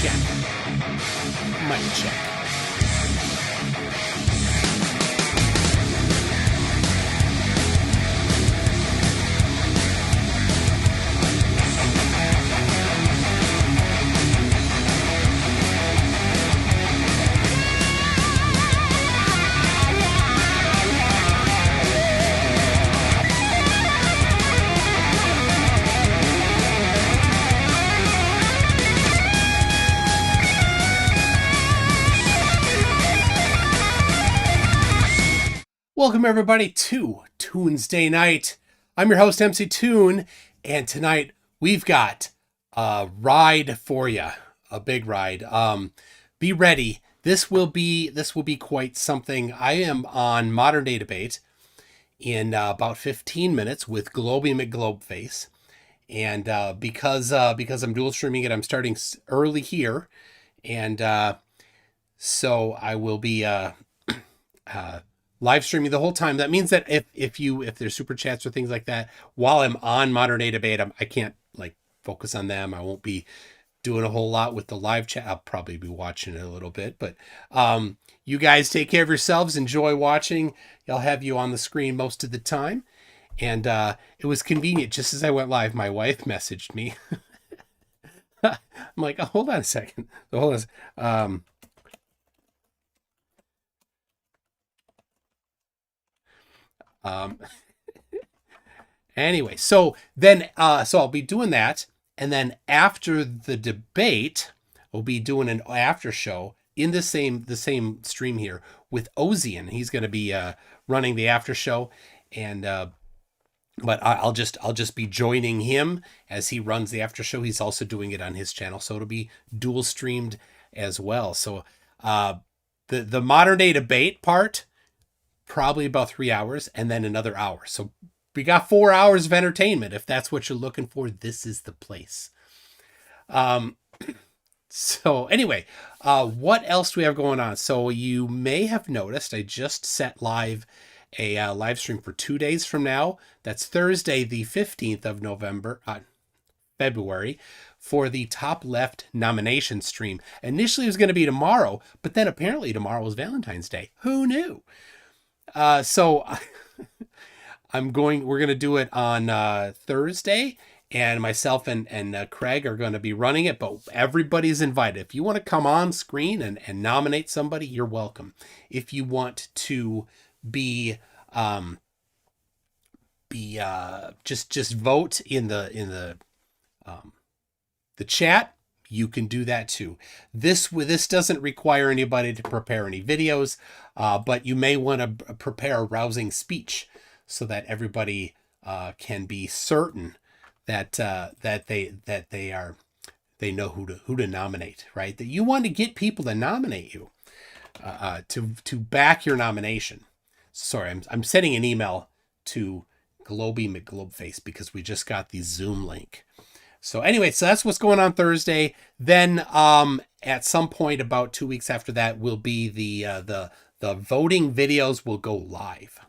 check. Mic check. Welcome everybody to Tuesday Night. I'm your host MC Toon, and tonight we've got a ride for you, a big ride. Be ready. This will be quite something. I am on Modern Day Debate in about 15 minutes with Globey McGlobeface, and because I'm dual streaming it, I'm starting early here, and so I will be live streaming the whole time. That means that if there's super chats or things like that while I'm on Modern Day Debate, I can't like focus on them. I won't be doing a whole lot with the live chat. I'll probably be watching it a little bit, but you guys take care of yourselves. Enjoy watching. I'll have you on the screen most of the time. And it was convenient. Just as I went live, my wife messaged me. I'm like, oh, hold on a second. Hold on. Anyway, so then, so I'll be doing that. And then after the debate, we'll be doing an after show in the same stream here with Ozian. He's going to be, running the after show, and, but I'll just be joining him as he runs the after show. He's also doing it on his channel, so it'll be dual streamed as well. So, the Modern Day Debate part, probably about 3 hours, and then another hour. So we got 4 hours of entertainment. If that's what you're looking for, this is the place. So anyway, what else do we have going on? So you may have noticed I just set live a live stream for 2 days from now. That's Thursday, the 15th of February, for the top left nomination stream. Initially it was going to be tomorrow, but then apparently tomorrow was Valentine's Day. Who knew? So we're going to do it on Thursday, and myself and Craig are going to be running it, but everybody's invited. If you want to come on screen and nominate somebody, you're welcome. If you want to be just vote in the chat, you can do that too. This doesn't require anybody to prepare any videos, but you may want to prepare a rousing speech so that everybody can be certain that they know who to nominate, right? That you want to get people to nominate you to back your nomination. Sorry, I'm sending an email to Globey McGlobeface because we just got the Zoom link. So anyway, so that's what's going on Thursday. Then at some point about 2 weeks after that will be the voting videos will go live,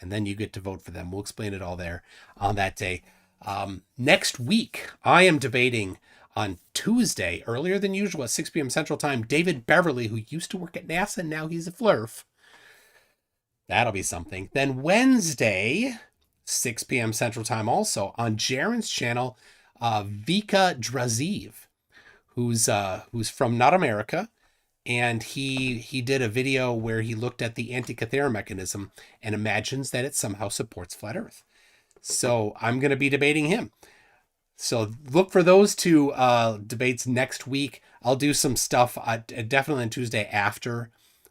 and then you get to vote for them. We'll explain it all there on that day. Next week, I am debating on Tuesday, earlier than usual at 6 p.m. Central Time, David Beverly, who used to work at NASA, and now he's a flurf. That'll be something. Then Wednesday, 6 p.m. Central Time also, on Jaren's channel, Vika Draziv, who's from Not America, and he did a video where he looked at the Antikythera mechanism and imagines that it somehow supports flat Earth. So I'm going to be debating him. So look for those two debates next week. I'll do some stuff definitely on Tuesday after,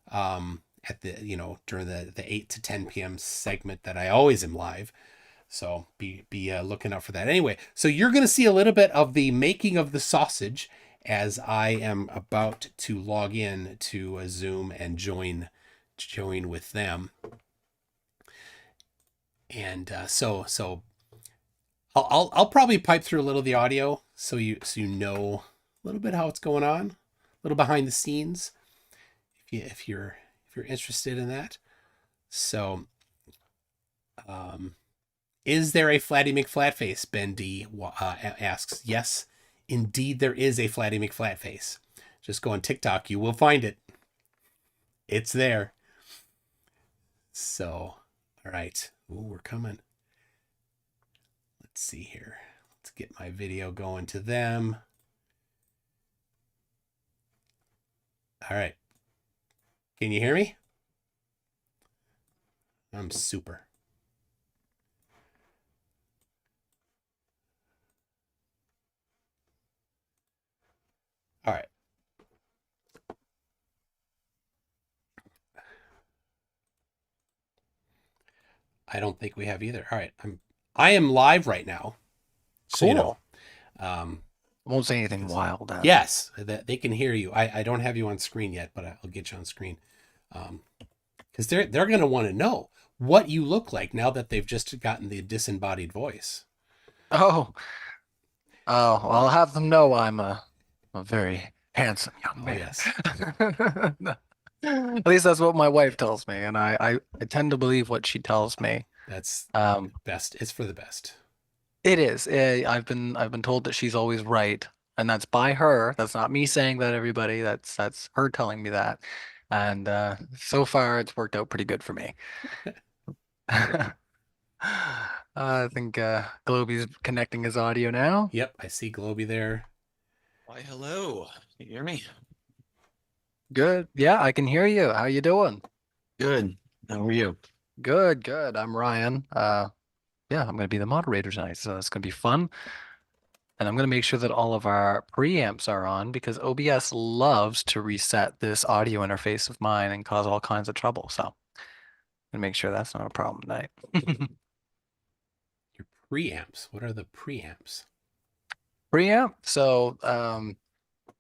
at the during the 8 to 10 p.m. segment that I always am live. So be looking out for that. Anyway, so you're going to see a little bit of the making of the sausage as I am about to log in to a Zoom and join with them. And so I'll probably pipe through a little of the audio so you know a little bit how it's going on, a little behind the scenes, if you're interested in that. So, is there a Flatty McFlatface? Ben D asks. Yes, indeed there is a Flatty McFlatface. Just go on TikTok. You will find it. It's there. So, all right. Ooh, we're coming. Let's see here. Let's get my video going to them. All right. Can you hear me? I'm super. All right. I don't think we have either. All right. I am live right now. So Cool. you know. Won't say anything wild. Yes, that they can hear you. I don't have you on screen yet, but I'll get you on screen. Because they're going to want to know what you look like now that they've just gotten the disembodied voice. Oh, oh, well, I'll have them know I'm a very handsome young Oh man. yes, At least that's what my wife tells me, and I tend to believe what she tells me. that's Um, best. It's for the best. it is. I've been told that she's always right, and that's by her. That's not me saying that, everybody. That's her telling me that. And so far it's worked out pretty good for me. I think Globey's connecting his audio now. Yep, I see Globey there. Why, hello. Can you hear me? Good. Yeah, I can hear you. How you doing? Good. How are you? Good, good. I'm Ryan. Yeah, I'm gonna be the moderator tonight, so it's gonna be fun. And I'm gonna make sure that all of our preamps are on because OBS loves to reset this audio interface of mine and cause all kinds of trouble. So I'm gonna make sure that's not a problem tonight. Your preamps. What are the preamps? Preamp. So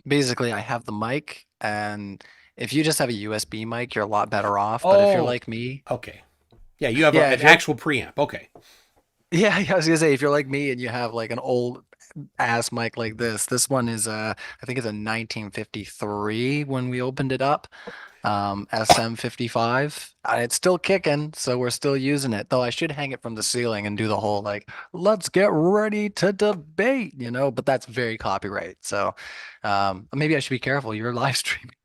basically I have the mic, and if you just have a USB mic, you're a lot better off. But if you're Oh, like me, okay. Yeah, you have yeah, an if you're actual preamp. Okay. yeah, I was gonna say if you're like me and you have like an old ass mic like this one is I think it's a 1953 when we opened it up. SM55. It's still kicking, so we're still using it. Though I should hang it from the ceiling and do the whole like, let's get ready to debate, but that's very copyright. So maybe I should be careful. You're live streaming.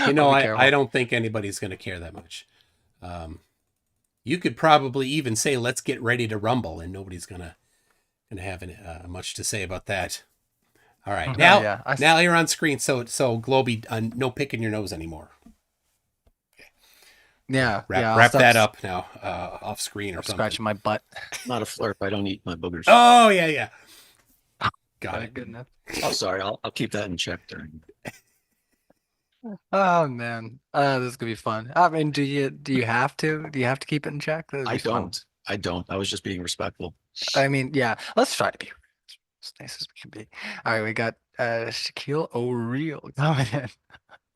You I'll know, be I careful. don't think anybody's going to care that much. Um, you could probably even say, "Let's get ready to rumble," and nobody's gonna have much to say about that. All right, Oh now yeah. now you're on screen, so Globey, no picking your nose anymore. Yeah, Wrap yeah, I'll wrap stop that up now, off screen or stop something. scratching my butt. Not a flurp. I don't eat my boogers. Oh yeah, yeah, got Thank it. goodness. Oh, sorry. I'll keep that in check during. Oh man, this is gonna be fun. I mean, do you have to? Do you have to keep it in check? That'd I be fun. don't. I don't. I was just being respectful. I mean, yeah, let's try to be as nice as we can be. All right, we got Shaquille O'Real coming in.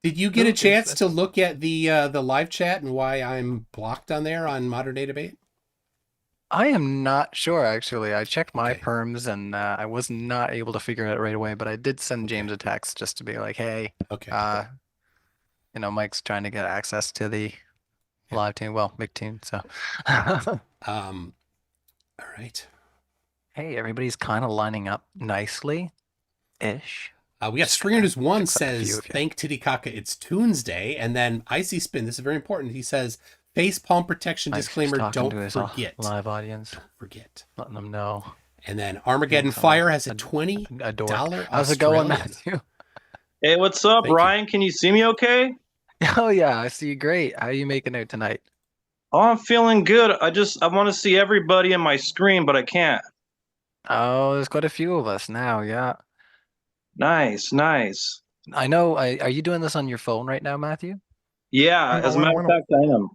Did you get a Who is chance to this? look at the live chat and why I'm blocked on there on Modern Day Debate? I am not sure actually. I checked my Okay, perms and I was not able to figure it out right away, but I did send okay, James a text just to be like, hey, okay. uh, Mike's trying to get access to the Yeah. live team. Well, big team. So, Um. All right. hey, everybody's kind of lining up nicely-ish. We got Just Stringer gonna News One fix up a few says, of you. "Thank Titicaca, it's Tuesday," and then Icy Spin. This is very important. He says, "Face palm protection Like he's disclaimer. talking to Don't his forget. live audience, Don't forget." letting them know And then he Armageddon thinks I'm Fire has a a dork. $20 How's it going, Australian. Matthew? Hey, what's up, Thank you. Ryan? Can you see me okay? Oh yeah, I see you great. How are you making out tonight? Oh, I'm feeling good. I want to see everybody in my screen, but I can't. Oh, there's quite a few of us now. Yeah, Nice, nice. I know. Are you doing this on your phone right now, Matthew? Yeah, as a matter of fact, I am.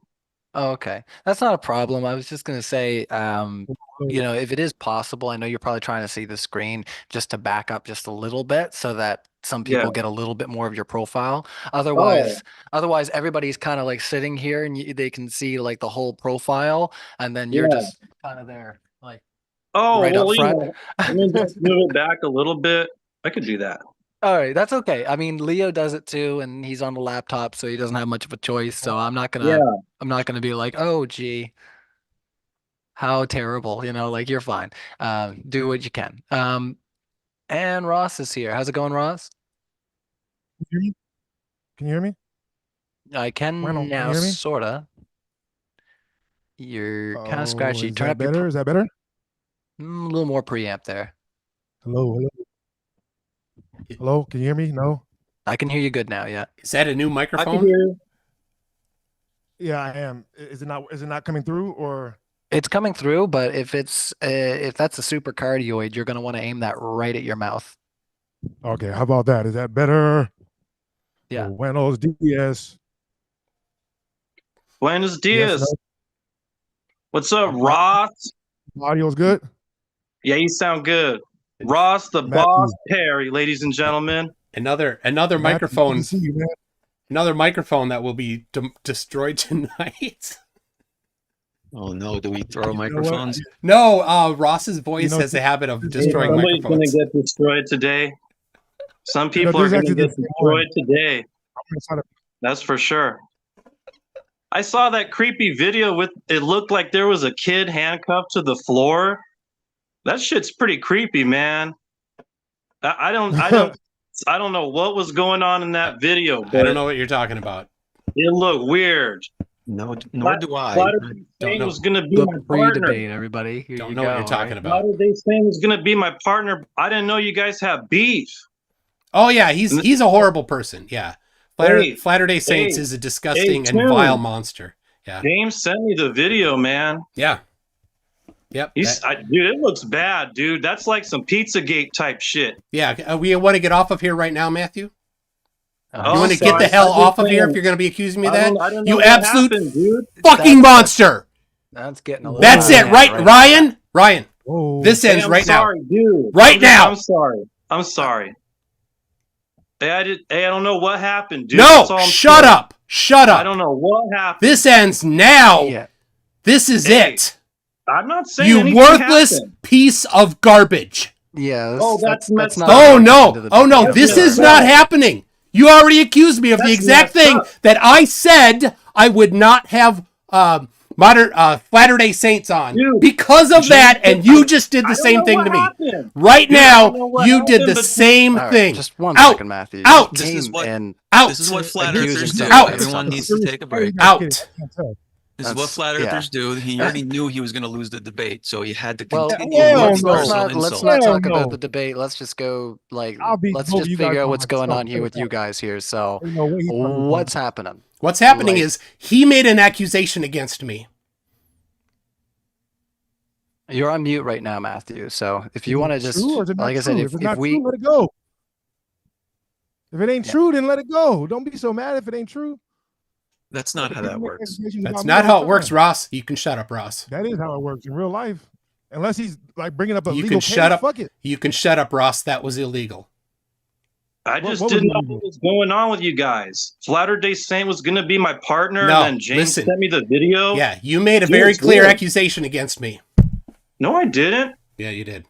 Oh, okay. That's not a problem. I was just gonna say, if it is possible, I know you're probably trying to see the screen just to back up just a little bit so that some Yeah. people get a little bit more of your profile. Oh, Otherwise everybody's kind of like sitting here and they can see like the whole profile, and then you're yeah. just kind of there, like Oh, right up well, front. let me just move it back a little bit. I could do that. All right, that's okay. I mean, Leo does it too, and he's on the laptop, so he doesn't have much of a choice. So Yeah. I'm not gonna be like, oh, gee. How terrible, like you're fine. Do what you can. And Ross is here. How's it going, Ross? Can you hear me? Can you hear me? I can Randall, can now, you hear me? sorta. You're kind of Oh, scratchy. is Turn that up your better? Is that better? a little more preamp there. Hello, hello, hello. Can you hear me? No. I can hear you good now. Yeah. Is that a new I can microphone? hear you. Yeah, I am. Is it not? Is it not coming through? Or It's coming through, but if that's a super cardioid, you're gonna want to aim that right at your mouth. okay? How about that? Is that better? Yeah. Buenos dias. Buenos Yes, dias. no. What's up, I'm- Ross? Audio's good. Yeah, you sound good. Ross, the Matthew. boss, Perry, ladies and gentlemen. Another Matthew, microphone. good to see you, man. Another microphone that will be destroyed tonight. Oh no, do we throw You know what? microphones? No, Ross's voice You know, has a habit of Hey, destroying Somebody's gonna microphones. get destroyed today. Some You know, people are there's gonna actually get this one. destroyed today. I'm gonna try to- That's for sure. I saw that creepy video with it looked like there was a kid handcuffed to the floor. That shit's pretty creepy, man. I don't know what was going on in that video, I but don't know what you're talking about. it looked weird. No, nor do I. Flatter don't Day know. was gonna be The my partner. pre-debate, everybody. Here Don't you know go. what you're talking right? about. Flatter Day Saint was gonna be my partner. I didn't know you guys have beef. Oh yeah, he's a horrible person. Yeah, Flatter Day Saints hey, is a disgusting and Tim. vile monster. Yeah, James sent me the video, man. yeah, yep. Dude, it looks bad, dude. That's like some Pizzagate type shit. Yeah, we want to get off of here right now, Matthew. Oh, You want to get sorry. the hell I'm just off of here saying. if you're going to be accusing me of I that? don't know You what absolute happened, dude. fucking monster. That's getting a little. That's it, bad right, right Ryan? Ryan, Whoa. this ends I'm right sorry, now. dude. Right now. I'm sorry. I'm sorry. Hey, I don't know what happened, dude. No, That's all I'm shut saying. up. Shut up. I don't know what happened. This ends now. Yeah. This is Hey, it. I'm not saying You anything worthless happened. piece of garbage. Yeah. Oh, that's messed not. up. Oh the no. end of the Oh no. debate, This I'm is sorry. not happening. You already accused me of the That's exact messed thing up. that I said I would not have Flatter Day Saints on Dude, because of that, and you just did I the don't same know thing what to me. happened. Right Dude, I now, don't know what you did happened, the but- same All right, thing. just one Out. second, Matthew. Out. You This is came what- and Out. This is what flat accusing earthers do. somebody Out. of Everyone something. needs to take a break. Out. I can't tell. This is what That's- flat yeah. earthers do. He already knew he was going to lose the debate, so he had to Well, continue hell with the no. personal let's insult. not Hell talk no. about the debate. Let's just go I'll beat let's both just of you guys figure out on what's going myself. on here with you guys here. So Ain't no way he's talking about what's happening? What's happening Like- is he made an accusation against me. You're on mute right now, Matthew. So if you Is want to it just, true or is it not like I said, true? if it's not we, true, let it go. If it ain't Yeah. true, then let it go. Don't be so mad if it ain't true. That's not how that works. That's not how it works, Ross. You can shut up, Ross. That is how it works in real life. Unless he's like bringing up a You legal can case, shut up. fuck it. You can shut up, Ross. That was illegal. I just what was didn't know illegal? what was going on with you guys. Flatter Day Saint was going to be my partner, No, and then James listen. sent me the video. Yeah, you made a Dude, very it's clear weird. accusation against me. No, I didn't. Yeah, you did.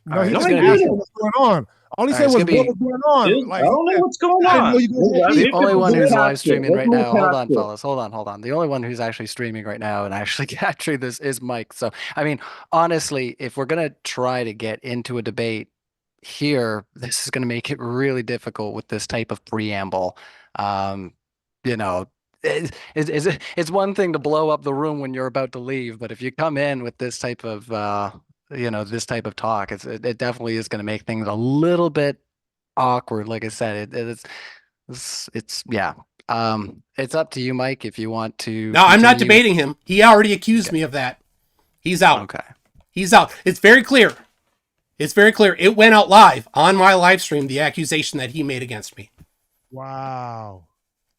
No, Alright, he it's just gonna asked be- what's going on. All he Alright, said it's was gonna what be- was going on. Dude, Like, I don't know what's going I didn't on. know you guys had Let's beef. the only one do who's past live it. streaming Let's right move now. Hold past on, it. fellas. Hold on. The only one who's actually streaming right now and actually capturing this is Mike. So, I mean, honestly, if we're gonna try to get into a debate here, this is gonna make it really difficult with this type of preamble. You know, it's one thing to blow up the room when you're about to leave, but if you come in with this type of this type of talk, it definitely is going to make things a little bit awkward. Like I said, it's yeah. It's up to you, Mike, if you want to. No, I'm not continue. debating him. He already accused me of that. He's out. Okay. He's out. It's very clear. It's very clear. It went out live on my live stream, the accusation that he made against me. Wow.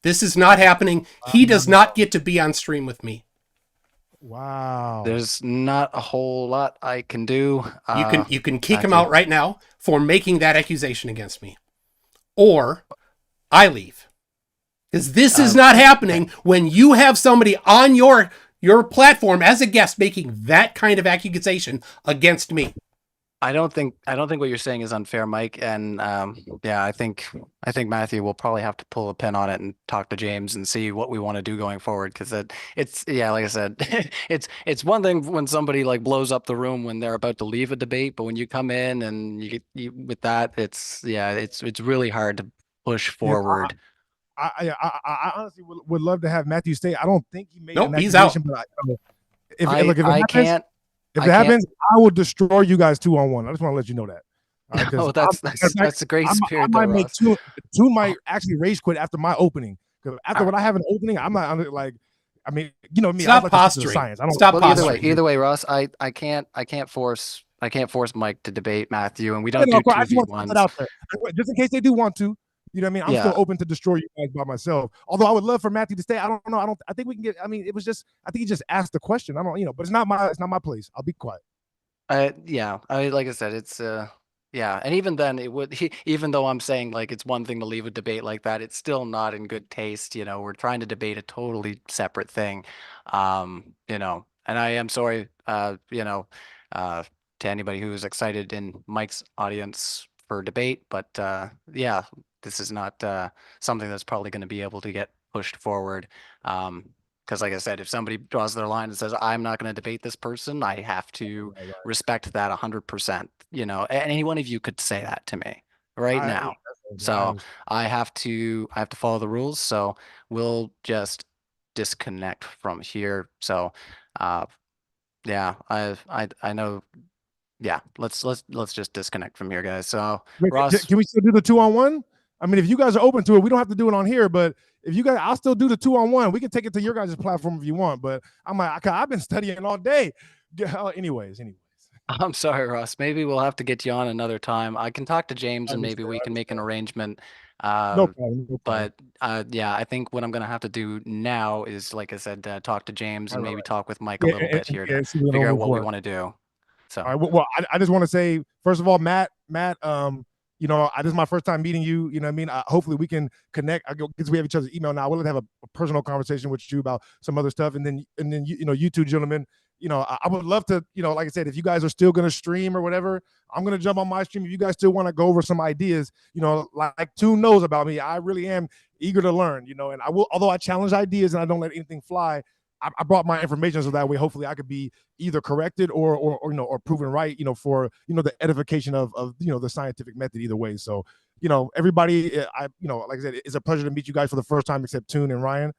This is not happening. He does not get to be on stream with me. Wow. There's not a whole lot I can do. You can kick him Matthew. out right now for making that accusation against me. Or I leave. Because this is not happening when you have somebody on your platform as a guest making that kind of accusation against me. I don't think what you're saying is unfair, Mike. And yeah, I think Matthew will probably have to pull a pin on it and talk to James and see what we want to do going forward. Because it's yeah, like I said, it's one thing when somebody like blows up the room when they're about to leave a debate, but when you come in and you with that, it's really hard push Yeah, forward. I honestly would love to have Matthew stay. I don't think he made Nope, an he's out. accusation, but if I look, if it I happens, can't. if I it can't. happens, I will destroy you guys 2-on-1. I just want to let you know that. Oh, that's a great I spirit, might though, make Ross. Tune might actually rage quit after my opening. Because after when I have an opening, I'm not like, I mean, you know me, I Stop like to stick to the posturing. science. I don't. Stop Well, posturing. either way, Ross, I can't force Mike to debate Matthew, and we Yeah, don't no, do of course, I just want to put that 2v1s. out there, just in case they do want to. You know what I mean? I'm still Yeah. open to destroy you guys by myself. Although I would love for Matthew to stay. I don't know. I think we can get. I mean, it was just. I think he just asked the question. I don't. You know, but it's not my place. I'll be quiet. Yeah. Like I said, it's yeah, and even then, it would even though I'm saying like it's one thing to leave a debate like that, it's still not in good taste. You know, we're trying to debate a totally separate thing. You know, and I am sorry. Uh, to anybody who's excited in Mike's audience for debate, but yeah, this is not something that's probably going to be able to get pushed forward. Because like I said, if somebody draws their line and says, I'm not going to debate this person, I have to respect that 100%. You know, any one of you could say that to me right now. So I have to follow the rules. So we'll just disconnect from here. So yeah, I know. Yeah, let's just disconnect from here, guys. So Wait, Ross, can we still do the 2-on-1? I mean, if you guys are open to it, we don't have to do it on here. But if you guys, I'll still do the 2-on-1. We can take it to your guys' platform if you want. But I'm like, I've been studying all day. Anyways. I'm sorry, Ross. Maybe we'll have to get you on another time. I can talk to James and maybe we can make an arrangement. No problem. But yeah, I think what I'm gonna have to do now is, like I said, talk to James and maybe talk with Mike a little bit here to figure out what we want to do. So, all right. Well, I just want to say, first of all, Matt, you know, this is my first time meeting you. You know what I mean? Hopefully we can connect. Because we have each other's email now. We'll have a personal conversation with you about some other stuff. And then you two gentlemen, you know, I would love to, you know, like I said, if you guys are still going to stream or whatever, I'm going to jump on my stream. If you guys still want to go over some ideas, you know, like Toon knows about me, I really am eager to learn, you know, and I will, although I challenge ideas and I don't let anything fly, I brought my information so that way hopefully I could be either corrected or you know, or proven right, you know, for, you know, the edification of you know, the scientific method either way. So, you know, everybody, you know, like I said, it's a pleasure to meet you guys for the first time except Toon and Ryan.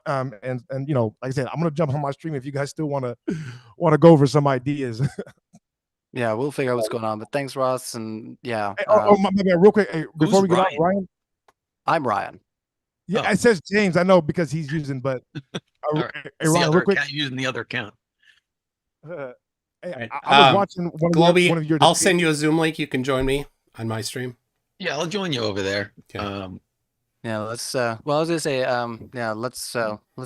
And you know, like I said, I'm gonna jump on my stream if you guys still want to go over some ideas. yeah, we'll figure out what's going on. But thanks, Ross, and yeah. Hey, my bad, real quick, hey, before we get off, Ryan. I'm Ryan. Yeah, it says James. I know because he's using, but Right. hey, Ryan, real quick, using the other account. Hey, I was watching Globey, one of your I'll send you a Zoom link. You can join me on my stream. Yeah, I'll join you over there. Okay. Yeah, let's well, I was gonna say, yeah, let's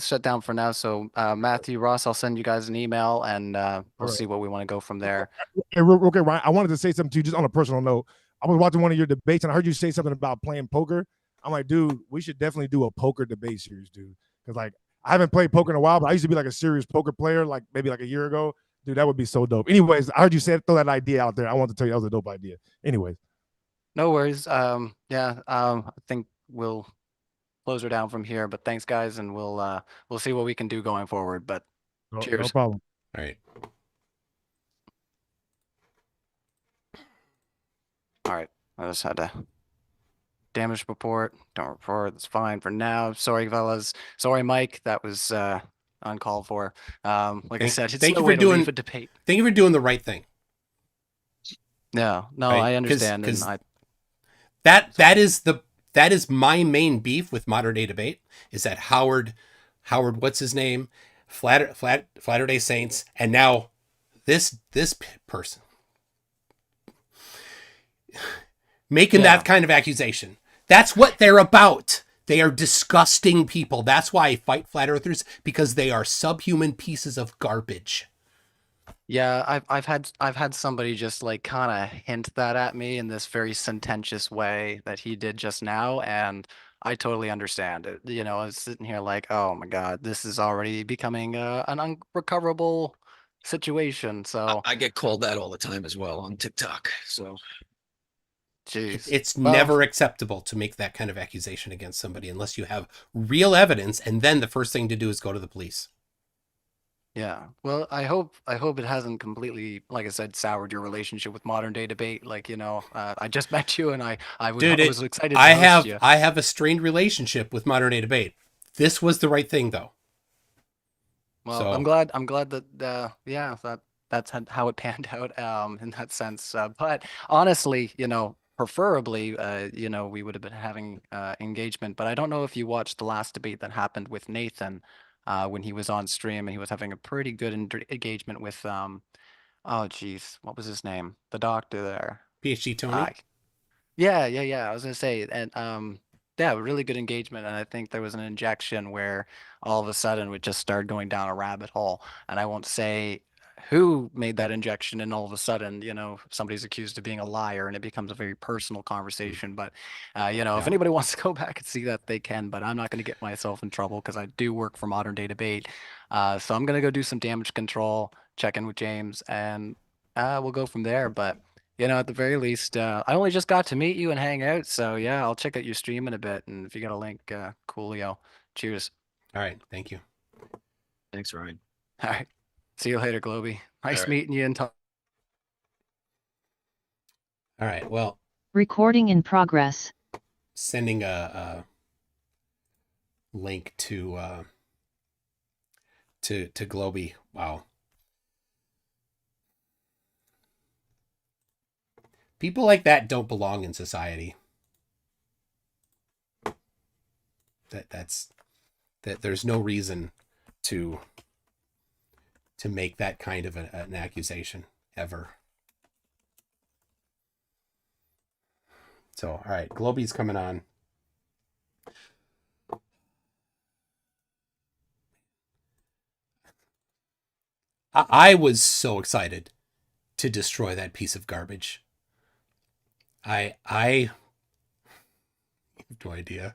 shut down for now. So Matthew, Ross, I'll send you guys an email and we'll see what we want to go from there. Hey, real quick, Ryan, I wanted to say something to you just on a personal note. I was watching one of your debates and I heard you say something about playing poker. I'm like, dude, we should definitely do a poker debate series, dude. Because like I haven't played poker in a while, but I used to be like a serious poker player, like maybe like a year ago. Dude, that would be so dope. Anyways, I heard you throw that idea out there. I wanted to tell you that was a dope idea. Anyways. No worries. Yeah, I think we'll close her down from here. But thanks, guys, and we'll see what we can do going forward. But cheers. No problem. All right. All right. I just had to damage report. Don't report. That's fine for now. Sorry, fellas. Sorry, Mike. That was uncalled for. Like I said, it's no way to leave a debate. Thank you for doing the right thing. No, right? I understand. That is my main beef with modern day debate is that Howard, what's his name? Flatter Day Saints, and now this person making that kind of accusation. That's what they're about. They are disgusting people. That's why I fight flat earthers, because they are subhuman pieces of garbage. Yeah, I've had somebody just like kind of hint that at me in this very sententious way that he did just now, and I totally understand it. You know, I was sitting here like, oh my God, this is already becoming an unrecoverable situation. So I get called that all the time as well on TikTok. So, jeez, it's never acceptable to make that kind of accusation against somebody unless you have real evidence, and then the first thing to do is go to the police. Yeah. Well, I hope it hasn't completely, like I said, soured your relationship with modern day debate. Like, I just met you and Dude, I was excited to host you. I have a strained relationship with modern day debate. This was the right thing though. Well, So I'm glad that yeah, that's how it panned out in that sense. But honestly, preferably we would have been having engagement, but I don't know if you watched the last debate that happened with Nathan when he was on stream and he was having a pretty good engagement with oh geez, what was his name? The doctor there. PhD Uh, Tony. yeah. I was gonna say, and yeah, really good engagement. And I think there was an injection where all of a sudden we just started going down a rabbit hole. And I won't say who made that injection, and all of a sudden, somebody's accused of being a liar, and it becomes a very personal conversation. But if Yeah. anybody wants to go back and see that, they can. But I'm not going to get myself in trouble because I do work for Modern Day Debate. So I'm gonna go do some damage control, check in with James, and we'll go from there. But at the very least, I only just got to meet you and hang out, so yeah, I'll check out your stream in a bit, and if you got a link, coolio. Cheers. All right. Thank you. Thanks, Ryan. All right. See you later, Globey. Nice right. meeting you and All right. Well, Recording in progress. sending a link to Globey. Wow. People like that don't belong in society. That there's no reason to make that kind of an accusation ever. So, all right, Globey's coming on. I was so excited to destroy that piece of garbage. I have no idea.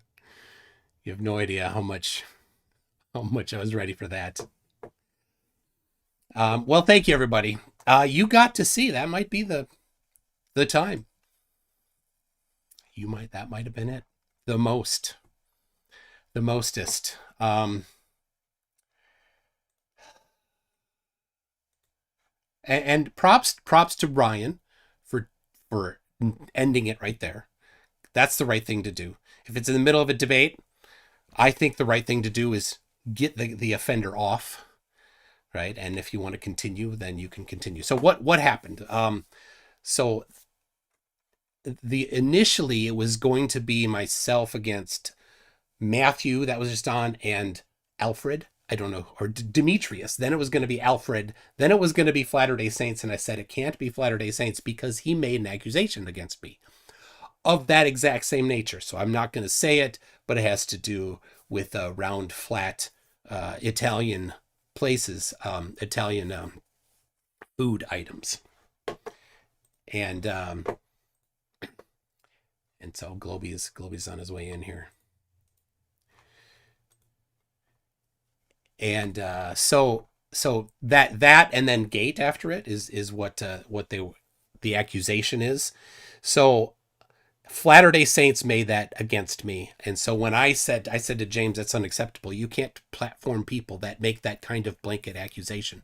You have no idea how much I was ready for that. Well, thank you, everybody. You got to see. That might be the time. That might have been it. The mostest. And props to Ryan for ending it right there. That's the right thing to do. If it's in the middle of a debate, I think the right thing to do is get the offender off, right? And if you want to continue, then you can continue. So what happened? So initially it was going to be myself against Matthew, that was just on, and Alfred. I don't know, or Demetrius. Then it was going to be Alfred. Then it was going to be Latter-day Saints, and I said it can't be Latter-day Saints because he made an accusation against me of that exact same nature. So I'm not going to say it, but it has to do with round, flat Italian places, Italian food items, and so Globey's on his way in here. And so that and then gate after it is what the accusation is. So Latter-day Saints made that against me, and so when I said to James, that's unacceptable. You can't platform people that make that kind of blanket accusation.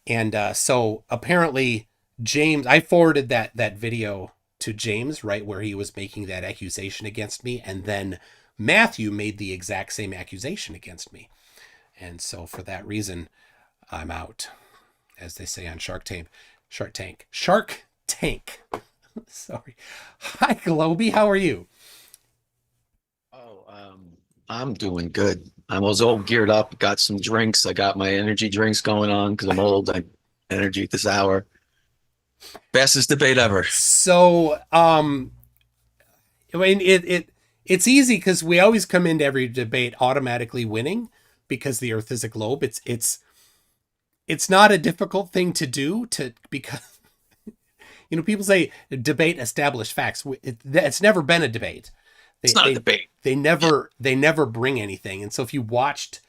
And so apparently James, I forwarded that video to James right where he was making that accusation against me, and then Matthew made the exact same accusation against me. And so for that reason, I'm out, as they say on Shark Tank. Sorry. Hi, Globey. How are you? Oh, I'm doing good. I was all geared up, got some drinks. I got my energy drinks going on because I'm old. I energy at this hour. Fastest debate ever. So, I mean, it's easy because we always come into every debate automatically winning because the Earth is a globe. It's not a difficult thing to do because people say debate established facts. It's never been a debate. It's not a debate. They never bring anything. And so if you watched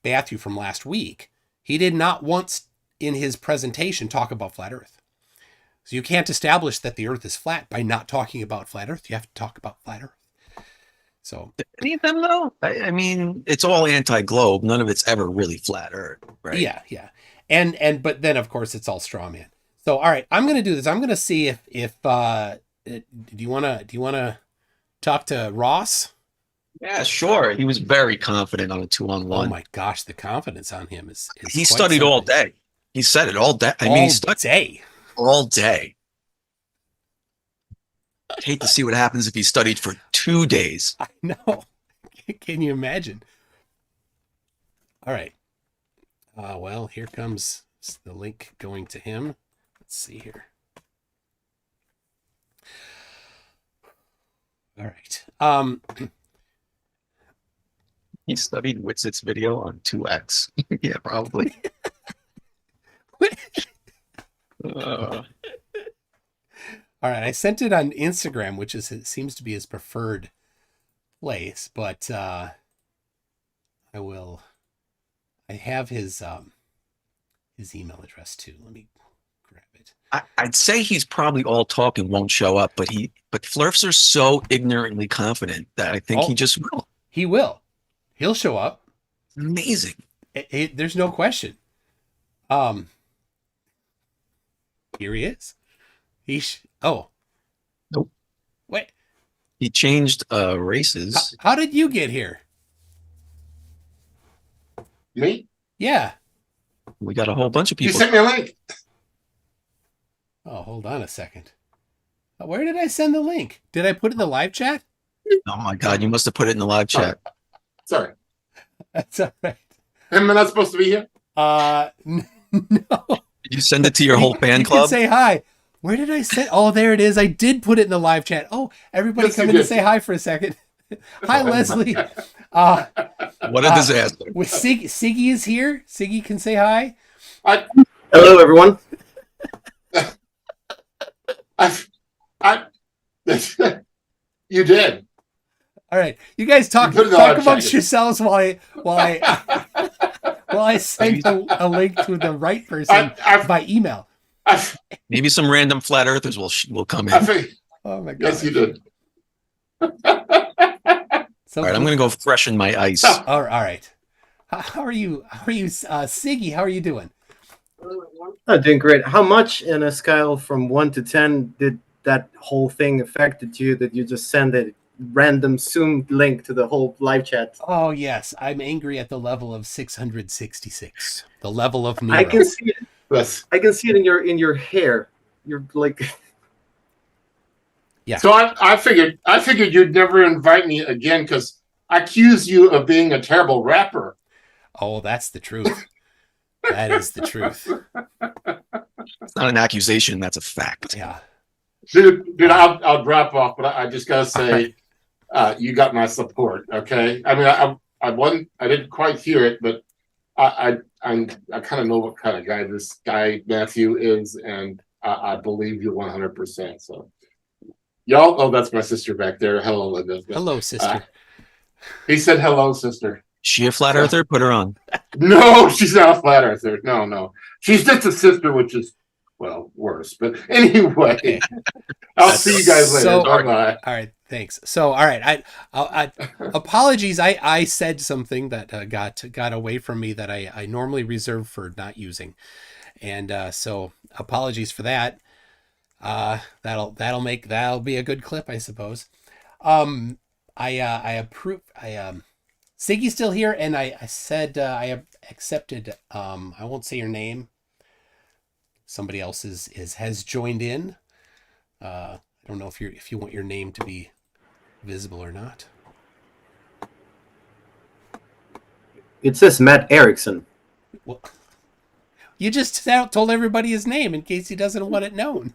Matthew from last week, he did not once in his presentation talk about flat Earth. So you can't establish that the Earth is flat by not talking about flat Earth. You have to talk about flat Earth. So Any of them though? I mean, it's all anti-globe. None of it's ever really flat Earth, right? yeah. And but then of course it's all straw man. So all right, I'm gonna do this. I'm gonna see if do you wanna talk to Ross? Yeah, sure. He was very confident on a 2-on-1. Oh my gosh, the confidence on him is He quite studied all something. day. He said it all day. I mean, All he studied day. all day. I'd hate to see what happens if he studied for 2 days. I know. Can you imagine? All right. Well, here comes the link going to him. Let's see here. All right. He studied Witset's video on 2x. Yeah, probably. All right, I sent it on Instagram, which it seems to be his preferred place, but I have his email address too. Let me grab it. I'd say he's probably all talk and won't show up, but Flurfs are so ignorantly confident that I think he just will. He will. He'll show up. Amazing. There's no question. Here he is. Oh. Nope. Wait. He changed races. How did you get here? Me? Yeah. We got a whole bunch of You people. sent me a link. Oh, hold on a second. Where did I send the link? Did I put it in the live chat? Oh my God, you must have put it in the live chat. Sorry. That's all right. Am I not supposed to be here? No. Did you send it to your whole fan You club? can say hi. Where did I send? Oh, there it is. I did put it in the live chat. Oh, everybody Yes, come you in to did. say hi for a second. Hi, Leslie. What a disaster. With Siggy is here. Siggy can say hi. Hello, everyone. You did. All right, you guys talk You put it in the live amongst chat. yourselves while I send a link to the right person by email. Maybe some random flat earthers will come in. I think, Oh my god! yes, you did. So All right, I'm going to go freshen my ice. All right. How are you? Siggy? How are you doing? Oh, doing great. How much in a scale from 1 to 10 did that whole thing affected you that you just send a random Zoom link to the whole live chat? Oh yes, I'm angry at the level of 666. The level of Nero. I can see it. Yes. I can see it in your hair. You're like, Yeah. So I figured you'd never invite me again because I accuse you of being a terrible rapper. Oh, that's the truth. That is the truth. It's not an accusation, that's a fact. Yeah. Dude, I'll drop off, but I just gotta say, you got my support. Okay. I mean, I didn't quite hear it, but I kind of know what kind of guy this guy Matthew is, and I believe you 100%. So, y'all. Oh, that's my sister back there. Hello, Linda. Hello, sister. He said hello, sister. She a flat earther? Put her on. No, she's not a flat earther. No. She's just a sister, which is, well, worse. But anyway, Okay. I'll see you guys later. So- Bye-bye. All right, thanks. So, all right, I apologies. I said something that got away from me that I normally reserve for not using, and so apologies for that. That'll be a good clip, I suppose. I approve. Siggy's still here, and I said I have accepted. I won't say your name. Somebody else has joined in. I don't know if you want your name to be visible or not. it says Matt Erickson. Well, you just told everybody his name in case he doesn't want it known.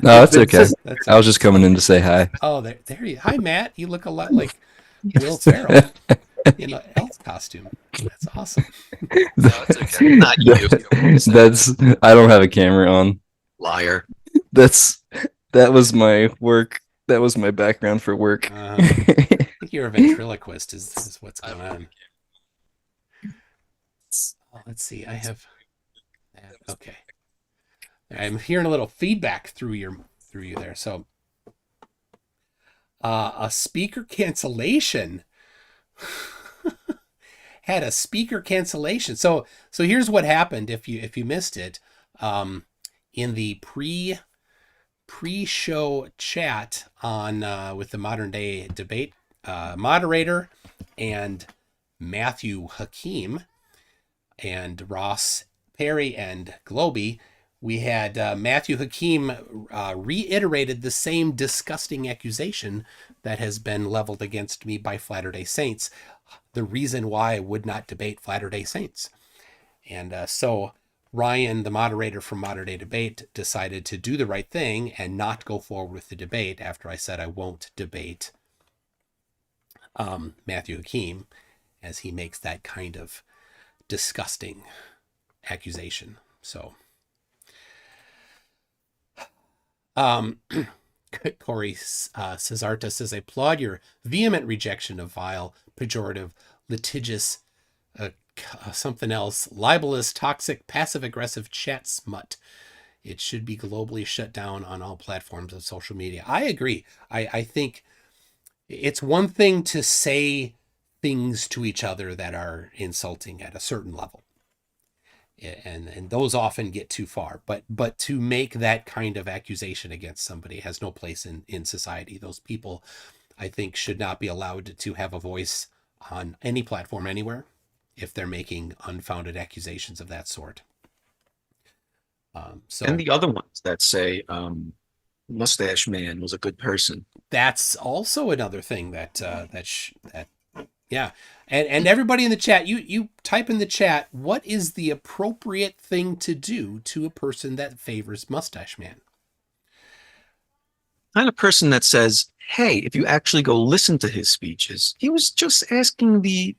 No, that's It okay. says- I was just coming in to say hi. Oh, there you. Hi, Matt. You look a lot like Will Ferrell in an elf costume. That's awesome. No, it's okay. Not you. That's I don't have a camera on. Liar. That was my work. That was my background for work. I think you're a ventriloquist. Is what's going on. Oh, let's see. I have. Okay. I'm hearing a little feedback through you there. So, A speaker cancellation. Had a speaker cancellation. So here's what happened if you missed it. In the pre-show chat on with the Modern Day Debate moderator and Matthew Hakim and Ross Perry and Globey, we had Matthew Hakim reiterated the same disgusting accusation that has been leveled against me by Latter-day Saints, the reason why I would not debate Latter-day Saints. And so Ryan, the moderator from Modern Day Debate, decided to do the right thing and not go forward with the debate after I said I won't debate Matthew Hakim, as he makes that kind of disgusting accusation. So Corey Cesarta says, I applaud your vehement rejection of vile, pejorative, litigious, something else, libelous, toxic, passive-aggressive chat smut. It should be globally shut down on all platforms of social media. I agree. I think it's one thing to say things to each other that are insulting at a certain level. And those often get too far, but to make that kind of accusation against somebody has no place in society. Those people, I think, should not be allowed to have a voice on any platform anywhere if they're making unfounded accusations of that sort. And the other ones that say Mustache Man was a good person. That's also another thing that yeah. And everybody in the chat, you type in the chat, what is the appropriate thing to do to a person that favors Mustache Man? Kind of person that says, hey, if you actually go listen to his speeches, he was just asking the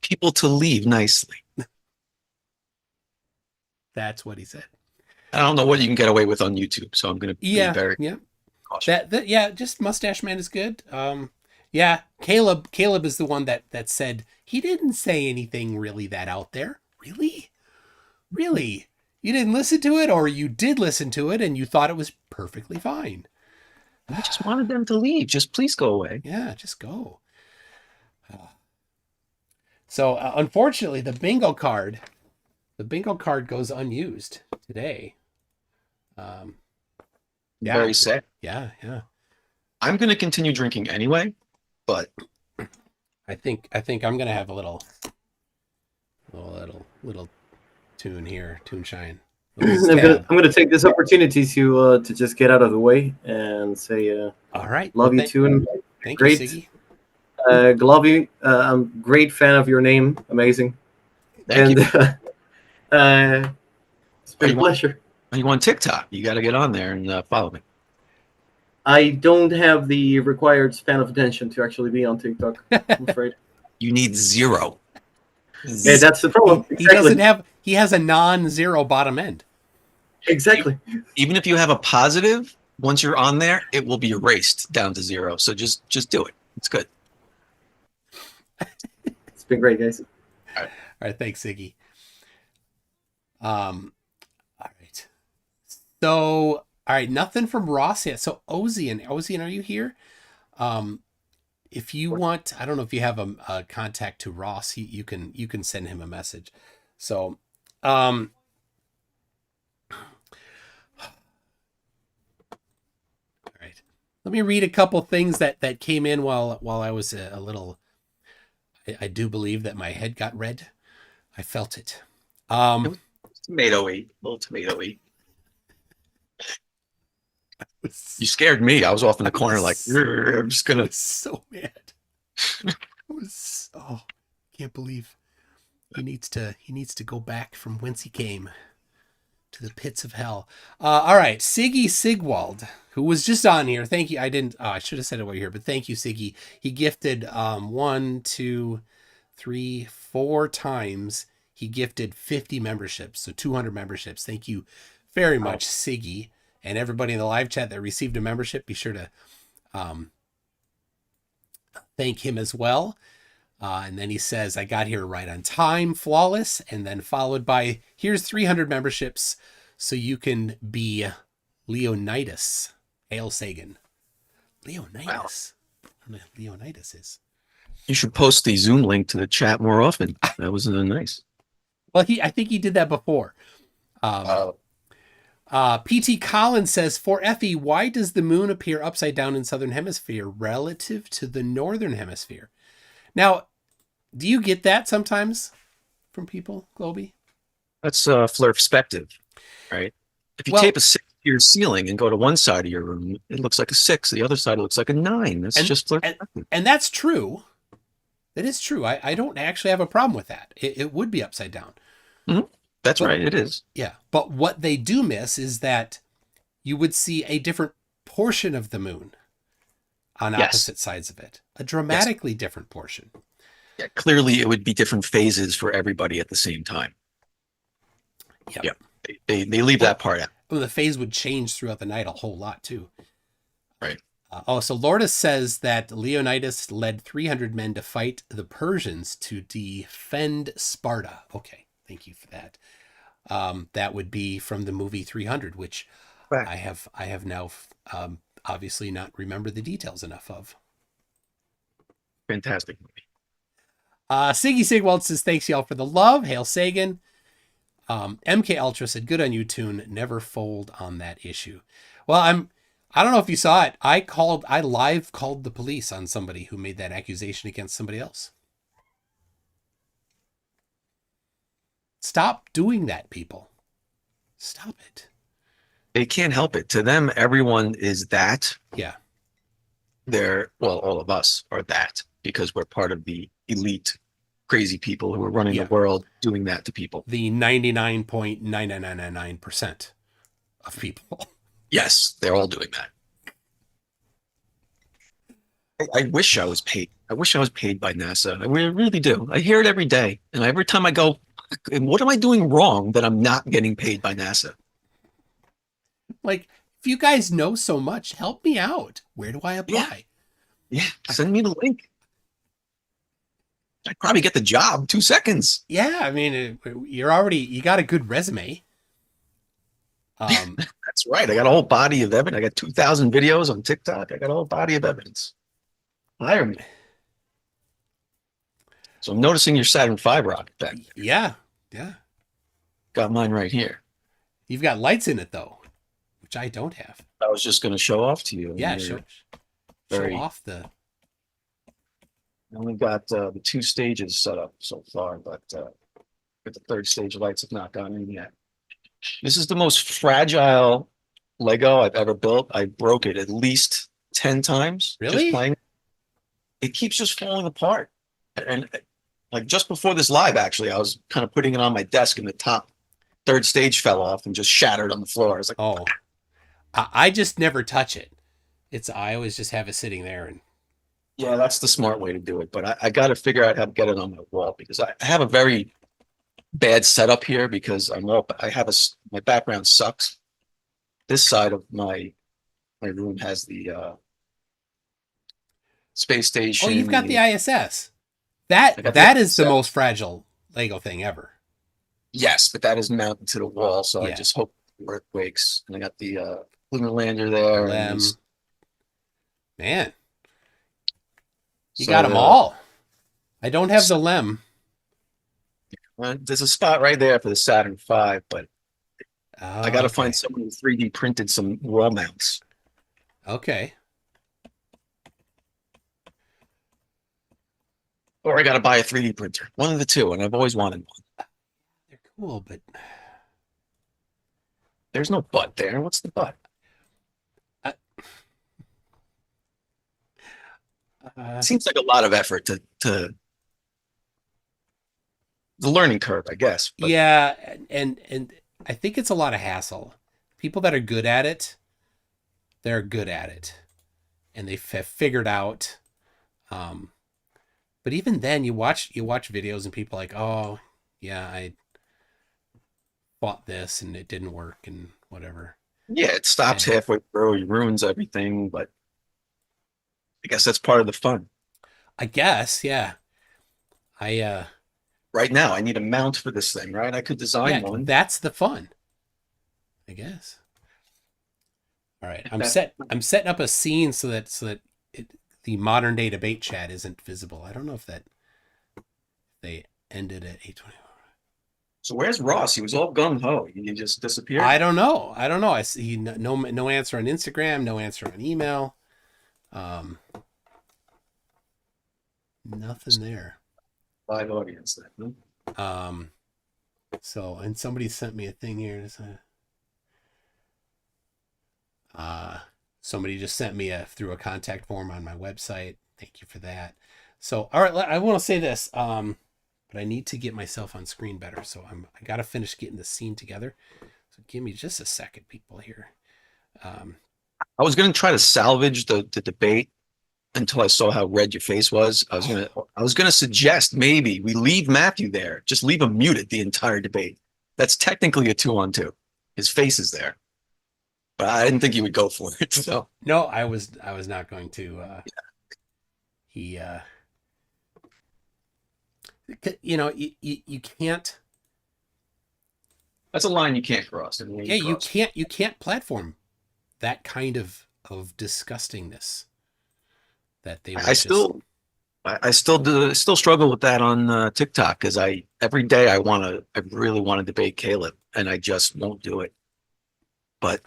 people to leave nicely. That's what he said. I don't know what you can get away with on YouTube, so I'm going to be very cautious. Just Mustache Man is good. Yeah, Caleb is the one that said he didn't say anything really that out there. Really? You didn't listen to it, or you did listen to it and you thought it was perfectly fine? I just wanted them to leave. Just please go away. Yeah, just go. So unfortunately, the bingo card goes unused today. Very sad. Yeah. I'm going to continue drinking anyway, but I think I'm gonna have a little tune here, tune shine. I'm gonna take this opportunity to just get out of the way and say, all right, love you too, and thank great. You, Siggy. Globey, I'm a great fan of your name, amazing. Thank you. It's been a pleasure. Are you on TikTok? You got to get on there and follow me. I don't have the required span of attention to actually be on TikTok, I'm afraid. You need 0. Yeah, that's the problem. Exactly. He has a non-zero bottom end. Exactly. Even if you have a positive, once you're on there, it will be erased down to 0. So just do it. It's good. It's been great, guys. All right. Thanks, Siggy. All right. So, all right, nothing from Ross yet. So Ozian, are you here? If you want, I don't know if you have a contact to Ross, you can send him a message. So, all right, let me read a couple things that came in while I was a little. I do believe that my head got red. I felt it. Tomato-y, a little tomato-y. You scared me. I was off in the corner like, I'm just going to. So mad. I can't believe he needs to go back from whence he came to the pits of hell. All right. Siggy Sigwald, who was just on here. Thank you. I should have said it while you're here, but thank you, Siggy. He gifted 1, 2, 3, 4 times. He gifted 50 memberships, so 200 memberships. Thank you very much, Siggy. And everybody in the live chat that received a membership, be sure to thank him as well. And then he says, I got here right on time, flawless. And then followed by, here's 300 memberships so you can be Leonidas. Hail Sagan. Leonidas. don't know who Leonidas is. You should post the Zoom link to the chat more often. That was nice. Well, I think he did that before. PT Collins says, for Effie, why does the moon appear upside down in Southern Hemisphere relative to the Northern Hemisphere? Now, do you get that sometimes from people, Globey? That's flare perspective, right? If you tape a 6 to your ceiling and go to one side of your room, it looks like a 6. The other side looks like a 9. That's just flare perspective. And that's true. That is true. I don't actually have a problem with that. It would be upside down. Mm-hmm. That's right. It is. Yeah. But what they do miss is that you would see a different portion of the moon on opposite sides of it. A dramatically different portion. Yeah, clearly it would be different phases for everybody at the same time. Yep. Yeah. They leave that part out. Well, the phase would change throughout the night a whole lot too. Right. So Lourdes says that Leonidas led 300 men to fight the Persians to defend Sparta. Okay, thank you for that. That would be from the movie 300, which I have now obviously not remembered the details enough of. Fantastic movie. Siggy Sigwald says, thanks y'all for the love. Hail Sagan. MK Ultra said, good on you, Toon. Never fold on that issue. Well, I don't know if you saw it. I live called the police on somebody who made that accusation against somebody else. Stop doing that, people. Stop it. They can't help it. To them, everyone is that. Yeah. All of us are that because we're part of the elite crazy people who are running the world doing that to people. The 99.9999% of people. Yes, they're all doing that. I wish I was paid. I wish I was paid by NASA. I really do. I hear it every day. And every time I go, what am I doing wrong that I'm not getting paid by NASA? Like, if you guys know so much, help me out. Where do I apply? Yeah. Send me the link. I'd probably get the job 2 seconds. Yeah. I mean, you got a good resume. That's right. I got a whole body of evidence. I got 2,000 videos on TikTok. I got a whole body of evidence. Hire me. So I'm noticing your Saturn V rocket back there. Yeah. Yeah. Got mine right here. You've got lights in it though, which I don't have. I was just going to show off to you. Yeah. Show off the. I only got the 2 stages set up so far, but the 3rd stage lights have not gone in yet. This is the most fragile Lego I've ever built. I broke it at least 10 times. Really? Just playing. It keeps just falling apart. And like just before this live, actually, I was kind of putting it on my desk and the top 3rd stage fell off and just shattered on the floor. I was like, oh, I just never touch it. I always just have it sitting there. And yeah, that's the smart way to do it. But I got to figure out how to get it on my wall because I have a very bad setup here because my background sucks. This side of my room has the space station. Oh, you've got the ISS. That is the most fragile Lego thing ever. Yes, but that is mounted to the wall, so I just hope earthquakes. And I got the lunar lander there. Man, you got them all. I don't have the LEM. There's a spot right there for the Saturn V, but I got to find someone who 3D printed some wall mounts. Okay. Or I got to buy a 3D printer. One of the two, and I've always wanted one. They're cool, but there's no but there. What's the but? Seems like a lot of effort to the learning curve, I guess. But. Yeah, and I think it's a lot of hassle. People that are good at it, they're good at it, and they have figured out. But even then, you watch videos and people are like, oh yeah, I bought this and it didn't work and whatever. Yeah, it stops halfway through, it ruins everything, but I guess that's part of the fun. I guess, yeah. Right now, I need a mount for this thing, right? I could design one. That's the fun, I guess. All right, I'm setting up a scene so that the modern day debate chat isn't visible. I don't know if they ended at 8:20. So where's Ross? He was all gung ho. He just disappeared. I don't know. I see no answer on Instagram, no answer on email. Nothing there. Live audience then. So, and somebody sent me a thing here. Somebody just sent me through a contact form on my website. Thank you for that. So, all right, I want to say this, but I need to get myself on screen better. So I got to finish getting the scene together. So give me just a second, people here. I was going to try to salvage the debate until I saw how red your face was. I was gonna suggest maybe we leave Matthew there. Just leave him muted the entire debate. That's technically a 2-on-2. His face is there, but I didn't think he would go for it. So no, I was not going to. He, you know, you can't. that's a line you can't cross. Yeah, you can't platform that kind of disgustingness. That they I still struggle with that on TikTok because every day I really want to debate Caleb and I just won't do it. But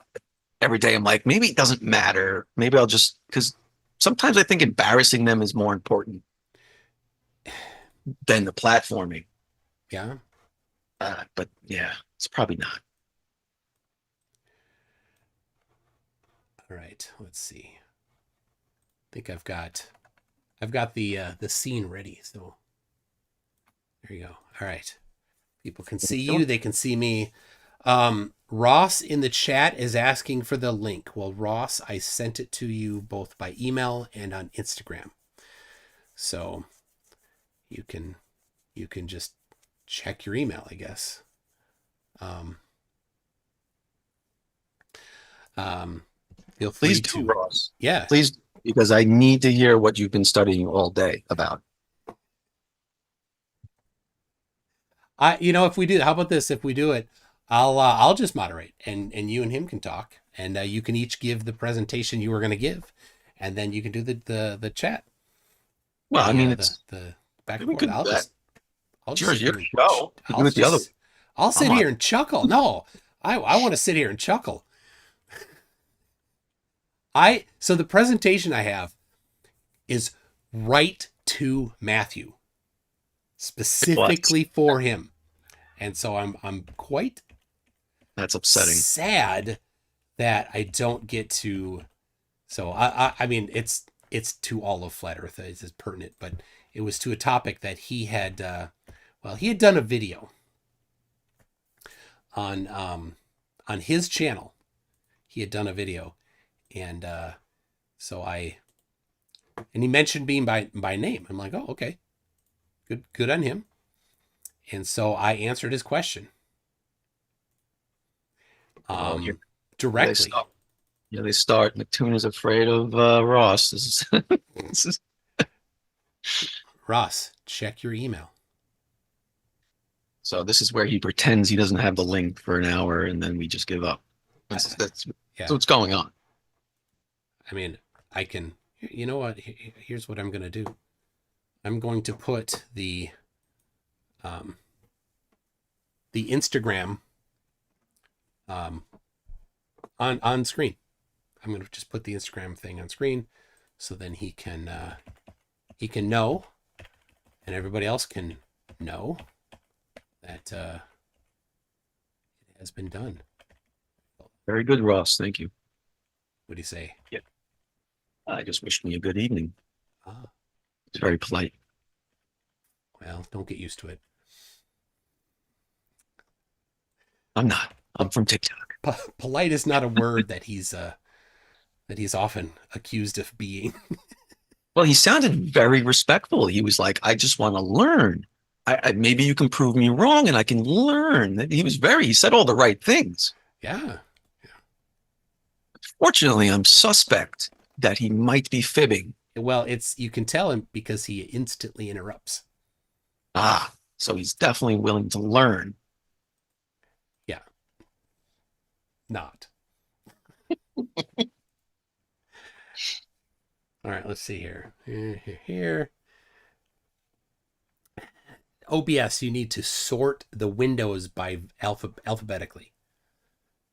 every day I'm like, maybe it doesn't matter. Maybe I'll just, because sometimes I think embarrassing them is more important than the platforming. Yeah. But yeah, it's probably not. All right, let's see. I think I've got the scene ready. So there you go. All right. People can see you. They can see me. Ross in the chat is asking for the link. Well, Ross, I sent it to you both by email and on Instagram. So you can just check your email, I guess. Feel free Please to, do, Ross. yeah, Please, because I need to hear what you've been studying all day about. if we do, how about this? If we do it, I'll just moderate and you and him can talk and you can each give the presentation you were going to give and then you can do the chat. Well, I mean, the back and forth. I'll your show. I'll sit here and chuckle. No, I want to sit here and chuckle. So the presentation I have is right to Matthew, specifically for him, and so I'm quite. That's upsetting. Sad that I don't get to. So I mean it's to all of Flat Earth. It's pertinent, but it was to a topic that he had. He had done a video on his channel. He had done a video. And and he mentioned me by name. I'm like, oh, okay, good on him. And so I answered his question directly. They start. McToon is afraid of Ross. This is Ross, check your email. So this is where he pretends he doesn't have the link for an hour, and then we just give up. That's what's going on. I mean, I can, you know what? Here's what I'm going to do. I'm going to put the Instagram on screen. I'm going to just put the Instagram thing on screen so then he can know and everybody else can know that it has been done. Very good, Ross. Thank you. What do you say? Yeah. I just wished me a good evening. It's very polite. Well, don't get used to it. I'm not. I'm from TikTok. Polite is not a word that he's often accused of being. Well, he sounded very respectful. He was like, "I just want to learn. I maybe you can prove me wrong, and I can learn." He said all the right things. Yeah. Fortunately, I'm suspect that he might be fibbing. Well, you can tell him because he instantly interrupts. So he's definitely willing to learn. Yeah. Not. All All right, let's see here. Here. OBS, you need to sort the windows by alphabetically.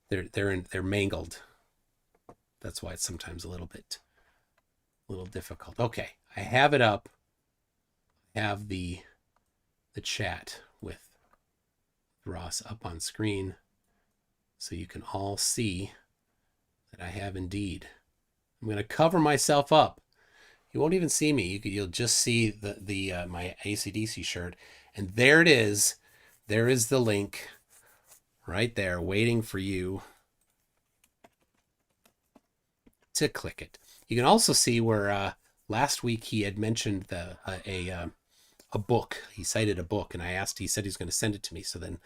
They're mangled. That's why it's sometimes a little difficult. Okay, I have it up. I have the chat with Ross up on screen, so you can all see that I have indeed. I'm going to cover myself up. You won't even see me. You'll just see the my AC/DC shirt, and there it is. There is the link, right there, waiting for you to click it. You can also see where last week he had mentioned a book. He cited a book, and he said he's going to send it to me. So then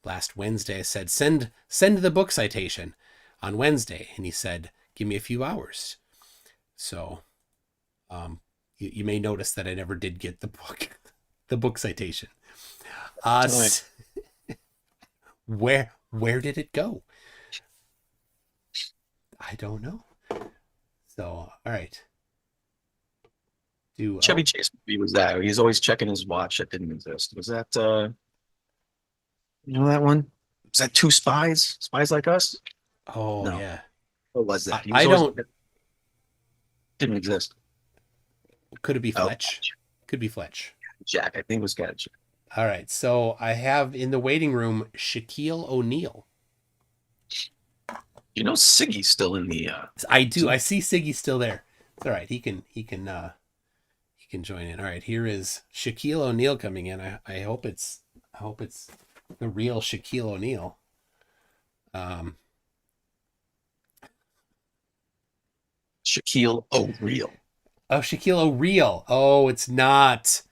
last Wednesday I said, send the book citation on Wednesday, and he said, give me a few hours. So you may notice that I never did get the book citation. Where did it go? I don't know. So, all right. Chevy Chase movie was that? He's always checking his watch. That didn't exist. Was that you know that one? Was that Two Spies? Spies Like Us? Oh No. yeah. What was that? Didn't exist. Could it be Fletch? Could be Fletch. Jack, I think it was Gadget. All right. So I have in the waiting room Shaquille O'Neal. You know Siggy's still in the I do. I see Siggy still there. It's all right. He can join in. All right. Here is Shaquille O'Neal coming in. I hope it's the real Shaquille O'Neal. Shaquille O'Real. Oh, Shaquille O'Real. Oh, it's not.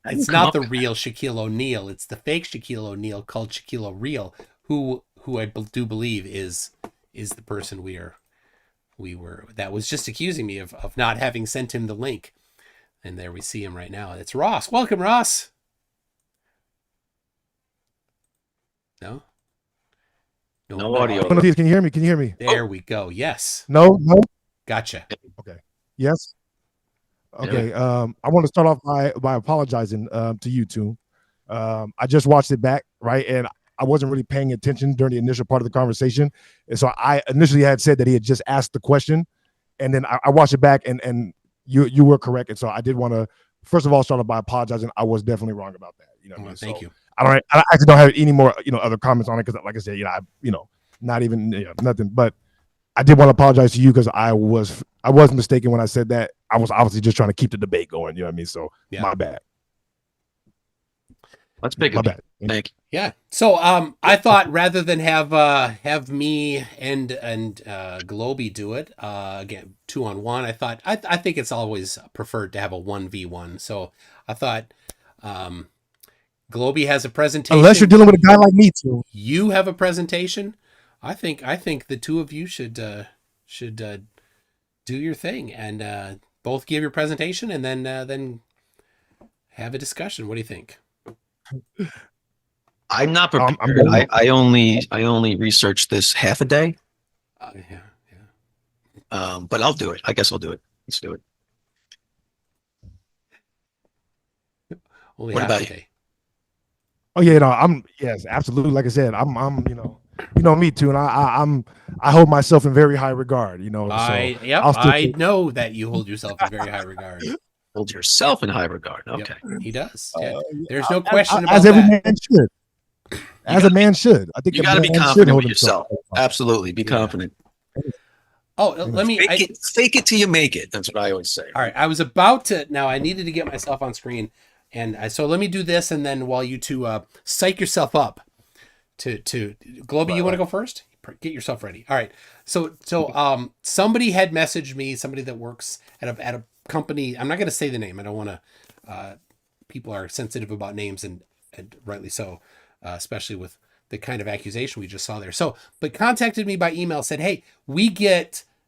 It's not the real Shaquille O'Neal. It's the fake Shaquille O'Neal called Shaquille O'Real, who I do believe is the person we were that was just accusing me of not having sent him the link. And there we see him right now. It's Ross. Welcome, Ross. No audio. Can you hear me? Can you hear me? There we go. Yes. No. Gotcha. Okay. Yes. Okay. I want to start off by apologizing to you two. I just watched it back, right, and I wasn't really paying attention during the initial part of the conversation, and so I initially had said that he had just asked the question, and then I watched it back, and you were correct, and so I did want to first of all start off by apologizing. I was definitely wrong about that. You know what I mean? Thank you. I actually don't have any more other comments on it because, like I said, not even nothing. But I did want to apologize to you because I was mistaken when I said that. I was obviously just trying to keep the debate going. You know what I mean? So my bad. That's big. My bad. Thank you. Yeah. So I thought rather than have me and Globey do it again 2-on-1, I think it's always preferred to have a 1v1. So I thought Globey has a presentation. Unless you're dealing with a guy like me too. You have a presentation. I think the two of you should do your thing and both give your presentation and then have a discussion. What do you think? I'm not prepared. I only researched this half a day. Yeah. But I'll do it. I guess I'll do it. Let's do it. Only what half about a you? day. Oh yeah, yes, absolutely. Like I said, I'm me too, and I hold myself in very high regard. I know that you hold yourself in very high regard. Hold yourself in high regard. Okay, he does. Yeah. There's no question about as every that. man should. As a man should. I think you got to be confident with yourself. Absolutely, be confident. Oh, let me fake it till you make it. That's what I always say. All right, I was about to. Now I needed to get myself on screen, and so let me do this, and then while you two psych yourself up. To Globey, you want to go first? Get yourself ready. All right. So somebody had messaged me. Somebody that works at a company. I'm not going to say the name. I don't want to. People are sensitive about names, and rightly so, especially with the kind of accusation we just saw there. So, but contacted me by email, said, "Hey,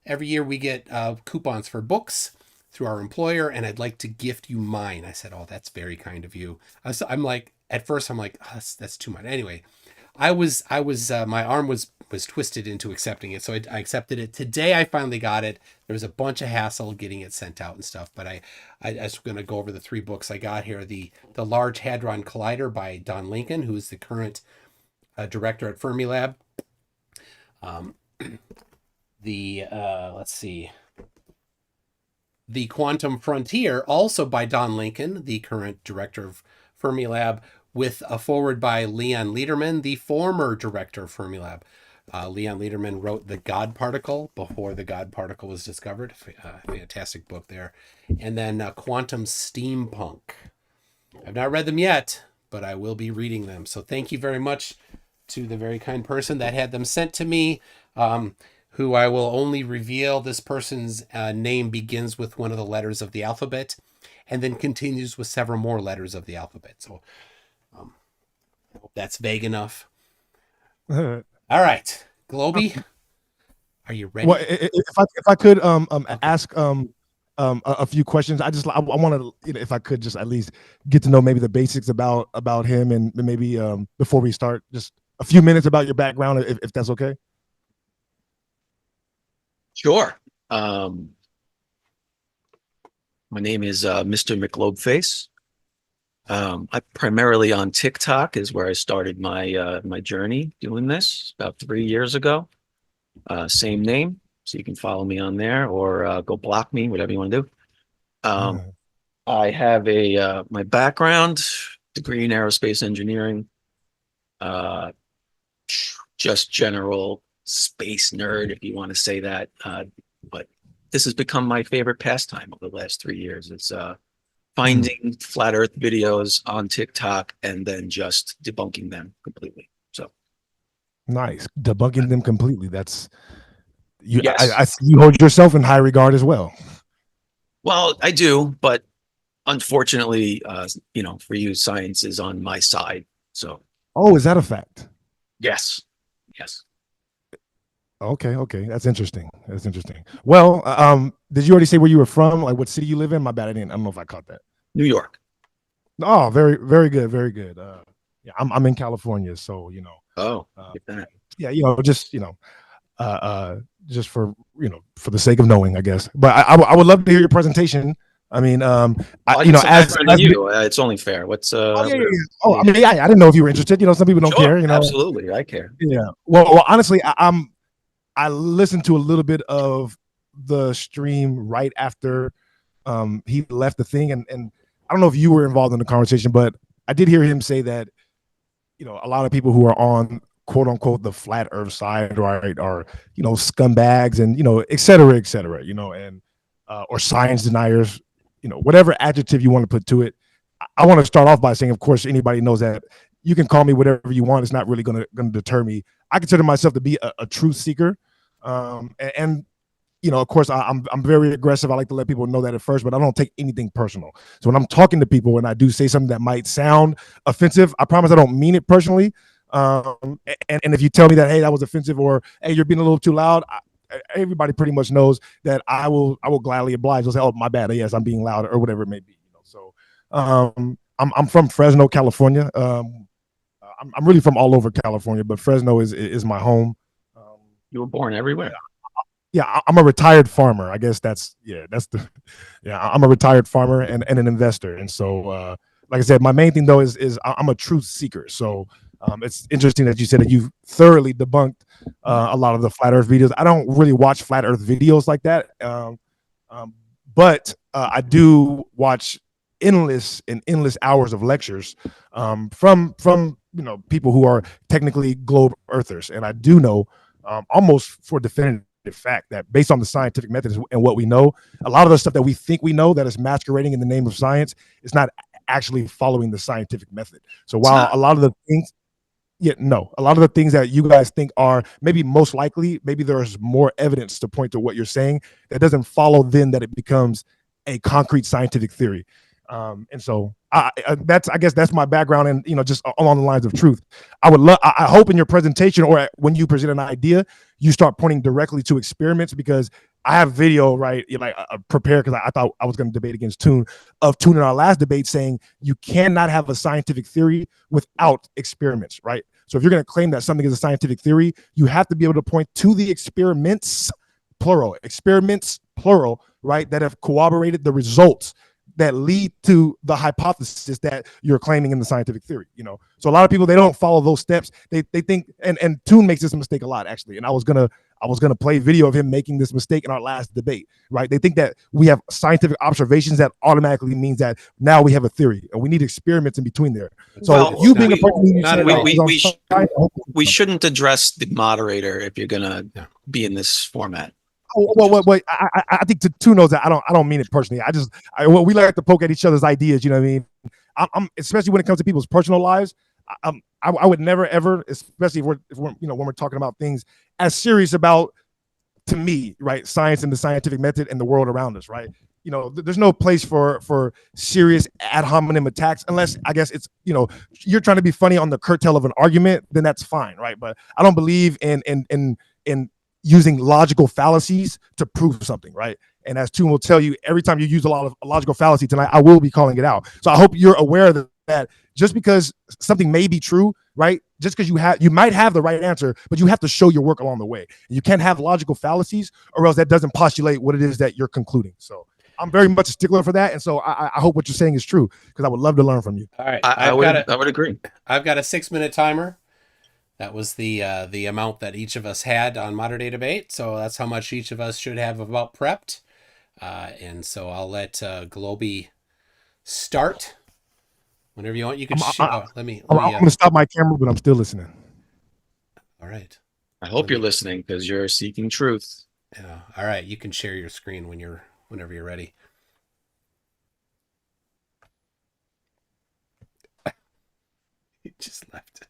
every year we get coupons for books through our employer, and I'd like to gift you mine." I said, "Oh, that's very kind of you." I'm like, at first, I'm like, oh, that's too much. Anyway, my arm was twisted into accepting it, so I accepted it today. I finally got it. There was a bunch of hassle getting it sent out and stuff, but I was going to go over the 3 books I got here. The Large Hadron Collider by Don Lincoln, who is the current director at Fermilab. Let's see, The Quantum Frontier, also by Don Lincoln, the current director of Fermilab, with a foreword by Leon Lederman, the former director of Fermilab. Leon Lederman wrote The God Particle before the God Particle was discovered. Fantastic book there. And then Quantum Steampunk. I've not read them yet, but I will be reading them. So thank you very much to the very kind person that had them sent to me, who I will only reveal. This person's name begins with one of the letters of the alphabet and then continues with several more letters of the alphabet. So I hope that's vague enough. All right, Globey, are you ready? Well, if I could ask a few questions, I want to, you know, if I could just at least get to know maybe the basics about him, and maybe before we start, just a few minutes about your background, if that's okay. Sure. My name is Mr. McGlobeface. I primarily on TikTok is where I started my my journey doing this about 3 years ago. Same name, so you can follow me on there or go block me, whatever you want to do. I have a my background degree in aerospace engineering, just general space nerd, if you want to say that. But this has become my favorite pastime over the last 3 years. It's finding flat Earth videos on TikTok and then just debunking them completely. So nice, debunking them completely. That's you. Yes. I see you hold yourself in high regard as well. Well, I do, but unfortunately, you know, for you, science is on my side. So Oh, is that a fact? yes, yes. Okay, that's interesting. Well, did you already say where you were from? Like what city you live in? My bad, I don't know if I caught that. New York. Oh, very, very good, very good. Yeah, I'm in California, so you know. Oh, get that. Yeah, you know, just for for the sake of knowing, I guess. But I would love to hear your presentation. I mean, you know, as you, it's only fair. What's Oh, yeah. Oh, I mean, yeah, I didn't know if you were interested. You know, some people don't Sure, care. You know, absolutely, I care. Yeah. Well, honestly, I listened to a little bit of the stream right after he left the thing, and I don't know if you were involved in the conversation, but I did hear him say that, you know, a lot of people who are on quote unquote the flat Earth side, right, are, you know, scumbags and, you know, et cetera, you know, and or science deniers, you know, whatever adjective you want to put to it. I want to start off by saying, of course, anybody knows that you can call me whatever you want. It's not really going to deter me. I consider myself to be a truth seeker. And you know, of course, I'm very aggressive. I like to let people know that at first, but I don't take anything personal. So when I'm talking to people and I do say something that might sound offensive, I promise I don't mean it personally. And if you tell me that, hey, that was offensive, or hey, you're being a little too loud, everybody pretty much knows that I will gladly oblige. I'll say, oh, my bad. Yes, I'm being loud, or whatever it may be. You know, so I'm from Fresno, California. I'm really from all over California, but Fresno is my home. You were born everywhere. Yeah, I'm a retired farmer. I guess I'm a retired farmer and an investor. And so, like I said, my main thing though is I'm a truth seeker. So it's interesting that you said that you thoroughly debunked a lot of the flat Earth videos. I don't really watch flat Earth videos like that, but I do watch endless hours of lectures from you know, people who are technically globe earthers, and I do know almost for definitive fact that based on the scientific methods and what we know, a lot of the stuff that we think we know that is masquerading in the name of science is not actually following the scientific method. So while a lot of the things that you guys think are maybe most likely, maybe there's more evidence to point to what you're saying that doesn't follow then that it becomes a concrete scientific theory. And so I guess that's my background, and you know, just along the lines of truth. I hope in your presentation or when you present an idea, you start pointing directly to experiments, because I have video, right, like prepared, because I thought I was going to debate against Toon in our last debate, saying you cannot have a scientific theory without experiments, right? So if you're going to claim that something is a scientific theory, you have to be able to point to the experiments, plural, right, that have corroborated the results that lead to the hypothesis that you're claiming in the scientific theory. So a lot of people, they don't follow those steps. They think, and Toon makes this mistake a lot, actually. And I was gonna play video of him making this mistake in our last debate, right? They think that we have scientific observations that automatically means that now we have a theory, and we need experiments in between there. So Well, you being a person we shouldn't address the moderator if you're gonna be in this format. Well, I think Toon knows that I don't mean it personally. We like to poke at each other's ideas. You know what I mean? I'm especially when it comes to people's personal lives. I would never ever, especially if we're when we're talking about things as serious about, to me, right, science and the scientific method and the world around us, right? There's no place for serious ad hominem attacks unless, I guess, it's you're trying to be funny on the curtail of an argument, then that's fine, right? But I don't believe in using logical fallacies to prove something, right? And as Toon will tell you, every time you use a lot of logical fallacy tonight, I will be calling it out. So I hope you're aware that just because something may be true, right? Just because you might have the right answer, but you have to show your work along the way. You can't have logical fallacies, or else that doesn't postulate what it is that you're concluding. So I'm very much a stickler for that, and so I hope what you're saying is true, because I would love to learn from you. All right, I would agree. I've got a 6-minute timer. That was the amount that each of us had on modern day debate. So that's how much each of us should have about prepped. And so I'll let Globey start whenever you want. You can. I'm going to stop my camera, but I'm still listening. All right. I hope you're listening, because you're seeking truth. Yeah. All right. You can share your screen whenever you're ready. He just left.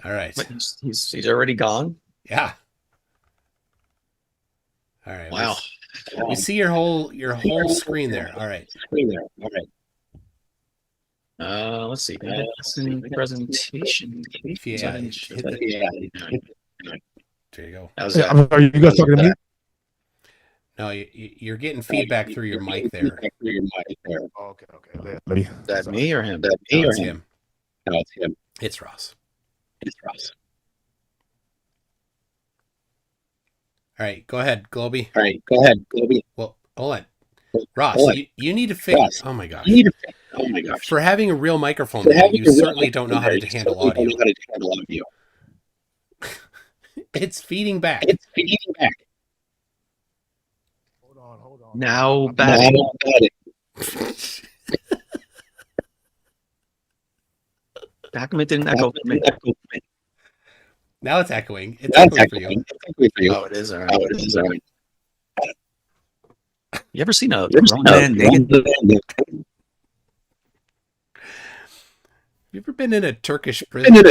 All right. But he's already gone? Yeah. All right. Wow. We see your whole screen there. All right. Let's see. That's in the presentation. Yeah. There you go. Are you guys talking to me? No, you're getting feedback through your mic there. Oh, okay. Is that me or him? No, it's him. No, it's him. It's Ross. All right, go ahead, Globey. Well, hold on. Ross, you need to fix. Oh my gosh. For having a real microphone, you certainly don't know how to handle audio. It's feeding back. Hold on. Now bad. Document didn't echo for me. Now it's echoing. It's echoing for you. Oh, it is. All right. You ever seen a grown man naked? You ever been in a Turkish prison? You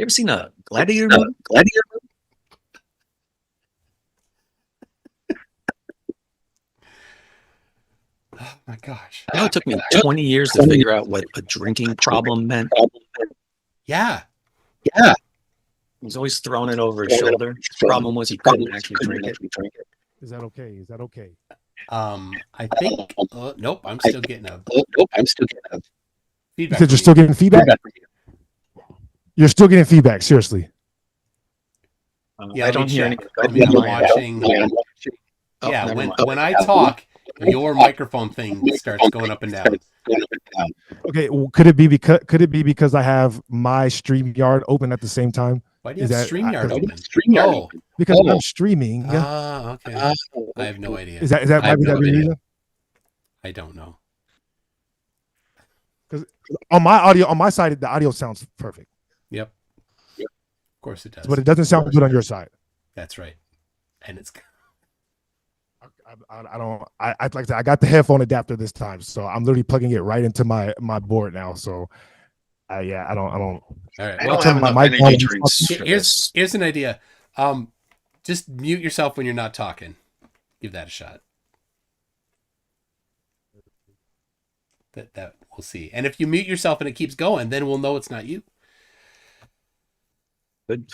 ever seen a gladiator movie? Oh my gosh. You know, it took me 20 years to figure out what a drinking problem meant. Yeah. He's always throwing it over his shoulder. The problem was he couldn't actually drink it. Is that okay? I think. Nope. I'm still getting a feedback. You're still getting feedback? You're still getting feedback. Seriously. Yeah, I don't hear anything. I'm watching. Yeah, when I talk, your microphone thing starts going up and down. Okay, well, could it be because I have my StreamYard open at the same time? Why do you have StreamYard open? Oh, because I'm streaming. Okay. I have no idea. Is that might be that reason? I don't know. Because on my side, the audio sounds perfect. Yep. Of course it does. But it doesn't sound good on your side. That's right. And it's. I got the headphone adapter this time, so I'm literally plugging it right into my board now. So, I don't. All right. Well, turn my mic on. Here's an idea. Just mute yourself when you're not talking. Give that a shot. That we'll see. And if you mute yourself and it keeps going, then we'll know it's not you. Good.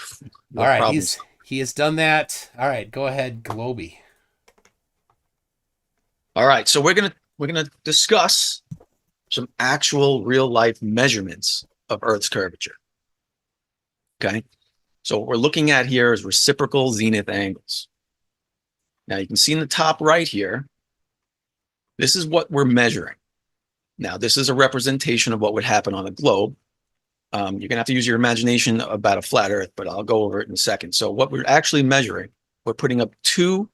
All right. He has done that. All right. Go ahead, Globey. All right, so we're gonna discuss some actual real life measurements of Earth's curvature. Okay. So what we're looking at here is reciprocal zenith angles. Now you can see in the top right here, this is what we're measuring. Now this is a representation of what would happen on a globe. You're gonna have to use your imagination about a flat Earth, but I'll go over it in a second. So what we're actually measuring, we're putting up two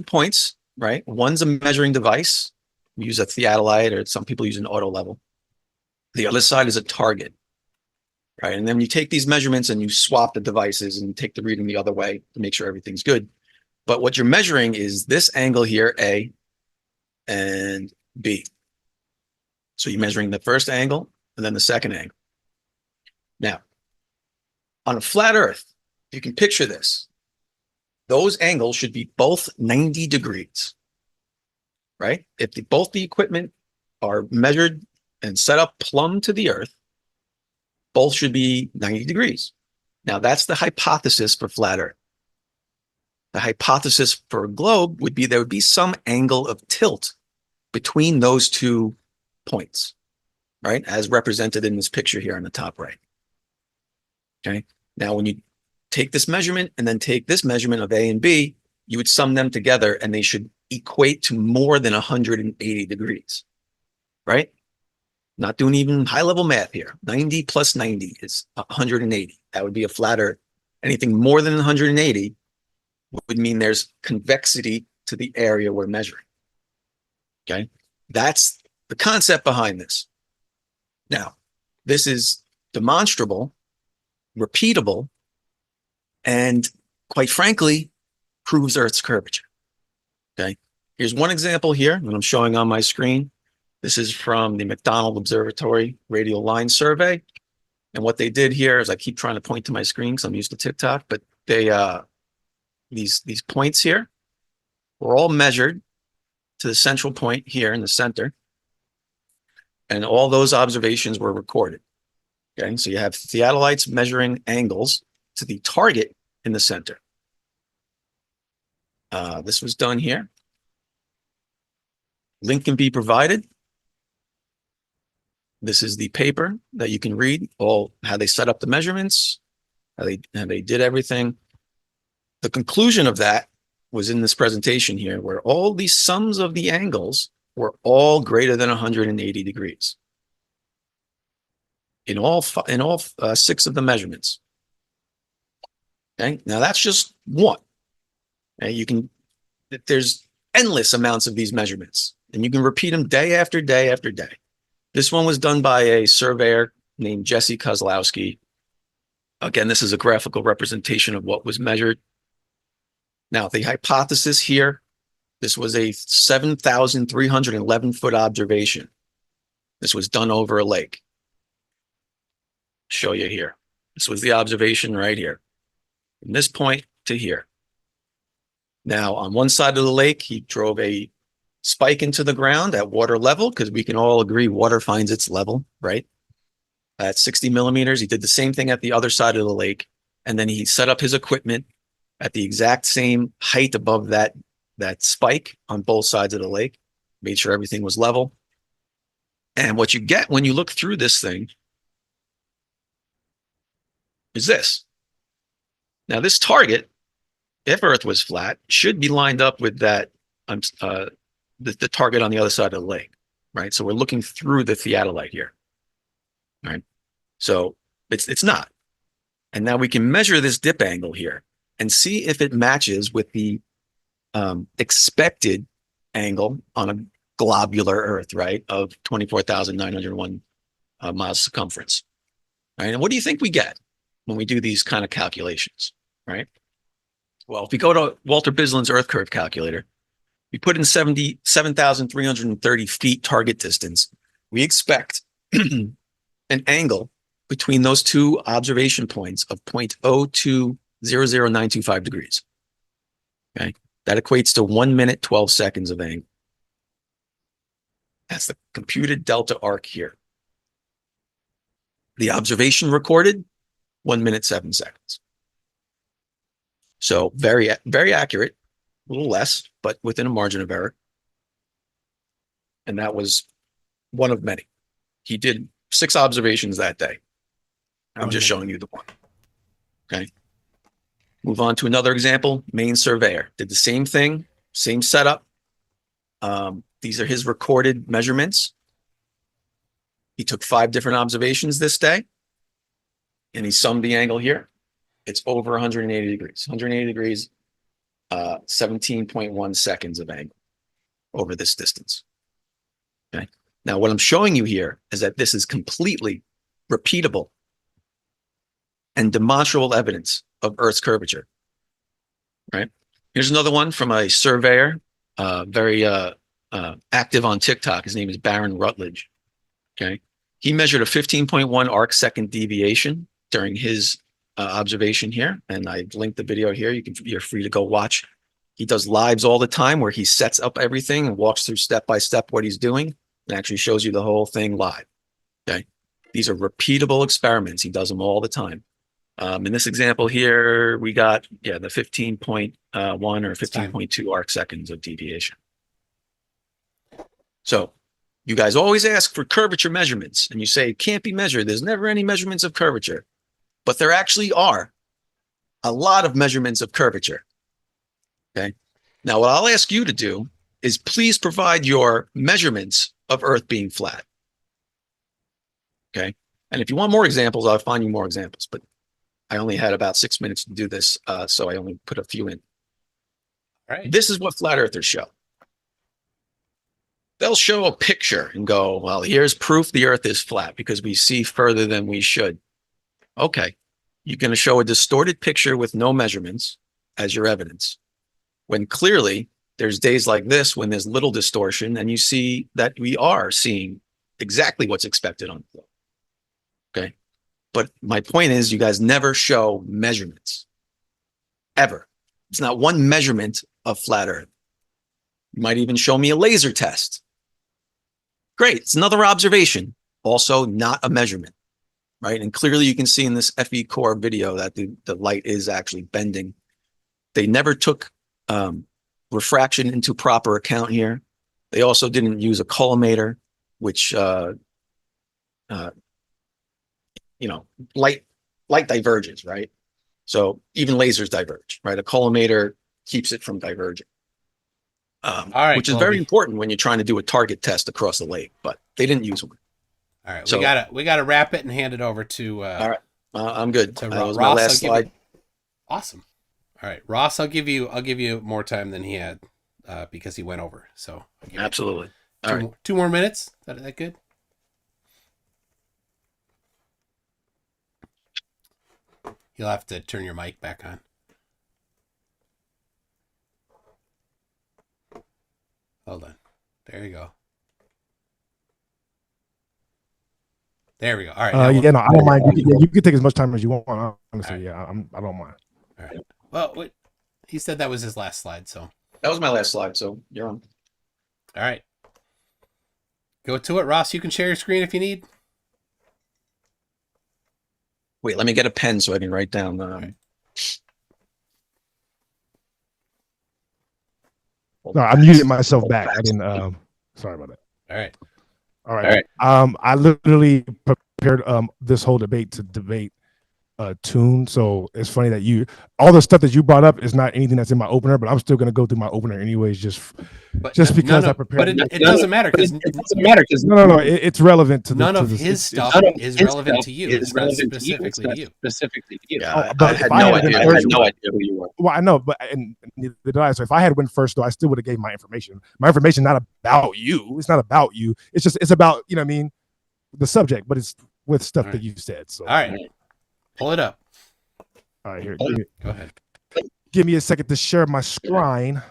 points, right? One's a measuring device. We use a theodolite, or some people use an auto level. The other side is a target, right? And then you take these measurements and you swap the devices and take the reading the other way to make sure everything's good. But what you're measuring is this angle here, A, and B. So you're measuring the first angle and then the second angle. Now, on a flat Earth, you can picture this. Those angles should be both 90 degrees, right? If both the equipment are measured and set up plumb to the Earth, both should be 90 degrees. Now, that's the hypothesis for flat Earth. The hypothesis for a globe would be there would be some angle of tilt between those 2 points, right? As represented in this picture here on the top right. Okay. Now, when you take this measurement and then take this measurement of A and B, you would sum them together and they should equate to more than 180 degrees, right? Not doing even high level math here. 90 plus 90 is 180. That would be a flat Earth. Anything more than 180 would mean there's convexity to the area we're measuring. Okay. That's the concept behind this. Now, this is demonstrable, repeatable, and quite frankly, proves Earth's curvature. Okay. Here's one example here that I'm showing on my screen. This is from the McDonald Observatory Radial Line Survey. And what they did here is, I keep trying to point to my screen because I'm used to TikTok, but they these points here were all measured to the central point here in the center. And all those observations were recorded. Okay, so you have theodolites measuring angles to the target in the center. This was done here. Link can be provided. This is the paper that you can read, all how they set up the measurements, how they did everything. The conclusion of that was in this presentation here, where all these sums of the angles were all greater than 180 degrees in all 6 of the measurements. Okay, now that's just one. Okay, there's endless amounts of these measurements, and you can repeat them day after day after day. This one was done by a surveyor named Jesse Kozlowski. Again, this is a graphical representation of what was measured. Now, the hypothesis here, this was a 7,311 foot observation. This was done over a lake. Show you here. This was the observation right here, from this point to here. Now, on one side of the lake, he drove a spike into the ground at water level, because we can all agree water finds its level, right? At 60 millimeters. He did the same thing at the other side of the lake. And then he set up his equipment at the exact same height above that spike on both sides of the lake, made sure everything was level. And what you get when you look through this thing is this. Now, this target, if Earth was flat, should be lined up with that, the target on the other side of the lake, right? So we're looking through the theodolite here, right? So it's not. And now we can measure this dip angle here and see if it matches with the expected angle on a globular Earth, right, of 24,901 miles circumference, right? And what do you think we get when we do these kind of calculations, right? Well, if we go to Walter Bislin's Earth curve calculator, we put in 7,330 feet target distance. We expect an angle between those 2 observation points of 0.0200925 degrees. Okay, that equates to 1 minute, 12 seconds of angle. That's the computed delta arc here. The observation recorded, 1 minute, 7 seconds. So very, very accurate, a little less, but within a margin of error. And that was one of many. He did 6 observations that day. I'm just Wonderful. showing you the one. Okay. Move on to another example. Main surveyor did the same thing, same setup. These are his recorded measurements. He took 5 different observations this day, and he summed the angle here. It's over 180 degrees. 180 degrees, 17.1 seconds of angle over this distance. Okay. Now, what I'm showing you here is that this is completely repeatable and demonstrable evidence of Earth's curvature. Right. Here's another one from a surveyor, very active on TikTok. His name is Baron Rutledge. Okay. He measured a 15.1 arc second deviation during his observation here. And I linked the video here. You're free to go watch. He does lives all the time where he sets up everything and walks through step by step what he's doing and actually shows you the whole thing live. Okay. These are repeatable experiments. He does them all the time. In this example here, we got, the 15.1 or 15.2 arc seconds of deviation. So you guys always ask for curvature measurements and you say it can't be measured. There's never any measurements of curvature, but there actually are a lot of measurements of curvature. Okay. Now, what I'll ask you to do is please provide your measurements of Earth being flat. Okay. And if you want more examples, I'll find you more examples, but I only had about 6 minutes to do this, so I only put a few in. All right. This is what flat earthers show. They'll show a picture and go, well, here's proof the Earth is flat because we see further than we should. Okay. You're going to show a distorted picture with no measurements as your evidence, when clearly there's days like this when there's little distortion and you see that we are seeing exactly what's expected on the floor. Okay. But my point is, you guys never show measurements. Ever. It's not one measurement of flat Earth. You might even show me a laser test. Great. It's another observation. Also not a measurement. Right. And clearly you can see in this FE core video that the light is actually bending. They never took refraction into proper account here. They also didn't use a collimator, which light diverges, right? So even lasers diverge, right? A collimator keeps it from diverging, All right, which is very important when you're trying to do a target test across the lake. But they didn't use one. All right, so, we gotta wrap it and hand it over to. All right, I'm good. To That was Ross, my last slide. Awesome. All right, Ross, I'll give you more time than he had because he went over. So absolutely. Two more minutes. Is that good? You'll have to turn your mic back on. Hold on. There you go. There we go. All right. I don't mind. You can take as much time as you want. Honestly, right. I don't mind. All right. Well, he said that was his last slide, so. That was my last slide, so you're on. All right. Go to it, Ross. You can share your screen if you need. Wait, let me get a pen so I can write down. Right. No, I muted myself back. I didn't. Sorry about that. All right. I literally prepared this whole debate to debate Tune. So it's funny that all the stuff that you brought up is not anything that's in my opener, but I'm still going to go through my opener anyways, just because I prepared. But it doesn't matter because no, it's relevant to none of his stuff is relevant to you. It's not specifically to you. Yeah, I had no idea who you were. Well, I know, but and neither did I. So if I had went first, though, I still would have gave my information. My information not about you. It's not about you. It's about the subject, but it's with stuff that you said. So all right. Pull it up. All right, here. Go ahead. Give me a second to share my screen.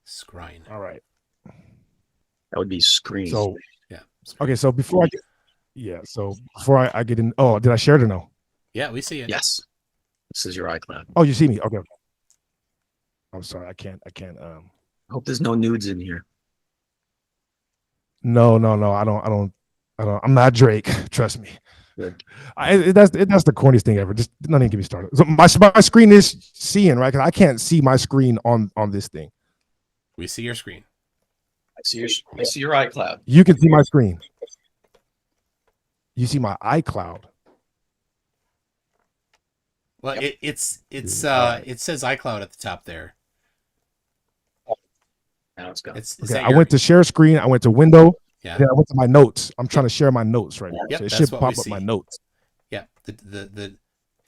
Screen. All right. That would be screen. So yeah. Okay, so before I get in. Oh, did I share it or no? Yeah, we see it. Yes. This is your iCloud. Oh, you see me? Okay. I'm sorry. I can't. I hope there's no nudes in here. No. I don't. I'm not Drake. Trust me. Good. That's the corniest thing ever. Just don't even get me started. So my screen is seeing, right? Because I can't see my screen on this thing. We see your screen. I see your iCloud. You can see my screen. You see my iCloud. Well, Yep. it says iCloud at the top there. Now it's gone. Okay, I went to share screen. I went to window. Yeah. Then I went to my notes. I'm trying to share my notes right now. Yep, So it that's should what pop we up my see. notes. Yeah. If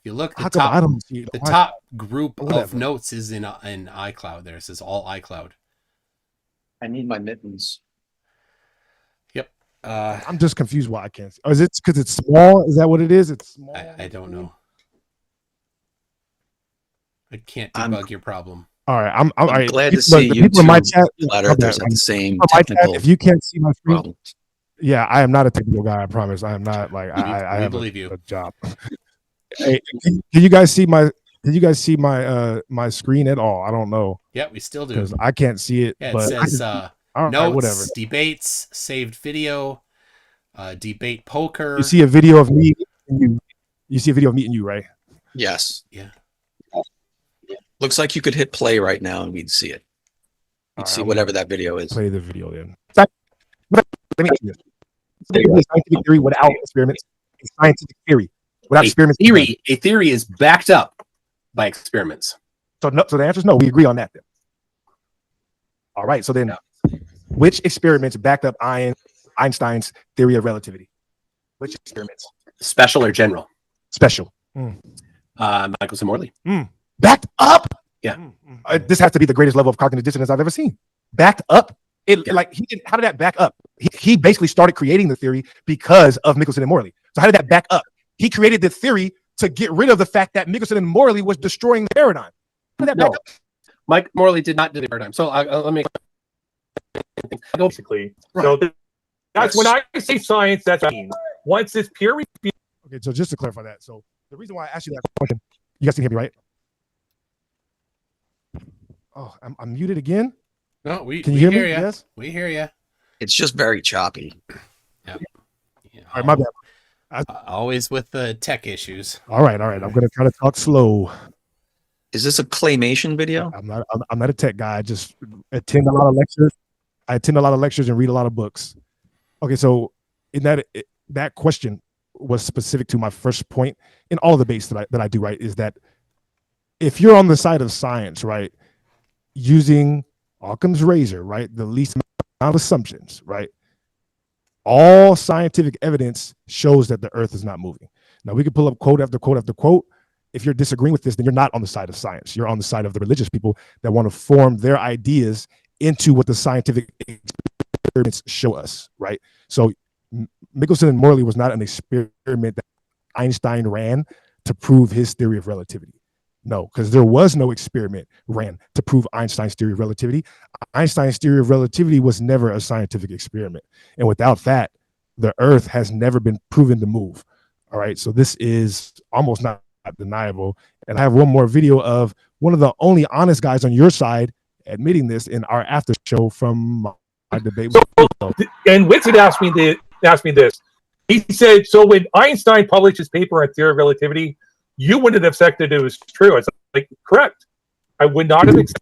you look, How come I don't see it? the Why- top group of Whatever. notes is in iCloud. There it says all iCloud. I need my mittens. Yep. I'm just confused why I can't see. Or is it because it's small? Is that what it is? It's small. I don't know. I can't I'm- debug your problem. All right, I'm all right. glad to People- see the you people in my two chat. flat my earthers bad. have the same People in my chat, technical if you can't see my screen, problems. yeah, I am not a technical guy. I promise. I am not like I we have believe you. a job. Hey, can you guys see my? Did you guys see my my screen at all? I don't know Yeah, we still do. because I can't see it. Yeah, it but I says can- all right, notes, whatever. debates, saved video, debate poker. You see a video of me and you. You see a video of me and you, right? Yes. Yeah. Looks like you could hit play right now and we'd see it. You'd All see right, whatever that video is. Play the video then. Let me ask you this. A scientific theory without experiments. A scientific theory without experiments. A theory is backed up by experiments. So no. So the answer is no. We agree on that then. All right. So then, which experiments backed up Einstein's theory of relativity? Which experiments? Special or general? Special. Michelson-Morley. Backed up. Yeah. This has to be the greatest level of cognitive dissonance I've ever seen. Backed up. Like he did. How did that back up? He basically started creating the theory because of Michelson and Morley. So how did that back up? He created the theory to get rid of the fact that Michelson and Morley was destroying the paradigm. How did that back up? Mike Morley did not do the paradigm. So let me basically. So that's when I say science. That's what I mean. Once it's peer reviewed. Okay, so just to clarify that, so the reason why I asked you that question, you guys can hear me, right? Oh, I'm muted again. No, we Can you we hear me? you. Yes. We hear you. It's just very choppy. Yep. All right, my bad. Always with the tech issues. All right. I'm gonna try to talk slow. Is this a claymation video? I'm not a tech guy. I just attend a lot of lectures. I attend a lot of lectures and read a lot of books. Okay, so in that question was specific to my first point in all the debates that I do, right? Is that if you're on the side of science, right, using Occam's razor, right, the least amount of assumptions, right, all scientific evidence shows that the Earth is not moving. Now we can pull up quote after quote after quote. If you're disagreeing with this, then you're not on the side of science. You're on the side of the religious people that want to form their ideas into what the scientific experiments show us, right? So Michelson and Morley was not an experiment that Einstein ran to prove his theory of relativity. No, because there was no experiment ran to prove Einstein's theory of relativity. Einstein's theory of relativity was never a scientific experiment. And without that, the Earth has never been proven to move. All right, so this is almost not deniable. And I have one more video of one of the only honest guys on your side admitting this in our after show from my debate. And Winston asked me this. He said, so when Einstein published his paper on theory of relativity, you wouldn't have accepted it was true. I was like, correct. I would not have accepted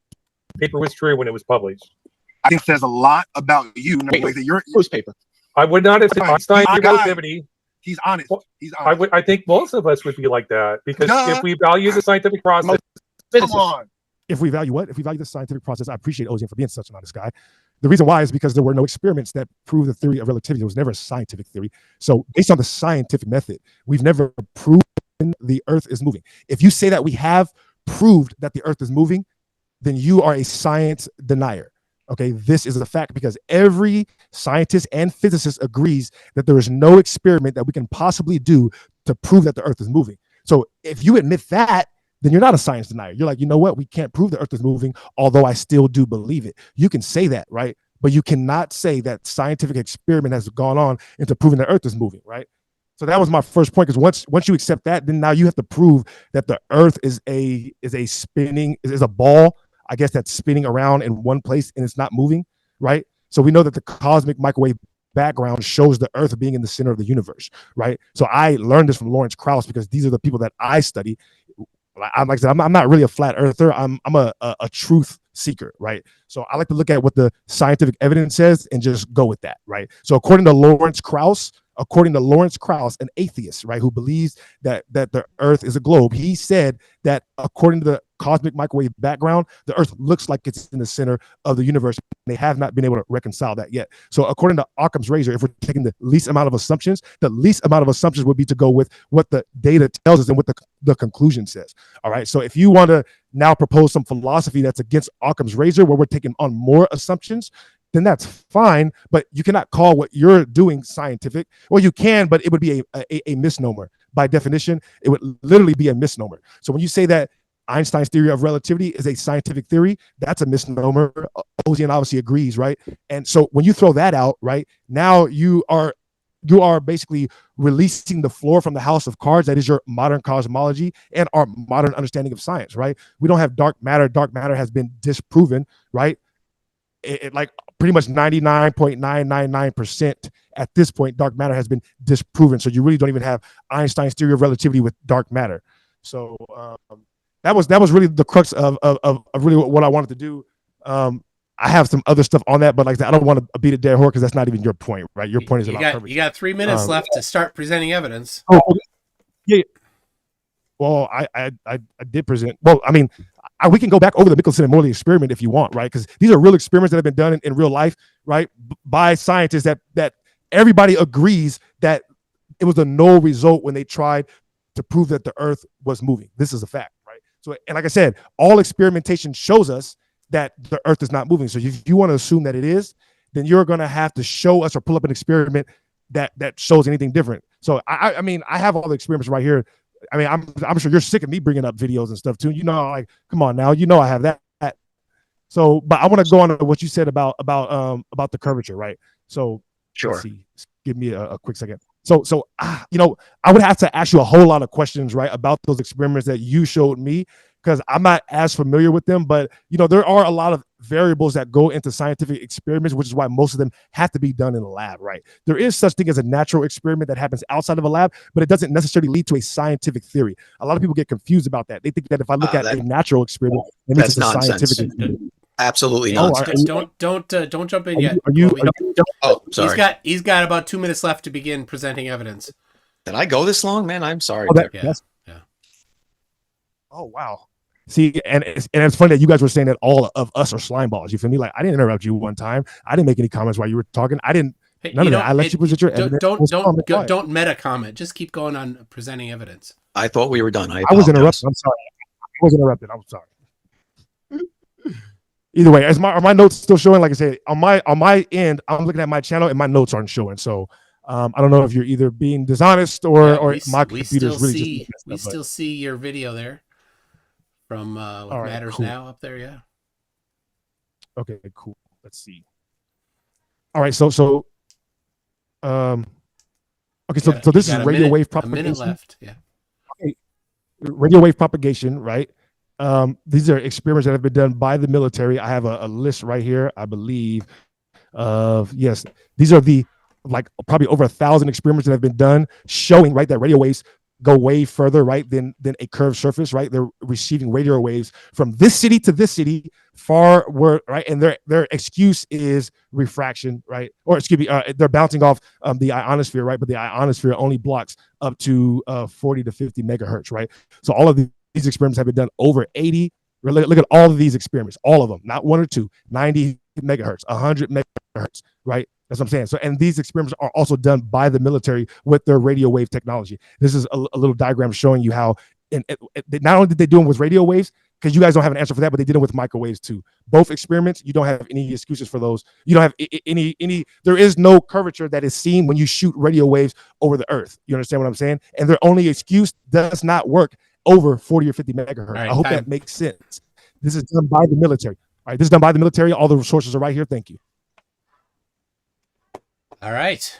the paper was true when it was published. I think says a lot about you. That you're paper. I would not have said Einstein My theory of guy. relativity. He's honest. He's I honest. I think most of us would be like that because Duh. if we value the scientific process, Come on. If we value what? If we value the scientific process, I appreciate Ozian for being such an honest guy. The reason why is because there were no experiments that prove the theory of relativity. It was never a scientific theory. So based on the scientific method, we've never proven the Earth is moving. If you say that we have proved that the Earth is moving, then you are a science denier. Okay, this is a fact because every scientist and physicist agrees that there is no experiment that we can possibly do to prove that the Earth is moving. So if you admit that, then you're not a science denier. You're like, you know what? We can't prove the Earth is moving, although I still do believe it. You can say that, right? But you cannot say that scientific experiment has gone on into proving the Earth is moving, right? So that was my first point. Because once you accept that, then now you have to prove that the Earth is a ball, I guess, that's spinning around in one place and it's not moving, right? So we know that the cosmic microwave background shows the Earth being in the center of the universe, right? So I learned this from Lawrence Krauss because these are the people that I study. like I said, I'm not really a flat earther. I'm a truth seeker, right? So I like to look at what the scientific evidence says and just go with that, right? So according to Lawrence Krauss, an atheist, right, who believes that the Earth is a globe, he said that according to the cosmic microwave background, the Earth looks like it's in the center of the universe. They have not been able to reconcile that yet. So according to Occam's razor, if we're taking the least amount of assumptions, would be to go with what the data tells us and what the conclusion says. All right. So if you want to now propose some philosophy that's against Occam's razor, where we're taking on more assumptions, then that's fine, but you cannot call what you're doing scientific. Well, you can, but it would be a misnomer. By definition, it would literally be a misnomer. So when you say that Einstein's theory of relativity is a scientific theory, that's a misnomer. Ozian obviously agrees, right? And so when you throw that out, right, now you are basically releasing the floor from the house of cards that is your modern cosmology and our modern understanding of science, right? We don't have dark matter. Dark matter has been disproven, right? It like pretty much 99.999% at this point, dark matter has been disproven. So you really don't even have Einstein's theory of relativity with dark matter. So that was really the crux of really what I wanted to do. I have some other stuff on that, but like I said, I don't want to beat a dead horse because that's not even your point, right? Your point is about curvature. You got 3 minutes left to start presenting evidence. Oh, yeah. Well, I did present. Well, I mean, we can go back over the Michelson-Morley experiment if you want, right? Because these are real experiments that have been done in real life, right? By scientists that everybody agrees that it was a null result when they tried to prove that the Earth was moving. This is a fact, right? So, and like I said, all experimentation shows us that the Earth is not moving. So if you want to assume that it is, then you're going to have to show us or pull up an experiment that shows anything different. So I mean, I have all the experiments right here. I mean, I'm sure you're sick of me bringing up videos and stuff too. You know, like, come on now, you know I have that. So, but I want to go on to what you said about the curvature, right? So, sure. Let's see. Give me a quick second. So, you know, I would have to ask you a whole lot of questions, right, about those experiments that you showed me, because I'm not as familiar with them. But you know, there are a lot of variables that go into scientific experiments, which is why most of them have to be done in a lab, right? There is such thing as a natural experiment that happens outside of a lab, but it doesn't necessarily lead to a scientific theory. A lot of people get confused about that. They think that if I look at a natural experiment, it means it's a scientific experiment. Absolutely nonsense. Don't jump in yet. Oh, sorry. He's got about 2 minutes left to begin presenting evidence. Did I go this long, man? I'm sorry. Yeah. Oh wow. See, and it's funny that you guys were saying that all of us are slime balls. You feel me? Like, I didn't interrupt you one time. I didn't make any comments while you were talking. I didn't. None of that. I let you present your evidence. Don't meta comment. Just keep going on presenting evidence. I thought we were done. I was interrupted. I'm sorry. I was interrupted. I'm sorry. Either way, are my notes still showing? Like I said, on my end, I'm looking at my channel and my notes aren't showing. So I don't know if you're either being dishonest or my computer's really just. We still see your video there. From what matters cool. Now up there, yeah. Okay, cool. Let's see. All right, so okay, so this is radio wave propagation. A minute left, yeah. Okay. Radio wave propagation, right? These are experiments that have been done by the military. I have a list right here, I believe. Yes, these are the probably over 1,000 experiments that have been done showing that radio waves go way further, right, than a curved surface, right? They're receiving radio waves from this city to this city, far where, right? And their excuse is refraction, right? Or excuse me, they're bouncing off the ionosphere, right? But the ionosphere only blocks up to 40 to 50 megahertz, right? So all of these experiments have been done over 80. Look at all of these experiments, all of them, not one or two, 90 megahertz, 100 megahertz, right? That's what I'm saying. So, and these experiments are also done by the military with their radio wave technology. This is a little diagram showing you how, not only did they do them with radio waves, because you guys don't have an answer for that, but they did it with microwaves too. Both experiments, you don't have any excuses for those. You don't have any, there is no curvature that is seen when you shoot radio waves over the Earth. You understand what I'm saying? And their only excuse does not work over 40 or 50 megahertz. Right, I hope that makes sense. This is done by the military. All right, this is done by the military. All the resources are right here. Thank you. All right.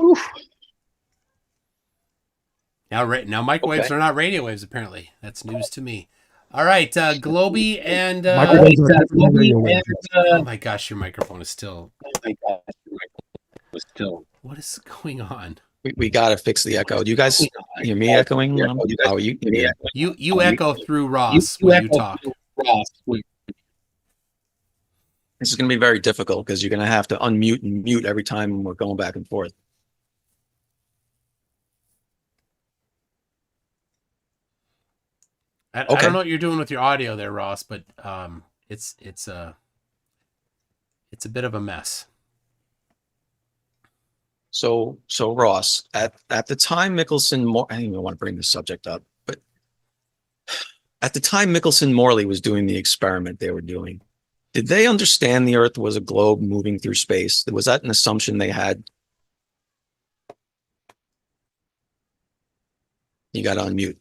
Oof. Now microwaves are not radio waves, apparently. That's news to me. All right, Globey and oh my gosh, your microphone is still. What is going on? We got to fix the echo. Do you guys hear me echoing? Oh, you hear me echoing? You echo through Ross when you talk. This is going to be very difficult because you're going to have to unmute and mute every time we're going back and forth. I don't know what you're doing with your audio there, Ross, but it's a bit of a mess. So Ross, at the time Michelson-Morley, I don't even want to bring this subject up, but at the time Michelson-Morley was doing the experiment they were doing, did they understand the Earth was a globe moving through space? Was that an assumption they had? You got to unmute.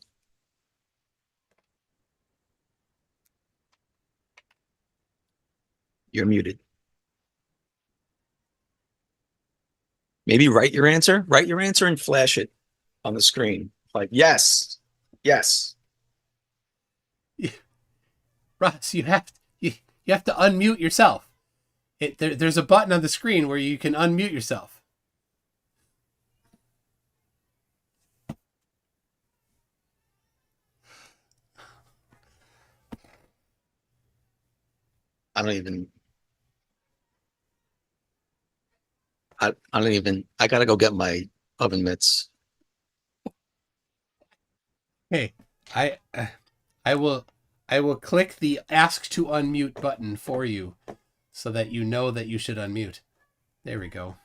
You're muted. Maybe write your answer. Write your answer and flash it on the screen. Like, yes, yes. Ross, you have to unmute yourself. There's a button on the screen where you can unmute yourself. I gotta go get my oven mitts. Hey, I will click the ask to unmute button for you so that you know that you should unmute. There we go.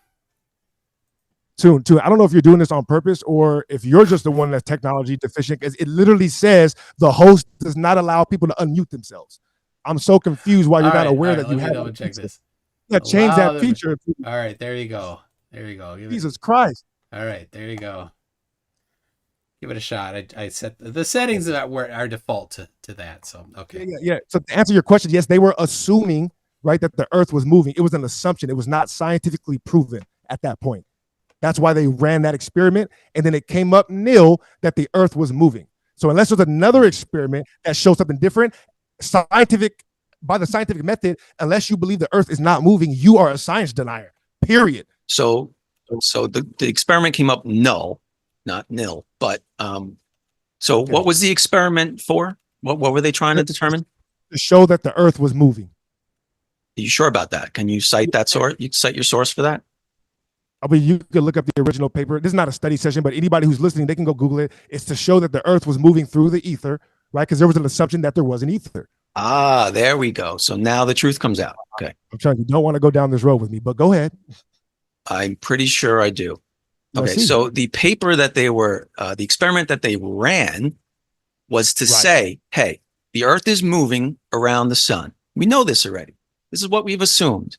Soon. I don't know if you're doing this on purpose or if you're just the one that's technology deficient, because it literally says the host does not allow people to unmute themselves. I'm so confused why you're not aware that you have to check this. Yeah, change that feature. All right, there you go. There you go. Jesus Christ. All right, there you go. Give it a shot. I set the settings that are default to that. So okay. Yeah. So to answer your question, yes, they were assuming, right, that the Earth was moving. It was an assumption. It was not scientifically proven at that point. That's why they ran that experiment, and then it came up nil that the Earth was moving. So unless there's another experiment that shows something different, by the scientific method, unless you believe the Earth is not moving, you are a science denier. Period. So the experiment came up null, not nil. But so what was the experiment for? What were they trying to determine? To show that the Earth was moving. Are you sure about that? Can you cite that source? You cite your source for that? I mean, you could look up the original paper. This is not a study session, but anybody who's listening, they can go Google it. It's to show that the Earth was moving through the ether, right? Because there was an assumption that there was an ether. Ah, there we go. So now the truth comes out. Okay. I'm trying. You don't want to go down this road with me, but go ahead. I'm pretty sure I do. Okay. So the paper that they were, the experiment that they ran was to say, hey, the Earth is moving around the sun. We know this already. This is what we've assumed.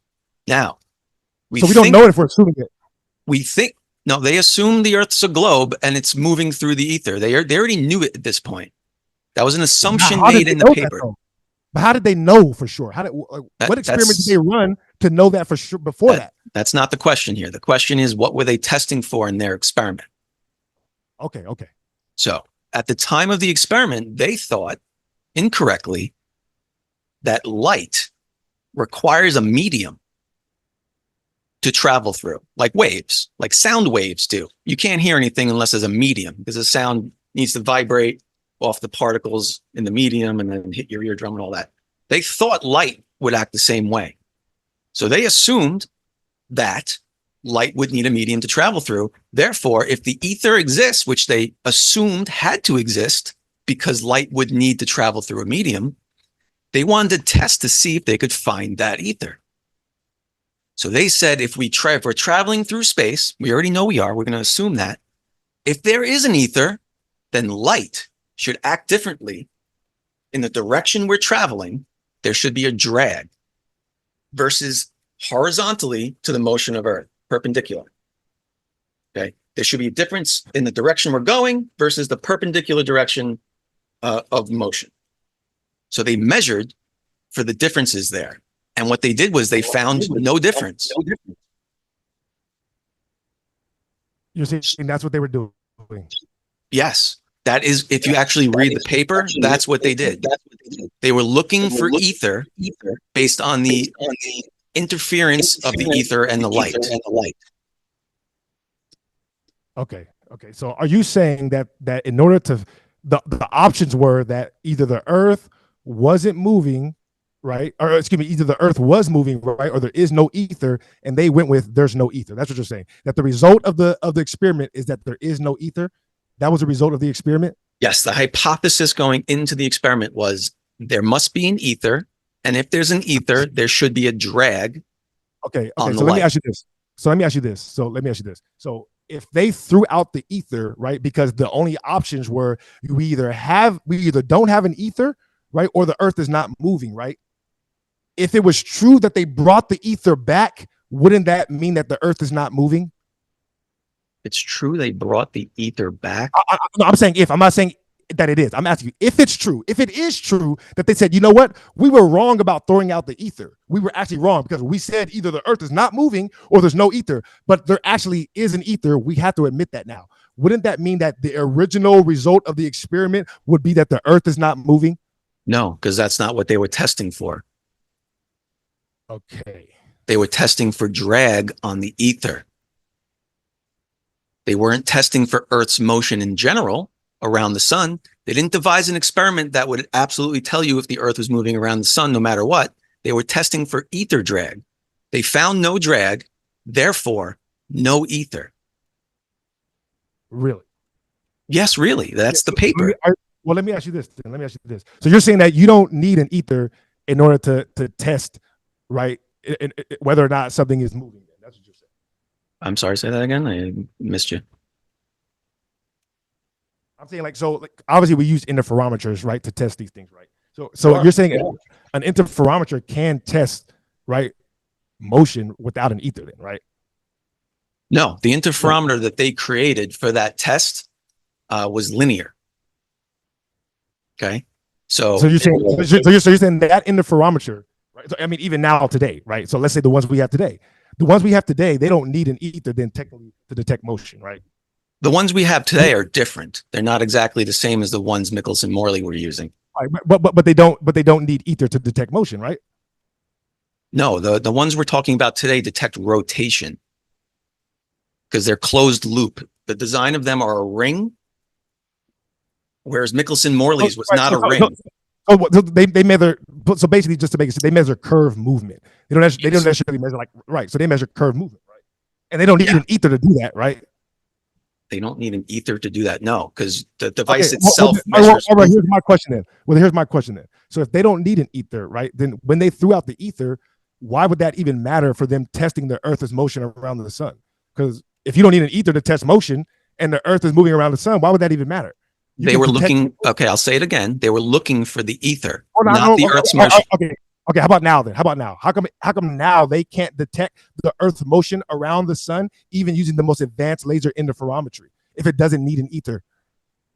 Now, we don't know if we're assuming it. We think, no, they assumed the Earth's a globe and it's moving through the ether. They already knew it at this point. That was an assumption made in the paper. But how did they know for sure? What experiment did they run to know that for sure before that? That's not the question here. The question is, what were they testing for in their experiment? Okay. So at the time of the experiment, they thought incorrectly that light requires a medium to travel through, like waves, like sound waves do. You can't hear anything unless there's a medium, because the sound needs to vibrate off the particles in the medium and then hit your eardrum and all that. They thought light would act the same way. So they assumed that light would need a medium to travel through. Therefore, if the ether exists, which they assumed had to exist because light would need to travel through a medium, they wanted to test to see if they could find that ether. So they said, if we're traveling through space, we already know we are, we're going to assume that. If there is an ether, then light should act differently. In the direction we're traveling, there should be a drag versus horizontally to the motion of Earth, perpendicular. Okay, there should be a difference in the direction we're going versus the perpendicular direction of motion. So they measured for the differences there. And what they did was they found no difference. You're saying that's what they were doing? Yes. That is, if you actually read the paper, that's what they did. They were looking for ether based on the interference of the ether and the light. Okay. So are you saying that in order to the options were that either the Earth wasn't moving, right? Or excuse me, either the Earth was moving, right, or there is no ether, and they went with there's no ether. That's what you're saying. That the result of the experiment is that there is no ether. That was the result of the experiment. Yes, the hypothesis going into the experiment was there must be an ether, and if there's an ether, there should be a drag. Okay. On the So let me light. ask you this. So if they threw out the ether, right, because the only options were we either don't have an ether, right, or the Earth is not moving, right? If it was true that they brought the ether back, wouldn't that mean that the Earth is not moving? It's true they brought the ether back. No, I'm saying if. I'm not saying that it is. I'm asking you if it's true. If it is true that they said, you know what, we were wrong about throwing out the ether. We were actually wrong because we said either the Earth is not moving or there's no ether, but there actually is an ether. We have to admit that now. Wouldn't that mean that the original result of the experiment would be that the Earth is not moving? No, because that's not what they were testing for. Okay. They were testing for drag on the ether. They weren't testing for Earth's motion in general around the sun. They didn't devise an experiment that would absolutely tell you if the Earth was moving around the sun no matter what. They were testing for ether drag. They found no drag, therefore no ether. Really? Yes, really. That's the paper. Well, let me ask you this. So you're saying that you don't need an ether in order to test, right, whether or not something is moving. That's what you're saying. I'm sorry, say that again. I missed you. I'm saying obviously we use interferometers, right, to test these things, right? So you're saying an interferometer can test, right, motion without an ether, then, right? No, the interferometer that they created for that test was linear. Okay, so you're saying you're saying that interferometer, right? So, I mean, even now today, right? So let's say the ones we have today, they don't need an ether then technically to detect motion, right? The ones we have today are different. They're not exactly the same as the ones Michelson-Morley were using. Right, but they don't need ether to detect motion, right? No, the ones we're talking about today detect rotation because they're closed loop. The design of them are a ring, whereas Michelson-Morley's was not a ring. They measure. So basically, just to make it, they measure curve movement. They don't necessarily measure right. So they measure curve movement, right? And they don't need an ether to do that, right? They don't need an ether to do that. No, because the device itself measures. All right, here's my question then. So if they don't need an ether, right, then when they threw out the ether, why would that even matter for them testing the Earth's motion around the sun? Because if you don't need an ether to test motion and the Earth is moving around the sun, why would that even matter? They were looking. Okay, I'll say it again. They were looking for the ether, not the Earth's motion. Okay. How about now then? How come now they can't detect the Earth's motion around the sun, even using the most advanced laser interferometry, if it doesn't need an ether?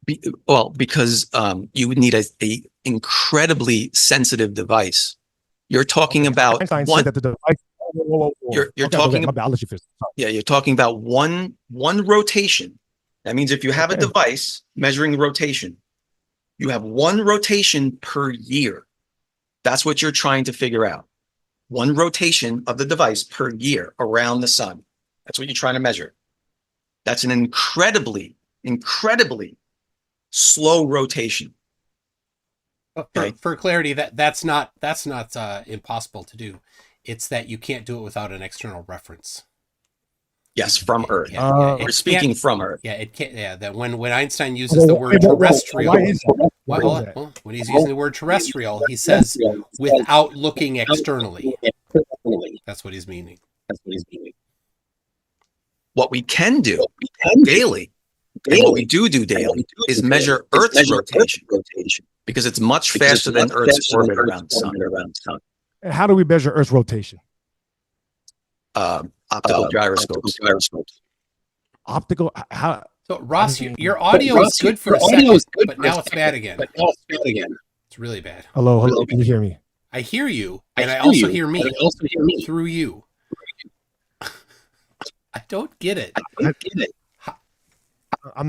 Because you would need a incredibly sensitive device. You're talking about Einstein said that the device. Whoa. You're talking about. Yeah, you're talking about one rotation. That means if you have a device measuring rotation, you have one rotation per year. That's what you're trying to figure out. One rotation of the device per year around the sun. That's what you're trying to measure. That's an incredibly slow rotation. Okay. For clarity, that's not impossible to do. It's that you can't do it without an external reference. Yes, from Earth. We're speaking from Earth. Yeah, it can't. Yeah, that when Einstein uses the word terrestrial, when he's using the word terrestrial, he says without looking externally. That's what he's meaning. What we can do daily, and what we do daily, is measure Earth's rotation because it's much faster than Earth's orbit around the sun. And how do we measure Earth's rotation? Optical gyroscopes. Optical? How? So Ross, your audio is good for a second, but now it's bad again. It's really bad. Hello. Can you hear me? I hear you, and I also hear me through you. I don't get it. I'm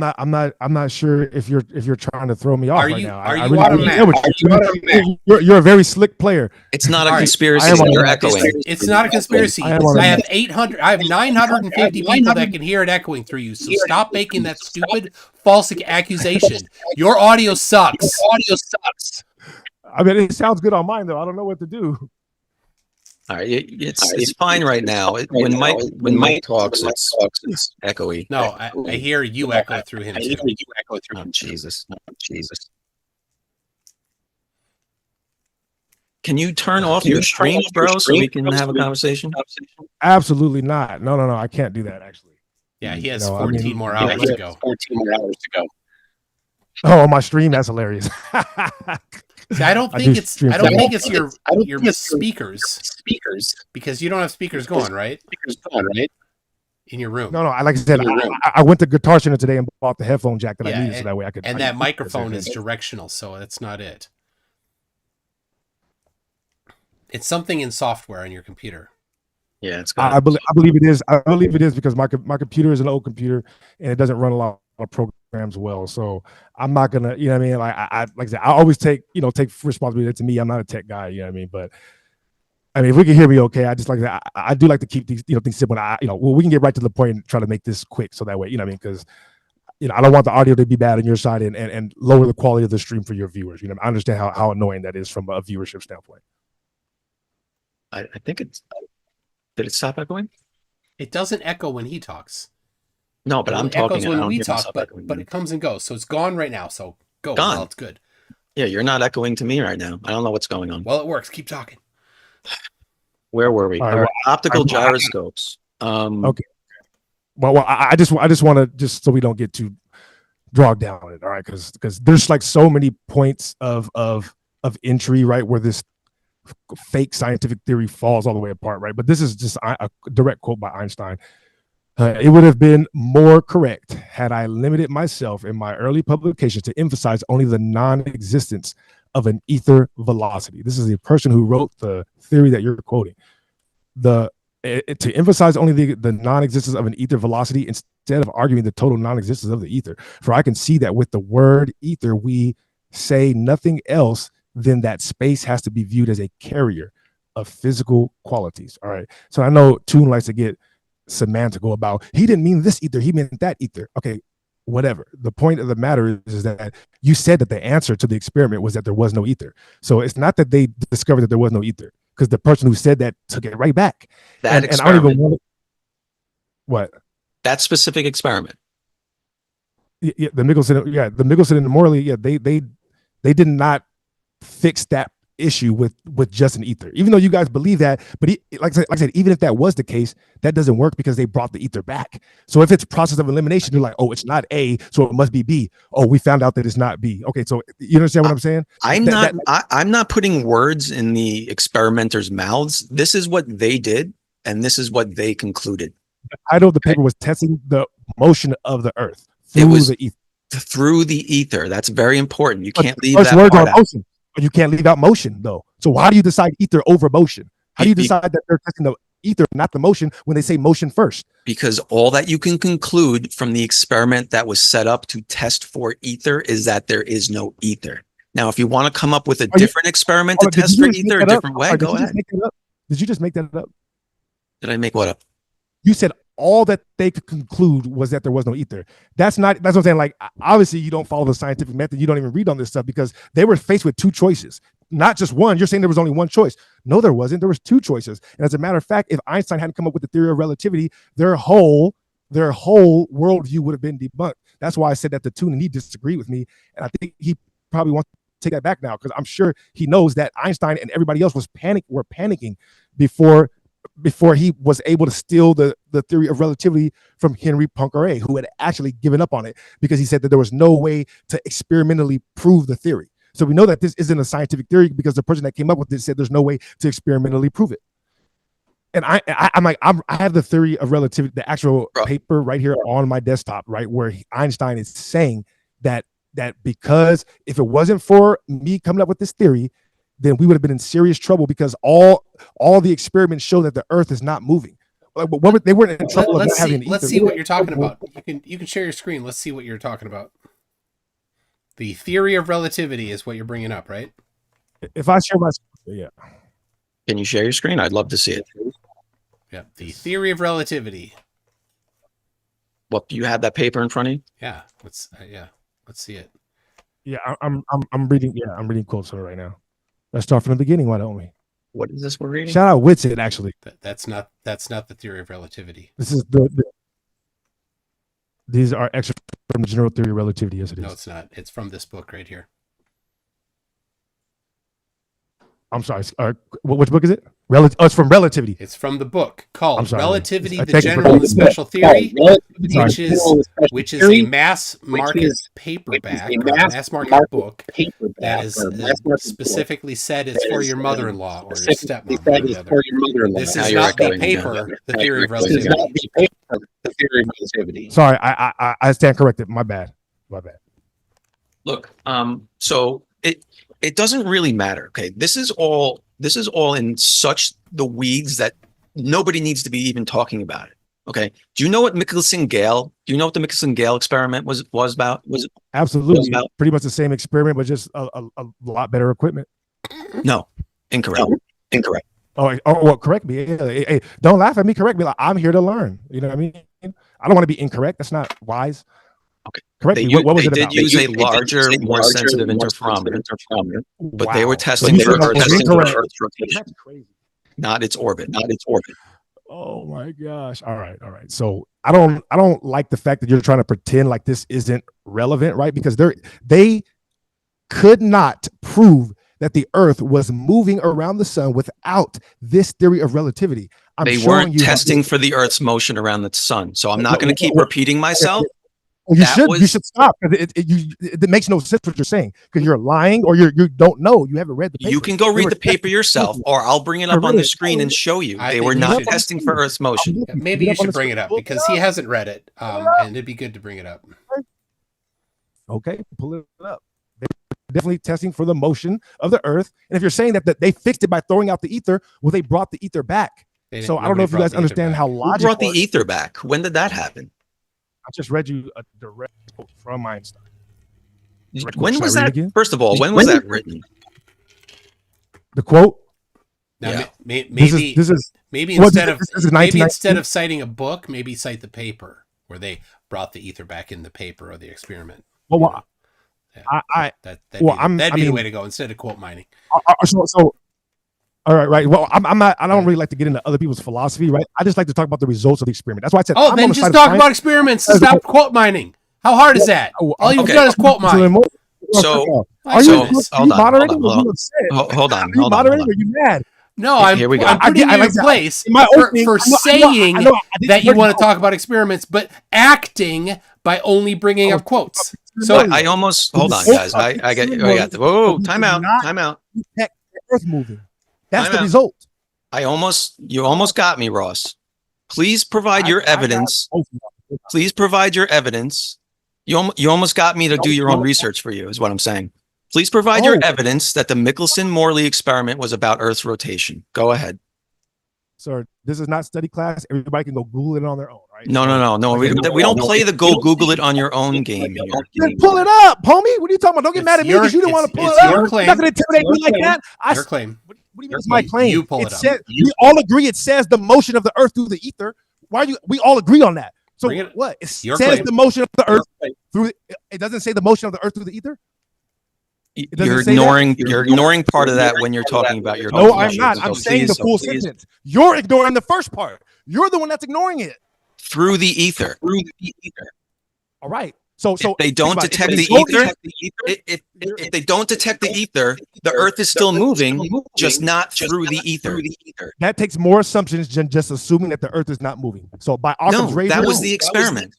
not sure if you're trying to throw me off Are right you now. are I you really on a get what map? you're a very slick player. It's not a All right. conspiracy. I am on You're a- echoing. It's not a conspiracy. I am on a I have map. 800. I have 950 people that can hear it echoing through you. So stop making that stupid false accusation. Your audio sucks. I mean, it sounds good on mine though. I don't know what to do. All right, it's fine right now. When Mike talks, it's echoey. No, I hear you echo through him too. Oh, Jesus. Can you turn off your stream, bro, so we can have a conversation? Absolutely not. No. I can't do that actually. Yeah, he has No, I 14 mean- more hours to go. Oh, on my stream, that's hilarious. See, I don't I think do it's stream your Saturday. speakers because you don't have speakers going, right? In your room. No. Like I said, I went to Guitar Center today and bought the headphone jack that I needed, so that way I could. And I that could- microphone is directional, so that's not it. It's something in software on your computer. Yeah, it's I believe it is. I believe it is because my computer is an old computer and it doesn't run a lot of programs well. So I'm not gonna, you know what I mean? Like like I said, I always take responsibility to me. I'm not a tech guy, you know what I mean? But I mean, if we can hear me okay, I just like that. I do like to keep these, things simple. We can get right to the point and try to make this quick so that way, you know what I mean? Because I don't want the audio to be bad on your side and lower the quality of the stream for your viewers. I understand how annoying that is from a viewership standpoint. I think it's. Did it stop echoing? It doesn't echo when he talks. No, but I'm It echoes talking. when we talk, but it comes and goes. So it's gone right now. So go. Gone. Well, it's good. Yeah, you're not echoing to me right now. I don't know what's going on. Well, it works. Keep talking. Where were we? All right, All right, well, optical gyroscopes. Okay. Well, I just want to so we don't get too dragged down on it, all right? Because there's like so many points of entry, right, where this fake scientific theory falls all the way apart, right? But this is just a direct quote by Einstein. It would have been more correct had I limited myself in my early publications to emphasize only the non-existence of an ether velocity. This is the person who wrote the theory that you're quoting. To emphasize only the non-existence of an ether velocity instead of arguing the total non-existence of the ether. For I can see that with the word ether, we say nothing else than that space has to be viewed as a carrier of physical qualities. All right. So I know Toon likes to get semantical about he didn't mean this ether, he meant that ether. Okay, whatever. The point of the matter is that you said that the answer to the experiment was that there was no ether. So it's not that they discovered that there was no ether, because the person who said that took it right back. That and I don't even want what that specific experiment. Yeah, the Michelson and the Morley, they did not fix that issue with just an ether, even though you guys believe that. But like I said, even if that was the case, that doesn't work because they brought the ether back. So if it's process of elimination, you're like, oh, it's not A, so it must be B. Oh, we found out that it's not B. Okay, so you understand what I'm saying? I'm not putting words in the experimenters' mouths. This is what they did, and this is what they concluded. The title of the paper was testing the motion of the Earth It was the ether. Through the ether. That's very important. You can't leave First that words part are out. motion. You can't leave out motion though. So how do you decide ether over motion? How do you decide that they're testing the ether, not the motion, when they say motion first? Because all that you can conclude from the experiment that was set up to test for ether is that there is no ether. Now, if you want to come up with a different experiment to test for ether a different way, go ahead. Did you just make that up? Did I make what up? You said all that they could conclude was that there was no ether. That's what I'm saying. Like, obviously you don't follow the scientific method. You don't even read on this stuff because they were faced with two choices, not just one. You're saying there was only one choice. No, there wasn't. There was two choices. And as a matter of fact, if Einstein hadn't come up with the theory of relativity, their whole worldview would have been debunked. That's why I said that to Toon, and he disagreed with me. And I think he probably wants to take that back now, because I'm sure he knows that Einstein and everybody else were panicking before he was able to steal the theory of relativity from Henry Poincaré, who had actually given up on it because he said that there was no way to experimentally prove the theory. So we know that this isn't a scientific theory because the person that came up with it said there's no way to experimentally prove it. And I have the theory of relativity, the actual paper right here on my desktop, right, where Einstein is saying that because if it wasn't for me coming up with this theory, then we would have been in serious trouble because all the experiments show that the Earth is not moving. they weren't in trouble of not having an Let's ether. see what you're talking about. You can share your screen. Let's see what you're talking about. The theory of relativity is what you're bringing up, right? If I share my, yeah. Can you share your screen? I'd love to see it. Yeah, the theory of relativity. What, do you have that paper in front of you? Yeah, let's see it. Yeah, I'm reading. Yeah, I'm reading quotes on it right now. Let's start from the beginning. Why don't we? What is this we're reading? Shout out Witsit, actually. That's not the theory of relativity. This is these are extra from the general theory of relativity. Yes, it is. No, it's not. It's from this book right here. I'm sorry. Which book is it? It's from Relativity. It's from the book called Relativity, the Thank you for General and the the Special book. Theory, Sorry. which is a mass market paperback, or mass market book that is specifically said it's for your mother-in-law or your stepmom. Or the other. This is not the paper, the theory of relativity. Sorry, I stand corrected. My bad. Look, so it doesn't really matter. Okay, this is all in such the weeds that nobody needs to be even talking about it. Okay, do you know what Michelson-Gale? Do you know what the Michelson-Gale experiment was about? Absolutely pretty much the same experiment, but just a lot better equipment. No, incorrect. Oh, well, correct me. Hey, don't laugh at me. Correct me. Like, I'm here to learn. You know what I mean? I don't want to be incorrect. That's not wise. Okay. Correct me. What was it about? They did use a larger, more sensitive interferometer, but they were Wow. testing for incorrect. Earth's rotation, That's crazy. not its orbit. Oh my gosh. All right. So I don't like the fact that you're trying to pretend like this isn't relevant, right? Because they could not prove that the Earth was moving around the sun without this theory of relativity. They weren't testing for the Earth's motion around the sun. So I'm not going to keep repeating myself. You should stop. It makes no sense what you're saying because you're lying or you don't know. You haven't read the paper. You can go read the paper yourself, or I'll bring it up on the screen and show you. They were not testing for Earth's motion. Maybe you should bring it up because he hasn't read it, and it'd be good to bring it up. Okay, pull it up. They're definitely testing for the motion of the Earth. And if you're saying that they fixed it by throwing out the ether, well, they brought the ether back. So I don't know if you guys understand how logical. Who brought the ether back? When did that happen? I just read you a direct quote from Einstein. When was that? First of all, when was that written? The quote. Now, Yeah. maybe instead of citing a book, maybe cite the paper where they brought the ether back in the paper or the experiment. Well, that'd be the way to go instead of quote mining. So all right. Well, I don't really like to get into other people's philosophy, right? I just like to talk about the results of the experiment. That's why I said. Oh, then just talk about experiments. Stop quote mining. How hard is that? All you've done is quote mine. So, are you moderating? Hold on. Moderating? Are you mad? No, I'm putting you in place for saying that you want to talk about experiments, but acting by only bringing up quotes. So I almost hold on, guys. I got the whoa. Time out. Earth moving. That's the result. You almost got me, Ross. Please provide your evidence. Please provide your evidence. You almost got me to do your own research for you, is what I'm saying. Please provide your evidence that the Michelson-Morley experiment was about Earth's rotation. Go ahead. Sir, this is not study class. Everybody can go Google it on their own, right? No. We don't play the go Google it on your own game here. Then pull it up, homie. What are you talking about? Don't get mad at me because you didn't want to pull it up. You're not going to intimidate me like that. Your claim. What do you mean it's my claim? You pull it up. We all agree it says the motion of the Earth through the ether. We all agree on that. So what? It says the motion of the Earth through. It doesn't say the motion of the Earth through the ether. You're ignoring part of that when you're talking about your. No, I'm not. I'm saying the full sentence. You're ignoring the first part. You're the one that's ignoring it. Through the ether. All right. So if they don't detect the ether, if they don't detect the ether, the Earth is still moving, just not through the ether. That takes more assumptions than just assuming that the Earth is not moving. So by Occam's razor, that was the experiment.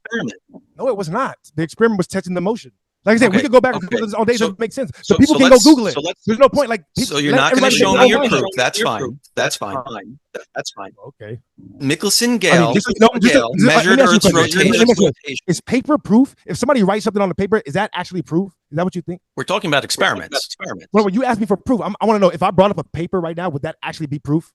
No, it was not. The experiment was testing the motion. Like I said, we could go back and forth all day. So it makes sense. So people can go Google it. There's no point. So you're not going to show me your proof. That's fine. That's fine. Okay. Michelson-Gale measured Earth's rotation. Is paper proof? If somebody writes something on the paper, is that actually proof? Is that what you think? We're talking about experiments. Well, when you ask me for proof, I want to know if I brought up a paper right now, would that actually be proof?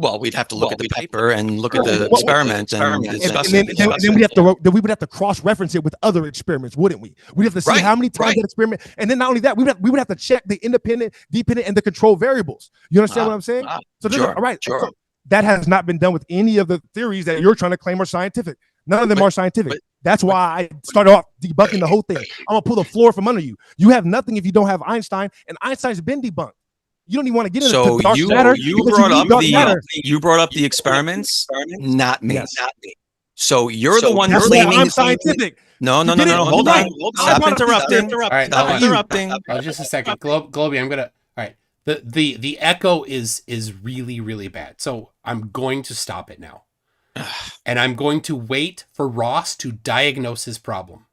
Well, we'd have to look at the paper and look at the experiment and discuss and it. then we would have to cross-reference it with other experiments, wouldn't we? We'd have to see how many times that experiment, and then not only that, we would have to check the independent, dependent, and the control variables. You understand what I'm saying? So this is, all right, so that has not been done with any of the theories that you're trying to claim are scientific. None of them are scientific. That's why I started off debunking the whole thing. I'm gonna pull the floor from under you. You have nothing if you don't have Einstein, and Einstein's been debunked. You don't even want to get into dark matter. You brought up the experiments, not me. Yes. Not me. So you're the one claiming I'm scientific. No. Hold on. Stop interrupting. All right, Stop interrupting. Just a second, Globey. I'm gonna. All right. The echo is really, really bad. So I'm going to stop it now, and I'm going to wait for Ross to diagnose his problem.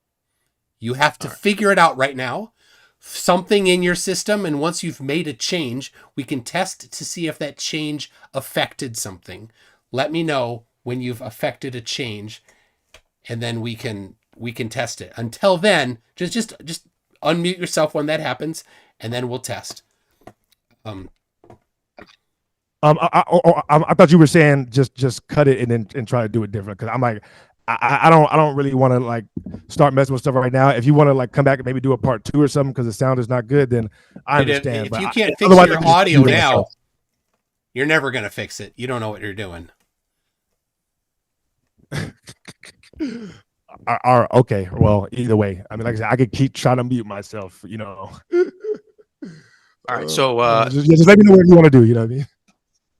You have to figure it out right now. Something in your system, and once you've made a change, we can test to see if that change affected something. Let me know when you've affected a change, and then we can test it. Until then, just unmute yourself when that happens, and then we'll test. I thought you were saying just cut it and try to do it different, because I'm like, I don't really want to like start messing with stuff right now. If you want to like come back and maybe do a part 2 or something because the sound is not good, then I understand. If you can't fix your audio now, you're never gonna fix it. You don't know what you're doing. Okay, well, either way, I mean, like I said, I could keep trying to mute myself, you know. All right, so just let me know what you want to do. You know what I mean?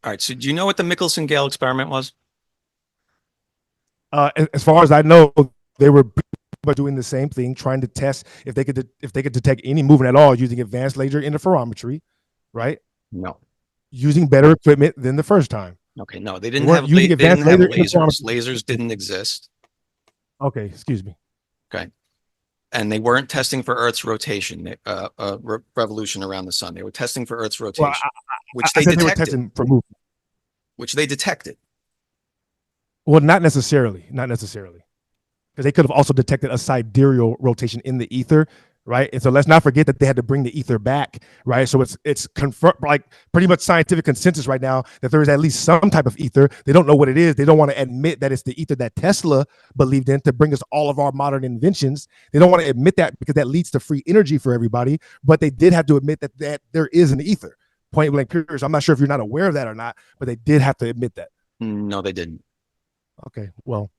All right, so do you know what the Michelson-Gale experiment was? As far as I know, they were doing the same thing, trying to test if they could detect any movement at all using advanced laser interferometry, right? No. Using better equipment than the first time. Okay, no, they didn't have lasers. Lasers didn't exist. Okay, excuse me. Okay, and they weren't testing for Earth's rotation, revolution around the sun. They were testing for Earth's rotation, which they detected. They were testing for movement. Which they detected. Well, not necessarily, because they could have also detected a sidereal rotation in the ether, right? And so let's not forget that they had to bring the ether back, right? So it's confirmed, like pretty much scientific consensus right now that there is at least some type of ether. They don't know what it is. They don't want to admit that it's the ether that Tesla believed in to bring us all of our modern inventions. They don't want to admit that because that leads to free energy for everybody. But they did have to admit that there is an ether. Point blank period. I'm not sure if you're not aware of that or not, but they did have to admit that. No, they didn't. Okay, well,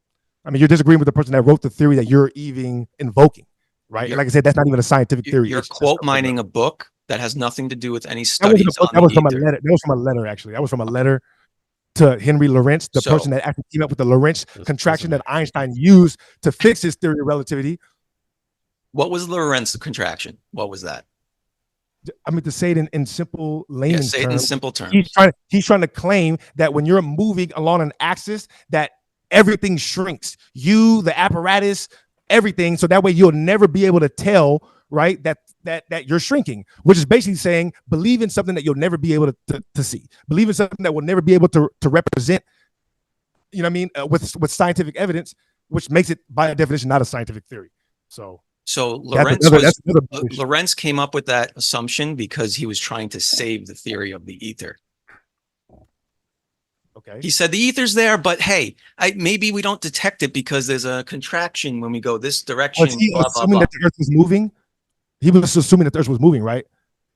I mean, you're disagreeing with the person that wrote the theory that you're even invoking, right? Like I said, that's not even a scientific theory. You're quote mining a book that has nothing to do with any studies. That was from a letter. That was from a letter, actually. That was from a letter to Henry Lorentz, the person that actually came up with the Lorentz contraction that Einstein used to fix his theory of relativity. What was Lorentz contraction? What was that? I mean, to say it in simple layman's terms. Say it in simple terms. He's trying to claim that when you're moving along an axis, that everything shrinks. You, the apparatus, everything. So that way you'll never be able to tell, right, that you're shrinking, which is basically saying believe in something that you'll never be able to see. Believe in something that will never be able to represent, you know what I mean, with scientific evidence, which makes it by definition not a scientific theory. So Lorentz came up with that assumption because he was trying to save the theory of the ether. Okay. He said the ether's there, but hey, maybe we don't detect it because there's a contraction when we go this direction. Was he assuming that the Earth was moving? He was assuming that the Earth was moving, right?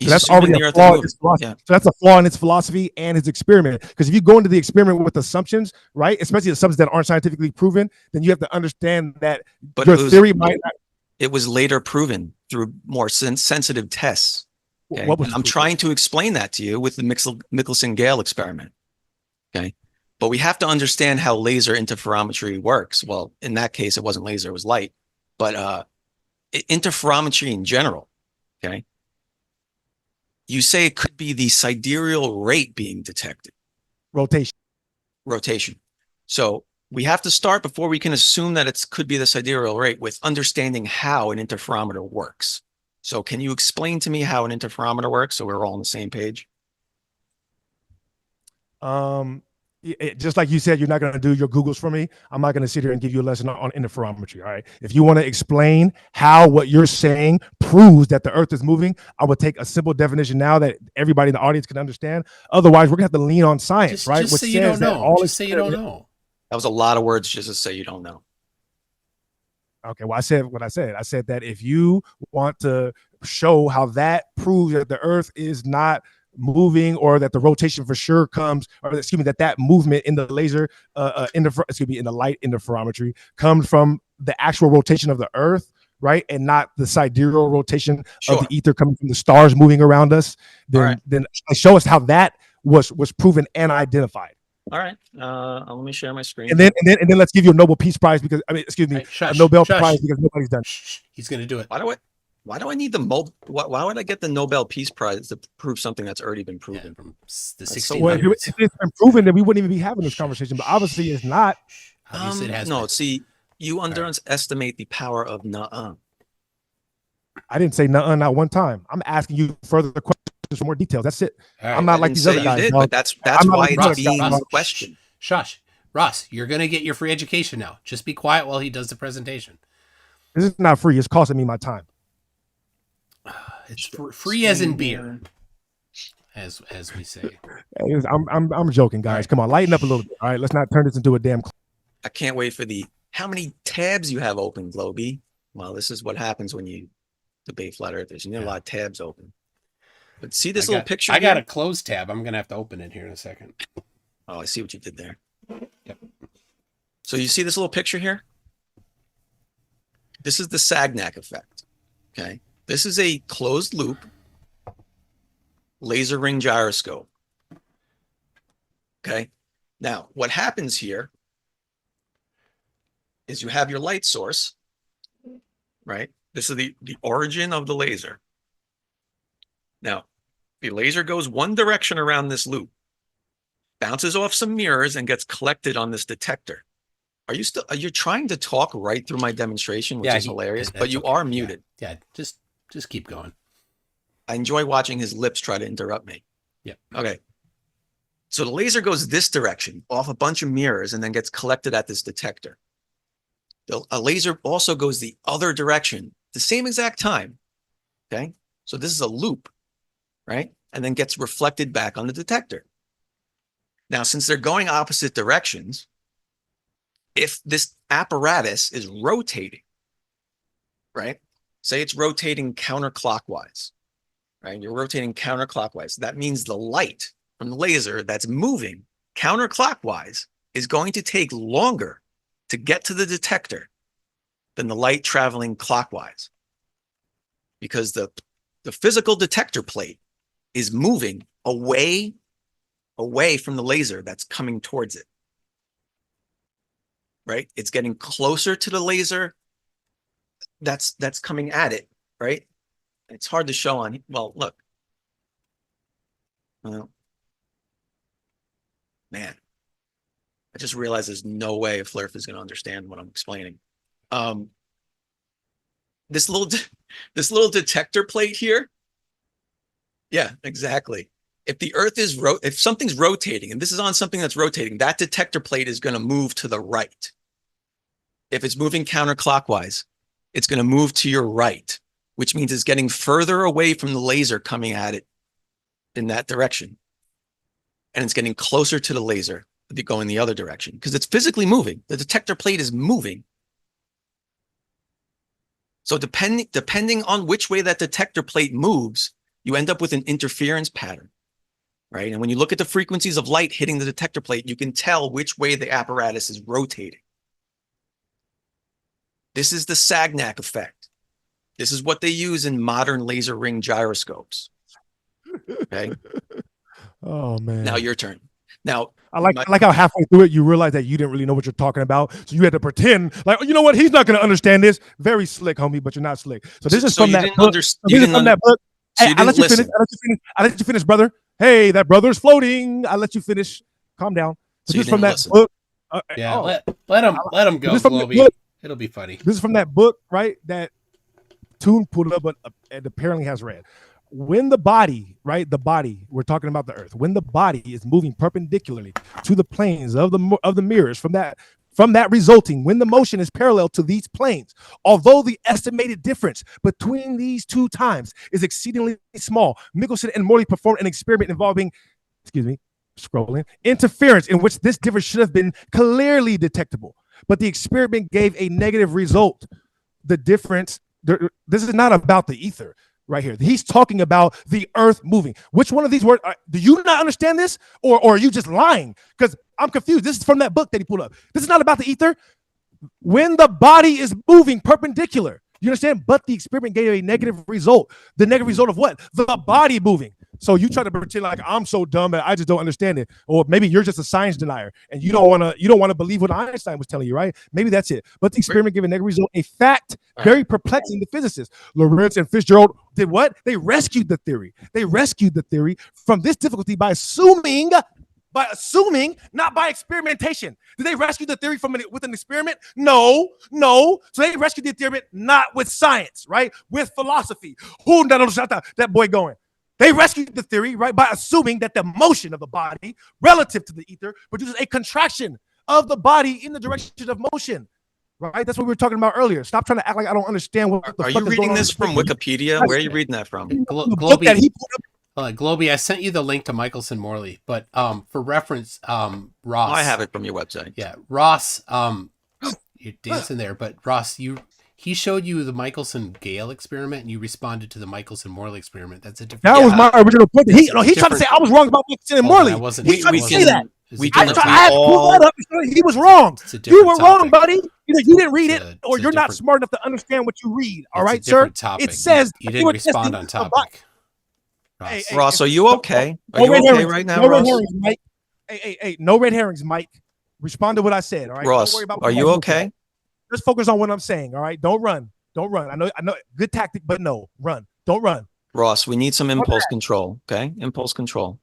So that's already a flaw in his philosophy. Yeah. So that's a flaw in his philosophy and his experiment. Because if you go into the experiment with assumptions, right, especially assumptions that aren't scientifically proven, then you have to understand that your theory might not. It was later proven through more sensitive tests. Okay? I'm trying to explain that to you with the Michelson-Gale experiment. Okay. But we have to understand how laser interferometry works. Well, in that case, it wasn't laser, it was light. But interferometry in general, okay? You say it could be the sidereal rate being detected. Rotation. So we have to start before we can assume that it could be the sidereal rate with understanding how an interferometer works. So can you explain to me how an interferometer works so we're all on the same page? just like you said, you're not going to do your Googles for me. I'm not going to sit here and give you a lesson on interferometry. All right. If you want to explain how what you're saying proves that the earth is moving, I would take a simple definition now that everybody in the audience can understand. Otherwise, we're going to have to lean on science, right? Just say you don't know. Just say you don't know. That was a lot of words just to say you don't know. Okay. Well, I said what I said. I said that if you want to show how that proves that the earth is not moving, or that the rotation for sure comes, or excuse me, that movement in the laser in the light interferometry comes from the actual rotation of the earth, right, and not the sidereal rotation of the ether coming from the stars moving around us, then show us how that was proven and identified. All right, let me share my screen. And then let's give you a Nobel Peace Prize because a Nobel Prize because nobody's done. He's going to do it. Why do I need why would I get the Nobel Peace Prize to prove something that's already been proven? From the 1600s. Well, if it's been proven, then we wouldn't even be having this conversation. But obviously, it's not. Obviously, it has no, been. See, you underestimate the power of nuh-uh. I didn't say nuh-uh, not one time. I'm asking you further questions for more details. That's it. Right. I'm not like these other guys. But that's why it's being questioned. Shush. Ross, you're going to get your free education now. Just be quiet while he does the presentation. This is not free. It's costing me my time. It's free as in beer, as we say. I'm joking, guys. Come on, lighten up a little bit. All right, let's not turn this into a damn. I can't wait for how many tabs you have open, Globey. Well, this is what happens when you debate flat earthers. You need a lot of tabs open. But see this little picture. I got a closed tab. I'm gonna have to open it here in a second. Oh, I see what you did there. Yep. So you see this little picture here? This is the Sagnac effect. Okay. This is a closed loop laser ring gyroscope. Okay. Now, what happens here is you have your light source, right? This is the origin of the laser. Now, the laser goes one direction around this loop, bounces off some mirrors, and gets collected on this detector. Are you trying to talk right through my demonstration, which is hilarious, but you are muted. Yeah, just keep going. I enjoy watching his lips try to interrupt me. Yeah. Okay. So the laser goes this direction off a bunch of mirrors and then gets collected at this detector. A laser also goes the other direction, the same exact time. Okay. So this is a loop, right? And then gets reflected back on the detector. Now, since they're going opposite directions, if this apparatus is rotating, right? Say it's rotating counterclockwise, right? You're rotating counterclockwise. That means the light from the laser that's moving counterclockwise is going to take longer to get to the detector than the light traveling clockwise, because the physical detector plate is moving away from the laser that's coming towards it, right? It's getting closer to the laser that's coming at it, right? It's hard to show on, well, look. Well, man, I just realized there's no way a Flurf is going to understand what I'm explaining. This little detector plate here. Yeah, exactly. If the Earth is if something's rotating, and this is on something that's rotating, that detector plate is going to move to the right. If it's moving counterclockwise, it's going to move to your right, which means it's getting further away from the laser coming at it in that direction. And it's getting closer to the laser going the other direction because it's physically moving. The detector plate is moving. So depending on which way that detector plate moves, you end up with an interference pattern, right? And when you look at the frequencies of light hitting the detector plate, you can tell which way the apparatus is rotating. This is the Sagnac effect. This is what they use in modern laser ring gyroscopes. Okay. Oh man. Now your turn. Now I like how halfway through it you realize that you didn't really know what you're talking about, so you had to pretend like, oh, you know what, he's not going to understand this. Very slick, homie, but you're not slick. So this is from that book. Hey, I let you finish. I let you finish, brother. Hey, that brother's floating. I let you finish. Calm down. So this is from that book. Let him go, Globey. It'll be funny. This is from that book, right? That Toon pulled up, but it apparently has read. when the body, right, the body, we're talking about the earth, when the body is moving perpendicularly to the planes of the mirrors from that resulting, when the motion is parallel to these planes, although the estimated difference between these two times is exceedingly small, Michelson and Morley performed an experiment involving, scrolling, interference in which this difference should have been clearly detectable, but the experiment gave a negative result. The difference, this is not about the ether right here. He's talking about the earth moving. Which one of these words, do you not understand this? Or are you just lying? Because I'm confused. This is from that book that he pulled up. This is not about the ether. When the body is moving perpendicular, you understand? But the experiment gave a negative result. The negative result of what? The body moving. So you try to pretend like I'm so dumb that I just don't understand it, or maybe you're just a science denier and you don't want to believe what Einstein was telling you, right? Maybe that's it. But the experiment gave a negative result, a fact very perplexing to physicists. Lorentz and Fitzgerald did what? They rescued the theory. They rescued the theory from this difficulty by assuming, not by experimentation. Did they rescue the theory with an experiment? No. So they rescued the theory not with science, right? With philosophy. That boy going. They rescued the theory, right, by assuming that the motion of the body relative to the ether produces a contraction of the body in the direction of motion, right? That's what we were talking about earlier. Stop trying to act like I don't understand what the fuck Are you is reading going this on. from Wikipedia? Where are you reading that from? Globey, I sent you the link to Michelson-Morley, but for reference, Ross. I have it from your website. Yeah, Ross, you're dancing there, but Ross, he showed you the Michelson-Gale experiment, and you responded to the Michelson-Morley experiment. That's a different. That was my original point. He tried to say I was wrong about Michelson and Morley. He tried to say that. I had to pull that up. He was wrong. You were wrong, buddy. Either you didn't read it, or you're not smart enough to understand what you read. All right, sir. It says you didn't respond on topic. Ross, are you okay? Are you okay right now, Ross? Hey, no red herrings, Mike. Respond to what I said. All right, Ross, are you okay? Just focus on what I'm saying. All right, don't run. I know. Good tactic, but no, run. Don't run. Ross, we need some impulse control. Okay, impulse control.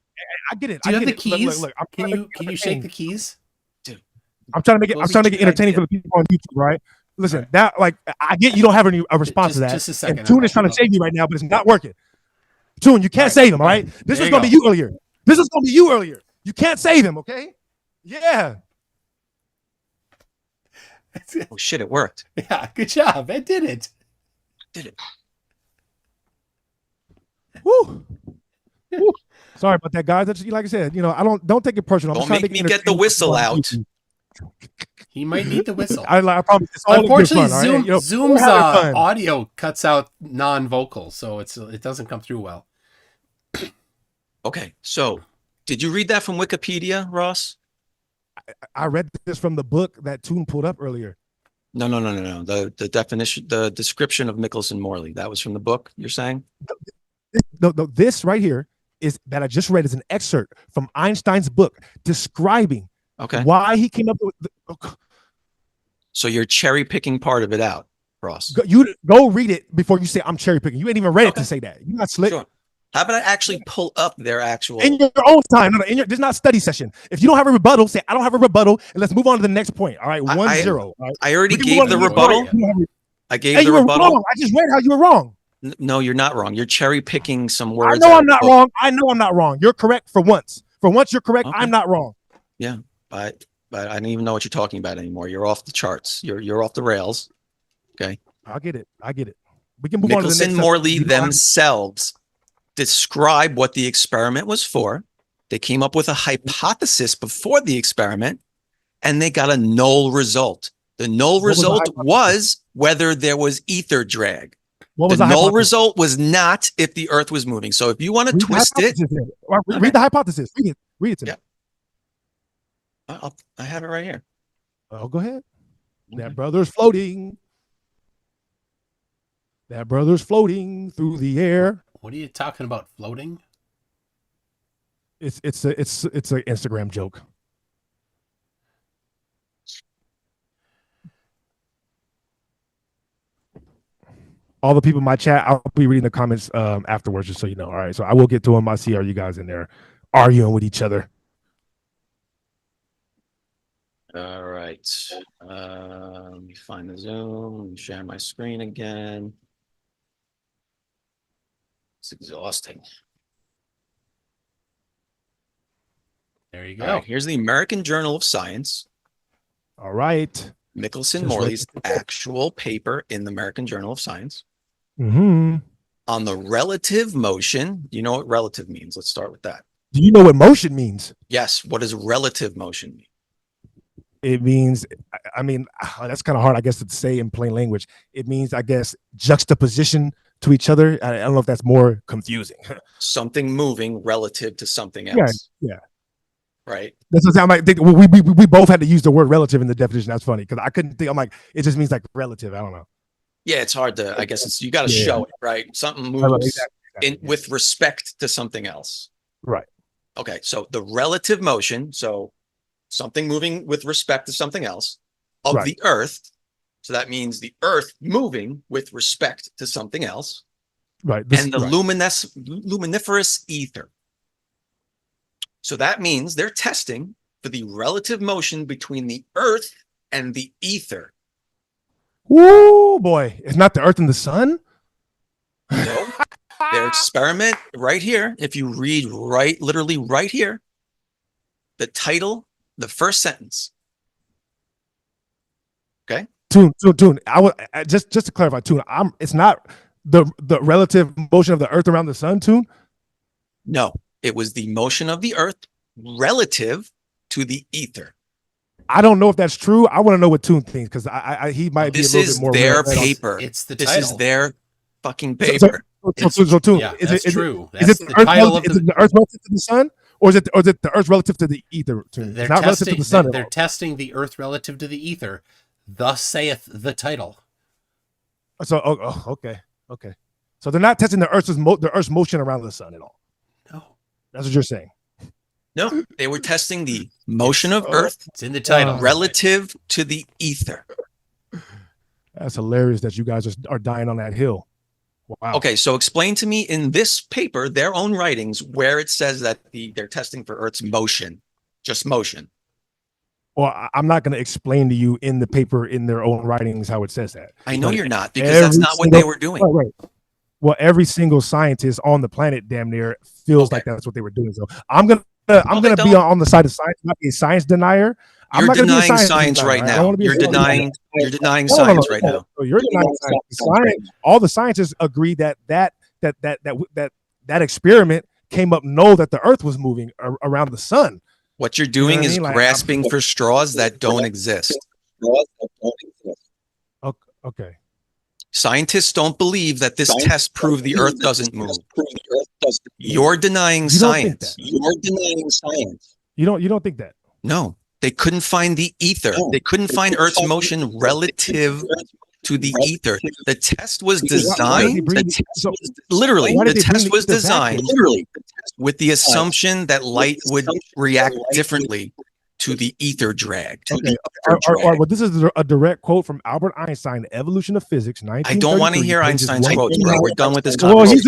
I get it. Do you have the it. keys? Look, can you shake the keys? Dude, I'm trying to make it entertaining for the people on YouTube, right? Listen, that I get you don't have a response to that. Just a second. And Toon is trying to save you right now, but it's not working. Toon, you can't save him, all right? This was gonna be you earlier. You can't save him, okay? Yeah. Oh shit, it worked. Yeah, good job. I did it. Woo. Sorry about that, guys. That's, like I said, I don't take it personal. Don't make me get the whistle out. He might need the whistle. I promise. It's all Unfortunately, fun, right? Zoom's audio cuts out non-vocal, so it doesn't come through well. Okay, so did you read that from Wikipedia, Ross? I read this from the book that Toon pulled up earlier. No. The definition, the description of Michelson-Morley. That was from the book, you're saying? No, this right here is that I just read is an excerpt from Einstein's book describing why he came up with. So you're cherry picking part of it out, Ross. Go read it before you say I'm cherry picking. You ain't even read it to say that. You're not slick. Sure. How about I actually pull up their actual in your own time? No, this is not study session. If you don't have a rebuttal, say I don't have a rebuttal, and let's move on to the next point. All right, 1-0. All right? I already gave the rebuttal. I gave the rebuttal. Wrong. I just read how you were wrong. No, you're not wrong. You're cherry picking some words. I know I'm not wrong. I know I'm not wrong. You're correct for once. For once, you're correct. I'm not wrong. Yeah, but I don't even know what you're talking about anymore. You're off the charts. You're off the rails. Okay. I get it. We can move on to the next. Michelson-Morley themselves describe what the experiment was for. They came up with a hypothesis before the experiment, and they got a null result. The null result was whether there was ether drag. The null result was not if the Earth was moving. So if you want to twist it, read the hypothesis. Read it to me. I have it right here. Oh, go ahead. That brother's floating. That brother's floating through the air. What are you talking about? Floating? It's an Instagram joke. All the people in my chat, I'll be reading the comments afterwards, just so you know. All right, so I will get to them. I see all you guys in there arguing with each other. All right. Let me find the Zoom. Let me share my screen again. It's exhausting. There you All go. right, here's the American Journal of Science. All right. Michelson-Morley's actual paper in the American Journal of Science Mm-hmm. on the relative motion. You know what relative means? Let's start with that. Do you know what motion means? Yes. What does relative motion mean? It means, I mean, that's kind of hard, I guess, to say in plain language. It means, I guess, juxtaposition to each other. I don't know if that's more confusing. Something moving relative to something else. Yeah. Right. That's what I'm like. We both had to use the word relative in the definition. That's funny because I couldn't think. I'm like, it just means like relative. I don't know. Yeah, it's hard to. I guess it's you got to show it, right? Something moves exactly. with respect to something else. Right. Okay, so the relative motion, so something moving with respect to something else of the Earth. So that means the Earth moving with respect to something else. Right. And the luminiferous ether. So that means they're testing for the relative motion between the Earth and the ether. Woo, boy. It's not the Earth and the sun? No. Their experiment right here, if you read literally right here, the title, the first sentence. Okay. Tune. I would just to clarify, Tune. It's not the relative motion of the Earth around the sun, Tune? No, it was the motion of the Earth relative to the ether. I don't know if that's true. I want to know what Tune thinks because he might be a little bit more. This is their paper. It's the title. This is their fucking paper. So Tune. Yeah, is that's it true. Is it the Earth relative to the sun, or is it the Earth relative to the ether? They're it's not relative to the sun. They're testing the Earth relative to the ether. Thus saith the title. So okay. So they're not testing the Earth's motion around the sun at all. No, that's what you're saying. No, they were testing the motion of Earth. It's in the title. Relative to the ether. That's hilarious that you guys are dying on that hill. Wow. Okay, so explain to me in this paper, their own writings, where it says that they're testing for Earth's motion, just motion. Well, I'm not going to explain to you in the paper in their own writings how it says that. I know you're not, because that's not what they were doing. Right. Well, every single scientist on the planet, damn near, feels like that's what they were doing. So I'm gonna be on the side of science, not be a science denier. You're denying science right now. You're denying science right now. You're denying science. All the scientists agree that experiment came up that the Earth was moving around the sun. What you're doing is grasping for straws that don't exist. Okay. Scientists don't believe that this test proved the Earth doesn't move. You're denying science. You're denying science. You don't think that? No, they couldn't find the ether. They couldn't find Earth's motion relative to the ether. The test was designed. The test was designed with the assumption that light would react differently to the ether drag. Well, this is a direct quote from Albert Einstein, Evolution of Physics, 1933. I don't want to hear Einstein's quotes, bro. We're done with this conversation. Well, he's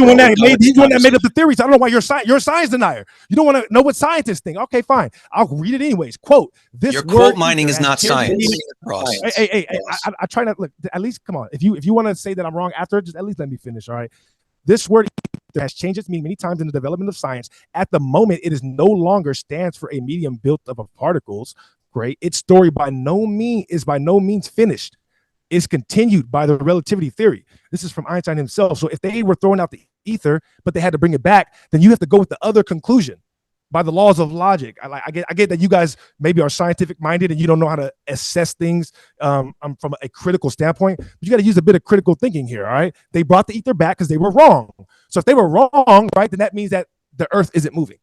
the one that made up the theories. I don't know why you're a science denier. You don't want to know what scientists think. Okay, fine. I'll read it anyways. Quote, your quote mining is not science, Ross. Hey, I try not look. At least, come on. If you want to say that I'm wrong after, just at least let me finish. All right. This word has changed its meaning many times in the development of science. At the moment, it is no longer stands for a medium built up of particles. Great. Its story by no means finished. It's continued by the relativity theory. This is from Einstein himself. So if they were throwing out the ether, but they had to bring it back, then you have to go with the other conclusion by the laws of logic. I get that you guys maybe are scientific minded and you don't know how to assess things from a critical standpoint, but you got to use a bit of critical thinking here. All right. They brought the ether back because they were wrong. So if they were wrong, right, then that means that the Earth isn't moving.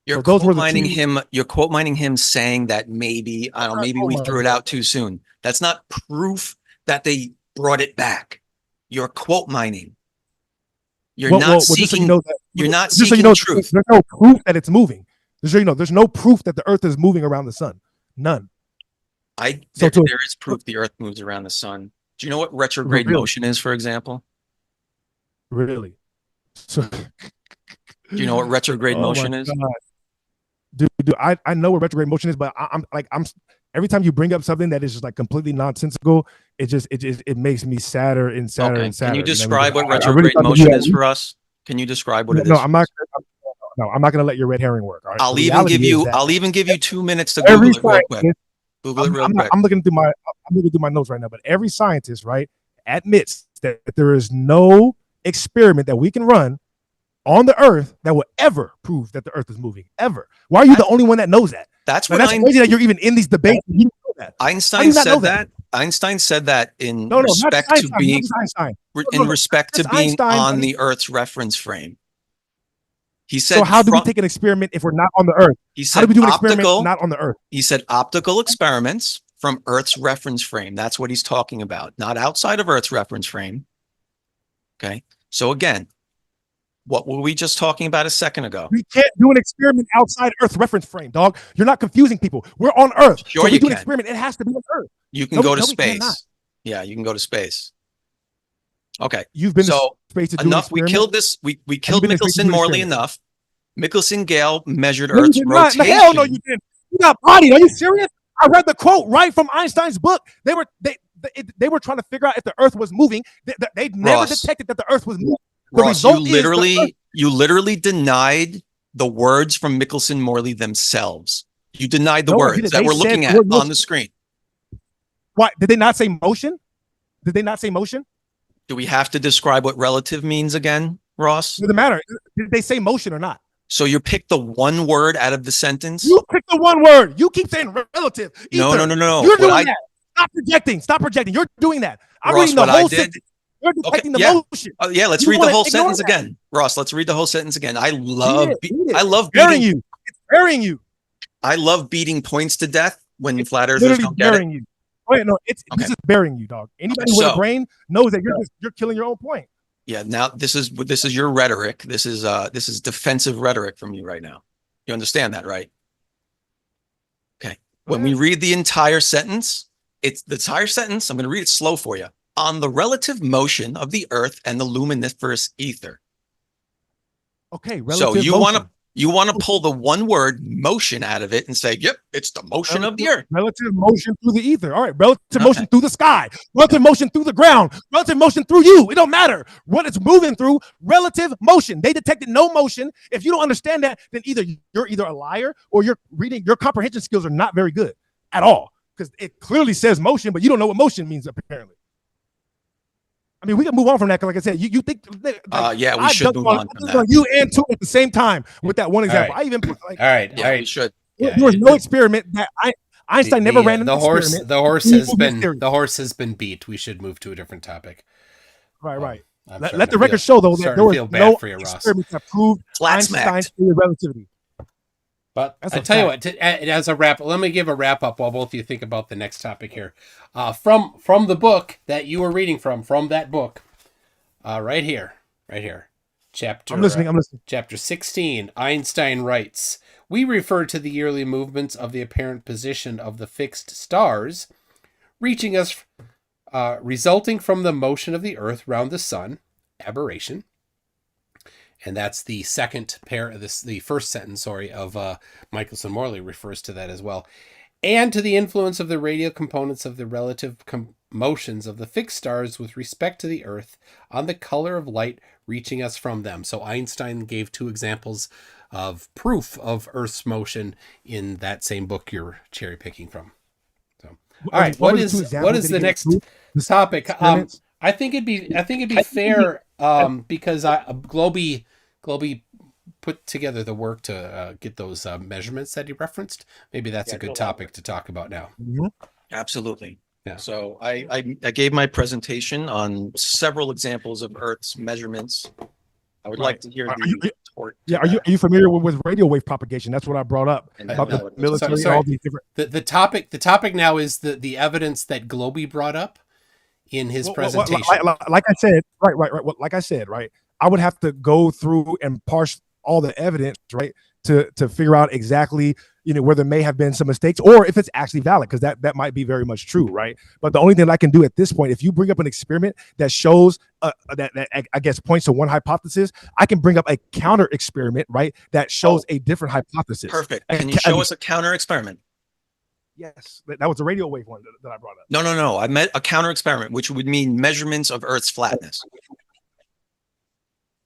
You're quote mining him saying that maybe, I don't know, maybe we threw it out too soon. That's not proof that they brought it back. You're quote mining. You're not seeking truth. There's no proof that it's moving. There's no proof that the Earth is moving around the sun. None. There is proof the Earth moves around the sun. Do you know what retrograde motion is, for example? Really? So, do you know what retrograde motion is? Dude, I know what retrograde motion is, but I'm every time you bring up something that is just like completely nonsensical, it makes me sadder and sadder and sadder. Can you describe what retrograde motion is for us? Can you describe what it No, is? I'm not. No, I'm not going to let your red herring work. All right? I'll The even reality give is you. that I'll even give you 2 minutes to every Google it real quick. scientist- Google it real quick. I'm looking through my notes right now, but every scientist, right, admits that there is no experiment that we can run on the Earth that will ever prove that the Earth is moving. Ever. Why are you the only one that knows that? That's Now, what that's crazy that you're even in these debates. And you don't know that. Einstein not know said that. Einstein said that in No, not respect just to Einstein, being not just Einstein. in respect to Just being Einstein, on buddy. the Earth's reference frame. He said. So how do we take an experiment if we're not on the Earth? He How do said we do an optical. experiment not on the Earth? He said optical experiments from Earth's reference frame. That's what he's talking about, not outside of Earth's reference frame. Okay. So again, what were we just talking about a second ago? We can't do an experiment outside Earth's reference frame, dog. You're not confusing people. We're on Earth. Sure, so if we you do an can. experiment, it has to be on Earth. You can go to we cannot. space. Yeah, you can go to space. Okay. You've been so to space to do enough. an We experiment? killed this. We killed been to space to do an Michelson-Morley experiment? enough. Michelson-Gale measured No, you Earth's did not. rotation. No, hell no, you didn't. You got bodied. Are you serious? I read the quote right from Einstein's book. They were trying to figure out if the Earth was moving. They never Ross. detected that the Earth was moving. The Ross, result is the Earth- you literally denied the words from Michelson-Morley themselves. You denied the No, I words didn't. that They we're said looking the at word motion. on the screen. What did they not say? Motion? Did they not say motion? Do we have to describe what relative means again, Ross? Doesn't matter. Did they say motion or not? So you pick the one word out of the sentence? You pick the one word. You keep saying relative. No. Ether. You're You're doing that. Stop projecting. Stop projecting. You're doing that. I'm Ross, reading the what I whole did- sentence. You're detecting the yeah. motion. Yeah, let's You read the wanna whole ignore sentence that. again. Ross, let's read the whole sentence again. I love Read it. I love Burying beating you. It's burying you. I love beating points to death when flat earthers Literally don't get it. burying you. Wait, no, it's Okay. this is burying you, dog. Anybody Okay, with a so- brain knows that you're killing your own point. Yeah, now this is your rhetoric. This is defensive rhetoric from you right now. You understand that, right? Okay. When we read the entire sentence, it's the entire sentence. I'm going to read it slow for you. On the relative motion of the Earth and the luminiferous ether. Okay, So relative motion. you want to pull the one word motion out of it and say, yep, it's the motion of the Earth. Relative motion through the ether. All right, relative motion through the sky. Relative motion through the ground. Relative motion through you. It don't matter what it's moving through. Relative motion. They detected no motion. If you don't understand that, then you're either a liar or your comprehension skills are not very good at all. Because it clearly says motion, but you don't know what motion means apparently. I mean, we can move on from that. Because like I said, you think Yeah, we should move on from that. You and two at the same time with that one example. right. I even put like All right. Yeah, we should. there was no experiment that Einstein never ran an experiment. The horse has been beat. We should move to a different topic. Right. I'm Let starting the to record feel- show though that starting there to was feel bad no for you, Ross. experiment that proved Flat smacked. Einstein's theory of relativity. But That's I a tell you fact. what, as a wrap, let me give a wrap up while both of you think about the next topic here. From the book that you were reading from that book, right here, chapter. I'm listening. Chapter 16. Einstein writes, "We refer to the yearly movements of the apparent position of the fixed stars, reaching us, resulting from the motion of the Earth round the sun, aberration." And that's the the first sentence, of Michelson-Morley refers to that as well. And to the influence of the radial components of the relative motions of the fixed stars with respect to the Earth on the color of light reaching us from them. So Einstein gave two examples of proof of Earth's motion in that same book you're cherry picking from. So, all right, what is the next topic? I think it'd be fair because Globey put together the work to get those measurements that he referenced. Maybe that's a good topic to talk about now. Mm-hmm. Absolutely. Yeah. So I gave my presentation on several examples of Earth's measurements. I would like to hear the retort. Yeah, are you familiar with radio wave propagation? That's what I brought up about the military. Sorry. All these different. The topic now is the evidence that Globey brought up in his presentation. Like I said, right. Well, like I said, right. I would have to go through and parse all the evidence, right, to figure out exactly, where there may have been some mistakes or if it's actually valid, because that might be very much true, right? But the only thing I can do at this point, if you bring up an experiment that shows that I guess points to one hypothesis, I can bring up a counter experiment, right, that shows a different hypothesis. Perfect. Can you show us a counter experiment? Yes, that was the radio wave one that I brought up. No. I meant a counter experiment, which would mean measurements of Earth's flatness.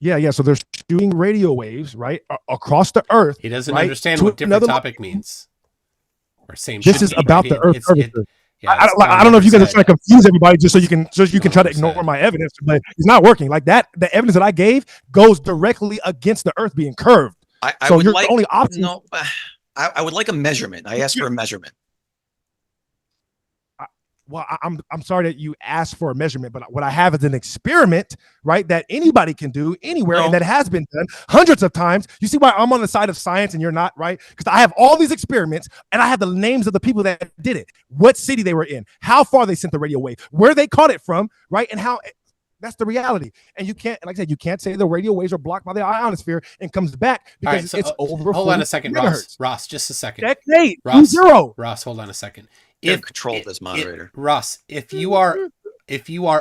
Yeah. So they're shooting radio waves, right, across the Earth. He doesn't right, understand to what different another topic means. Or same. This should is be, about right? the Earth curvature. Yeah, I don't know if you guys are trying to confuse everybody just so you can try to 100%. ignore my evidence, but it's not working. Like that, the evidence that I gave goes directly against the Earth being curved. I So would your like only option. no. I would like a measurement. I asked for a measurement. Well, I'm sorry that you asked for a measurement, but what I have is an experiment, right, that anybody can do anywhere, No. and that has been done hundreds of times. You see why I'm on the side of science and you're not, right? Because I have all these experiments and I have the names of the people that did it, what city they were in, how far they sent the radio wave, where they caught it from, right, and how. That's the reality. And you can't, like I said, you can't say the radio waves are blocked by the ionosphere and comes back because right, so, it's over. Hold on a second, megahertz. Ross, just a second. Decade, Ross, 0. Ross, hold on a second. You're controlled as moderator. Ross, if you are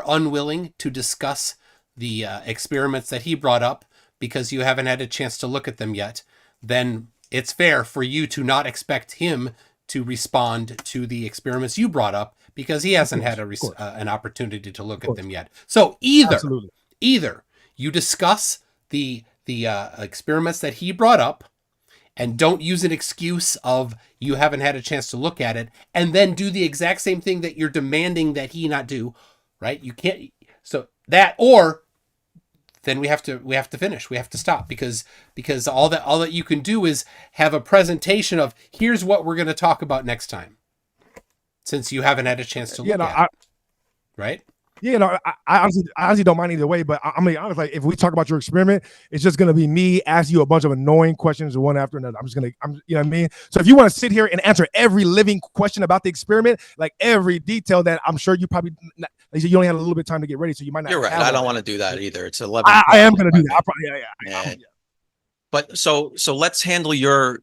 unwilling to discuss the experiments that he brought up because you haven't had a chance to look at them yet, then it's fair for you to not expect him to respond to the experiments you brought up because he hasn't had an opportunity to look at them yet. So either you discuss the experiments that he brought up and don't use an excuse of you haven't had a chance to look at it, and then do the exact same thing that you're demanding that he not do, right? You can't. So that, or then we have to finish. We have to stop because all that you can do is have a presentation of here's what we're going to talk about next time, since you haven't had a chance to look at it, right? Yeah, no, I honestly don't mind either way, but I mean, honestly, like, if we talk about your experiment, it's just gonna be me asking you a bunch of annoying questions one after another. You know what I mean? So if you want to sit here and answer every living question about the experiment, like every detail that I'm sure you probably, like you only had a little bit of time to get ready, so you might not. You're right. I don't want to do that either. It's 11. I am gonna do that. I'll probably, yeah. But so let's handle your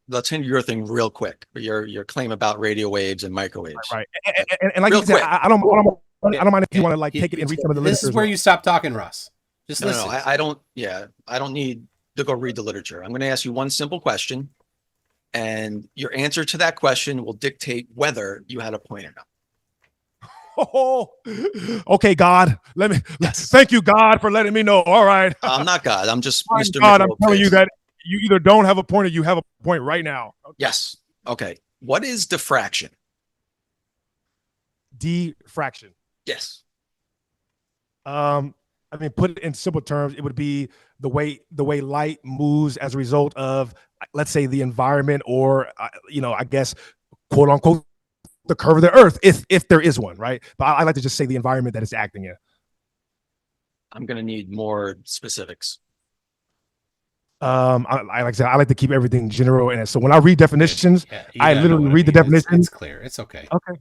thing real quick. Your claim about radio waves and microwaves. Right. And like you said, I don't mind if you want to like Yeah, take it and read some of the literature. This is where you stop talking, Ross. Just listen. No, I don't. Yeah, I don't need to go read the literature. I'm going to ask you one simple question, and your answer to that question will dictate whether you had a point or not. Oh, okay, God. Thank you, God, for letting me know. All right. I'm not God. I'm just Mr. God, I'm Michelob telling you Face. that you either don't have a point or you have a point right now. Okay. Yes. Okay. What is diffraction? Diffraction. Yes. I mean, put it in simple terms, it would be the way light moves as a result of, let's say, the environment, or I guess, quote unquote, the curve of the Earth, if there is one, right? But I like to just say the environment that it's acting in. I'm going to need more specifics. I like I said, I like to keep everything general, and so when I read definitions, I literally read the definitions. It's clear. It's okay. Okay.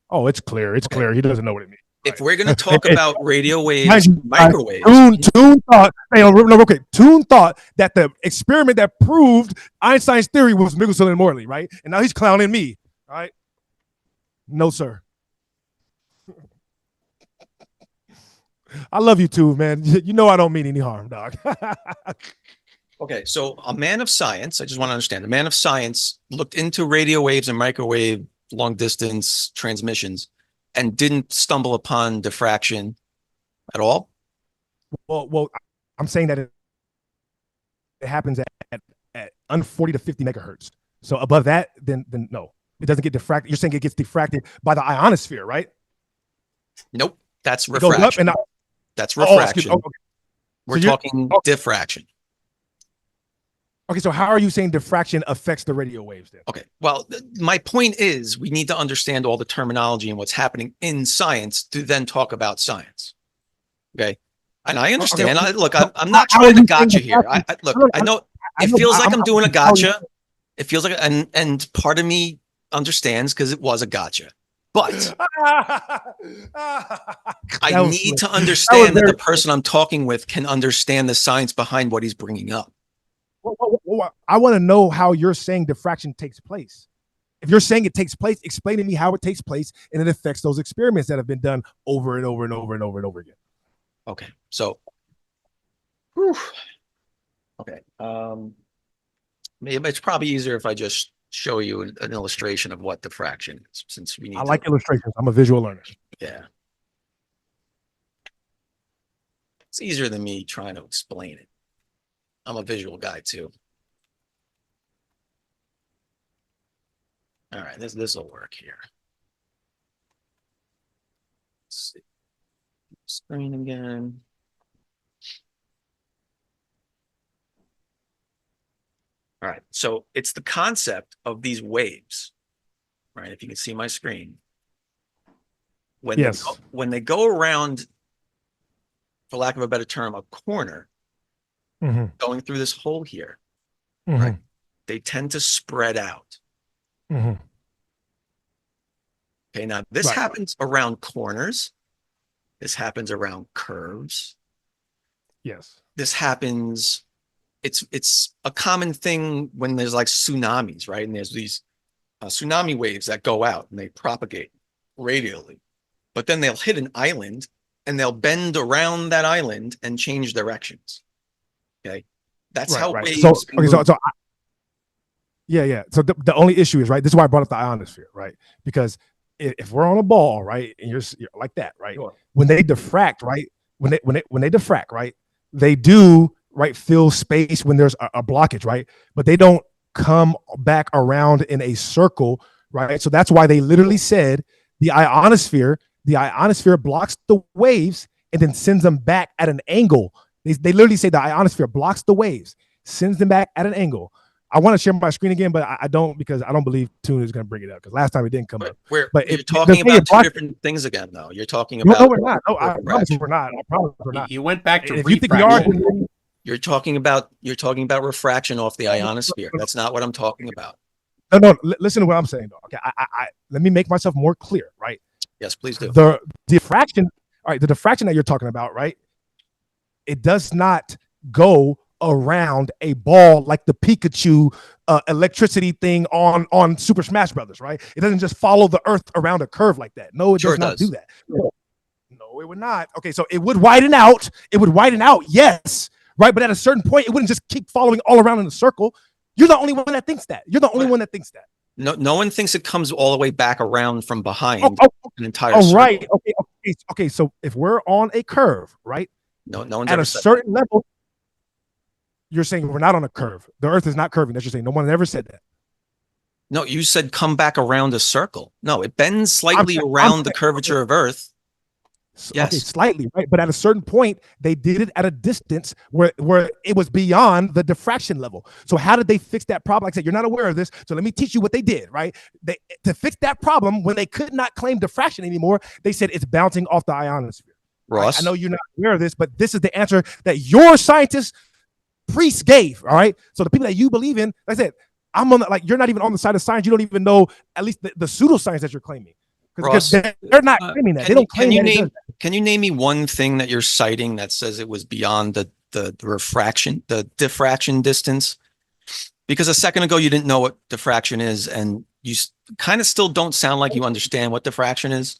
Oh, it's clear. It's clear. He doesn't know what it means. If we're going to talk about radio waves, microwaves. Toon thought, Toon thought that the experiment that proved Einstein's theory was Michelson-Morley, right? And now he's clowning me, right? No, sir. I love you too, man. You know I don't mean any harm, dog. Okay, so a man of science, I just want to understand, a man of science looked into radio waves and microwave long distance transmissions and didn't stumble upon diffraction at all? Well, I'm saying that it happens at under 40 to 50 megahertz. So above that, then no, it doesn't get diffracted. You're saying it gets diffracted by the ionosphere, right? Nope, that's It goes refraction. up and That's refraction. Okay. We're So talking diffraction. Okay, so how are you saying diffraction affects the radio waves then? Okay, well, my point is we need to understand all the terminology and what's happening in science to then talk about science. Okay, and I understand. I'm not trying to gotcha here. I know it feels like I'm doing a gotcha. It feels like, and part of me understands because it was a gotcha. But I need to understand that the person I'm talking with can understand the science behind what he's bringing up. I want to know how you're saying diffraction takes place. If you're saying it takes place, explain to me how it takes place and it affects those experiments that have been done over and over and over and over and over again. Okay, so, okay, maybe it's probably easier if I just show you an illustration of what diffraction is, since we need. I like illustrations. I'm a visual learner. Yeah. It's easier than me trying to explain it. I'm a visual guy too. All right, this will work here. Let's see. Screen again. All right, so it's the concept of these waves, right? If you can see my screen. When when they go around, for lack of a better term, a corner, going through this hole here, right? They tend to spread out. Okay, now this happens around corners. This happens around curves. Yes. This happens, it's a common thing when there's like tsunamis, right? And there's these tsunami waves that go out and they propagate radially. But then they'll hit an island and they'll bend around that island and change directions. Okay. That's how waves move. Yeah. So the only issue is, right, this is why I brought up the ionosphere, right? Because if we're on a ball, right, and you're like that, right? Sure. When they diffract, right? When they diffract, right, they do, right, fill space when there's a blockage, right? But they don't come back around in a circle, right? So that's why they literally said the ionosphere blocks the waves and then sends them back at an angle. They literally say the ionosphere blocks the waves, sends them back at an angle. I want to share my screen again, but I don't, because I don't believe Tune is going to bring it up, because last time it didn't come up. But you're talking about two different things again, though. You're talking about no, we're not. No, I promise we're not. I promise we're not. You went back to if you think we are, you're talking about refraction off the ionosphere. That's not what I'm talking about. No. Listen to what I'm saying, though. Okay, I let me make myself more clear, right? Yes, please do. The diffraction, all right, the diffraction that you're talking about, right? It does not go around a ball like the Pikachu electricity thing on Super Smash Brothers, right? It doesn't just follow the Earth around a curve like that. No, it does not do that. No, it would not. Okay, so it would widen out. It would widen out, yes, right? But at a certain point, it wouldn't just keep following all around in a circle. You're the only one that thinks that. You're the only one that thinks that. No one thinks it comes all the way back around from behind an entire circle. Right. Okay. So if we're on a curve, right? No one's at a certain level. You're saying we're not on a curve. The Earth is not curving. That's what you're saying. No one ever said that. No, you said come back around a circle. No, it bends slightly around the curvature of Earth. Yes, okay, slightly, right? But at a certain point, they did it at a distance where it was beyond the diffraction level. So how did they fix that problem? Like I said, you're not aware of this. So let me teach you what they did, right? To fix that problem, when they could not claim diffraction anymore, they said it's bouncing off the ionosphere. Ross, I know you're not aware of this, but this is the answer that your scientists priests gave. All right. So the people that you believe in, like I said, I'm on you're not even on the side of science. You don't even know at least the pseudoscience that you're claiming. Because they're not claiming that. They don't claim that. Can you name me one thing that you're citing that says it was beyond the refraction, the diffraction distance? Because a second ago you didn't know what diffraction is, and you kind of still don't sound like you understand what diffraction is.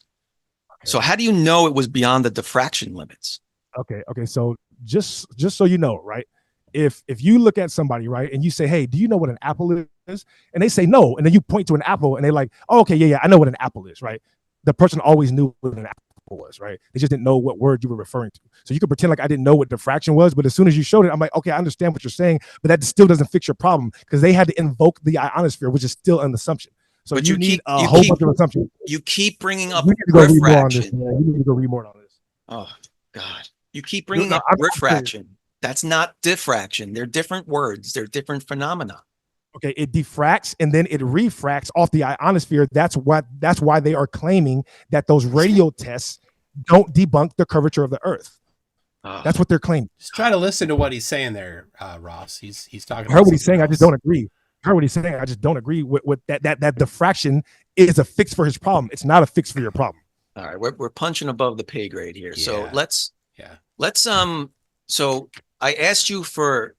Okay. So how do you know it was beyond the diffraction limits? Okay. So just so you know, right? If you look at somebody, right, and you say, hey, do you know what an apple is? And they say no, and then you point to an apple and they're like, oh, okay, yeah, I know what an apple is, right? The person always knew what an apple was, right? They just didn't know what word you were referring to. So you could pretend like I didn't know what diffraction was, but as soon as you showed it, I'm like, okay, I understand what you're saying, but that still doesn't fix your problem, because they had to invoke the ionosphere, which is still an assumption. So but you need a whole bunch of assumptions. You keep bringing up refraction. You need to go read more on this. Oh, God. You keep bringing up refraction. That's not diffraction. They're different words. They're different phenomena. Okay, it diffracts and then it refracts off the ionosphere. That's why they are claiming that those radio tests don't debunk the curvature of the Earth. That's what they're claiming. Just try to listen to what he's saying there, Ross. He's talking. I heard what he's saying. I just don't agree. I heard what he's saying. I just don't agree with that diffraction is a fix for his problem. It's not a fix for your problem. All right, we're punching above the pay grade here. Yeah. So let's so I asked you for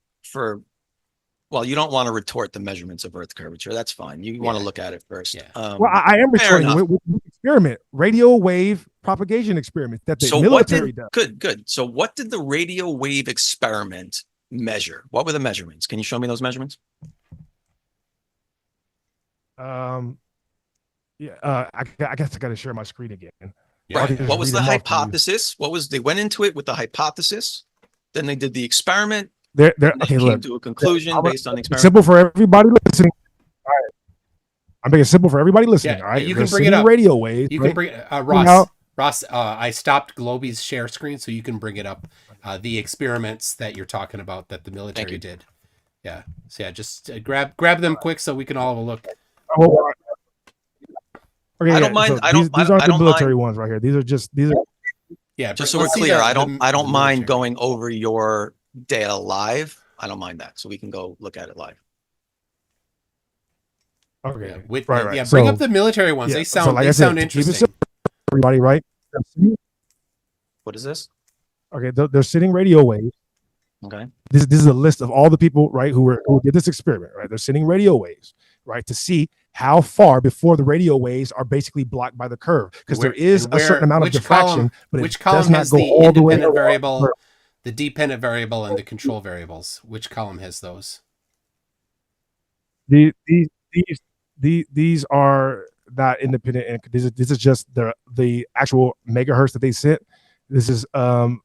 well, you don't want to retort the measurements of Earth curvature. That's fine. You want to look at it first. Yeah. Well, I am retorting with experiment, radio wave propagation experiment that the military does. Good. So what did the radio wave experiment measure? What were the measurements? Can you show me those measurements? I guess I got to share my screen again. Right. What was the hypothesis? They went into it with the hypothesis Then they did the experiment. They're And they okay. came Look, to a conclusion based on the experiment. simple for everybody listening. All right. I'm making it simple for everybody listening. Yeah, all right. you They're can bring it sending up. radio waves. You right? can bring Now- Ross. I stopped Globey's share screen, so you can bring it up. The experiments that you're talking about that the military did. Yeah. So yeah, just grab them quick so we can all have a look. Okay, I don't mind. so I don't. These I aren't the don't military mind. ones right here. These are just these are. Yeah. Just so we're let's see clear, the- I don't. the- I don't the mind military. going over your data live. I don't mind that, so we can go look at it live. Okay. Yeah, right. yeah, bring So- up the military ones. yeah, They so sound like they I said, sound to keep it interesting. simple, everybody, right? What is this? Okay, they're sending radio waves. Okay. This is a list of all the people, right, who did this experiment, right? They're sending radio waves, right, to see how far before the radio waves are basically blocked by the curve, because there is a certain amount of diffraction, but which it column does not has go the all the way independent around variable, the curve. the dependent variable, and the control variables? Which column has those? These are not independent, and this is just the actual megahertz that they sent. This is the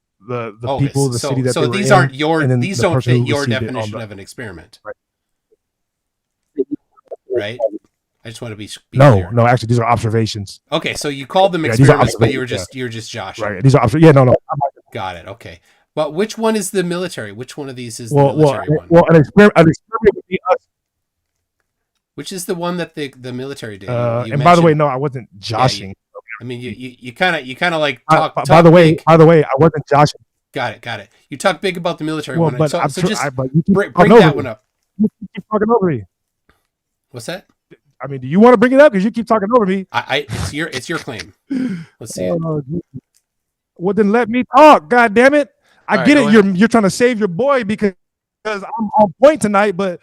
Okay, people, the city that so they were these in, aren't your and then these the don't person fit who your received it on definition the- of an experiment, Right. right? I just want to be No, clear. no, actually, these are observations. Okay, so you called them Yeah, these are experiments, but observations, you're just joshing. Right. These are observations. Yeah, no. Got it. Okay. But which one is the military? Which one of these is the Well, military one? an experiment would be us. Which is the one that the military did? You And by the way, mentioned- no, I wasn't joshing. I mean, you kind of like By talk the way, big. I wasn't joshing. Got it. You talk big about the military Well, one. but So, I'm so sure, just but you keep bring talking that over one me. up. You keep talking over me. What's that? I mean, do you want to bring it up? Because you keep talking over me. It's your claim. Let's see. Well, then let me talk. God damn it! I All get right, it. go You're trying to save your boy because I'm on point tonight. But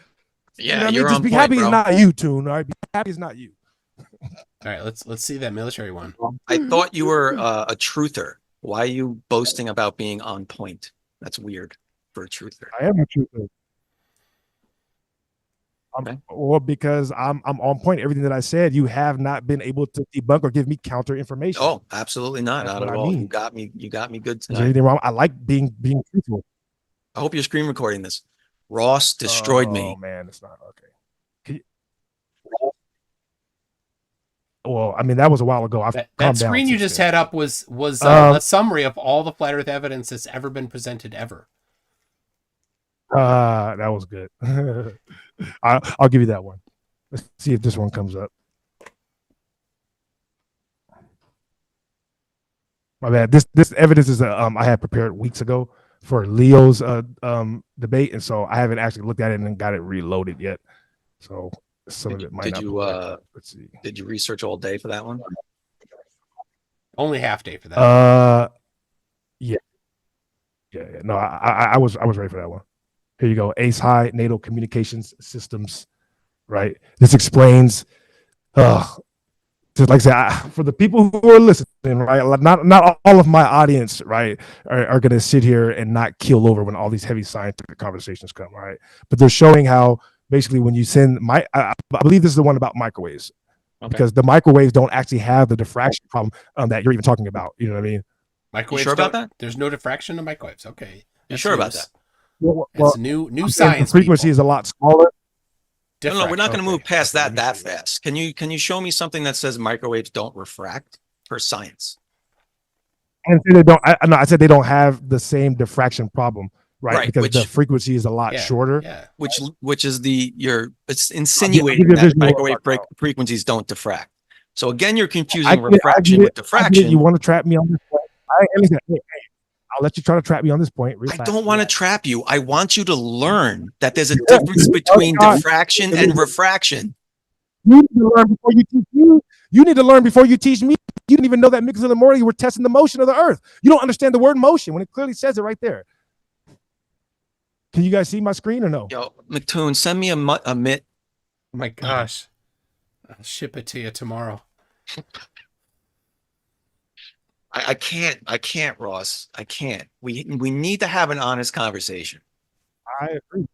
Yeah, you know what I you're mean? Just on be point, happy bro. it's not you, Toon. All right, be happy it's not you. All right, let's see that military one. I thought you were a truther. Why are you boasting about being on point? That's weird for a truther. I am a truther. Okay. Well, because I'm on point. Everything that I said, you have not been able to debunk or give me counter information. Oh, absolutely not. That's Not what at I all. mean. You got me good Is there tonight. anything wrong? I like being truthful. I hope you're screen recording this. Ross destroyed me. Oh man, it's not okay. Well, I mean, that was a while ago. I've That calmed down screen you since just then. had up was a summary of all the flat Earth evidence that's ever been presented ever. That was good. I'll give you that one. Let's see if this one comes up. My bad. This evidence is I had prepared weeks ago for Leo's debate, and so I haven't actually looked at it and got it reloaded yet. So some of it might Did not. you Let's see. did you research all day for that one? Only half day for that. Yeah. No, I was ready for that one. Here you go. Ace High NATO Communications Systems. Right. This explains. Just like I said, for the people who are listening, right? Not all of my audience, right, are going to sit here and not keel over when all these heavy scientific conversations come, right? But they're showing how basically when you send I believe this is the one about microwaves, because the microwaves don't actually have the diffraction problem that you're even talking about. You know what I mean? Microwaves. sure about that? There's no diffraction of microwaves. Okay. You sure about that? It's new I'm saying science. The frequency people. is a lot smaller. No, we're not going to move past Okay, that let me see. fast. Can you show me something that says microwaves don't refract for science? I didn't say they don't. No, I said they don't have the same diffraction problem, right? Right, Because the which- frequency is a lot shorter. Yeah. Which is it's insinuating give you a that visual microwave right now. frequencies don't diffract. So again, you're I confusing get it, refraction with I get it. diffraction. You want to trap me on this point? Listen, hey, I'll let you try to trap me on this point. I Relax, don't want to relax. trap you. I want you to learn that there's a difference between God. diffraction and refraction. You need to learn before you teach me. You need to learn before you teach me. You didn't even know that Michelson-Morley were testing the motion of the Earth. You don't understand the word motion when it clearly says it right there. Can you guys see my screen or no? Yo, McToon, send me a mitt. Oh my gosh. I'll ship it to you tomorrow. I can't, Ross. I can't. We need to have an honest conversation. I agree.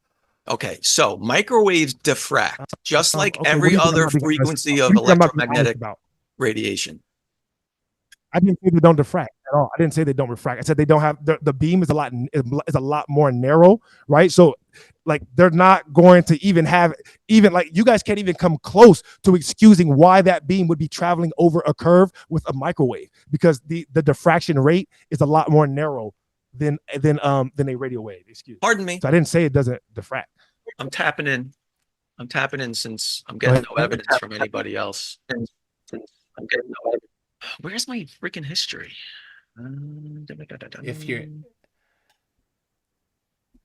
Okay, so microwaves diffract just like Okay, every what do you think other I'm not being honest frequency about? of What do you think I'm not being honest electromagnetic about? radiation. I didn't say they don't diffract. at all. I didn't say they don't refract. I said they don't have the beam is a lot more narrow, right? So like they're not going to even like you guys can't even come close to excusing why that beam would be traveling over a curve with a microwave, because the diffraction rate is a lot more narrow than a radio wave. Excuse me. Pardon me. So I didn't say it doesn't diffract. I'm tapping in since I'm getting no evidence from anybody else. Where's my freaking history? If you're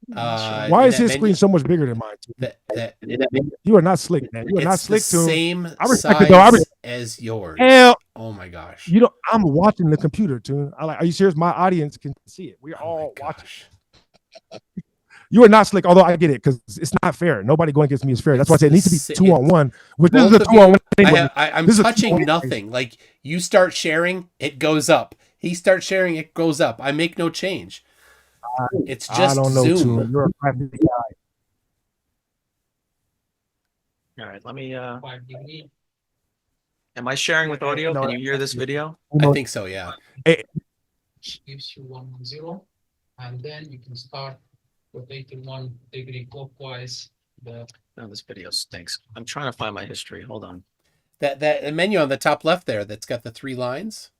why is his screen so much bigger than mine? You are not slick, man. You are not slick. The same I respect size it, though. as yours. Hell, oh my gosh! You don't. I'm watching the computer, Tune. Are you serious? My audience can see it. We're all watching. You are not slick, although I get it because it's not fair. Nobody going against me is fair. That's why I say it needs to be 2-on-1. Which this is a 2-on-1. I'm touching nothing. Like you start sharing, it goes up. He starts sharing, it goes up. I make no change. It's just I don't know, Zoom. Tune. You're a crappy guy. All right, let me. Am I sharing with audio? Can you hear this video? I think so. Yeah. Gives you 110, and then you can start rotating 1 degree clockwise. No, this video stinks. I'm trying to find my history. Hold on. That menu on the top left there that's got the 3 lines.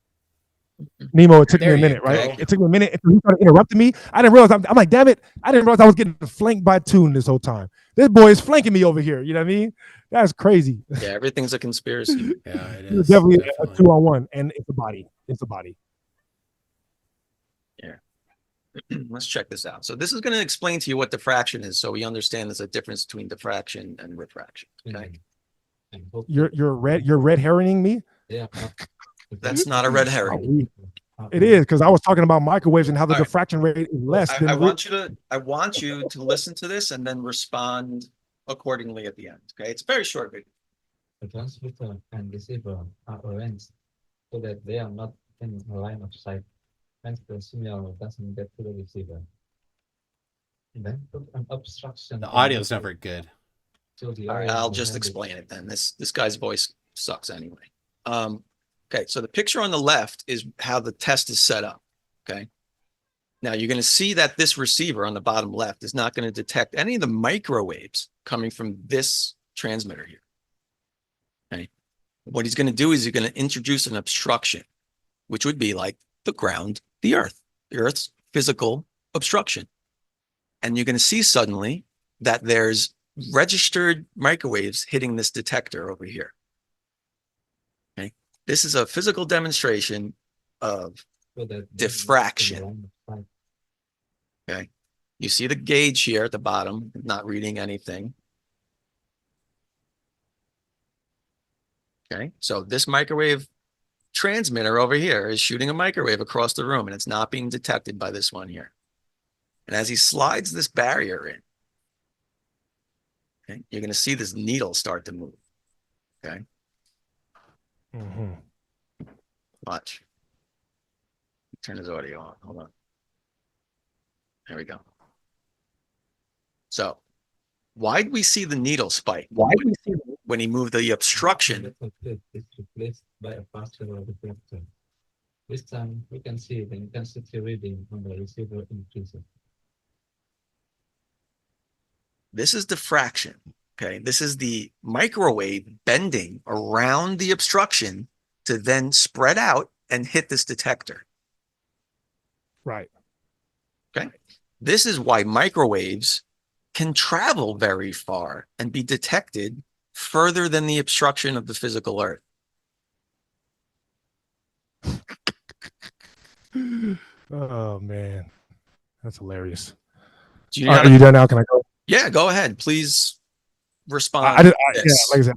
Nemo, it took me a minute, right? It took me a minute until he started interrupting me. I didn't realize. I'm like, damn it! I didn't realize I was getting flanked by Tune this whole time. This boy is flanking me over here. You know what I mean? That's crazy. Yeah, everything's a conspiracy. Yeah, it It's is. definitely a 2-on-1, and it's a body. It's a body. Yeah. Let's check this out. So this is going to explain to you what diffraction is, so we understand there's a difference between diffraction and refraction. Okay. You're red herring me. Yeah. That's not a red herring. It is, because I was talking about microwaves and how the diffraction rate is less than. I want you to listen to this and then respond accordingly at the end. Okay, it's a very short video. The transmitter and receiver are arranged so that they are not in a line of sight, hence the signal doesn't get to the receiver. And then put an obstruction. The audio's never good. All right, I'll just explain it then. This guy's voice sucks anyway. Okay, so the picture on the left is how the test is set up. Okay. Now you're going to see that this receiver on the bottom left is not going to detect any of the microwaves coming from this transmitter here. Okay. What he's going to do is he's going to introduce an obstruction, which would be like the ground, the Earth's physical obstruction. And you're going to see suddenly that there's registered microwaves hitting this detector over here. Okay. This is a physical demonstration of diffraction. Okay. You see the gauge here at the bottom, not reading anything. Okay. So this microwave transmitter over here is shooting a microwave across the room, and it's not being detected by this one here. And as he slides this barrier in, okay, you're going to see this needle start to move. Okay. Mm-hmm. Watch. Turn his audio on. Hold on. There we go. So, why do we see the needle spike? Why do we see when he moved the obstruction? It's replaced by a faster reflector. This time we can see the intensity reading on the receiver increases. This is diffraction. Okay, this is the microwave bending around the obstruction to then spread out and hit this detector. Right. Okay. This is why microwaves can travel very far and be detected further than the obstruction of the physical Earth. Oh man, that's hilarious. Do you Are you done now? Can I go? Yeah, go ahead. Please respond. Yeah, like I said,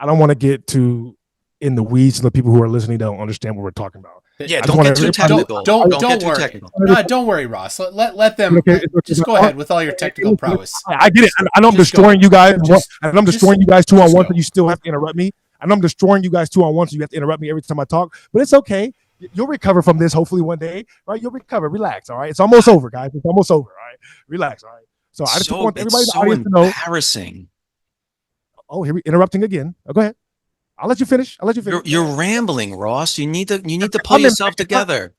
I don't want to get too in the weeds so the people who are listening don't understand what we're talking about. Yeah, don't get too technical. Don't worry. No, don't worry, Ross. Let them. Just go ahead with all your technical prowess. I get it. I know I'm destroying you guys, and I'm destroying you guys 2-on-1, so you still have to interrupt me. I know I'm destroying you guys 2-on-1, so you have to interrupt me every time I talk. But it's okay. You'll recover from this hopefully one day, right? You'll recover. Relax, all right? It's almost over, guys. It's almost over, all right? Relax, all right? So I just want everybody in the audience to know. Embarrassing. Oh, here we interrupting again. Oh, go ahead. I'll let you finish. You're rambling, Ross. You need to pull yourself together.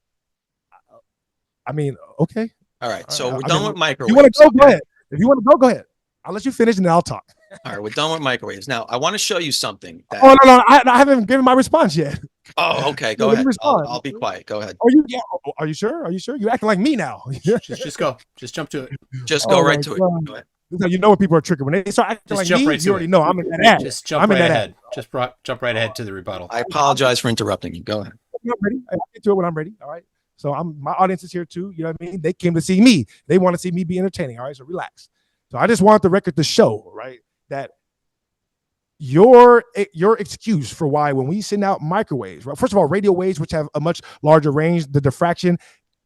I mean, okay. All right. So All we're right, done I mean, with If you want microwaves. to go ahead. If you want to go ahead. I'll let you finish and then I'll talk. All right, we're done with microwaves. Now, I want to show you something. That... Oh no, I haven't given my response yet. Oh, okay. Go Let me ahead. respond. I'll be quiet. Go ahead. Are you? Yeah. Are you sure? Are you sure? You're acting like me now. Just go. Just jump to it. Just go right to it. Go ahead. This is how you know when people are tricking. When they start acting like me, you already know I'm in that ad. Just jump I'm in right that ahead. ad. Just jump right ahead to the rebuttal. I apologize for interrupting you. Go ahead. I'm ready. I'll get to it when I'm ready. All right. So my audience is here too. You know what I mean? They came to see me. They want to see me be entertaining. All right. So relax. So I just want the record to show, right, that your excuse for why when we send out microwaves, right? First of all, radio waves, which have a much larger range, the diffraction,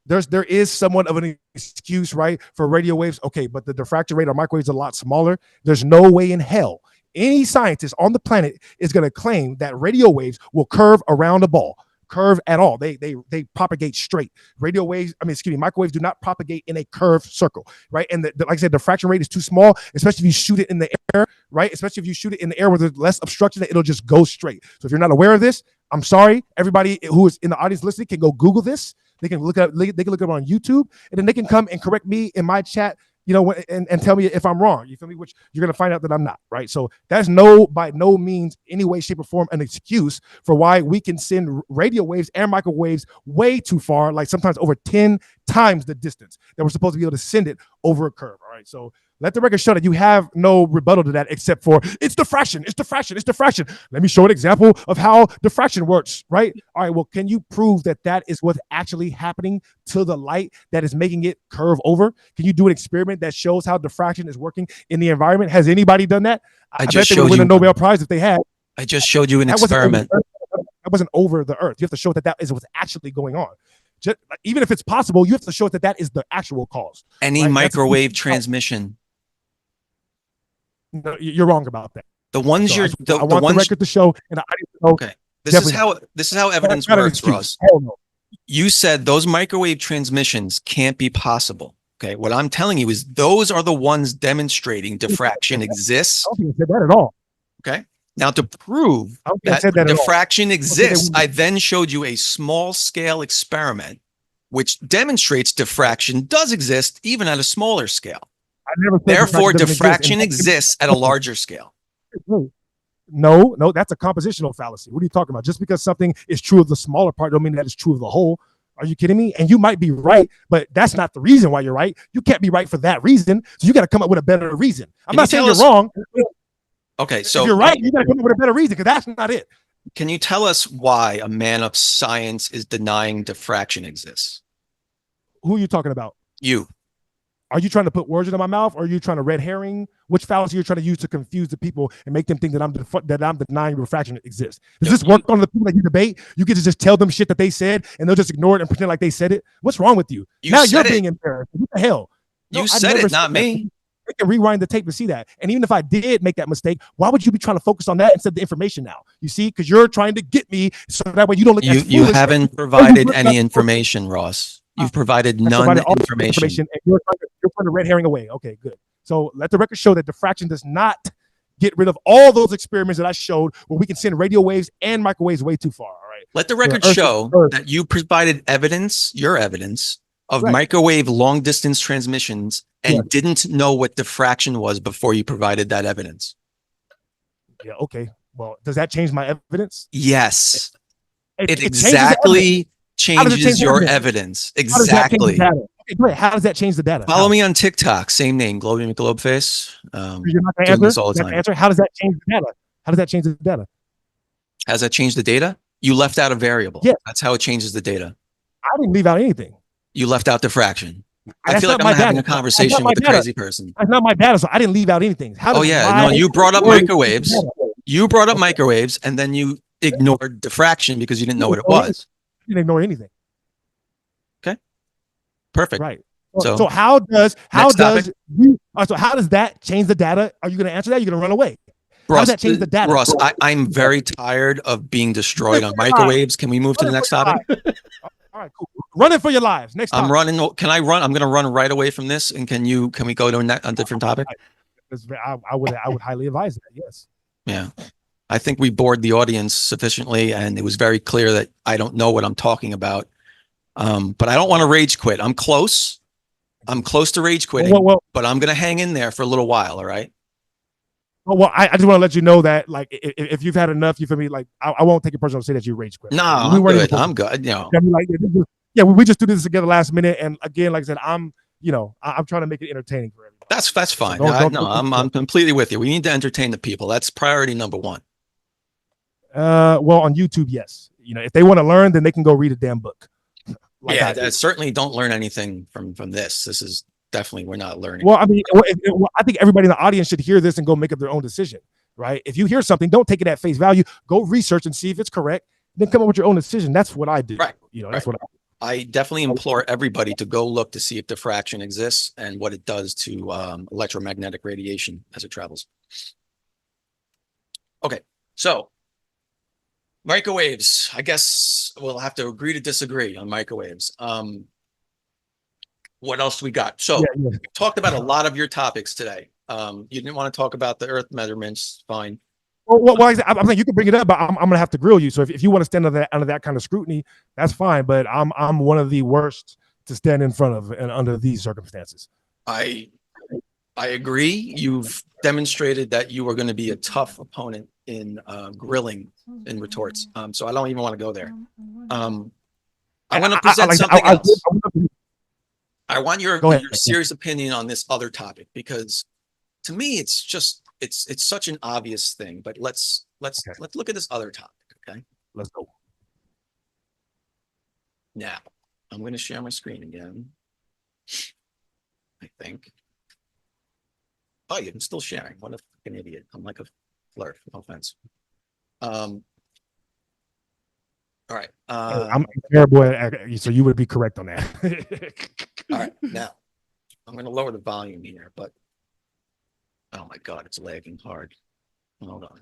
there is somewhat of an excuse, right, for radio waves. Okay, but the diffraction rate on microwaves is a lot smaller. There's no way in hell any scientist on the planet is going to claim that radio waves will curve around a ball. Curve at all. They propagate straight. Radio waves, microwaves do not propagate in a curved circle, right? And like I said, the diffraction rate is too small, especially if you shoot it in the air, right? Especially if you shoot it in the air where there's less obstruction, it'll just go straight. So if you're not aware of this, I'm sorry. Everybody who is in the audience listening can go Google this. They can look it up on YouTube, and then they can come and correct me in my chat, and tell me if I'm wrong. You feel me? Which you're going to find out that I'm not, right? So that's by no means, any way, shape, or form, an excuse for why we can send radio waves and microwaves way too far, like sometimes over 10 times the distance that we're supposed to be able to send it over a curve, all right? So let the record show that you have no rebuttal to that except for it's diffraction. Let me show an example of how diffraction works, right? All right, well, can you prove that is what's actually happening to the light that is making it curve over? Can you do an experiment that shows how diffraction is working in the environment? Has anybody done that? I bet they would win a Nobel Prize if they had. I just showed you an experiment. That wasn't over the earth. You have to show that is what's actually going on. Even if it's possible, you have to show that is the actual cause. Any right? microwave transmission. No, you're wrong about that. The ones so you're I want the record to show, and okay. This is how evidence works, Ross. No. You said those microwave transmissions can't be possible. Okay, what I'm telling you is those are the ones demonstrating diffraction exists. I don't think I said that at all. Okay. Now, to prove that diffraction exists, I then showed you a small scale experiment which demonstrates diffraction does exist even at a smaller scale. Therefore, diffraction exists at a larger scale. No, that's a compositional fallacy. What are you talking about? Just because something is true of the smaller part don't mean that it's true of the whole. Are you kidding me? And you might be right, but that's not the reason why you're right. You can't be right for that reason. So you got to come up with a better reason. I'm not saying you're wrong. Okay, so if you're right, you got to come up with a better reason because that's not it. Can you tell us why a man of science is denying diffraction exists? Who are you talking about? You. Are you trying to put words into my mouth, or are you trying to red herring? Which fallacy you're trying to use to confuse the people and make them think that I'm denying refraction exists? Does this work on the people that you debate? You get to just tell them shit that they said, and they'll just ignore it and pretend like they said it. What's wrong with you? Now you're being embarrassed. What the hell? You said it, not me. They can rewind the tape to see that. And even if I did make that mistake, why would you be trying to focus on that instead of the information now? You see, because you're trying to get me so that way you don't look as You haven't provided any information, Ross. You've provided none information. And you're trying to red herring away. Okay, good. So let the record show that diffraction does not get rid of all those experiments that I showed where we can send radio waves and microwaves way too far. All right. Let the record show that you provided your evidence of microwave long distance transmissions and didn't know what diffraction was before you provided that evidence. Yeah, okay. Well, does that change my evidence? Yes. It exactly changes your evidence. Exactly. Okay, great. How does that change the data? Follow me on TikTok. Same name, Globey McGlobeface. You're not going to answer? All the time. How does that change the data? How does that change the data? How does that change the data? You left out a variable. Yeah. That's how it changes the data. I didn't leave out anything. You left out diffraction. I feel like I'm having a conversation with a crazy person. That's not my data, so I didn't leave out anything. You brought up microwaves. You brought up microwaves, and then you ignored diffraction because you didn't know what it was. You didn't ignore anything. Okay. Perfect. Right. So how does that change the data? Are you going to answer that? You're going to run away. Ross, how does that change the data? Ross, I'm very tired of being destroyed on microwaves. Can we move to the next topic? All right, cool. Running for your lives. Next topic. I'm running. Can I run? I'm going to run right away from this. And can we go to a different topic? I would highly advise that. Yes. Yeah. I think we bored the audience sufficiently, and it was very clear that I don't know what I'm talking about. But I don't want to rage quit. I'm close. I'm close to rage quitting, but I'm going to hang in there for a little while. All right. Well, I just want to let you know that, like, if you've had enough, you feel me? Like, I won't take it personal to say that you rage quit. No, I'm good. I'm good. You know. I mean, like, yeah, we just do this together last minute, and again, like I said, I'm trying to make it entertaining for everybody. That's fine. So I'm completely with you. We need to entertain the people. That's priority number one. Well, on YouTube, yes. If they want to learn, then they can go read a damn book. Like certainly don't learn anything from this. This is definitely, we're not learning. Well, I mean, I think everybody in the audience should hear this and go make up their own decision, right? If you hear something, don't take it at face value. Go research and see if it's correct. Then come up with your own decision. That's what I do. Right. That's what I definitely implore everybody to go look to see if diffraction exists and what it does to electromagnetic radiation as it travels. Okay, so microwaves. I guess we'll have to agree to disagree on microwaves. What else we got? So we talked about a lot of your topics today. You didn't want to talk about the Earth measurements. Fine. Well, I'm saying you can bring it up, but I'm gonna have to grill you. So if you want to stand under that kind of scrutiny, that's fine. But I'm one of the worst to stand in front of and under these circumstances. I agree. You've demonstrated that you are going to be a tough opponent in grilling in retorts. So I don't even want to go there. I want to present something else. I want your serious opinion on this other topic, because to me it's just it's such an obvious thing. But let's look at this other topic. Okay, let's go. Now I'm going to share my screen again. I think. Oh, I'm still sharing. What a fucking idiot! I'm like a flirt. No offense. All right. I'm terrible at, so you would be correct on that. All right. Now, I'm going to lower the volume here, but oh my God, it's lagging hard. Hold on.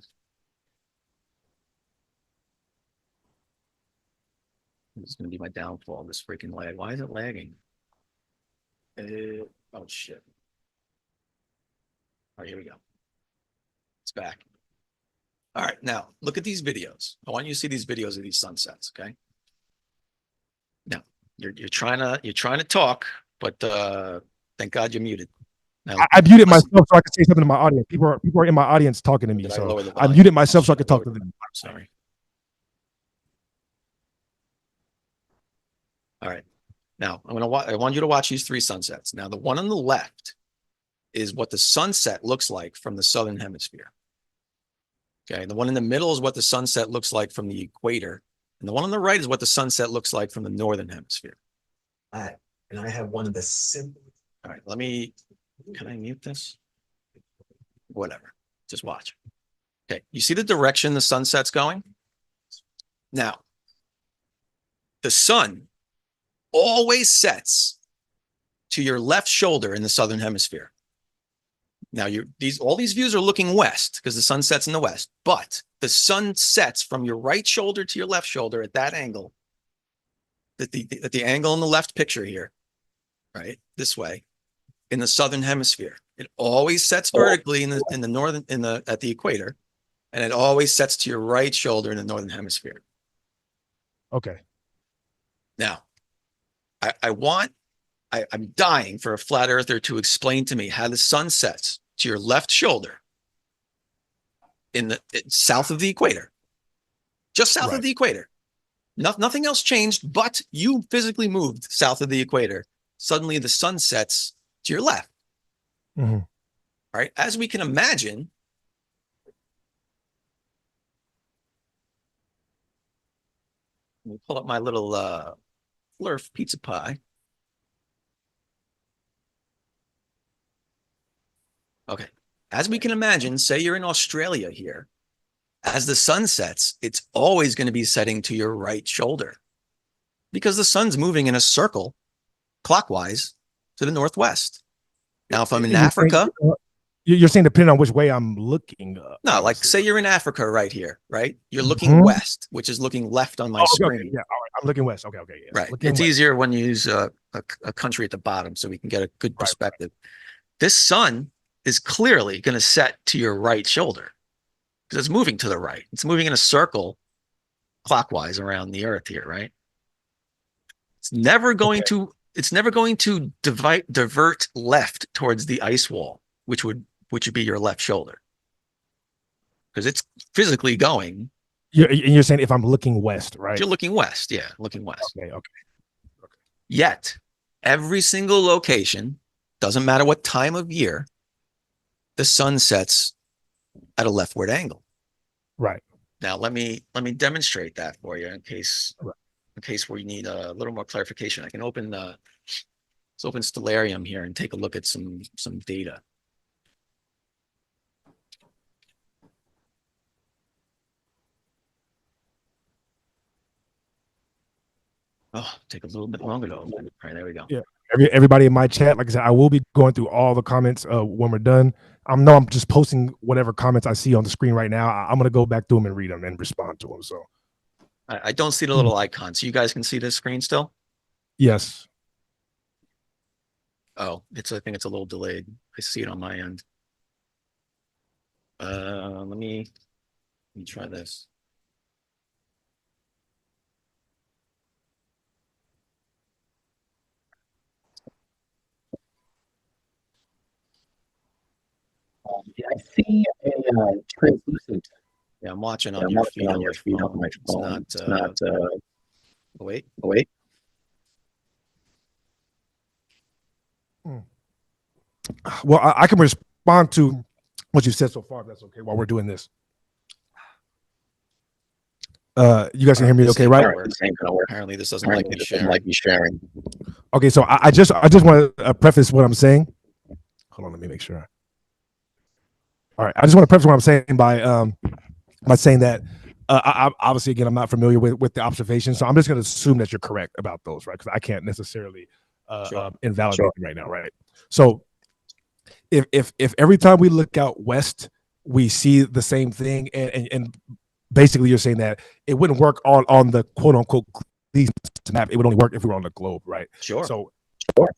This is going to be my downfall, this freaking lag. Why is it lagging? Oh, shit. All right, here we go. It's back. All right, now look at these videos. I want you to see these videos of these sunsets, okay? Now, you're trying to talk, but thank God you're muted. Now, I muted myself so I could say something to my audience. People are in my audience talking to me, so I muted myself so I could talk to them. I'm sorry. All right. Now, I want you to watch these three sunsets. Now, the one on the left is what the sunset looks like from the southern hemisphere. Okay, the one in the middle is what the sunset looks like from the equator, and the one on the right is what the sunset looks like from the northern hemisphere. And I have one of the simple. All right, can I mute this? Whatever, just watch. Okay, you see the direction the sunset's going? Now, the sun always sets to your left shoulder in the southern hemisphere. Now, all these views are looking west because the sun sets in the west, but the sun sets from your right shoulder to your left shoulder at that angle, at the angle in the left picture here, right, this way, in the southern hemisphere. It always sets vertically in the northern at the equator, and it always sets to your right shoulder in the northern hemisphere. Okay. Now, I'm dying for a flat earther to explain to me how the sun sets to your left shoulder south of the equator, just south of the equator. Nothing else changed, but you physically moved south of the equator. Suddenly the sun sets to your left. Mm-hmm. All right. As we can imagine, let me pull up my little Flurf pizza pie. Okay. As we can imagine, say you're in Australia here. As the sun sets, it's always going to be setting to your right shoulder because the sun's moving in a circle clockwise to the northwest. Now, if I'm in Africa, you're saying depending on which way I'm looking. No, like say you're in Africa right here, right? You're looking west, which is looking left on my screen. Okay, yeah, all right. I'm looking west. Okay, yeah. Right. It's easier when you use a country at the bottom so we can get a good perspective. This sun is clearly going to set to your right shoulder because it's moving to the right. It's moving in a circle clockwise around the earth here, right? It's never going to. It's never going to divert left towards the ice wall, which would be your left shoulder, because it's physically going. You're saying if I'm looking west, right? If you're looking west, yeah, looking west. Okay. Yet, every single location, doesn't matter what time of year, the sun sets at a leftward angle. Right. Now, let me demonstrate that for you in case we need a little more clarification. I can open let's open Stellarium here and take a look at some data. Oh, take a little bit longer to open. All right, there we go. Yeah. Everybody in my chat, like I said, I will be going through all the comments when we're done. I'm just posting whatever comments I see on the screen right now. I'm gonna go back through them and read them and respond to them. So I don't see the little icon, so you guys can see the screen still? yes. Oh, I think it's a little delayed. I see it on my end. Let me try this. I see a translucent. Yeah, I'm watching on your feed on my phone. It's not. Wait. Well, I can respond to what you've said so far, if that's okay, while we're doing this. You guys can hear me okay, right? Apparently this doesn't like me sharing. Okay, so I just want to preface what I'm saying. Hold on, let me make sure. All right, I just want to preface what I'm saying by saying that I obviously, again, I'm not familiar with the observations, so I'm just going to assume that you're correct about those, right? Because I can't necessarily invalidate them right now, right? So if every time we look out west, we see the same thing, and basically you're saying that it wouldn't work on the quote unquote map. It would only work if we were on the globe, right? Sure. So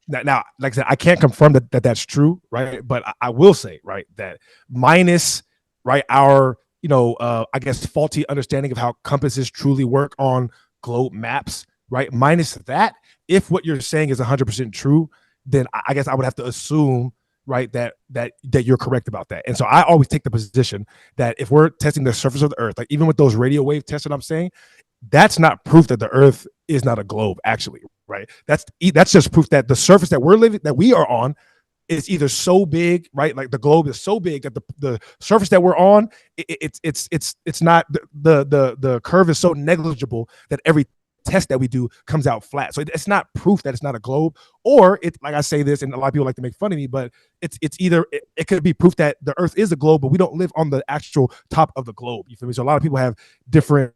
now, like I said, I can't confirm that that's true, right? But I will say, right, that minus, right, our, I guess, faulty understanding of how compasses truly work on globe maps, right? Minus that, if what you're saying is 100% true, then I guess I would have to assume, right, that you're correct about that. And so I always take the position that if we're testing the surface of the Earth, like even with those radio wave tests that I'm saying, that's not proof that the Earth is not a globe, actually, right? That's just proof that the surface that we are on is either so big, right? Like the globe is so big that the surface that we're on, it's not, the curve is so negligible that every test that we do comes out flat. So it's not proof that it's not a globe, or it, like I say this, and a lot of people like to make fun of me, but it's either it could be proof that the Earth is a globe, but we don't live on the actual top of the globe. You feel me? So a lot of people have different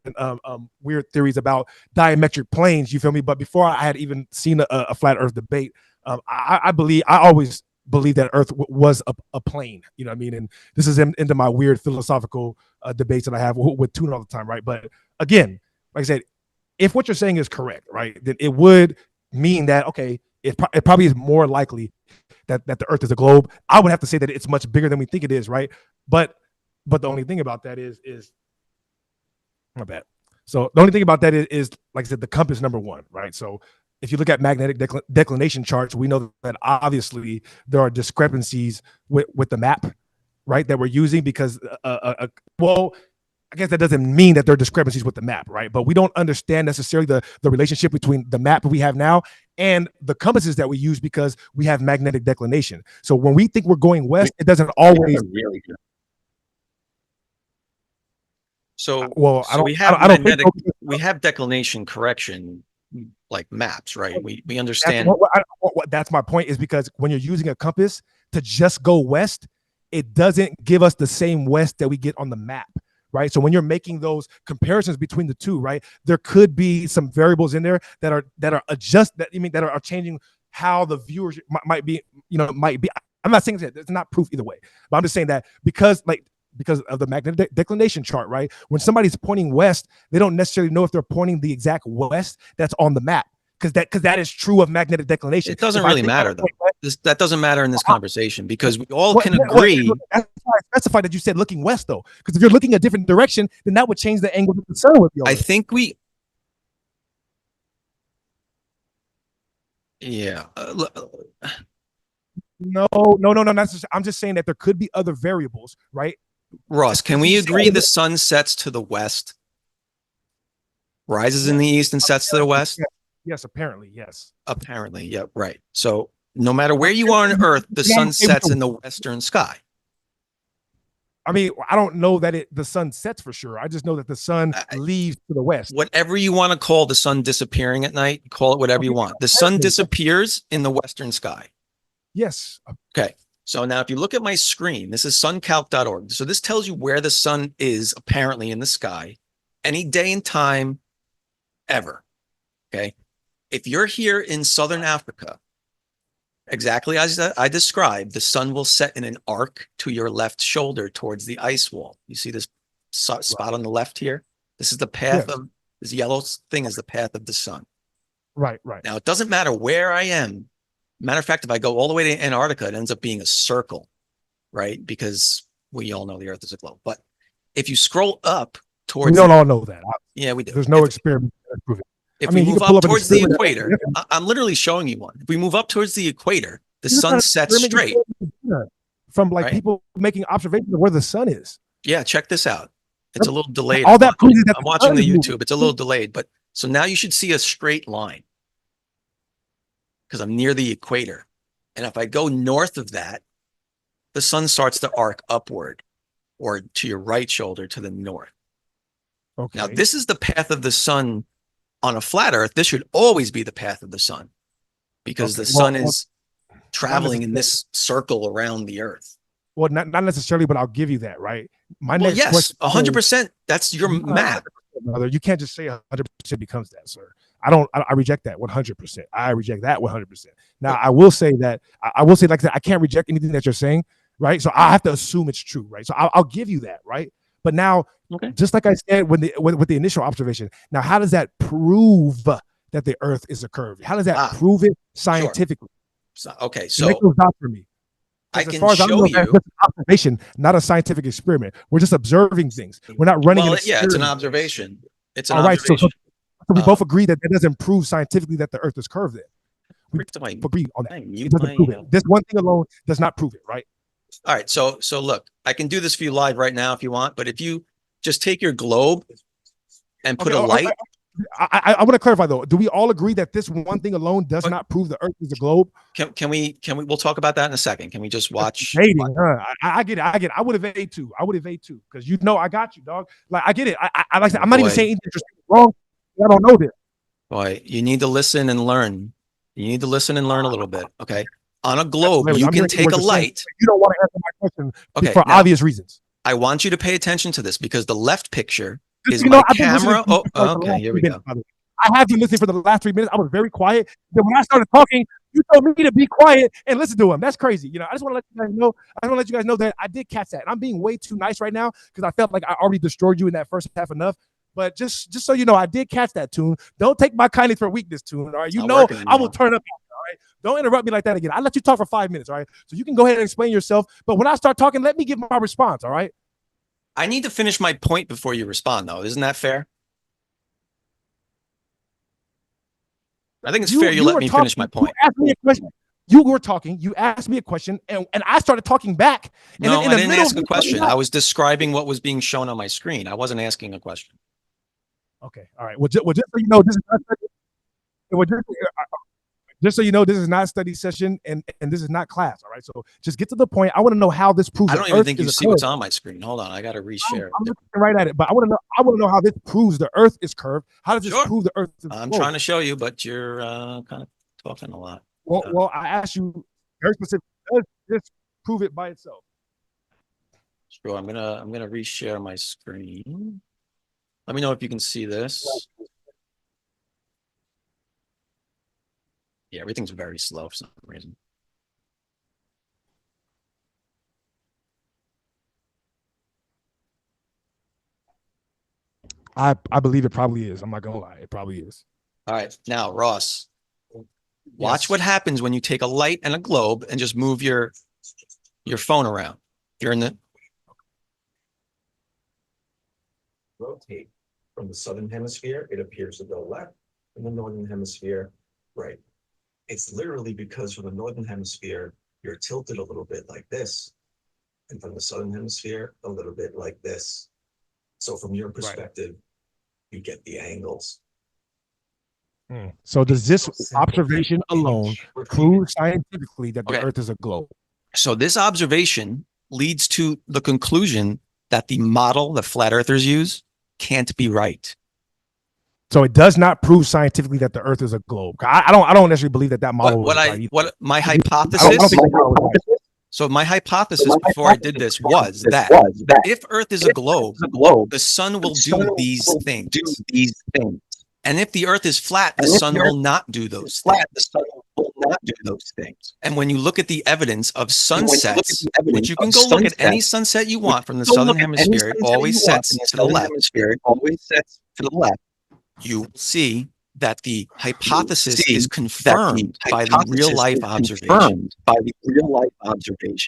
weird theories about diametric planes. You feel me? But before I had even seen a flat Earth debate, I always believe that Earth was a plane. You know what I mean? And this is into my weird philosophical debates that I have with Tune all the time, right? But again, like I said, if what you're saying is correct, right, then it would mean that, okay, it probably is more likely that the Earth is a globe. I would have to say that it's much bigger than we think it is, right? But the only thing about that is my bad. So the only thing about that is, like I said, the compass number one, right? So if you look at magnetic declination charts, we know that obviously there are discrepancies with the map, right, that we're using, because well, I guess that doesn't mean that there are discrepancies with the map, right? But we don't understand necessarily the relationship between the map we have now and the compasses that we use, because we have magnetic declination. So when we think we're going west, it doesn't always. So we have declination correction like maps, right? We understand. That's my point, is because when you're using a compass to just go west, it doesn't give us the same west that we get on the map. Right. So when you're making those comparisons between the two, right, there could be some variables in there that are changing how the viewers might be. I'm not saying that it's not proof either way, but I'm just saying that because of the magnetic declination chart, right, when somebody's pointing west, they don't necessarily know if they're pointing the exact west that's on the map. Because that is true of magnetic declination. It doesn't really matter, though. That doesn't matter in this conversation, because we all can agree. That's why I specified that you said looking west, though. Because if you're looking a different direction, then that would change the angle of the sun with you. I think we Yeah. No, no, no, no. I'm just saying that there could be other variables, right? Ross, can we agree the sun sets to the west? Rises in the east and sets to the west? Yes, apparently, yes. Apparently, yeah, right. So no matter where you are on Earth, the sun sets in the western sky. I mean, I don't know that the sun sets for sure. I just know that the sun leaves to the west. Whatever you want to call the sun disappearing at night, call it whatever you want. The sun disappears in the western sky. Yes. Okay. So now if you look at my screen, this is suncalc.org. So this tells you where the sun is apparently in the sky any day and time ever. Okay. If you're here in Southern Africa, exactly as I described, the sun will set in an arc to your left shoulder towards the ice wall. You see this spot on the left here? This is the path of this yellow thing is the path of the sun. Right, right. Now, it doesn't matter where I am. Matter of fact, if I go all the way to Antarctica, it ends up being a circle, right? Because we all know the Earth is a globe. But if you scroll up towards... We don't all know that. Yeah, we do. There's no experiment that proves it. If we move up towards the equator, I'm literally showing you one. If we move up towards the equator, the sun sets straight. From like people making observations of where the sun is. Yeah, check this out. It's a little delayed. All that proves is that I'm watching the YouTube. It's a little delayed, but so now you should see a straight line because I'm near the equator. And if I go north of that, the sun starts to arc upward or to your right shoulder to the north. Okay. Now, this is the path of the sun on a flat Earth. This should always be the path of the sun because the sun is traveling in this circle around the Earth. Well, not necessarily, but I'll give you that, right? My Well, next yes, question 100%. That's your math. Brother, you can't just say 100% becomes that, sir. I reject that 100%. I reject that 100%. Now, I will say that, I will say like that, I can't reject anything that you're saying, right? So I have to assume it's true, right? So I'll give you that, right? But now, just like I said with the initial observation, now how does that prove that the Earth is a curve? How does that prove it scientifically? Sure. So, okay, Make those dots for me. I can as far as show I know, you. that's just an observation, not a scientific experiment. We're just observing things. We're not running an experiment. Yeah, it's an observation. It's an all right. observation. So we both agree that it doesn't prove scientifically that the Earth is curved. Then we agree on that. It doesn't prove it. This one thing alone does not prove it, right? All right. So look, I can do this for you live right now if you want, but if you just take your globe and put a light. I want to clarify though. Do we all agree that this one thing alone does not prove the Earth is a globe? Can we? We'll talk about that in a second. Can we just watch? I get it. I would evade too. Because you know I got you, dog. Like I get it. I like that. I'm not even saying anything wrong. I don't know this. Boy, you need to listen and learn. You need to listen and learn a little bit. Okay. On a globe, you can take a light. You don't want to answer my question for obvious reasons. I want you to pay attention to this because the left picture is my camera. Oh, okay. Here we go. I have you listening for the last 3 minutes. I was very quiet. Then when I started talking, you told me to be quiet and listen to him. That's crazy. You know, I just want to let you guys know. I want to let you guys know that I did catch that. And I'm being way too nice right now because I felt like I already destroyed you in that first half enough. But just so you know, I did catch that tune. Don't take my kindness for weakness, tune. All right. You know, I will turn up. All right. Don't interrupt me like that again. I let you talk for 5 minutes. All right. So you can go ahead and explain yourself. But when I start talking, let me give my response. All right. I need to finish my point before you respond, though. Isn't that fair? I think it's fair you let me finish my point. You asked me a question. You were talking. You asked me a question, and I started talking back. And no, I didn't ask a question. I was describing what was being shown on my screen. I wasn't asking a question. Okay. All right. Well, just so you know, this is not just so you know, this is not a study session, and this is not class. All right. So just get to the point. I want to know how this proves. I don't even think you see what's on my screen. Hold on, I got to reshare. I'm looking right at it, but I want to know how this proves the Earth is curved. How does this prove the Earth is I'm trying to show you, but you're kind of talking a lot. Well, I asked you very specific. Does this prove it by itself? Sure. I'm gonna reshare my screen. Let me know if you can see this. Yeah, everything's very slow for some reason. I believe it probably is. I'm not gonna lie, it probably is. All right, now Ross, watch what happens when you take a light and a globe and just move your phone around. You're in the rotate from the southern hemisphere. It appears to go left, and the northern hemisphere right. It's literally because from the northern hemisphere, you're tilted a little bit like this, and from the southern hemisphere, a little bit like this. So from your perspective, you get the angles. So does this observation alone prove scientifically that the Okay. Earth is a globe? So this observation leads to the conclusion that the model that flat earthers use can't be right. So it does not prove scientifically that the Earth is a globe. I don't necessarily believe that model was right either. My I don't hypothesis. think that model was right. So my hypothesis before I did this was that if Earth is a globe, the sun will do these things. And if the Earth is flat, the sun will not do those things. And when you look at the evidence of sunsets, which you can go look at any sunset you want from the southern hemisphere, it always sets to the left. You see that the hypothesis is confirmed by the real life observation.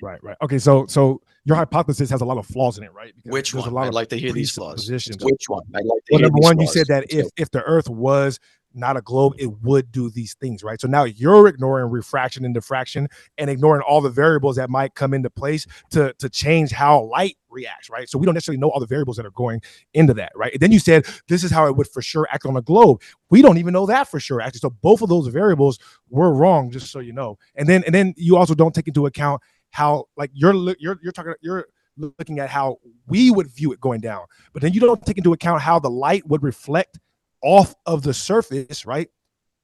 Right. Okay. So your hypothesis has a lot of flaws in it, right? Because Which there's one? a lot I'd of like to hear these flaws. presuppositions. Which one? I'd like to Well, hear number these one, you flaws. said that if the Earth was not a globe, it would do these things, right? So now you're ignoring refraction and diffraction and ignoring all the variables that might come into place to change how light reacts, right? So we don't necessarily know all the variables that are going into that, right? And then you said this is how it would for sure act on a globe. We don't even know that for sure, actually. So both of those variables were wrong, just so you know. And then you also don't take into account how, like, you're looking at how we would view it going down, but then you don't take into account how the light would reflect off of the surface, right?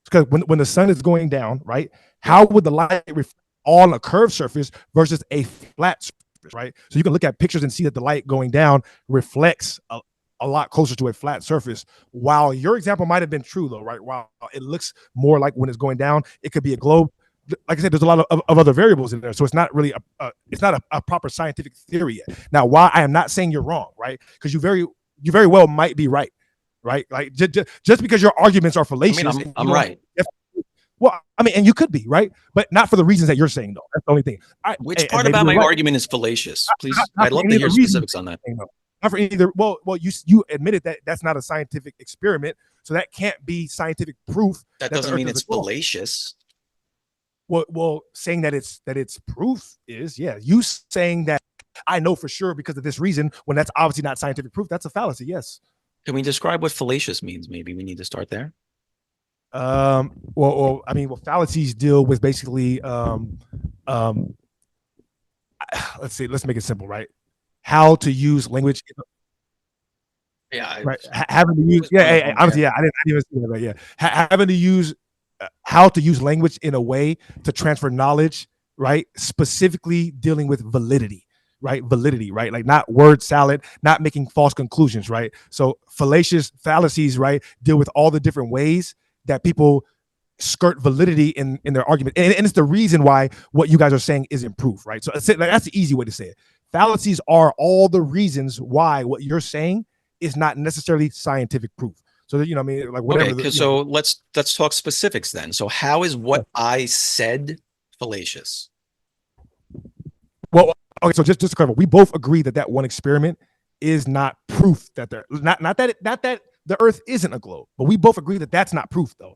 Because when the sun is going down, right, how would the light reflect on a curved surface versus a flat surface, right? So you can look at pictures and see that the light going down reflects a lot closer to a flat surface. While your example might have been true, though, right? While it looks more like when it's going down, it could be a globe. Like I said, there's a lot of other variables in there, so it's not really a proper scientific theory yet. Now, why I am not saying you're wrong, right? Because you very well might be right, right? Like just because your arguments are fallacious, I mean, I'm right. Well, I mean, and you could be right, but not for the reasons that you're saying, though. That's the only thing. Which part about my argument is fallacious? Please, I'd love to hear specifics on that. Not for either. Well, you admitted that that's not a scientific experiment, so that can't be scientific proof. That doesn't mean it's fallacious. Well, saying that it's proof is, yeah. You saying that I know for sure because of this reason, when that's obviously not scientific proof, that's a fallacy. Yes. Can we describe what fallacious means? Maybe we need to start there. Well, I mean, fallacies deal with basically, let's make it simple, right? How to use language. Yeah. Right. Having to use, honestly, I didn't even see that, but yeah, having to use how to use language in a way to transfer knowledge, right? Specifically dealing with validity, right? Like not word salad, not making false conclusions, right? So fallacies, right, deal with all the different ways that people skirt validity in their argument. And it's the reason why what you guys are saying isn't proof, right? So that's the easy way to say it. Fallacies are all the reasons why what you're saying is not necessarily scientific proof. So that, what I mean, like whatever. Okay, so let's talk specifics then. So how is what I said fallacious? Well, okay, so just to clarify, we both agree that one experiment is not proof that not that the Earth isn't a globe, but we both agree that that's not proof, though.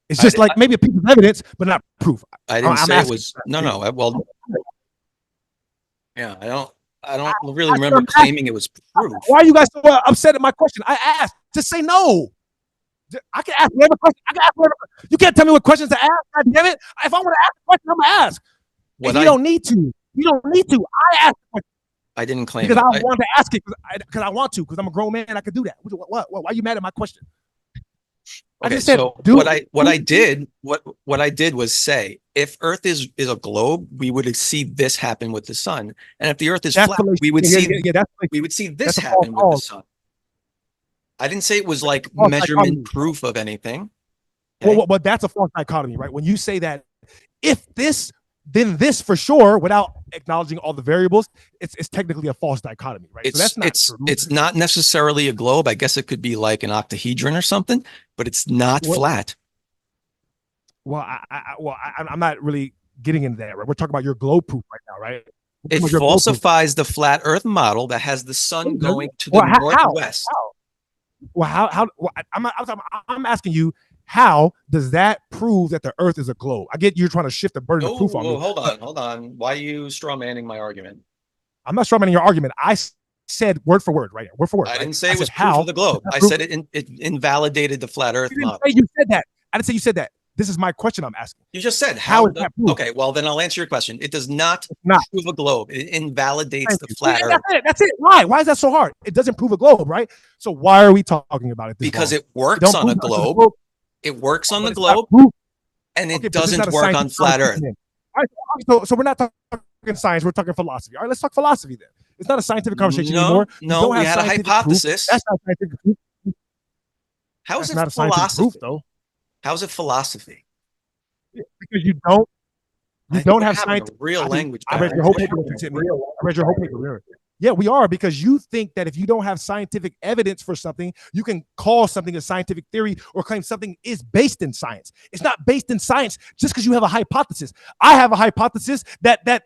It's just maybe a piece of evidence, but not proof. I didn't say it was. No. Well, yeah, I don't really remember claiming it was proof. Why are you guys so upset at my question? I asked. Just say no. I can ask whatever question. You can't tell me what questions to ask. God damn it! If I want to ask a question, I'm gonna ask. You don't need to. You don't need to. I asked. I didn't claim because I wanted to ask it because I want to because I'm a grown man and I could do that. What? Why are you mad at my question? Okay, I just said, so what I did was say if Earth is a globe, we would see this happen with the sun, and if the Earth is flat, we would see this happen with the sun. I didn't say it was like measurement proof of anything. Okay? Well, that's a false dichotomy, right? When you say that if this, then this for sure, without acknowledging all the variables, it's technically a false dichotomy, right? It's not necessarily a globe. I guess it could be like an octahedron or something, but it's not flat. Well, I'm not really getting into that, right? We're talking about your globe proof right now, right? It falsifies the flat Earth model that has the sun going to the northwest. I'm asking you, How does that prove that the Earth is a globe? I get you're trying to shift the burden of proof on me. Hold on. Why are you straw manning my argument? I'm not strawmanning your argument. I said word for word, right here. Word for word. I right? didn't say I it was said, proof how of the globe. I said it invalidated the flat Earth model. You said that. I didn't say you said that. This is my question I'm asking. You just said how is that proof? Okay, well then I'll answer your question. It does not prove a globe. It invalidates the flat Earth. That's it. Why? Why is that so hard? It doesn't prove a globe, right? So why are we talking about it? Because it works on a globe. It works on the globe, and it doesn't work on flat Earth. So we're not talking science. We're talking philosophy. All right, let's talk philosophy then. It's not a scientific conversation anymore. No, we had a hypothesis. That's not scientific proof. How is it not philosophy? Proof, though. How is it philosophy? Because you don't have scientific real language. I read your whole paper. I read your whole paper. Yeah, we are, because you think that if you don't have scientific evidence for something, you can call something a scientific theory or claim something is based in science. It's not based in science just because you have a hypothesis. I have a hypothesis that I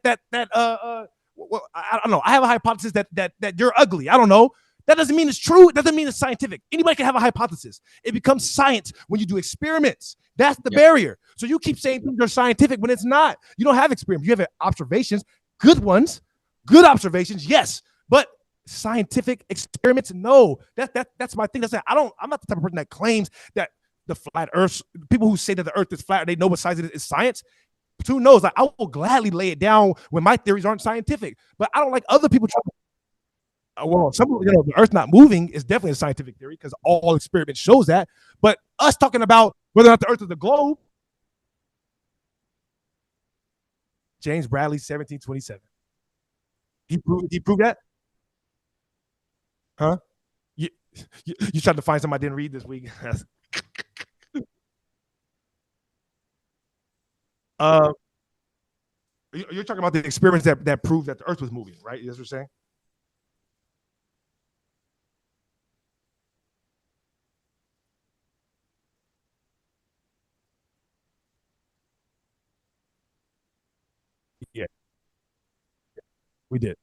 don't know. I have a hypothesis that you're ugly. I don't know. That doesn't mean it's true. It doesn't mean it's scientific. Anybody can have a hypothesis. It becomes science when you do experiments. That's the barrier. So you keep saying things are scientific when it's not. You don't have experiments. You have observations, good ones, good observations, yes. But scientific experiments, no. That's my thing. I'm not the type of person that claims that the flat Earth. People who say that the Earth is flat, they know what size it is science. Who knows? Like, I will gladly lay it down when my theories aren't scientific. But I don't like other people trying to. Well, the Earth not moving is definitely a scientific theory because all experiment shows that. But us talking about whether or not the Earth is a globe, James Bradley, 1727. He proved that? Huh? You tried to find something I didn't read this week. You're talking about the experiments that proved that the Earth was moving, right? That's what you're saying? Yeah, we did.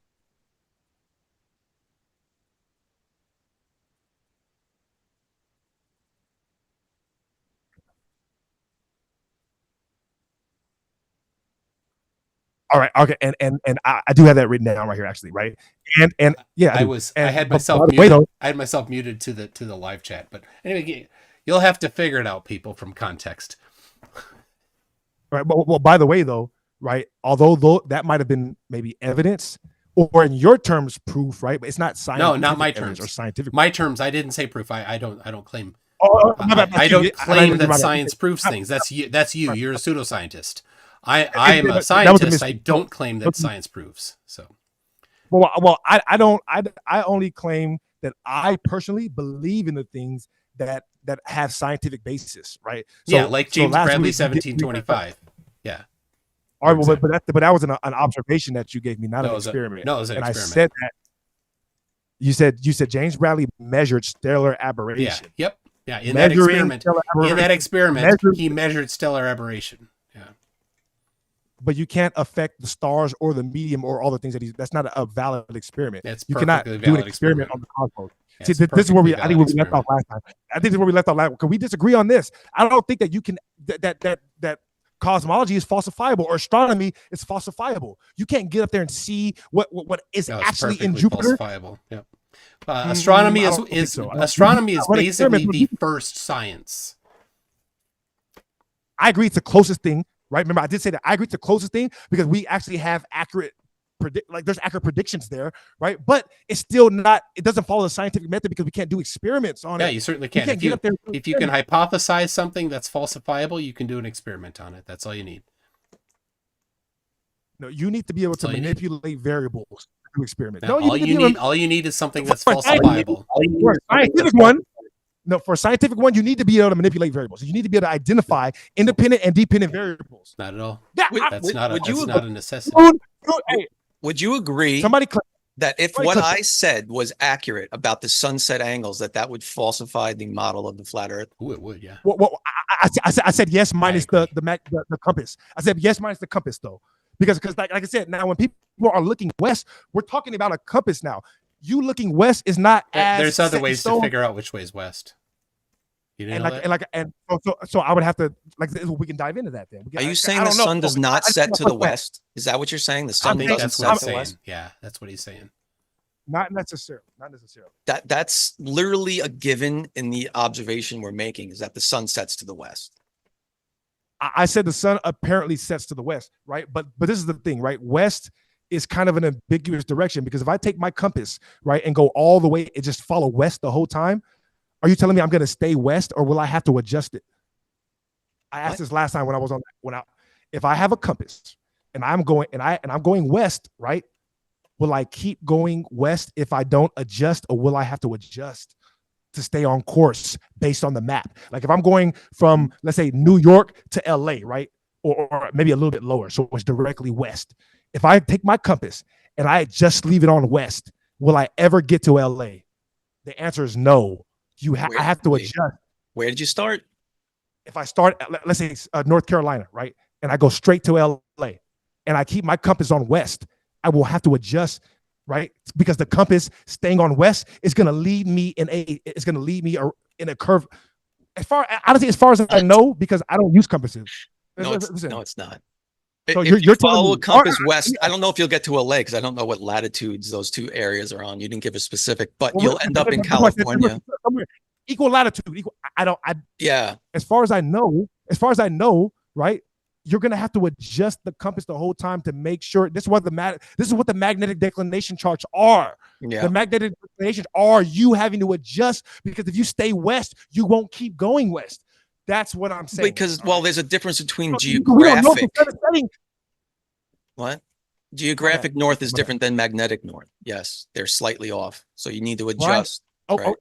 All right, okay, and I do have that written down right here, actually, right? And yeah, I had myself muted. I had myself muted to the live chat, but anyway, you'll have to figure it out, people, from context. Right. Well, by the way, though, right? Although that might have been maybe evidence, or in your terms, proof, right? But it's not science. No, not my terms. Or scientific. My terms. I didn't say proof. I don't claim. I don't claim that science proves things. That's you. You're a pseudoscientist. I am a scientist. I don't claim that science proves. So. Well, I don't. I only claim that I personally believe in the things that have scientific basis, right? So, yeah, like James Bradley, 1725. Yeah. All right, well, but that was an observation that you gave me, not an experiment. No, it was an experiment. I said that. You said James Bradley measured stellar aberration. Yeah. Yep. Yeah. In that experiment, he measured stellar aberration. Yeah. But you can't affect the stars or the medium or all the things that's not a valid experiment. You cannot do an experiment on the cosmos. See, this is where we left off last time. I think this is where we left off last. Can we disagree on this? I don't think that you can that cosmology is falsifiable or astronomy is falsifiable. You can't get up there and see what is actually in Jupiter. Falsifiable. Yep. Astronomy is basically the first science. I agree, it's the closest thing, right? Remember, I did say that I agree it's the closest thing because we actually have there's accurate predictions there, right? But it's still not. It doesn't follow the scientific method because we can't do experiments on it. Yeah, you certainly can. If you can hypothesize something that's falsifiable, you can do an experiment on it. That's all you need. No, you need to be able to manipulate variables to experiment. No, all you need is something that's falsifiable. For a scientific one, for a scientific one, you need to be able to manipulate variables. You need to be able to identify independent and dependent variables. Not at all. That's not a necessity. Would you agree that if what I said was accurate about the sunset angles, that would falsify the model of the flat Earth? Oh, it would, yeah. Well, I said yes minus the compass. I said yes minus the compass though, because like I said, now when people are looking west, we're talking about a compass now. You looking west is not as there's other ways to figure out which way is west. You didn't know that? So I would have to we can dive into that then. Are you saying the sun does not set to the west? Is that what you're saying? The sun doesn't set to the west? Yeah, that's what he's saying. Not necessarily. That's literally a given in the observation we're making, is that the sun sets to the west. I said the sun apparently sets to the west, right? But this is the thing, right? West is kind of an ambiguous direction, because if I take my compass, right, and go all the way and just follow west the whole time, are you telling me I'm going to stay west, or will I have to adjust it? I asked this last time when I was on. If I have a compass and I'm going west, right? Will I keep going west if I don't adjust, or will I have to adjust to stay on course based on the map? Like if I'm going from, let's say, New York to LA, right? Or maybe a little bit lower, so it's directly west. If I take my compass and I just leave it on west, will I ever get to LA? The answer is no. I have to adjust. Where did you start? If I start, let's say North Carolina, right? And I go straight to LA and I keep my compass on west, I will have to adjust, right? Because the compass staying on west is going to lead me in a curve. As far as I know, because I don't use compasses. No, it's not. So if you follow a compass me, west, I don't know if you'll get to LA, because I don't know what latitudes those two areas are on. You didn't give a specific, but you'll end up in California. Equal latitude. Yeah. As far as I know, right? You're gonna have to adjust the compass the whole time to make sure. This is what the magnetic declination charts are. Yeah. The magnetic declinations are you having to adjust, because if you stay west, you won't keep going west. That's what I'm saying. Because there's a difference between geographic. What? Geographic north is different than magnetic north. Yes, they're slightly off, so you need to adjust. Right?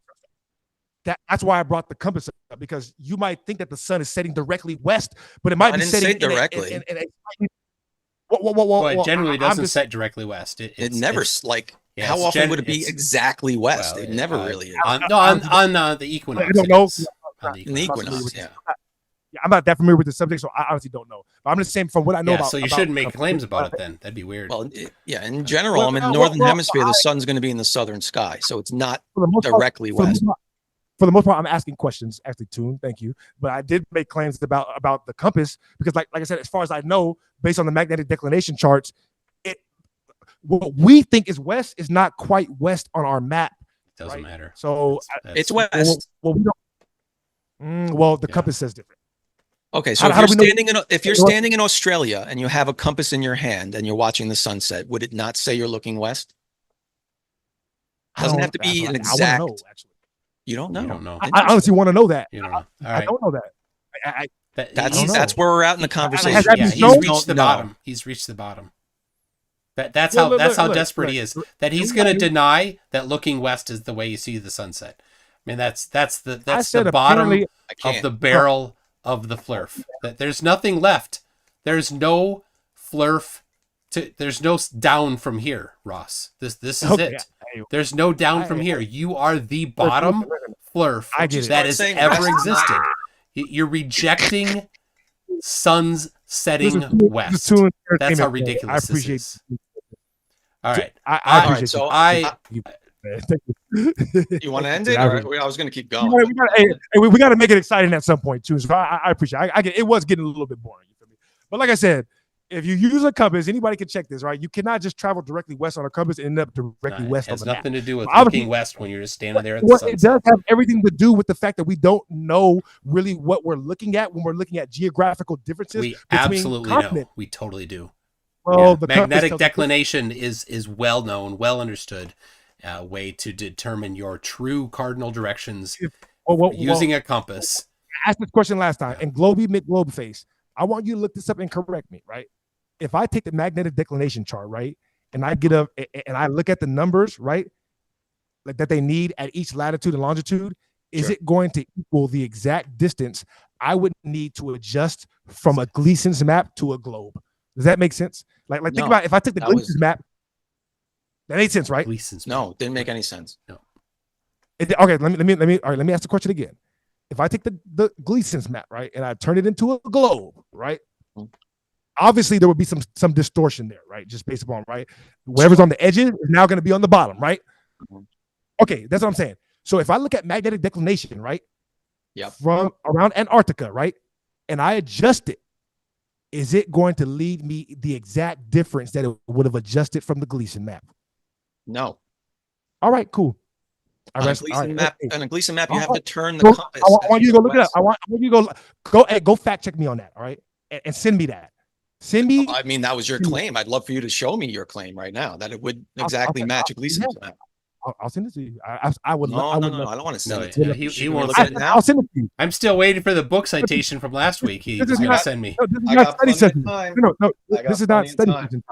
That's why I brought the compass up, because you might think that the sun is setting directly west, but it might be setting directly. Well, it generally doesn't set directly west. It never how often would it be exactly west? It never really is. On the equinox. I don't know. In the equinox, yeah. I'm not that familiar with the subject, so I honestly don't know. But I'm just saying from what I know about. So you shouldn't make claims about it then. That'd be weird. Well, in general, in the northern hemisphere, the sun's going to be in the southern sky, so it's not directly west. For the most part, I'm asking questions, actually, Toon. Thank you. But I did make claims about the compass, because, like I said, as far as I know, based on the magnetic declination charts, what we think is west is not quite west on our map. Doesn't matter. So it's west. The compass says different. Okay, so if you're standing in Australia and you have a compass in your hand and you're watching the sunset, would it not say you're looking west? Doesn't have to be an exact. You don't know. You don't know. I honestly want to know that. You don't know. All right. I don't know that. That's where we're at in the conversation. He's reached the bottom. He's reached the bottom. That's how desperate he is. That he's going to deny that looking west is the way you see the sunset. I mean, that's the bottom of the barrel of the flurf. That there's nothing left. There's no flurf. There's no down from here, Ross. This is it. There's no down from here. You are the bottom flurf that has ever existed. You're rejecting suns setting west. That's how ridiculous this is. All right. You want to end it? Or I was going to keep going. We got to make it exciting at some point too. So I appreciate it. I get it. Was getting a little bit boring. You feel me? But like I said, if you use a compass, anybody can check this, right? You cannot just travel directly west on a compass and end up directly west on the map. It has nothing to do with looking west when you're just standing there at the sunset. It does have everything to do with the fact that we don't know really what we're looking at when we're looking at geographical differences. We absolutely know. We totally do. Well, the magnetic declination is well known, well understood way to determine your true cardinal directions using a compass. I asked this question last time, and Globey McGlobeface, I want you to look this up and correct me, right? If I take the magnetic declination chart, right, and I get up and I look at the numbers, right, like that they need at each latitude and longitude, is it going to equal the exact distance I would need to adjust from a Gleason's map to a globe? Does that make sense? Like think about if I took the Gleason's map, that made sense, right? No, didn't make any sense. No. Okay, let me ask the question again. If I take the Gleason's map, right, and I turn it into a globe, right? Obviously, there would be some distortion there, right? Just based upon, right? Whatever's on the edges is now going to be on the bottom, right? Okay, that's what I'm saying. So if I look at magnetic declination, right? from around Antarctica, right? And I adjust it, is it going to lead me the exact difference that it would have adjusted from the Gleason map? No. All right, cool. On a Gleason map, you have to turn the compass. I want you to go look it up. I want you to go fact check me on that. All right, and send me that. Send me. I mean, that was your claim. I'd love for you to show me your claim right now that it would exactly match a Gleason's map. I'll send it to you. I would. No, I would I don't want to send it to Yeah, you. he won't look send at it it now. I'll send it to you. I'm still waiting for the book citation from last week. He was going to send me. No, this is I not got study plenty of session. time. No, I got this is not plenty of study time. session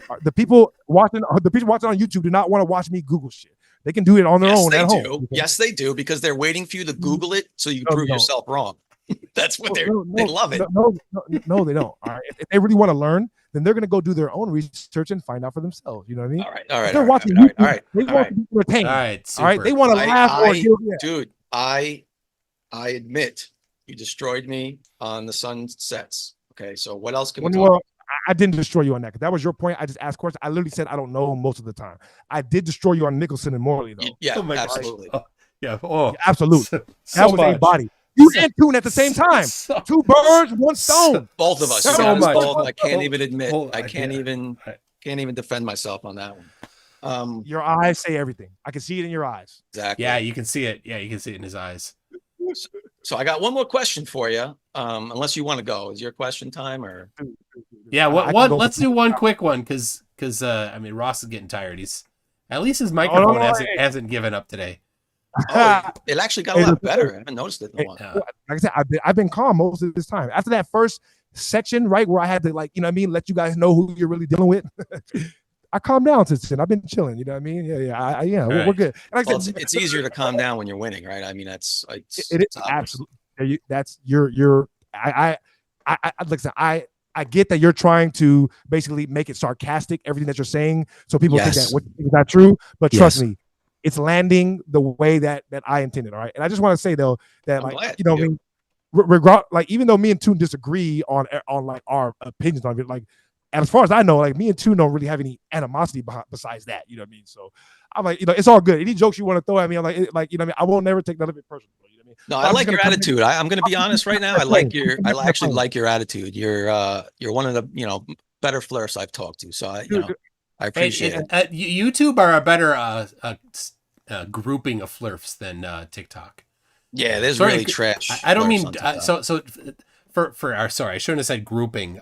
time. The people watching on YouTube do not want to watch me Google shit. They can do it on their own at home. Okay? Yes, they do, because they're waiting for you to Google it so you can prove yourself wrong. That's what they love it. No, they don't. All right. If they really want to learn, then they're going to go do their own research and find out for themselves. You know what I mean? All right. If they're watching all YouTube, right. they want to be entertained. All right. All right. They want to laugh or dude, I admit you destroyed me on the sunsets. Okay, so what else can we talk about? I didn't destroy you on that, because that was your point. I just asked questions. I literally said I don't know most of the time. I did destroy you on Nicholson-Morley, though. Yeah, Oh my gosh. absolutely. Yeah. Oh, absolutely. So That was a much. body. You and Toon at the same time. Two birds, one stone. Both of us. So You got us much. both. I can't even admit. Oh, I can't even defend myself on that one. Your eyes say everything. I can see it in your eyes. Exactly. Yeah, you can see it. Yeah, you can see it in his eyes. So I got one more question for you. Unless you want to go, is your question time or? Yeah, let's do one quick one because I mean Ross is getting tired. He's at least his microphone hasn't given up today. Oh, it actually got a lot better. I haven't noticed it in a while. Like I said, I've been calm most of this time. After that first section, right, where I had to, like, you know what I mean, let you guys know who you're really dealing with. I calmed down since then. I've been chilling. You know what I mean? Yeah. We're good. And Well, it's easier to calm down when you're winning, right? I mean, it is absolutely. That's your. I like I said, I get that you're trying to basically make it sarcastic, everything that you're saying, so people think that what is not true. But trust me, it's landing the way that I intended. All right. And I just want to say though that like even though me and Toon disagree on like our opinions on it, like as far as I know, like me and Toon don't really have any animosity besides that. You know what I mean? So I'm like, it's all good. Any jokes you want to throw at me, I'm like, you know what I mean? I will never take none of it personal. You know what I mean? No, I like your attitude. I'm going to be honest right now. I actually like your attitude. You're one of the, better flirts I've talked to. So I appreciate it. YouTube are a better grouping of flirts than TikTok. Yeah, there's really trash. I don't mean for our sorry, I shouldn't have said grouping.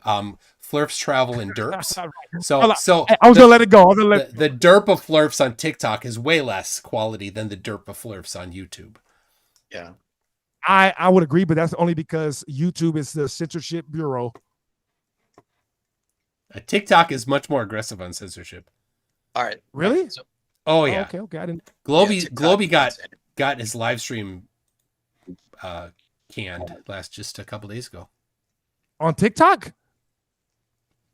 Flirts travel in derps. So I was gonna let it go. The derp of flirts on TikTok is way less quality than the derp of flirts on YouTube. Yeah, I would agree, but that's only because YouTube is the censorship bureau. TikTok is much more aggressive on censorship. All right, really? Oh yeah. Okay. I didn't. Globey got his live stream canned just a couple days ago on TikTok.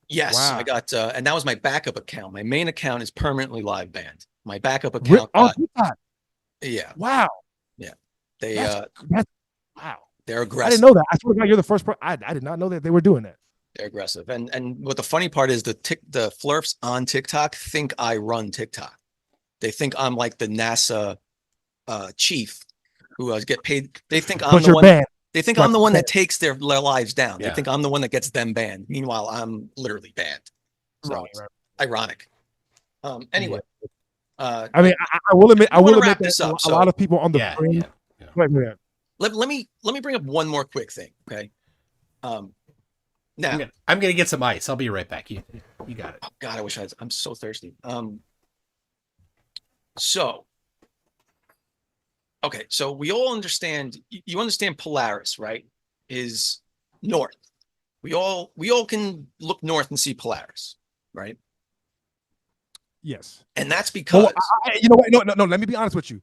Yes, wow. I got, and that was my backup account. My main account is permanently live banned. My backup account. TikTok. Yeah. Wow. Yeah. They. Wow. They're aggressive. I didn't know that. I swear to God, you're the first person. I did not know that they were doing that. They're aggressive, and what the funny part is, the flirts on TikTok think I run TikTok. They think I'm like the NASA chief who get paid. They think I'm the one. Banned. They think I'm the one that takes their lives down. They think I'm the one that gets them banned. Meanwhile, I'm literally banned. So right. Ironic. Anyway, I mean, I will admit that a lot of people on the fringe. Yeah. Let me bring up one more quick thing. Okay. Now I'm gonna get some ice. I'll be right back. You got it. Oh God, I wish I'm so thirsty. So. Okay, so we all understand. You understand Polaris, right? Is north. We all can look north and see Polaris, right? Yes. And that's because you know what? No. Let me be honest with you.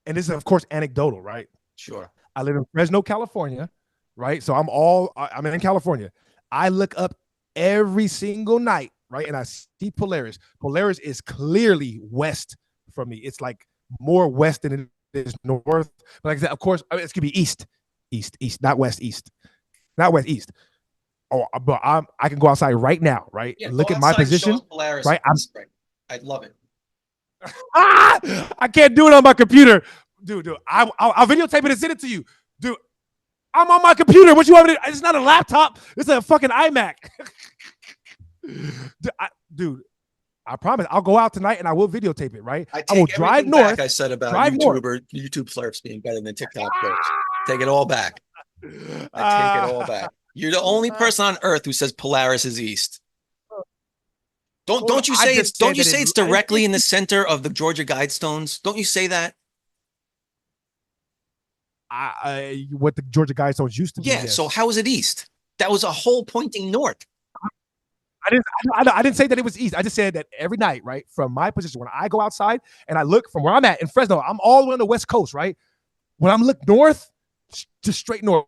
And this is, of course, anecdotal, right? Sure. I live in Fresno, California, right? So I'm in California. I look up every single night, right? And I see Polaris. Polaris is clearly west from me. It's like more west than it is north. But like I said, of course, it's gonna be east, not west, east. Oh, but I can go outside right now, right? Yeah, look at my position, Polaris, right? I'd love it. I can't do it on my computer, dude. I'll videotape it and send it to you. Dude, I'm on my computer. What you want me to? It's not a laptop. It's a fucking iMac. Dude, I promise. I'll go out tonight and I will videotape it. Right? I will take drive everything north. back I said about drive north. YouTube flirts being better than TikTok flirts. Take it all back. I take it all back. You're the only person on earth who says Polaris is east. Don't you say it's directly in the center of the Georgia Guidestones? Don't you say that? What the Georgia Guidestones used to be. Yeah. Yes. So how is it east? That was a hole pointing north. I didn't say that it was east. I just said that every night, right, from my position, when I go outside and I look from where I'm at in Fresno, I'm all the way on the West Coast, right? When I'm look north, just straight north,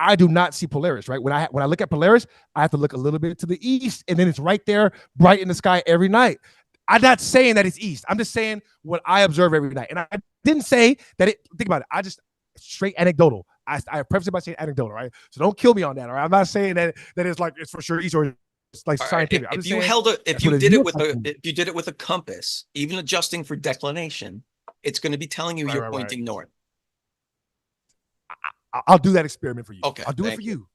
I do not see Polaris, right? When I look at Polaris, I have to look a little bit to the east, and then it's right there, bright in the sky every night. I'm not saying that it's east. I'm just saying what I observe every night. And I didn't say that it, think about it. I just straight anecdotal. I preface it by saying anecdotal, right? So don't kill me on that, all right? I'm not saying that it's like it's for sure east or it's like scientific. If you did it with a compass, even adjusting for declination, it's going to be telling you you're pointing north. I'll do that experiment for you. Okay, I'll do it for you.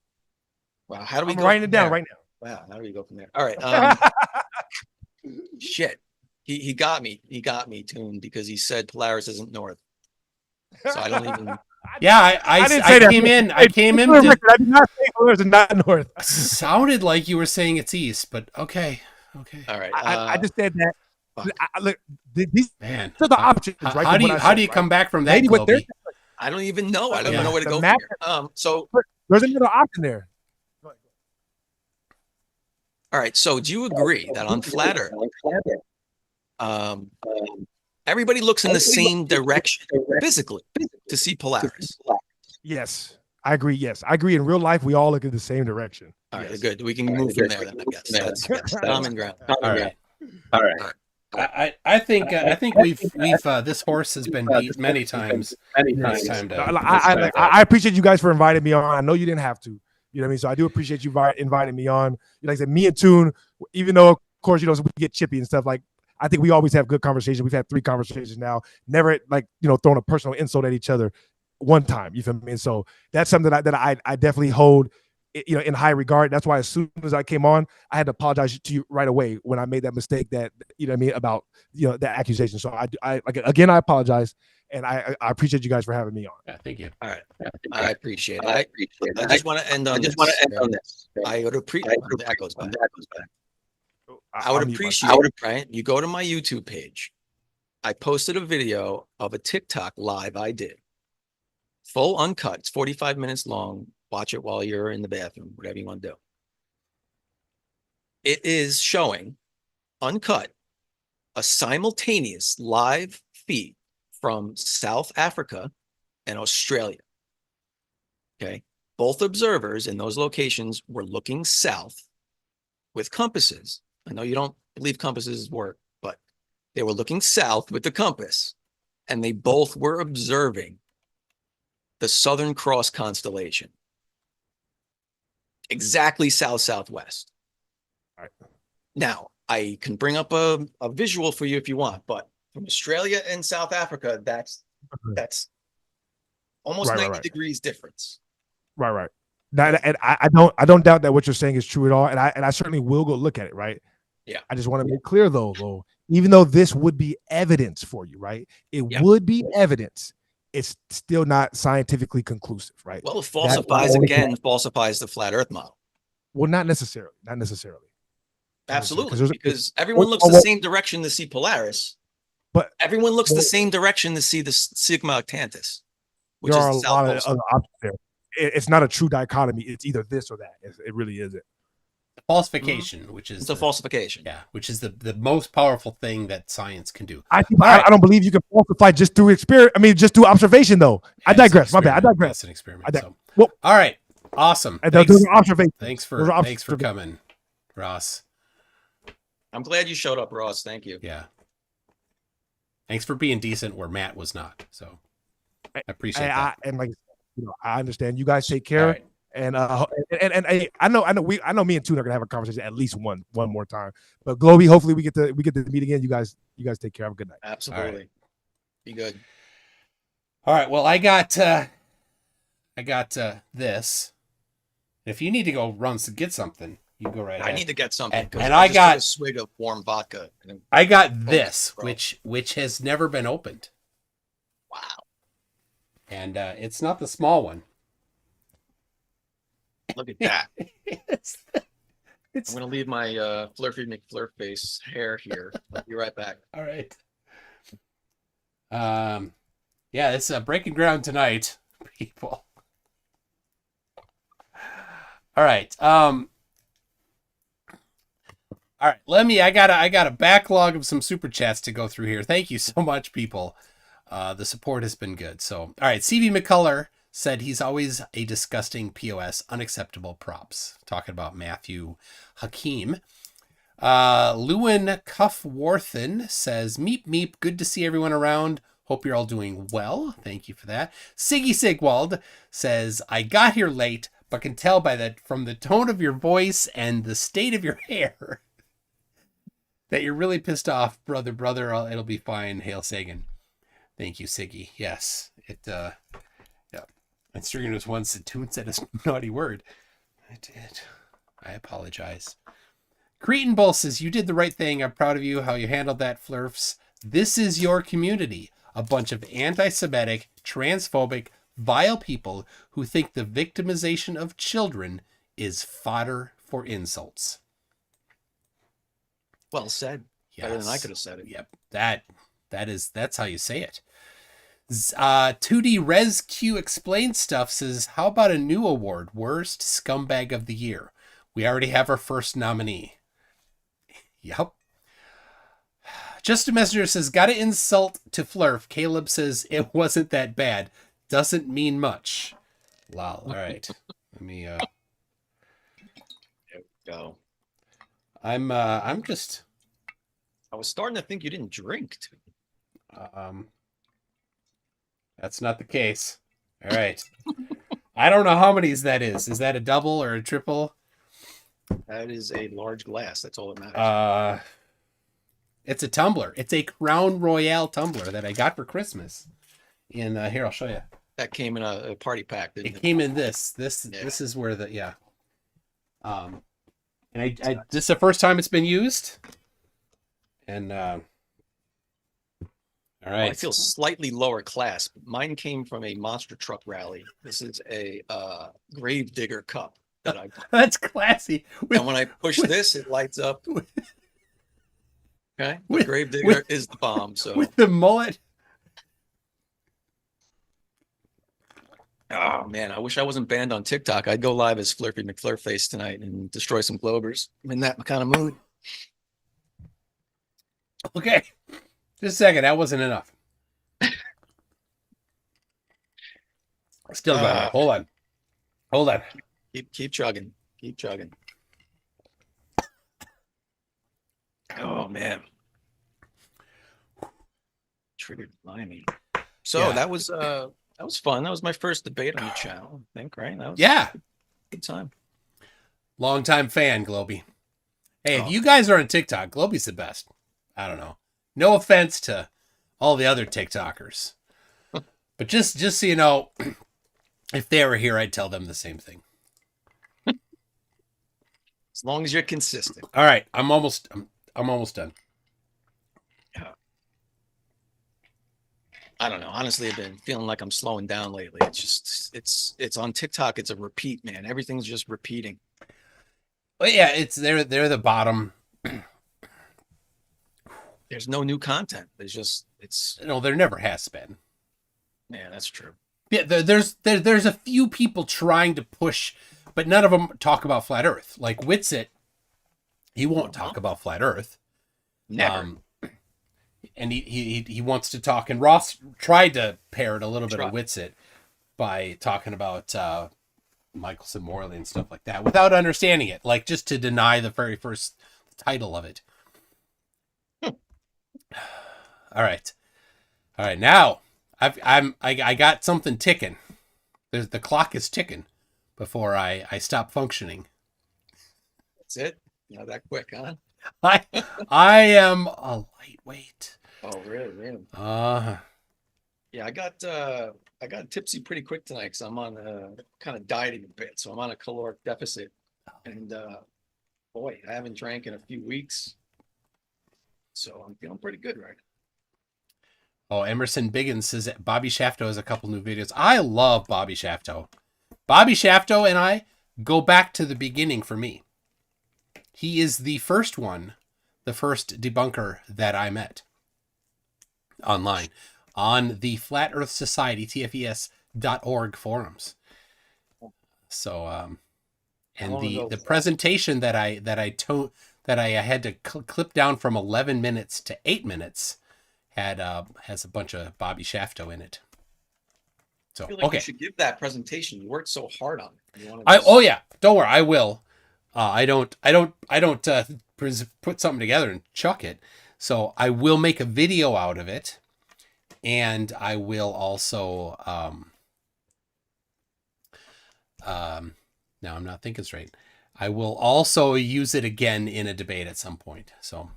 Wow, how do we I'm go writing it down there? right now. Wow, how do we go from there? All right. Shit. He got me. He got me tuned because he said Polaris isn't north. So I don't even. Yeah, I came in. I came in. I did not say Polaris is not north. Sounded like you were saying it's east, but okay. All right. I just said that. Look, these are the options, right? How do you come back from that, Globey? I don't even know. I don't even know where to go from here. So there's another option there. All right. So do you agree that on Flat Earth, everybody looks in the same direction physically to see Polaris? Yes, I agree. Yes, I agree. In real life, we all look in the same direction. All right, good. We can move from there then, I guess. That's common ground. All right. I think we've this horse has been beat many times. I appreciate you guys for inviting me on. I know you didn't have to. You know what I mean? So I do appreciate you inviting me on. Like I said, me and Toon, even though of course we get chippy and stuff, like I think we always have good conversations. We've had 3 conversations now. Never throwing a personal insult at each other one time. You feel me? And so that's something that I definitely hold in high regard. That's why as soon as I came on, I had to apologize to you right away when I made that mistake that, about, that accusation. So I apologize. And I appreciate you guys for having me on. Yeah, thank you. All right. I appreciate it. I just want to end on this. I would appreciate that goes back. I would appreciate, right? You go to my YouTube page. I posted a video of a TikTok live I did. Full uncut. It's 45 minutes long. Watch it while you're in the bathroom, whatever you want to do. It is showing, uncut, a simultaneous live feed from South Africa and Australia. Okay. Both observers in those locations were looking south with compasses. I know you don't believe compasses work, but they were looking south with the compass, and they both were observing the Southern Cross constellation. Exactly south-southwest. All right. Now, I can bring up a visual for you if you want, but from Australia and South Africa, that's almost 90 degrees difference. Right. And I don't doubt that what you're saying is true at all. And I certainly will go look at it, right? Yeah. I just want to make clear though, even though this would be evidence for you, right? It would be evidence. It's still not scientifically conclusive, right? Well, it falsifies the flat Earth model. Well, not necessarily. Absolutely, because everyone looks the same direction to see Polaris, but everyone looks the same direction to see the Sigma Octantis, which there is are the a lot South of Pole. other options there. It's not a true dichotomy. It's either this or that. It really isn't. Falsification, which is a falsification. Yeah, which is the most powerful thing that science can do. I don't believe you can falsify just through experience. I mean, just through observation, though. Yeah, I digress. My bad. I digress. That's an experiment. Well, all right, awesome. Thanks for coming, Ross. I'm glad you showed up, Ross. Thank you. Yeah. Thanks for being decent where Matt was not. So I appreciate that. I understand. You guys take care. Right. And I know me and Toon are gonna have a conversation at least one more time. But Globey, hopefully we get to meet again. You guys take care. Have a good night. Absolutely. Right. Be good. All right. Well, I got this. If you need to go run to get something, you go right I ahead. need to get something. And I I just got took a swig of warm vodka. I got this, which has never been opened. Wow. And it's not the small one. Look at that. it's, I'm gonna leave my Flurfy McFlurface hair here. I'll be right back. All right. Yeah, it's breaking ground tonight, people. All right. All right. I got a backlog of some super chats to go through here. Thank you so much, people. The support has been good. So, all right. CV McCullough said he's always a disgusting POS, unacceptable props. Talking about Matthew Hakim. Lewin Cuffworthen says, meep meep, good to see everyone around. Hope you're all doing well. Thank you for that. Siggy Sigwald says, I got here late, but can tell from the tone of your voice and the state of your hair that you're really pissed off, brother. It'll be fine. Hail Sagan. Thank you, Siggy. Yes, yeah. And Stringer was once and two said a naughty word. I did. I apologize. Cretan Bull says, you did the right thing. I'm proud of you, how you handled that, Flurfs. This is your community. A bunch of anti-Semitic, transphobic, vile people who think the victimization of children is fodder for insults. Well said. Yes. Better than I could have said it. Yep. That's how you say it. 2D Res Q Explain Stuff says, how about a new award? Worst Scumbag of the Year. We already have our first nominee. Yep. Just a Messenger says, got to insult to Flurf. Caleb says, it wasn't that bad. Doesn't mean much. Lol. All right. Let me, There we go. I'm just. I was starting to think you didn't drink. That's not the case. All right. I don't know how many that is. Is that a double or a triple? That is a large glass. That's all that matters. It's a tumbler. It's a Crown Royale tumbler that I got for Christmas. Here, I'll show you. That came in a party pack, didn't it? It came in this. This is where and this is the first time it's been used. And all right. Well, I feel slightly lower class. Mine came from a monster truck rally. This is a grave digger cup that I bought. That's classy. And when I push this, it lights up. Okay, the grave digger is the bomb. So with the mullet. Oh man, I wish I wasn't banned on TikTok. I'd go live as Flurfy McFlurface tonight and destroy some Globers. I'm in that kind of mood. Okay, just a second. That wasn't enough. Still going. Hold on. Keep chugging. Keep chugging. Oh man, triggered limey. So that was fun. That was my first debate on the channel, I think, right? That was good time. Longtime fan, Globey. Hey, if you guys are on TikTok, Globey's the best. I don't know. No offense to all the other TikTokers, but just so you know, if they were here, I'd tell them the same thing. As long as you're consistent. All right, I'm almost done. Yeah. I don't know. Honestly, I've been feeling like I'm slowing down lately. It's just it's on TikTok. It's a repeat, man. Everything's just repeating. But yeah, they're the bottom. There's no new content. There never has been. Yeah, that's true. Yeah, there's a few people trying to push, but none of them talk about flat Earth. Like Witsit, he won't talk about flat Earth. Never. And he wants to talk, and Ross tried to parrot a little bit of Witsit by talking about Michelson-Morley and stuff like that without understanding it, like just to deny the very first title of it. All right. Now I got something ticking. The clock is ticking before I stop functioning. That's it. Not that quick, huh? I am a lightweight. Oh, really? Uh-huh. Yeah, I got tipsy pretty quick tonight because I'm on kind of dieting a bit, so I'm on a caloric deficit, and boy, I haven't drank in a few weeks, so I'm feeling pretty good right now. Oh, Emerson Biggins says that Bobby Shafto has a couple new videos. I love Bobby Shafto. Bobby Shafto and I go back to the beginning for me. He is the first one, the first debunker that I met online on the Flat Earth Society, TFES.org forums. So, and the presentation that I had to clip down from 11 minutes to 8 minutes has a bunch of Bobby Shafto in it. So I feel like okay, you should give that presentation. You worked so hard on it. oh yeah, don't worry, I will. I don't put something together and chuck it. So I will make a video out of it, and I will also now I'm not thinking straight. I will also use it again in a debate at some point. So,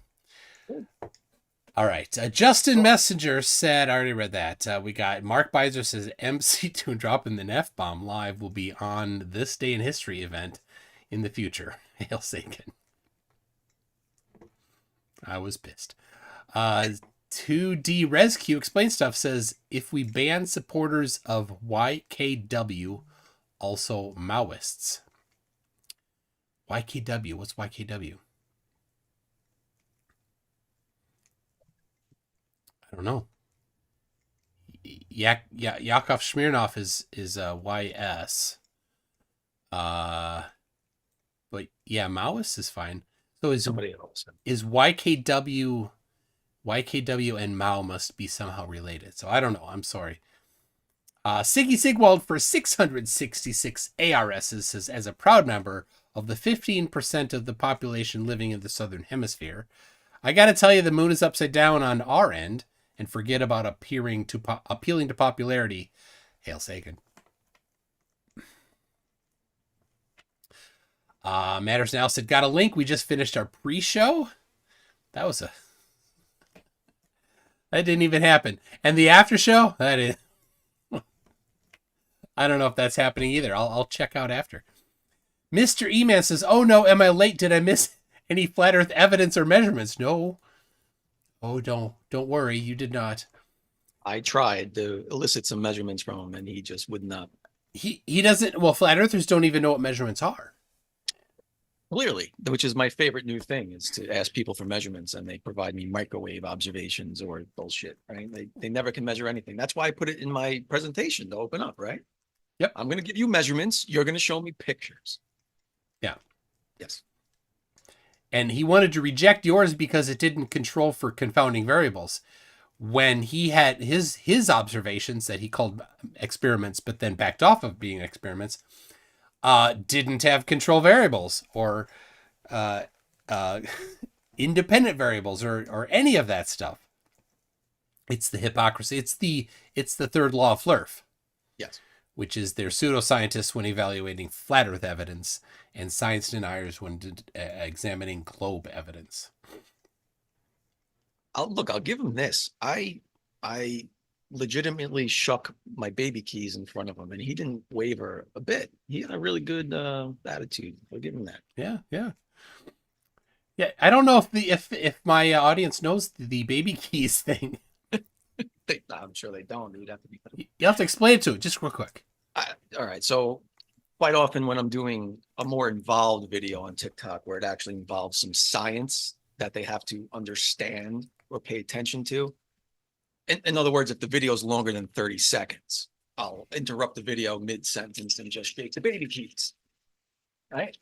all right. Justin Messenger said, I already read that. We got Mark Beiser says MC2 dropping the F-bomb live will be on this day in history event in the future. Hail Satan. I was pissed. 2D Rescue Explain Stuff says, if we ban supporters of YKW, also Maoists. YKW, what's YKW? I don't know. Yakov Smirnov is YS. But yeah, Maoist is fine. So is Somebody else. Is YKW and Mao must be somehow related. So I don't know. I'm sorry. Siggy Sigwald for 666 ARSs says, as a proud member of the 15% of the population living in the Southern Hemisphere, I got to tell you the moon is upside down on our end, and forget about appealing to popularity. Hail Sagan. Matters Now said, got a link. We just finished our pre-show. That didn't even happen. And the after show, that is. I don't know if that's happening either. I'll check out after. Mr. E-Man says, oh no, am I late? Did I miss any flat earth evidence or measurements? No. Oh, don't worry. You did not. I tried to elicit some measurements from him, and he just would not. He doesn't. Well, flat earthers don't even know what measurements are. Clearly, which is my favorite new thing, is to ask people for measurements, and they provide me microwave observations or bullshit, right? They never can measure anything. That's why I put it in my presentation to open up, right? Yep. I'm going to give you measurements. You're going to show me pictures. Yeah. Yes. And he wanted to reject yours because it didn't control for confounding variables. When he had his observations that he called experiments, but then backed off of being experiments, didn't have control variables or independent variables or any of that stuff. It's the hypocrisy. It's the third law of Flurf. Yes. Which is they're pseudoscientists when evaluating flat Earth evidence and science deniers when examining globe evidence. I'll give him this. I legitimately shook my baby keys in front of him, and he didn't waver a bit. He had a really good attitude. I'll give him that. Yeah. I don't know if my audience knows the baby keys thing. I'm sure they don't. You'd have to be. You have to explain it to it just real quick. All right. So quite often when I'm doing a more involved video on TikTok where it actually involves some science that they have to understand or pay attention to. In other words, if the video is longer than 30 seconds, I'll interrupt the video mid-sentence and just shake the baby keys. Right?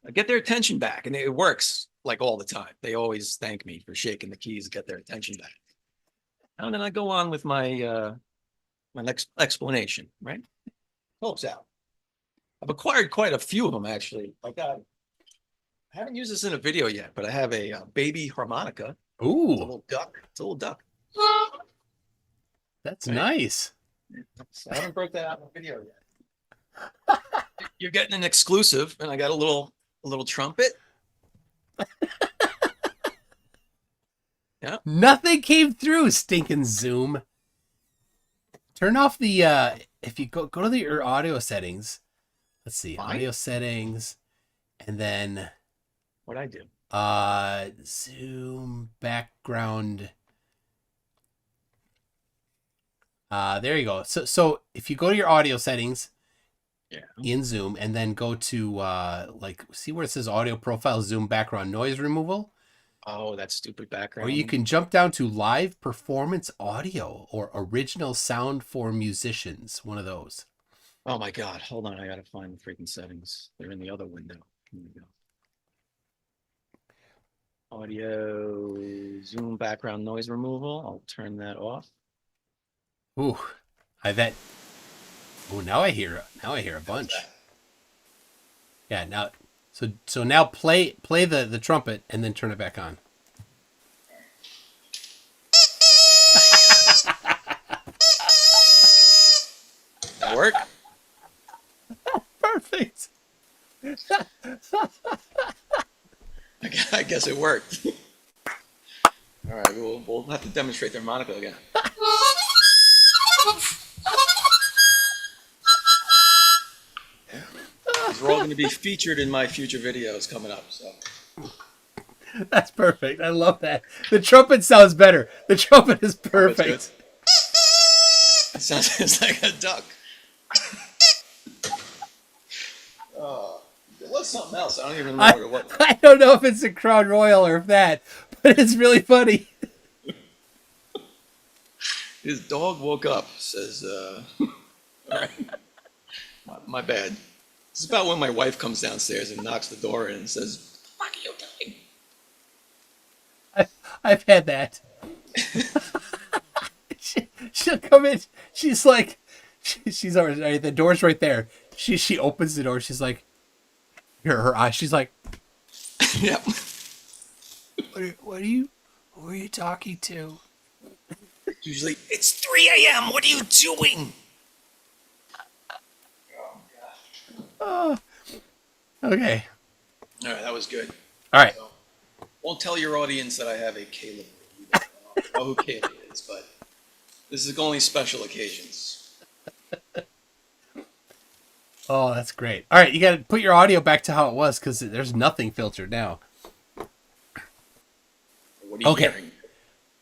I get their attention back, and it works like all the time. They always thank me for shaking the keys to get their attention back. And then I go on with my my next explanation, right? Helps out. I've acquired quite a few of them, actually. I haven't used this in a video yet, but I have a baby harmonica. Ooh. It's a little duck. It's a little duck. That's nice. So I haven't broke that out in a video yet. You're getting an exclusive, and I got a little trumpet. Yeah. Nothing came through, stinking Zoom. Turn off the if you go to your audio settings. Let's see, Mine? audio settings, and then What'd I do? Zoom background. There you go. So if you go to your audio settings, in Zoom, and then go to like see where it says audio profile, Zoom background noise removal. Oh, that stupid background. Or you can jump down to live performance audio or original sound for musicians. One of those. Oh my God. Hold on. I got to find the freaking settings. They're in the other window. Here we go. Audio, Zoom background noise removal. I'll turn that off. Ooh, I bet. Oh, now I hear a bunch. Yeah, now so now play the trumpet and then turn it back on. That work? Perfect. I guess it worked. All right, we'll have to demonstrate the harmonica again. These are all going to be featured in my future videos coming up. So That's perfect. I love that. The trumpet sounds better. The trumpet is perfect. It sounds like a duck. It was something else. I don't even remember what it was. I don't know if it's a Crown Royal or if that, but it's really funny. His dog woke up, says, all right, my bad. This is about when my wife comes downstairs and knocks the door in and says, "What are you doing?" I've had that. She'll come in. She's like, she's already, the door's right there. She opens the door. She's like, her eyes. She's like, yep. Who are you talking to? Usually, it's 3 a.m. What are you doing? Oh, okay. All right, that was good. All right. So, won't tell your audience that I have a Caleb. You don't know who Caleb is, but this is only special occasions. Oh, that's great. All right, you got to put your audio back to how it was because there's nothing filtered now. What are you Okay. hearing?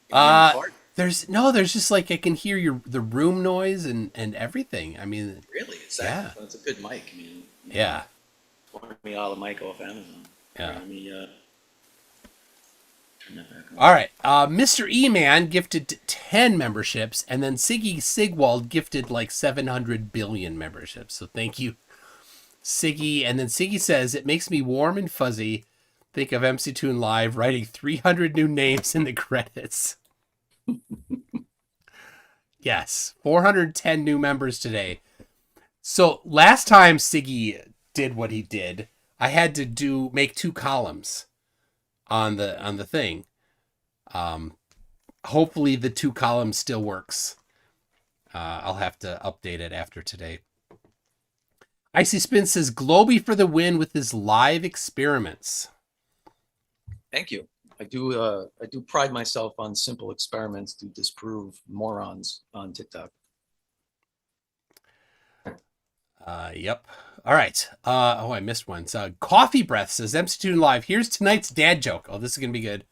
You There's just like I can hear the room noise and everything. I mean, really? Is that? That's a good mic. I mean, yeah. Order me all the mic off Amazon. Yeah. Let me turn that back on. All right. Mr. E-Man gifted 10 memberships, and then Siggy Sigwald gifted like 700 billion memberships. So thank you, Siggy. And then Siggy says, it makes me warm and fuzzy. Think of MC Toon Live writing 300 new names in the credits. Yes, 410 new members today. So last time Siggy did what he did, I had to make 2 columns on the thing. Hopefully the 2 columns still works. I'll have to update it after today. Icy Spin says Globey for the win with his live experiments. Thank you. I do pride myself on simple experiments to disprove morons on TikTok. Yep. All right. I missed one. So Coffee Breath says MC Toon Live. Here's tonight's dad joke. Oh, this is gonna be good.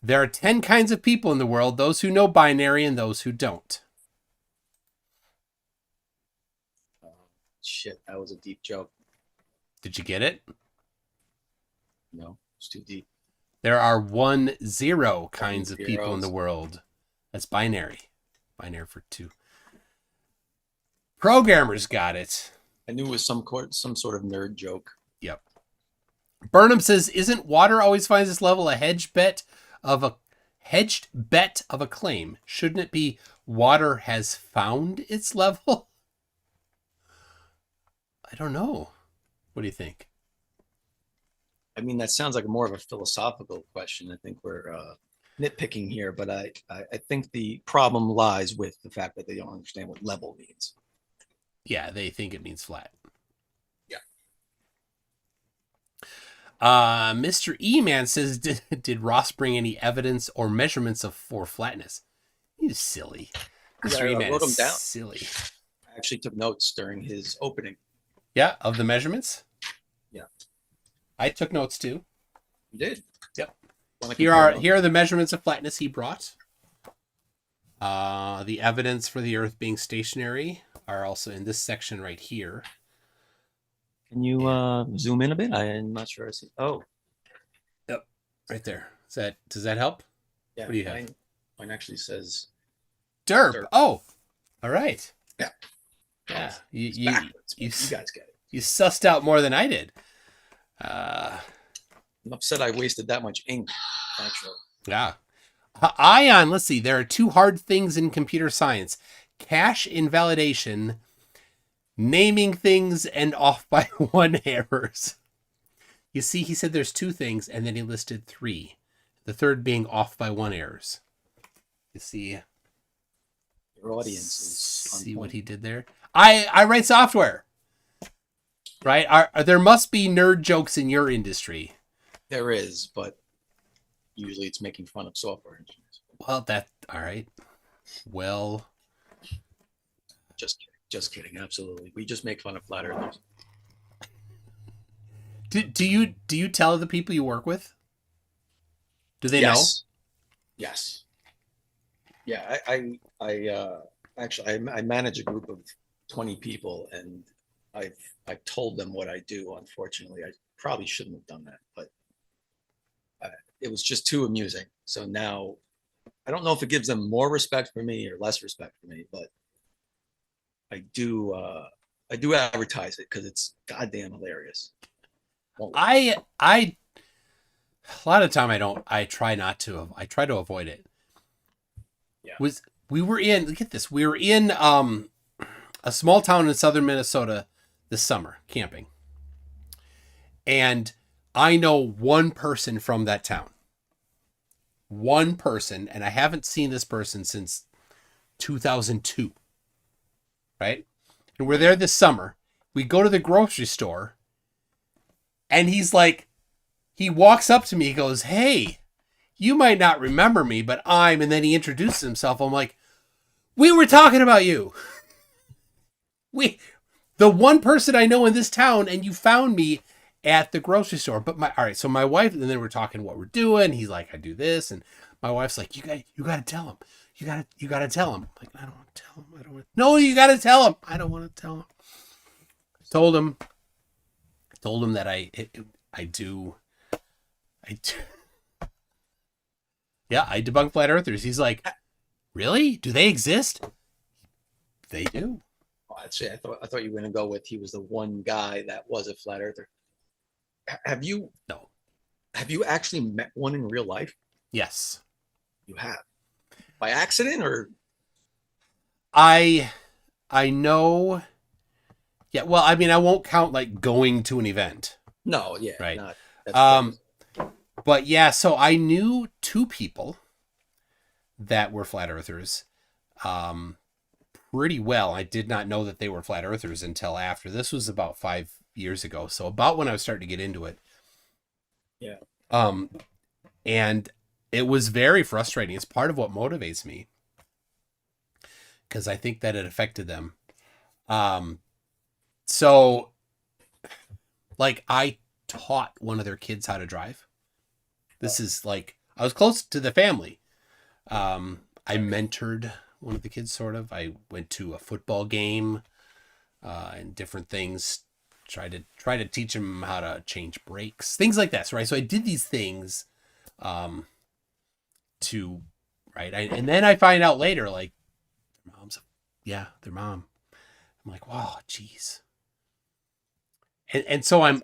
There are 10 kinds of people in the world: those who know binary and those who don't. Shit, that was a deep joke. Did you get it? No, it's too deep. There are 10 kinds of people in the world. That's binary. Binary for 2. Programmers got it. I knew it was some sort of nerd joke. Yep. Burnham says, isn't water always finds its level a hedged bet of a claim? Shouldn't it be water has found its level? I don't know. What do you think? I mean, that sounds like more of a philosophical question. I think we're nitpicking here, but I think the problem lies with the fact that they don't understand what level means. Yeah, they think it means flat. Yeah. Mr. E-Man says, did Ross bring any evidence or measurements for flatness? He's silly. Yeah, Mystery I Man wrote is them down. silly. I actually took notes during his opening. Yeah, of the measurements. Yeah. I took notes too. You did? Yep. Wanna Here compare are notes? here are the measurements of flatness he brought. The evidence for the Earth being stationary are also in this section right here. Can you zoom in a bit? I'm not sure I see. Oh, Yep, right there. Does that help? yeah. What do you have? Mine actually says Derp. derp. Oh, all right. Yeah. Yeah. It's backwards, but you guys get it. You sussed out more than I did. I'm upset I wasted that much ink, actually. Yeah. Ion, let's see. There are two hard things in computer science: cache invalidation, naming things, and off by one errors. You see, he said there's two things, and then he listed three. The third being off by one errors. You see? Your audience is on See what point. he did there? I write software. Right? There must be nerd jokes in your industry. There is, but usually it's making fun of software engineers. Well, all right. Well, Just kidding. Just kidding. Absolutely. We just make fun of flat earthers. do you tell the people you work with? Do they Yes. Yes. Yeah, I actually I manage a group of 20 people, and I've told them what I do. Unfortunately, I probably shouldn't have done that, but it was just too amusing. So now I don't know if it gives them more respect for me or less respect for me, but I do advertise it because it's goddamn hilarious. I a lot of time I try to avoid it. Yeah. We were in, look at this. We were in a small town in southern Minnesota this summer camping. And I know one person from that town. One person, and I haven't seen this person since 2002. Right? And we're there this summer. We go to the grocery store, and he's like, he walks up to me, he goes, "Hey, you might not remember me, but and then he introduces himself. I'm like, we were talking about you. The one person I know in this town, and you found me at the grocery store." But all right, so my wife, and then we're talking what we're doing. He's like, "I do this," and my wife's like, "You got to tell him. You got to tell him." I'm like, "I don't want to tell him. I don't want." "No, you got to tell him." "I don't want to tell him." Told him that I do. Yeah, I debunk flat earthers. He's like, "Really? Do they exist?" They do. Oh, actually, I thought you were gonna go with he was the one guy that was a flat earther. Have you? No. Have you actually met one in real life? Yes. You have. By accident or? I know. Yeah, well, I mean, I won't count like going to an event. No, yeah, right. Not, that's but yeah, so I knew two people that were flat earthers pretty well. I did not know that they were flat earthers until after. This was about 5 years ago, so about when I was starting to get into it. Yeah. And it was very frustrating. It's part of what motivates me, because I think that it affected them. So, like, I taught one of their kids how to drive. This is like, I was close to the family. I mentored one of the kids, sort of. I went to a football game and different things. Try to teach him how to change brakes, things like that. Right. So I did these things and then I find out later, like, their mom. I'm like, wow, geez. And so I'm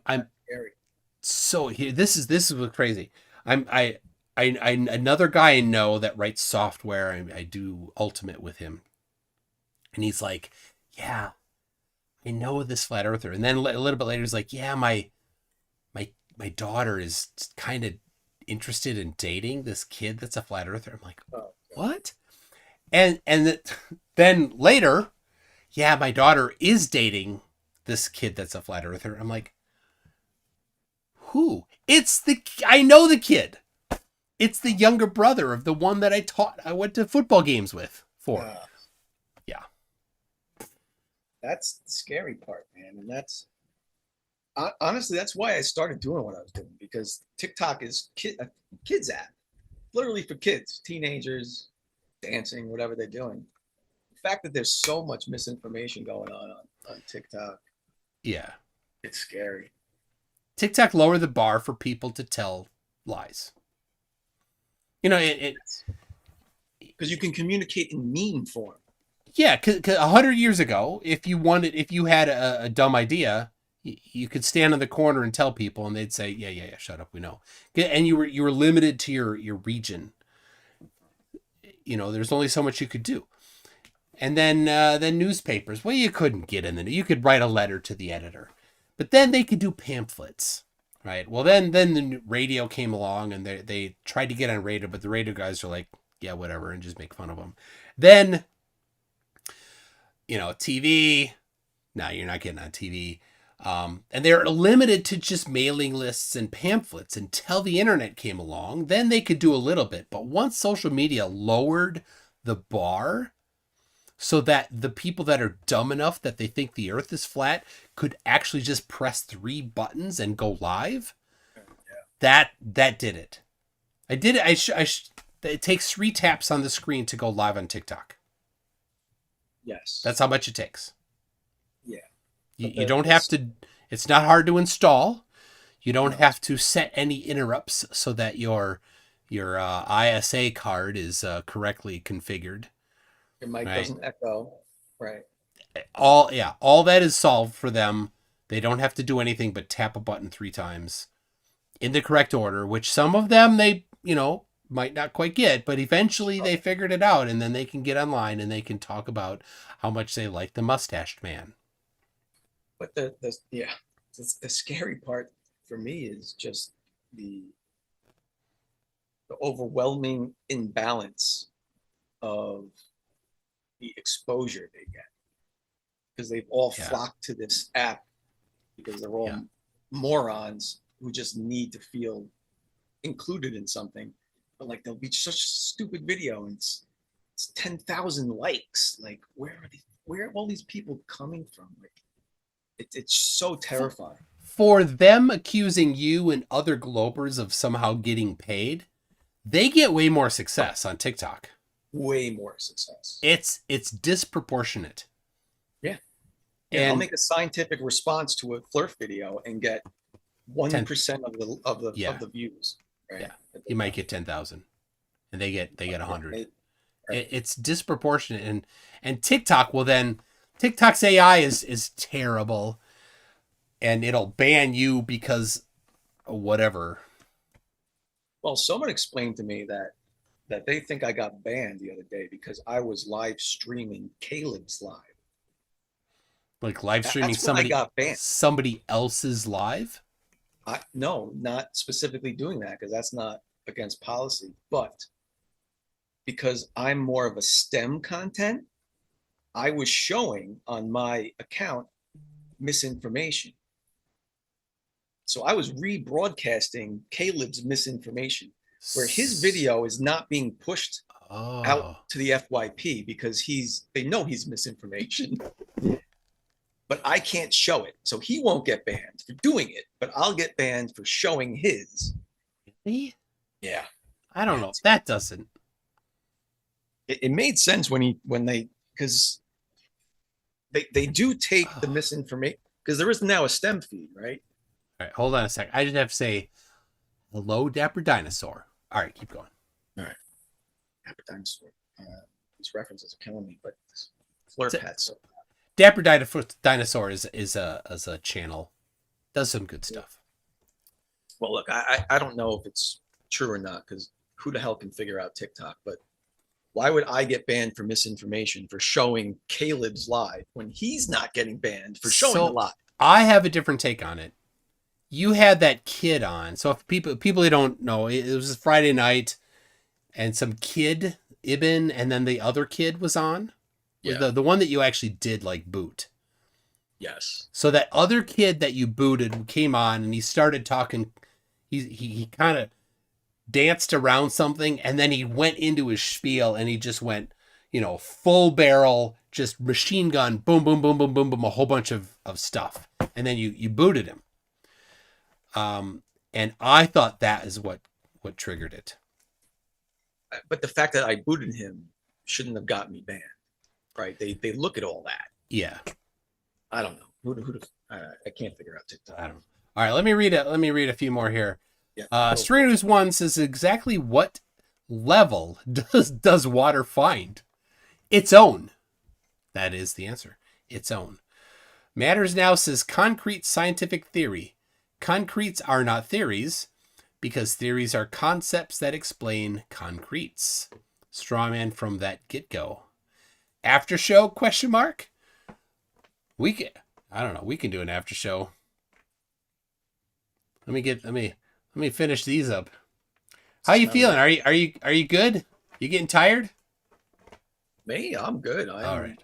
so here. This is what's crazy. I another guy I know that writes software. I do Ultimate with him, and he's like, "Yeah, I know this flat earther." And then a little bit later, he's like, "Yeah, my daughter is kind of interested in dating this kid that's a flat earther." I'm like, "What?" And then later, "Yeah, my daughter is dating this kid that's a flat earther." I'm like, "Who?" I know the kid. It's the younger brother of the one that I went to football games with for. That's the scary part, man. And that's honestly, that's why I started doing what I was doing, because TikTok is a kids app, literally for kids, teenagers, dancing, whatever they're doing. The fact that there's so much misinformation going on TikTok, Yeah. it's scary. TikTok lowered the bar for people to tell lies. You know, because you can communicate in meme form. Yeah, because 100 years ago, if you had a dumb idea, you could stand on the corner and tell people, and they'd say, "Yeah, shut up, we know." And you were limited to your region. You know, there's only so much you could do. And then newspapers, well, you couldn't get in the. You could write a letter to the editor, but then they could do pamphlets, right? Well, then the radio came along, and they tried to get on radio, but the radio guys are like, "Yeah, whatever," and just make fun of them. Then, you know, TV. No, you're not getting on TV. And they're limited to just mailing lists and pamphlets until the internet came along. Then they could do a little bit. But once social media lowered the bar so that the people that are dumb enough that they think the earth is flat could actually just press 3 buttons and go live, that did it. I did it. It takes 3 taps on the screen to go live on TikTok. Yes. That's how much it takes. Yeah. You don't have to, it's not hard to install. You don't have to set any interrupts so that your ISA card is correctly configured. Your mic doesn't echo. Right. All that is solved for them. They don't have to do anything but tap a button 3 times in the correct order, which some of them they, might not quite get, but eventually they figured it out, and then they can get online and they can talk about how much they like the mustached man. But the scary part for me is just the overwhelming imbalance of the exposure they get, because they've all flocked to this app because they're all morons who just need to feel included in something. But like, there'll be such a stupid video and it's 10,000 likes. Like, where are all these people coming from? Like, it's so terrifying. For them accusing you and other Globers of somehow getting paid, they get way more success on TikTok. Way more success. It's disproportionate. Yeah. And I'll make a scientific response to a flirt video and get 1% of the views. Right? Yeah. You might get 10,000, and they get 100. It's disproportionate, and TikTok will then. TikTok's AI is terrible, and it'll ban you because whatever. Well, someone explained to me that they think I got banned the other day because I was live streaming Caleb's live. Like live streaming somebody else's live? No, not specifically doing that, because that's not against policy, but because I'm more of a STEM content, I was showing on my account misinformation. So I was rebroadcasting Caleb's misinformation, where his video is not being pushed out to the FYP because they know he's misinformation, but I can't show it. So he won't get banned for doing it, but I'll get banned for showing his. Yeah. I don't know. That doesn't. It made sense because they do take the misinformation, because there is now a STEM feed, right? All right, hold on a sec. I just have to say, hello, Dapper Dinosaur. All right, keep going. All right. Dapper Dinosaur. These references are killing me, but flirt hat. So Dapper Dinosaur is a channel. Does some good stuff. Well, look, I don't know if it's true or not, because who the hell can figure out TikTok, but why would I get banned for misinformation for showing Caleb's live when he's not getting banned for showing the live? I have a different take on it. You had that kid on. So if people who don't know, it was Friday night and some kid, Ibn, and then the other kid was on. Yeah. The one that you actually did like boot. Yes. So that other kid that you booted came on and he started talking. He kind of danced around something, and then he went into his spiel and he just went, full barrel just machine gun, boom, boom, boom, boom, boom, boom, a whole bunch of stuff. And then you booted him. And I thought that is what triggered it. But the fact that I booted him shouldn't have gotten me banned, right? They look at all that. Yeah. I don't know. I can't figure out TikTok. I don't know. All right, let me read a few more here. Yeah. Stranger's One says exactly what level does water find? Its own. That is the answer. Its own. Matters Now says concrete scientific theory. Concretes are not theories because theories are concepts that explain concretes. Strawman from that get-go. After show? ? We can. I don't know. We can do an after show. Let me finish these up. How you feeling? Are you good? You getting tired? Me? I'm good. All right.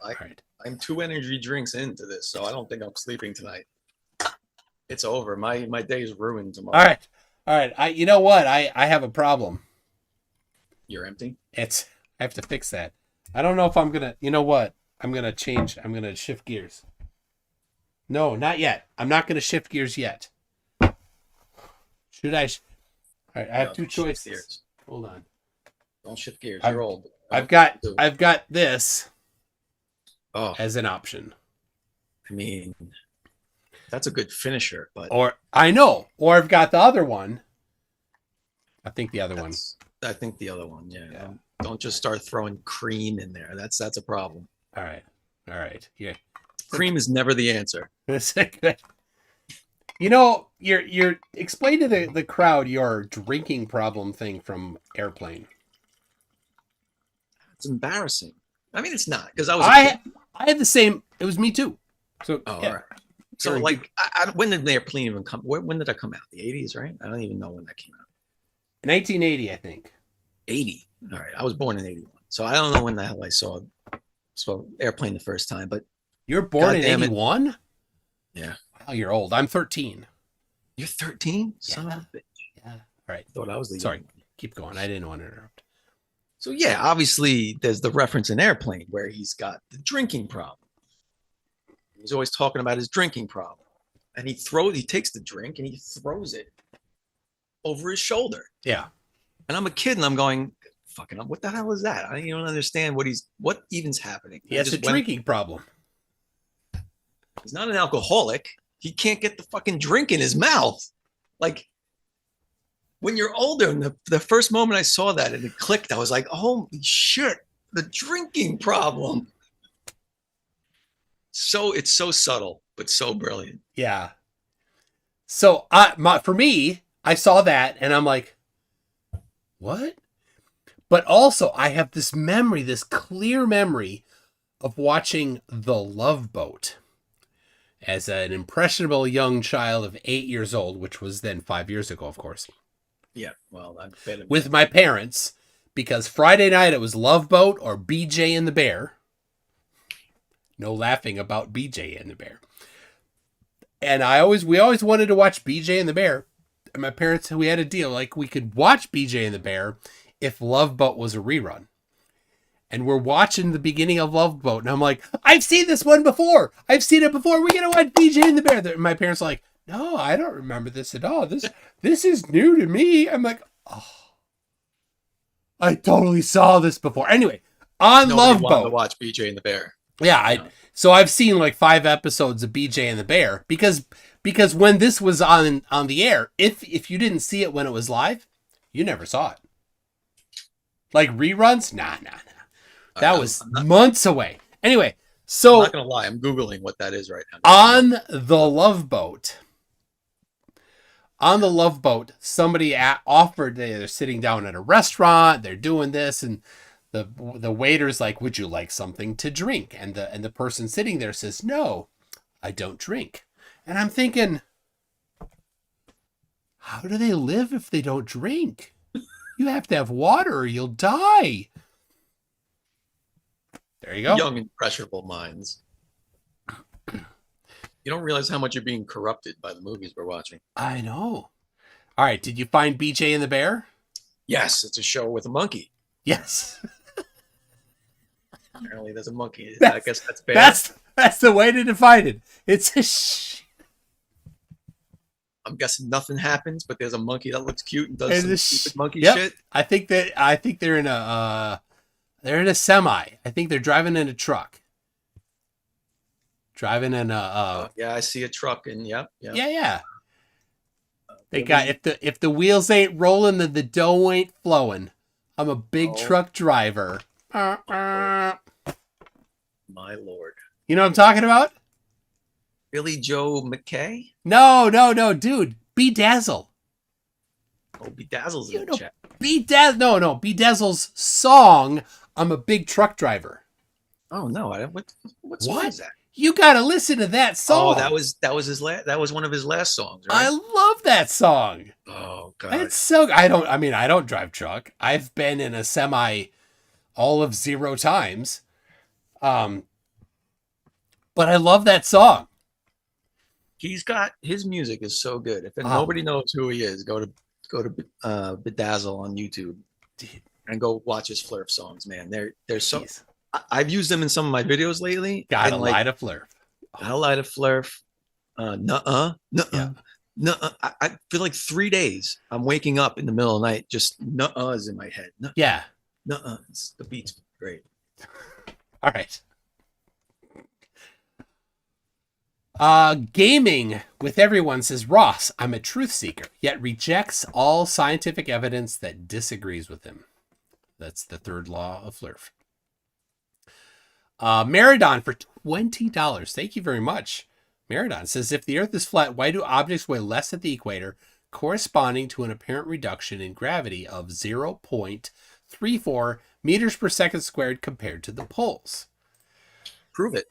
I'm 2 energy drinks into this, so I don't think I'm sleeping tonight. It's over. My day is ruined tomorrow. All right. You know what? I have a problem. You're empty? I have to fix that. I don't know if I'm gonna. You know what? I'm gonna shift gears. No, not yet. I'm not gonna shift gears yet. Should I? All right. I have 2 choices. Gears. Hold on. Don't shift gears. You're old. I've got this as an option. I mean, that's a good finisher, but I know. Or I've got the other one. I think the other one. I think the other one. Yeah. Don't just start throwing cream in there. That's a problem. All right. Yeah. Cream is never the answer. You know, you're explain to the crowd your drinking problem thing from Airplane. It's embarrassing. I mean, it's not because I had the same. It was me too. So all right. So like, when did Airplane even come? When did that come out? The 80s, right? I don't even know when that came out. 1980, I think. 80. All right. I was born in 81, so I don't know when the hell I saw Airplane the first time. But you're born in 81. Yeah. Wow, you're old. I'm 13. You're 13? Yeah. Son of a bitch. Yeah. All right. Thought I was the Sorry. Keep going. I didn't want to interrupt. So yeah, obviously there's the reference in Airplane where he's got the drinking problem. He's always talking about his drinking problem, and he takes the drink and he throws it over his shoulder. Yeah. And I'm a kid and I'm going, fucking, what the hell is that? I don't understand what even's happening. He has a drinking problem. He's not an alcoholic. He can't get the fucking drink in his mouth. Like, when you're older, and the first moment I saw that and it clicked, I was like, holy shit, the drinking problem. So it's so subtle, but so brilliant. Yeah. So for me, I saw that and I'm like, what? But also I have this clear memory of watching The Love Boat as an impressionable young child of 8 years old, which was then 5 years ago, of course. Yeah, well, I bet with my parents, because Friday night it was Love Boat or BJ and the Bear. No laughing about BJ and the Bear. And we always wanted to watch BJ and the Bear. And my parents, we had a deal, like we could watch BJ and the Bear if Love Boat was a rerun. And we're watching the beginning of Love Boat, and I'm like, I've seen this one before. We're gonna watch BJ and the Bear. And my parents are like, no, I don't remember this at all. This is new to me. I'm like, oh, I totally saw this before. Anyway, on Love Boat, to watch BJ and the Bear. Yeah, so I've seen like 5 episodes of BJ and the Bear because when this was on the air, if you didn't see it when it was live, you never saw it. Like reruns, nah. That was months away. Anyway, so I'm not gonna lie, I'm Googling what that is right now. On the Love Boat, somebody offered, they're sitting down at a restaurant, they're doing this, and the waiter's like, would you like something to drink? And the person sitting there says, no, I don't drink. And I'm thinking, how do they live if they don't drink? You have to have water or you'll die. There you go. Young, impressionable minds. You don't realize how much you're being corrupted by the movies we're watching. I know. All right. Did you find BJ and the Bear? Yes. It's a show with a monkey. Yes. Apparently, there's a monkey. I That's- guess that's bad. That's the way to define it. It's a I'm guessing nothing happens, but there's a monkey that looks cute and does some stupid monkey yep. shit. I think they're in a semi. I think they're driving in a truck. Driving in a Yeah, I see a truck, and yep. yeah. They got if the wheels ain't rolling, then the dough ain't flowing. I'm a big truck driver. My lord. You know what I'm talking about? Billy Joe McKay? No, dude. Bedazzle. Oh, Bedazzle's in the chat. Bedazzle's song, I'm a big truck driver. Oh no, what song is that? You gotta listen to that song. Oh, that was one of his last songs, right? I love that song. Oh god. It's so I don't drive truck. I've been in a semi all of 0 times. But I love that song. His music is so good. If nobody knows who he is, go to Bedazzle on YouTube and go watch his Flurf songs, man. They're so I've used them in some of my videos lately. Gotta light a Flurf. Gotta light a Flurf. Nuh-uh. I feel like 3 days I'm waking up in the middle of the night, just nuh-uhs in my head. Yeah. Nuh-uh. The beat's great. All right. Gaming with everyone says, Ross, I'm a truth seeker, yet rejects all scientific evidence that disagrees with him. That's the third law of Flurf. Meridon for $20. Thank you very much. Meridon says, if the Earth is flat, why do objects weigh less at the equator, corresponding to an apparent reduction in gravity of 0.34 meters per second squared compared to the poles? Prove it.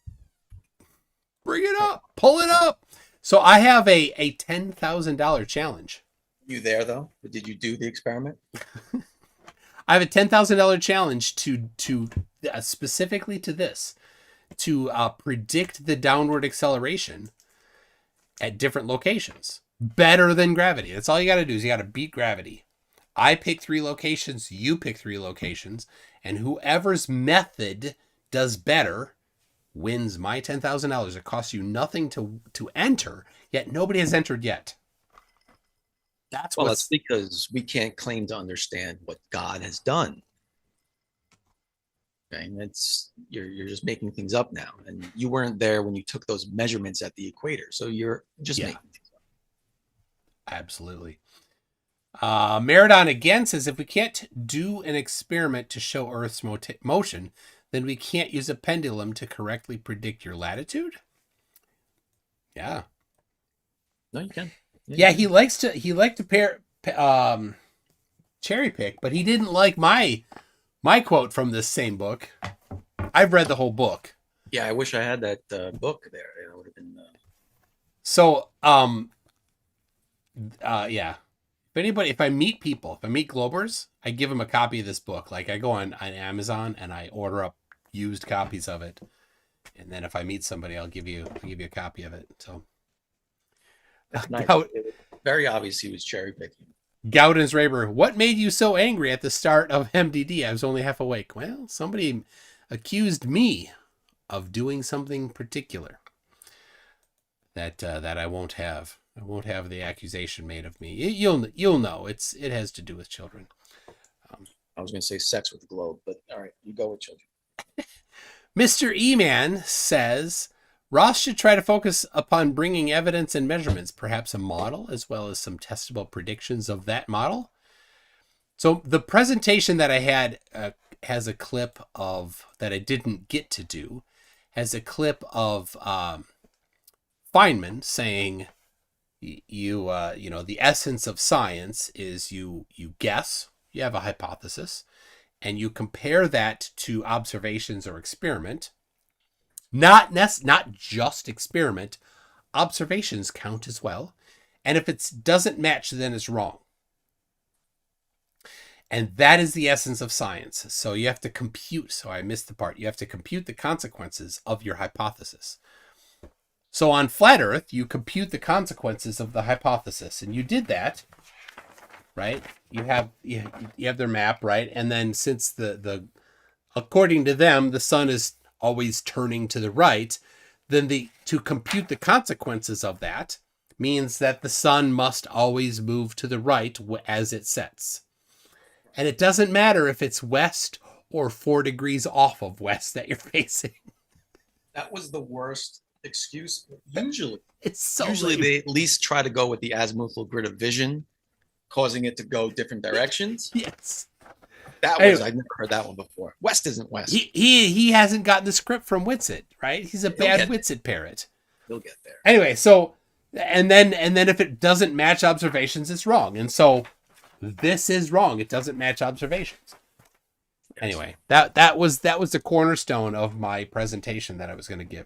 Bring it up. Pull it up. So I have a $10,000 challenge. You there though? Did you do the experiment? I have a $10,000 challenge to specifically to this, to predict the downward acceleration at different locations better than gravity. That's all you got to do is you got to beat gravity. I pick 3 locations, you pick 3 locations, and whoever's method does better wins my $10,000. It costs you nothing to enter, yet nobody has entered yet. That's because we can't claim to understand what God has done. Okay, and you're just making things up now, and you weren't there when you took those measurements at the equator, so you're just making things up. Absolutely. Meridon again says, if we can't do an experiment to show Earth's motion, then we can't use a pendulum to correctly predict your latitude? Yeah. No, you can. Yeah, he liked to cherry pick, but he didn't like my quote from this same book. I've read the whole book. Yeah, I wish I had that book there. It would have been. So, yeah. If I meet Globers, I give them a copy of this book. Like I go on Amazon and I order up used copies of it, and then if I meet somebody, I'll give you a copy of it. So That's nice. Very obvious he was cherry picking. Gowden's Raber, what made you so angry at the start of MDD? I was only half awake. Well, somebody accused me of doing something particular that I won't have. I won't have the accusation made of me. You'll know. It has to do with children. I was going to say sex with the globe, but all right, you go with children. Mr. E-Man says, Ross should try to focus upon bringing evidence and measurements, perhaps a model, as well as some testable predictions of that model. So the presentation that I had has a clip of, that I didn't get to do, has a clip of Feynman saying, the essence of science is you guess, you have a hypothesis, and you compare that to observations or experiment. Not just experiment, observations count as well. And if it doesn't match, then it's wrong. And that is the essence of science. So you have to compute. So I missed the part. You have to compute the consequences of your hypothesis. So on flat Earth, you compute the consequences of the hypothesis, and you did that, right? You have their map, right? And then since the according to them, the sun is always turning to the right, then to compute the consequences of that means that the sun must always move to the right as it sets. And it doesn't matter if it's west or 4 degrees off of west that you're facing. That was the worst excuse. Usually, so usually lame. they at least try to go with the azimuthal grid of vision, causing it to go different directions. Yes. That was, I've never heard that one before. West isn't west. He hasn't gotten the script from Witsit, right? He's a bad Witsit parrot. He'll get there. Anyway, so and then if it doesn't match observations, it's wrong. And so this is wrong. It doesn't match observations. Anyway, that was the cornerstone of my presentation that I was going to give.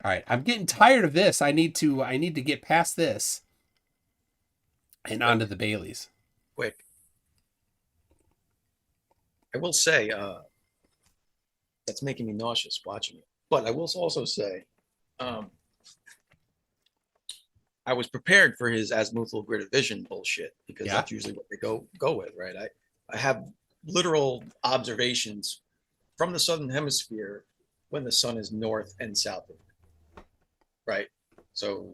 All right, I'm getting tired of this. I need to get past this and onto the Baileys. Quick. I will say that's making me nauseous watching it. But I will also say I was prepared for his azimuthal grid of vision bullshit because that's usually what they go with, right? I have literal observations from the southern hemisphere when the sun is north and south of it, right? So,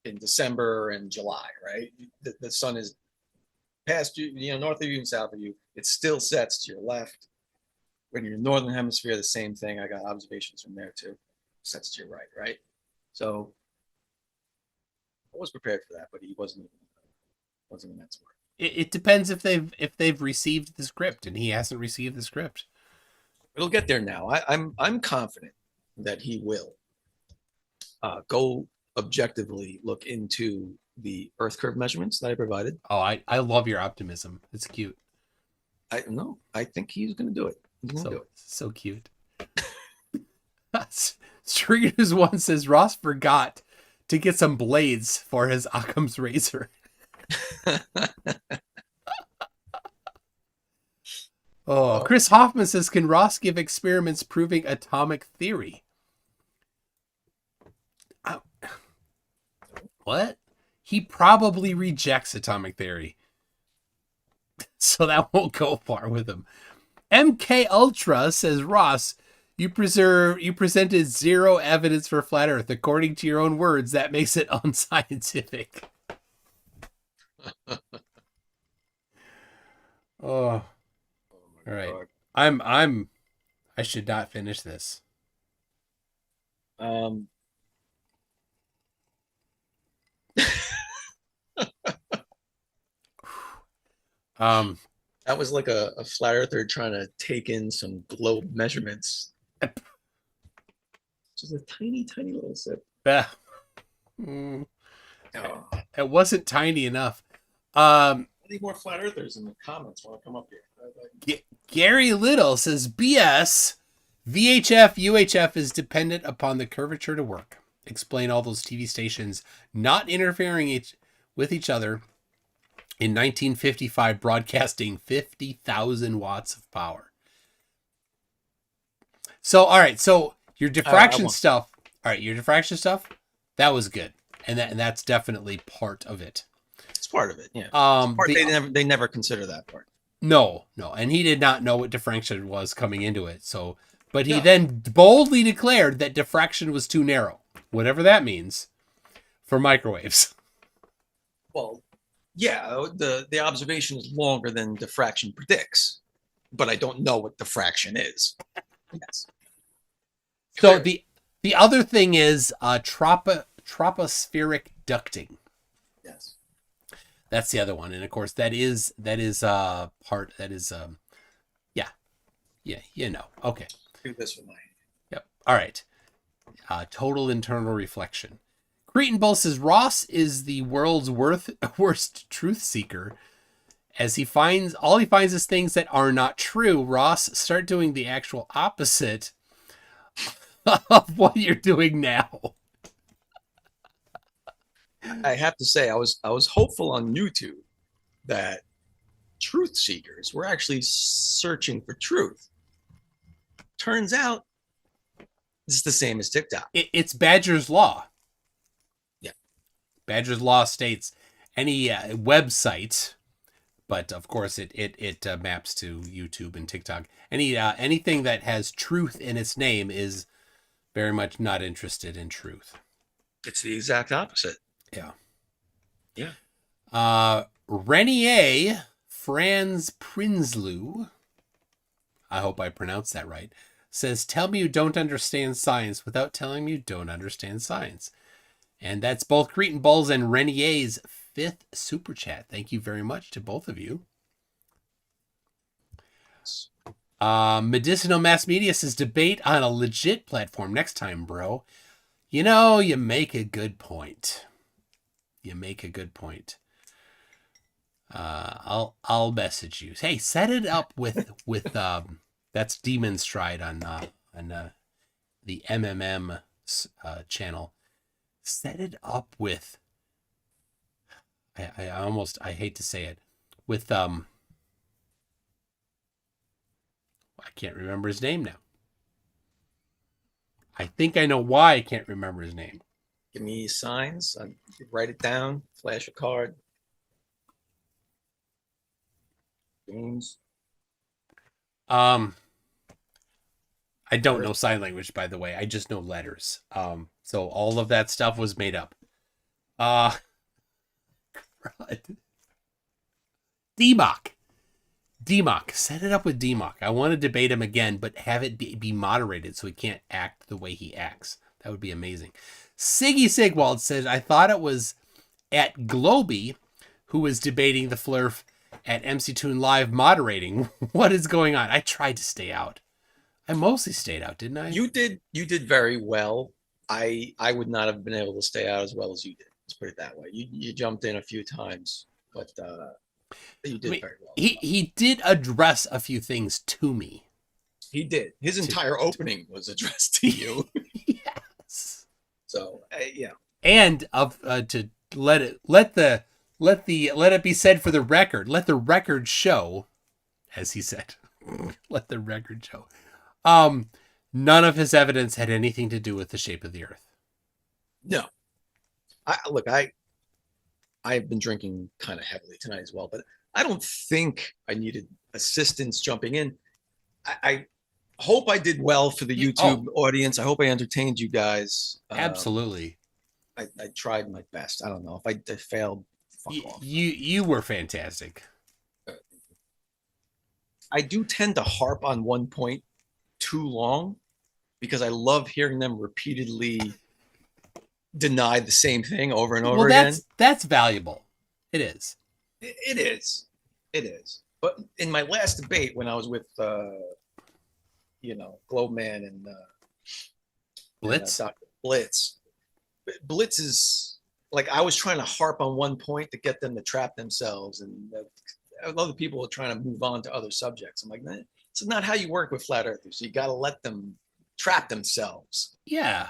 in December and July, right? The sun is past you, north of you and south of you. It still sets to your left. When you're in the northern hemisphere, the same thing. I got observations from there too. Sets to your right, right? So I was prepared for that, but he wasn't in that smart. It depends if they've received the script, and he hasn't received the script. It'll get there now. I'm confident that he will go objectively look into the Earth curve measurements that I provided. Oh, I love your optimism. It's cute. I think he's going to do it. So cute. Stringers one says Ross forgot to get some blades for his Occam's razor. Chris Hoffman says, can Ross give experiments proving atomic theory? What? He probably rejects atomic theory. So that won't go far with him. MK Ultra says, Ross, you presented zero evidence for flat Earth. According to your own words, that makes it unscientific. All right. God. I should not finish this. That was like a flat earther trying to take in some globe measurements. Just a tiny, tiny little sip. It wasn't tiny enough. I need more flat earthers in the comments when I come up here. Gary Little says, BS, VHF, UHF is dependent upon the curvature to work. Explain all those TV stations not interfering with each other in 1955 broadcasting 50,000 watts of power. So, all right. So your diffraction stuff, that was good. And that's definitely part of it. It's part of it. Yeah. They never consider that part. No. And he did not know what diffraction was coming into it. So, but he then boldly declared that diffraction was too narrow, whatever that means, for microwaves. Well, yeah, the observation is longer than diffraction predicts, but I don't know what diffraction is. Yes. So the other thing is tropospheric ducting. Yes. That's the other one, and of course that is part that is okay. Do this for mine. Yep. All right. Total internal reflection. Cretan Bull says Ross is the world's worst truth seeker, as he finds is things that are not true. Ross, start doing the actual opposite of what you're doing now. I have to say, I was hopeful on YouTube that truth seekers were actually searching for truth. Turns out it's the same as TikTok. It's Badger's Law. Yeah. Badger's Law states any website but of course it maps to YouTube and TikTok. Anything that has truth in its name is very much not interested in truth. It's the exact opposite. Yeah. Yeah. Renier Franz Prinsloo, I hope I pronounced that right, says, tell me you don't understand science without telling me you don't understand science. And that's both Cretan Bulls and Renier's 5th super chat. Thank you very much to both of you. Medicinal Mass Media says, debate on a legit platform next time, bro. You know, you make a good point. I'll message you. Hey, set it up with that's Demon Stride on the MMM channel. Set it up with I hate to say it, with I can't remember his name now. I think I know why I can't remember his name. Give me signs. I write it down. Flash a card. James. I don't know sign language, by the way. I just know letters. So all of that stuff was made up. D-Mock. Set it up with D-Mock. I want to debate him again, but have it be moderated so he can't act the way he acts. That would be amazing. Siggy Sigwald says, I thought it was at Globey who was debating the Flurf at MC Toon Live moderating. What is going on? I tried to stay out. I mostly stayed out, didn't I? You did very well. I would not have been able to stay out as well as you did. Let's put it that way. You jumped in a few times, but you did very well. He did address a few things to me. He did. His entire opening was addressed to you. Yes. So yeah. And to let it be said for the record. Let the record show, as he said. Let the record show. None of his evidence had anything to do with the shape of the earth. No. I've been drinking kind of heavily tonight as well, but I don't think I needed assistance jumping in. I hope I did well for the YouTube audience. I hope I entertained you guys. Absolutely. I tried my best. I don't know if I failed. Fuck off. You were fantastic. I do tend to harp on one point too long because I love hearing them repeatedly deny the same thing over and over again. That's valuable. It is. It is. But in my last debate, when I was with, Globman and Blitz, Dr. Blitz is like, I was trying to harp on one point to get them to trap themselves, and other people are trying to move on to other subjects. I'm like, man, it's not how you work with flat earthers. You got to let them trap themselves. Yeah,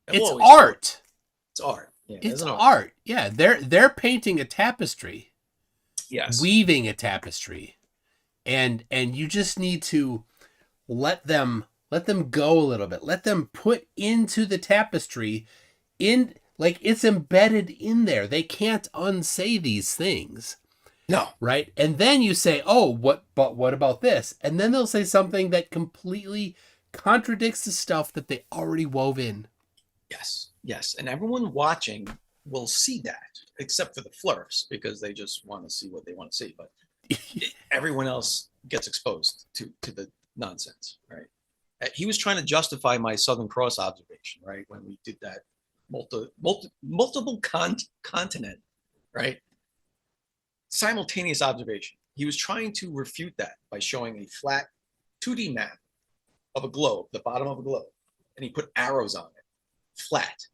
it's art. It's art. Yeah, it's art. Yeah, they're painting a tapestry. Yes. Weaving a tapestry, and you just need to let them go a little bit. Let them put into the tapestry, like it's embedded in there. They can't unsay these things. No. Right? And then you say, what about this? And then they'll say something that completely contradicts the stuff that they already wove in. Yes. And everyone watching will see that, except for the flurfs, because they just want to see what they want to see. But everyone else gets exposed to the nonsense, right? He was trying to justify my Southern Cross observation, right? When we did that multiple continent, right? Simultaneous observation. He was trying to refute that by showing a flat 2D map of a globe, the bottom of a globe, and he put arrows on it, flat,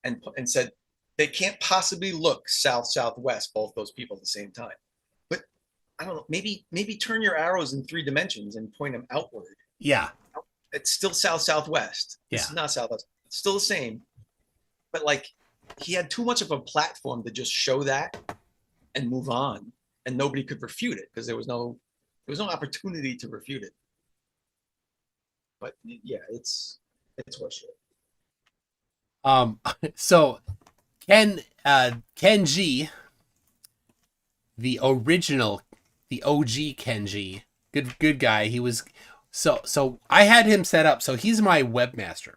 and said they can't possibly look south-southwest, both those people at the same time. But I don't know, maybe turn your arrows in 3 dimensions and point them outward. Yeah. It's still south-southwest. Yeah. It's not southwest. It's still the same. But like, he had too much of a platform to just show that and move on, and nobody could refute it because there was no opportunity to refute it. But yeah, it's horseshit. So Ken G the original, the OG Kenji, good guy. He was so I had him set up. So he's my webmaster.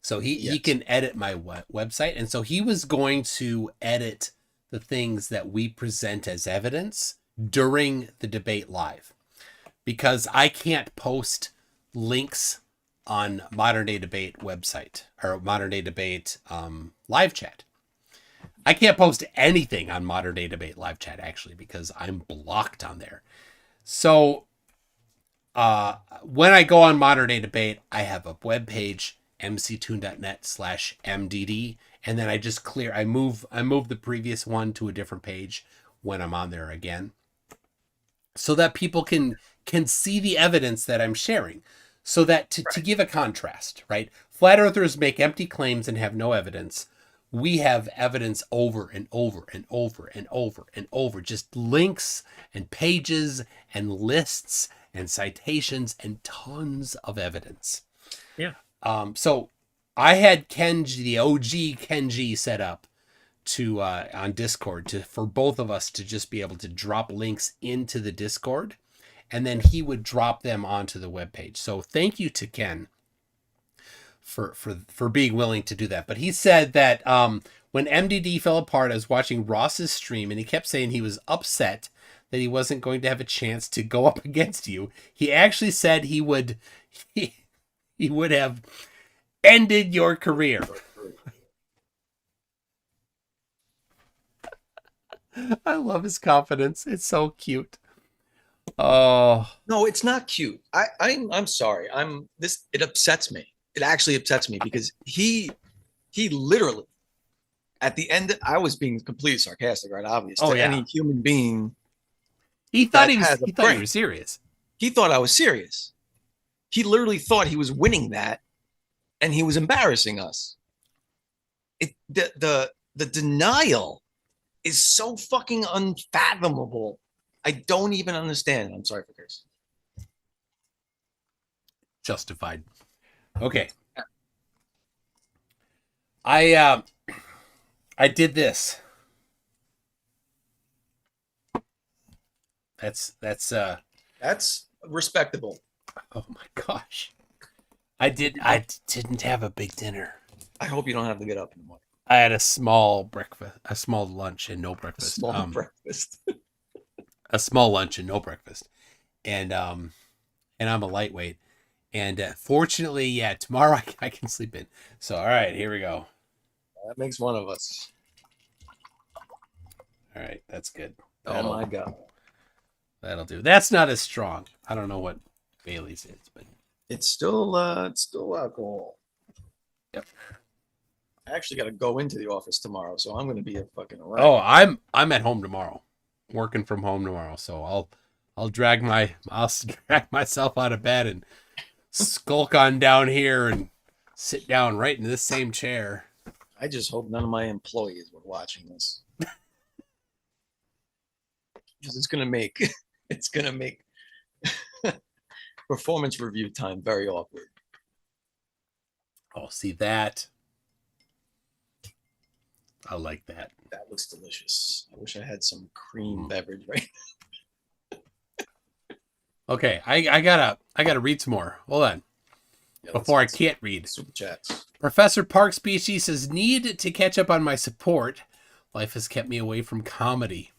So he can edit my website, and so he was going to edit the things that we present as evidence during the debate live, because I can't post links on Modern Day Debate website or Modern Day Debate live chat. I can't post anything on Modern Day Debate live chat, actually, because I'm blocked on there. So when I go on Modern Day Debate, I have a web page, mctoon.net/mdd, and then I just I move the previous one to a different page when I'm on there again, so that people can see the evidence that I'm sharing. So that to give a contrast, right? Flat earthers make empty claims and have no evidence. We have evidence over and over and over and over and over, just links and pages and lists and citations and tons of evidence. Yeah. So I had Kenji, the OG Kenji, set up to on Discord for both of us to just be able to drop links into the Discord, and then he would drop them onto the webpage. So thank you to Ken for being willing to do that. But he said that when MDD fell apart, I was watching Ross's stream, and he kept saying he was upset that he wasn't going to have a chance to go up against you. He actually said he would have ended your career. I love his confidence. It's so cute. Oh no, it's not cute. I'm sorry. It upsets me. It actually upsets me because he literally, at the end, I was being completely sarcastic, right? Obvious. Oh, to yeah. Any human being. He thought he was serious. He thought I was serious. He literally thought he was winning that, and he was embarrassing us. The denial is so fucking unfathomable. I don't even understand. I'm sorry for cursing. Justified. Okay. I did this. That's respectable. Oh my gosh. I didn't have a big dinner. I hope you don't have to get up in the morning. I had a small breakfast, a small lunch and no breakfast. Breakfast. A small lunch and no breakfast. And I'm a lightweight. And fortunately, yeah, tomorrow I can sleep in. So, all right, here we go. That makes one of us. All right, that's good. Oh my God. That'll do. That's not as strong. I don't know what Bailey's is, but it's still alcohol. Yep. I actually got to go into the office tomorrow, so I'm going to be a fucking wreck. Oh, I'm at home tomorrow, working from home tomorrow. So I'll drag myself out of bed and skulk on down here and sit down right in this same chair. I just hope none of my employees were watching this. Because it's gonna make performance review time very awkward. Oh, see that? I like that. That looks delicious. I wish I had some cream beverage right now. Okay, I gotta read some more. Hold on. Yeah, before I can't read. Super chats. Professor Park Species says, need to catch up on my support. Life has kept me away from comedy.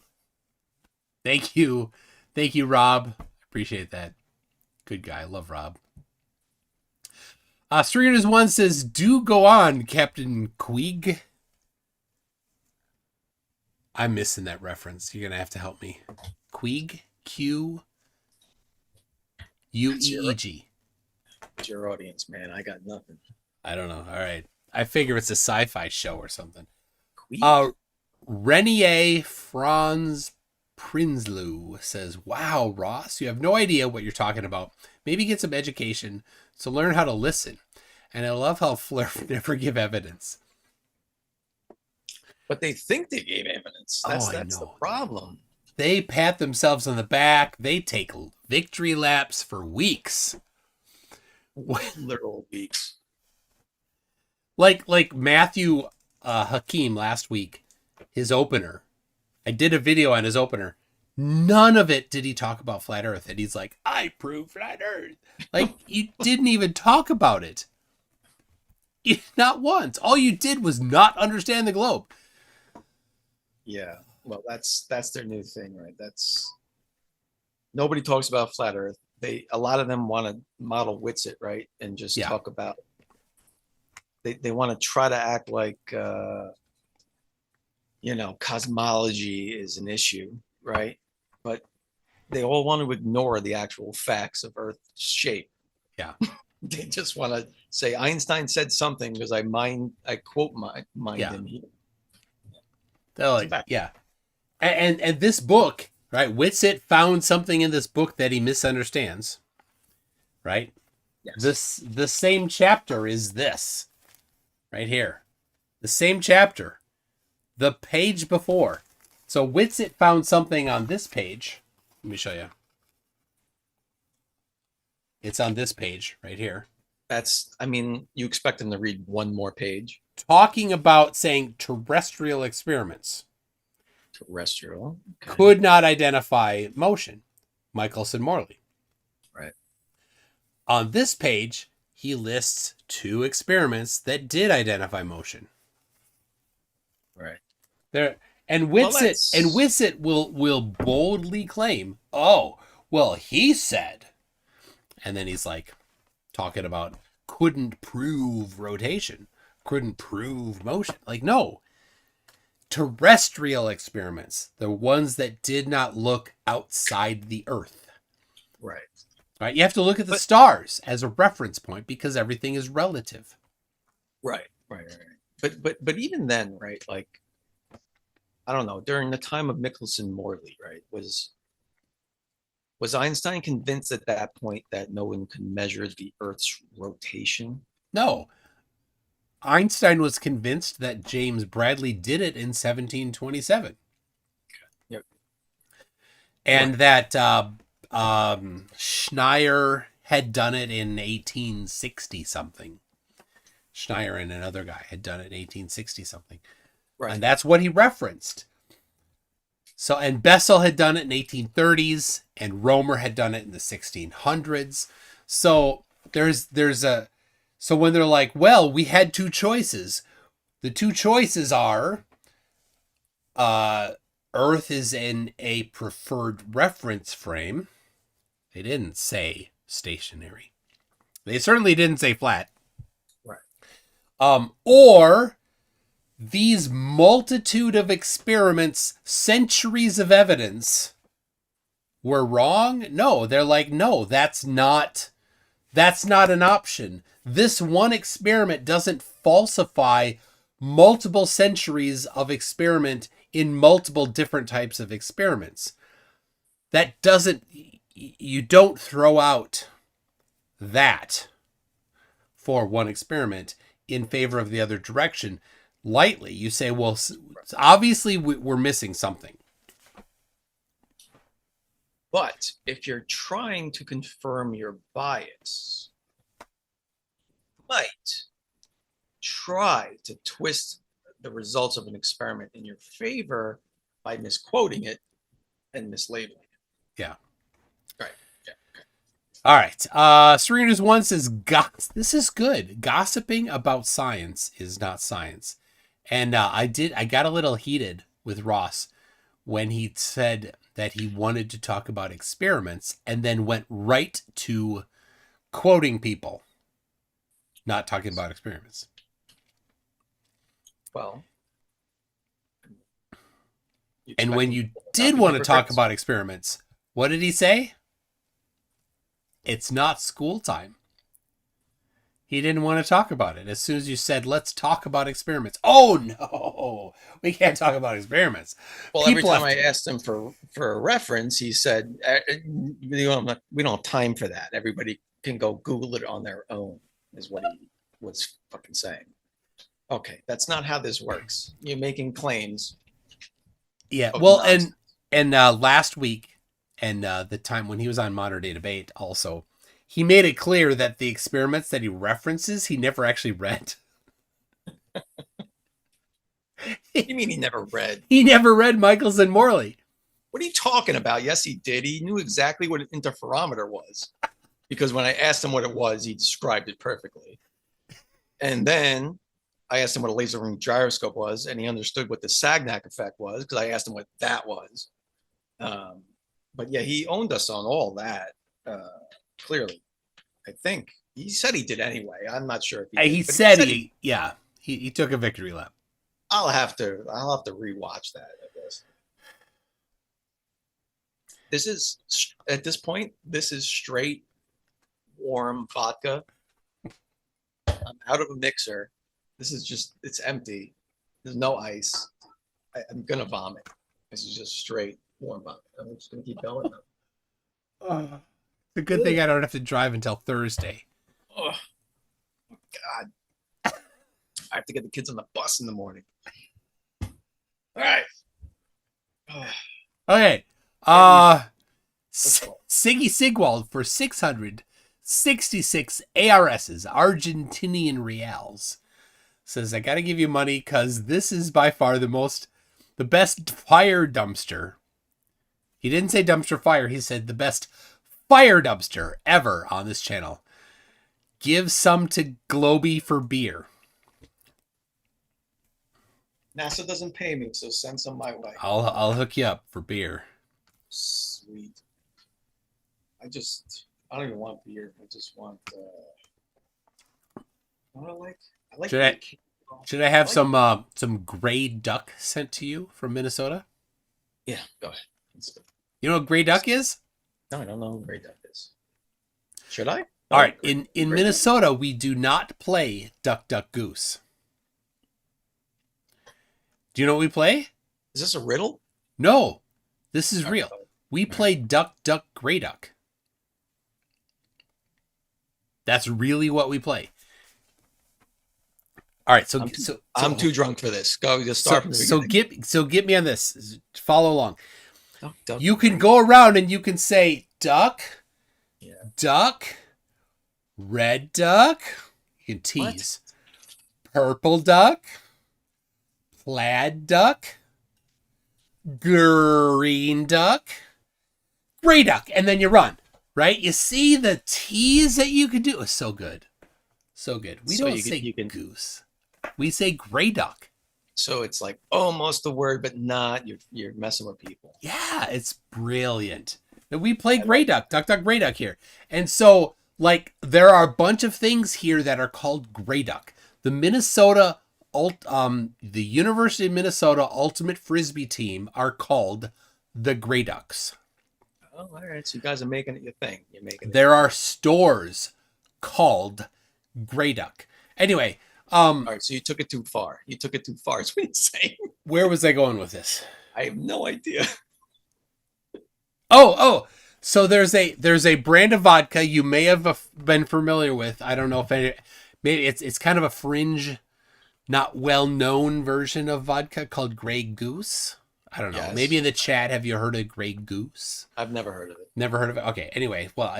Thank you, Rob. Appreciate that. Good guy. Love Rob. Stringers1 says, do go on, Captain Queeg. I'm missing that reference. You're going to have to help me. Queeg? Q-U-E-E-G. It's your audience, man. I got nothing. I don't know. All right. I figure it's a sci-fi show or something. Renier Franz Prinsloo says, wow, Ross, you have no idea what you're talking about. Maybe get some education to learn how to listen. And I love how Flair never give evidence. But they think they gave evidence. That's the problem. They pat themselves on the back. They take victory laps for weeks. Literal weeks. Like Matthew Hakim last week, his opener I did a video on his opener. None of it did he talk about flat Earth. And he's like, I prove flat Earth. Like, you didn't even talk about it. Not once. All you did was not understand the globe. Yeah. Well, that's their new thing, right? That's nobody talks about flat Earth. A lot of them want to model Witsit, right? And just talk about they want to try to act like cosmology is an issue, right? But they all want to ignore the actual facts of Earth's shape. Yeah. They just want to say Einstein said something because I quote him here. They're like, yeah. And this book, right? Witsit found something in this book that he misunderstands. Right? Yes. The same chapter is this. Right here. The same chapter. The page before. So Witsit found something on this page. Let me show you. It's on this page right here. You expect him to read one more page. Talking about saying terrestrial experiments. Terrestrial. Okay. Could not identify motion. Michelson-Morley. Right. On this page, he lists 2 experiments that did identify motion. Right. There and Witsit will boldly claim, oh, well, he said. And then he's like talking about couldn't prove rotation, couldn't prove motion. Like, no. Terrestrial experiments, the ones that did not look outside the Earth. Right. Right. You have to look at the stars as a reference point because everything is relative. Right. But even then, right? Like, I don't know. During the time of Michelson-Morley, right? Was Einstein convinced at that point that no one could measure the Earth's rotation? No. Einstein was convinced that James Bradley did it in 1727. Yep. And that Schneier had done it in 1860 something. Schneier and another guy had done it in 1860 something. Right. And that's what he referenced. So, and Bessel had done it in 1830s, and Romer had done it in the 1600s. So so when they're like, well, we had 2 choices. The 2 choices are Earth is in a preferred reference frame. They didn't say stationary. They certainly didn't say flat. Right. Or these multitude of experiments, centuries of evidence were wrong. No, they're like, no, that's not an option. This one experiment doesn't falsify multiple centuries of experiment in multiple different types of experiments. You don't throw out that for one experiment in favor of the other direction lightly. You say, well, obviously we're missing something. But if you're trying to confirm your bias, you might try to twist the results of an experiment in your favor by misquoting it and mislabeling it. Yeah. Right. Yeah. Okay. All right. Serena's one says, this is good. Gossiping about science is not science. And I got a little heated with Ross when he said that he wanted to talk about experiments and then went right to quoting people, not talking about experiments. Well, and when you did want to talk about experiments, what did he say? It's not school time. He didn't want to talk about it. As soon as you said, let's talk about experiments. Oh, no, we can't talk about experiments. Well, every time I asked him for a reference, he said, we don't have time for that. Everybody can go Google it on their own, is what he was fucking saying. Okay, that's not how this works. You're making claims. Yeah, well, nonsense. and last week, and the time when he was on Modern Day Debate also, he made it clear that the experiments that he references, he never actually read. You mean he never read? He never read Michelson-Morley. What are you talking about? Yes, he did. He knew exactly what an interferometer was. Because when I asked him what it was, he described it perfectly. And then I asked him what a laser ring gyroscope was, and he understood what the Sagnac effect was, because I asked him what that was. But yeah, he owned us on all that, clearly. I think. He said he did anyway. I'm not sure if he did. He said he took a victory lap. I'll have to rewatch that, I guess. This is, at this point, this is straight warm vodka. I'm out of a mixer. This is just, it's empty. There's no ice. I'm gonna vomit. This is just straight warm vodka. I'm just gonna keep going. It's a good thing I don't have to drive until Thursday. Oh, God. I have to get the kids on the bus in the morning. All right. Okay. Siggy Sigwald for 666 ARSs, Argentinian reals. Says, I gotta give you money because this is by far the best fire dumpster. He didn't say dumpster fire. He said the best fire dumpster ever on this channel. Give some to Globey for beer. NASA doesn't pay me, so send some my way. I'll hook you up for beer. Sweet. I don't even want beer. I just want what I like. Should I have some gray duck sent to you from Minnesota? Yeah, go ahead. You know what gray duck is? No, I don't know what gray duck is. Should I? All right. In Minnesota, we do not play Duck, Duck, Goose. Do you know what we play? Is this a riddle? No, this is real. We play Duck, Duck, Gray Duck. That's really what we play. All right, so I'm too drunk for this. Go, just start from the beginning. So get me on this. Follow along. Duck, you can go around and you can say duck, duck, red duck. You can tease. What? Purple duck, plaid duck, green duck, gray duck, and then you run. Right? You see the tease that you could do? It's so good. So good. We don't say goose. We say gray duck. So it's like almost the word, but not. You're messing with people. Yeah, it's brilliant. We play gray duck, duck, duck, gray duck here. And so, like, there are a bunch of things here that are called gray duck. The the University of Minnesota Ultimate Frisbee team are called the Gray Ducks. Oh, all right. So you guys are making it your thing. You're making it. There are stores called Gray Duck. Anyway. All right. So you took it too far. You took it too far. Is what you're saying. Where was I going with this? I have no idea. Oh. So there's a brand of vodka you may have been familiar with. I don't know if maybe it's kind of a fringe, not well-known version of vodka called Grey Goose. I don't know. Yes. Maybe in the chat, have you heard of Grey Goose? I've never heard of it. Never heard of it? Okay. Anyway, well,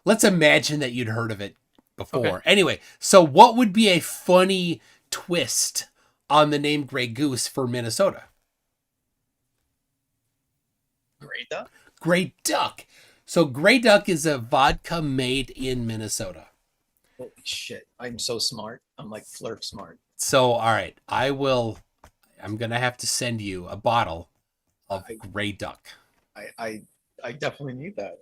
let's imagine that you'd heard of it before. Okay. Anyway, so what would be a funny twist on the name Grey Goose for Minnesota? Grey Duck? Grey Duck. So Grey Duck is a vodka made in Minnesota. Holy shit. I'm so smart. I'm like flirt smart. So, all right. I'm going to have to send you a bottle of Grey Duck. I definitely need that.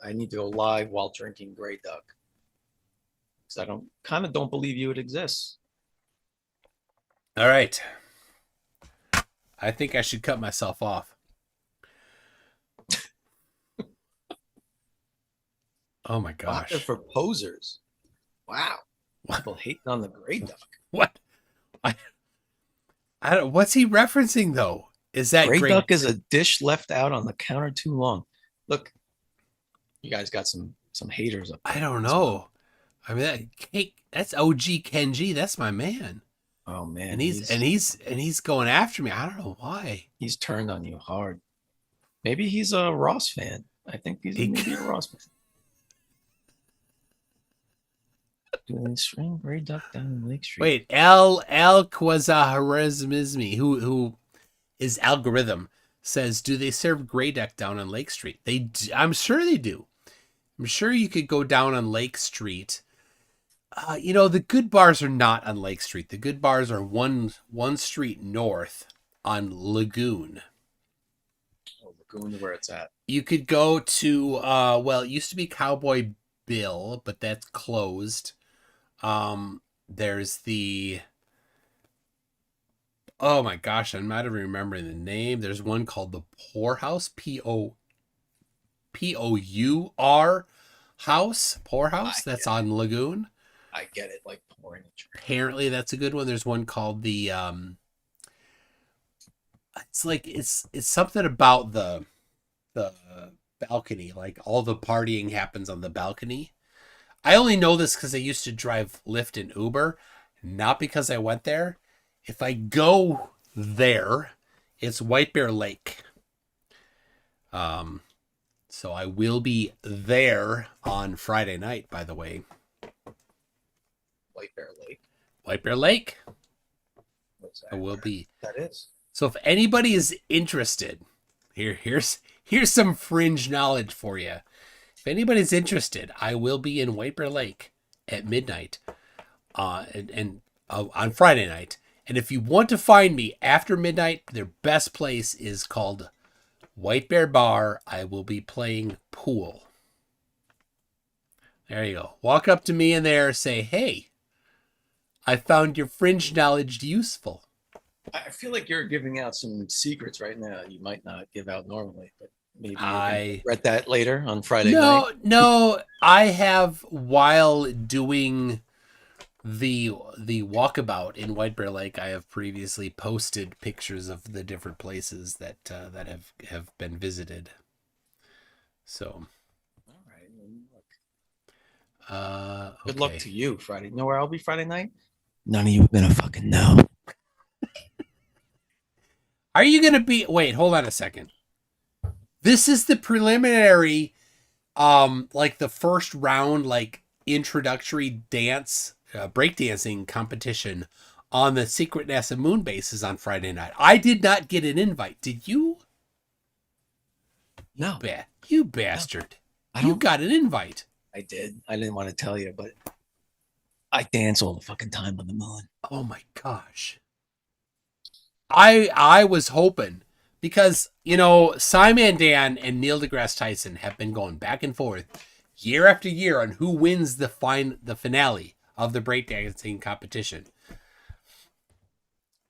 I need to go live while drinking Grey Duck. Because I don't believe you it exists. All right. I think I should cut myself off. Oh my gosh. Vodka for posers. Wow. People hating on the Grey Duck. What? I don't. What's he referencing though? Is that Grey Duck is a dish left out on the counter too long? Look, you guys got some haters up there. I don't know. I mean, that's OG Kenji. That's my man. Oh man, and he's going after me. I don't know why. He's turned on you hard. Maybe he's a Ross fan. I think he's maybe a Ross fan. String gray duck down in Lake Street. Wait, Al Khwarizmizmi, who is algorithm, says, do they serve gray duck down on Lake Street? I'm sure they do. I'm sure you could go down on Lake Street. The good bars are not on Lake Street. The good bars are one street north on Lagoon. Oh, Lagoon, where it's at. You could go to, it used to be Cowboy Bill, but that's closed. There's the, oh my gosh, I'm not even remembering the name. There's one called the Pour House, Pour House, Pour House. That's on Lagoon. I get it, like pouring a drink. Apparently that's a good one. There's one called the, it's something about the balcony, like all the partying happens on the balcony. I only know this because I used to drive Lyft and Uber, not because I went there. If I go there, it's White Bear Lake. So I will be there on Friday night, by the way. White Bear Lake. White Bear Lake. What's that? I will be. That is. So if anybody is interested, here's some fringe knowledge for you. If anybody's interested, I will be in White Bear Lake at midnight, and on Friday night. And if you want to find me after midnight, their best place is called White Bear Bar. I will be playing pool. There you go. Walk up to me in there, say, "Hey, I found your fringe knowledge useful." I feel like you're giving out some secrets right now you might not give out normally, but maybe you can read that later on Friday night. No, I have, while doing the walkabout in White Bear Lake, I have previously posted pictures of the different places that have been visited. So, all right, look. Good luck to you, Friday. Know where I'll be Friday night? None of you are gonna fucking know. Are you gonna be? Wait, hold on a second. This is the preliminary, like the first round, like introductory dance, breakdancing competition on the secret NASA moon bases on Friday night. I did not get an invite. Did you? No. You bastard. No. You got an invite. I did. I didn't want to tell you, but I dance all the fucking time on the moon. Oh my gosh. I was hoping, because, Simon Dan and Neil deGrasse Tyson have been going back and forth year after year on who wins the finale of the breakdancing competition.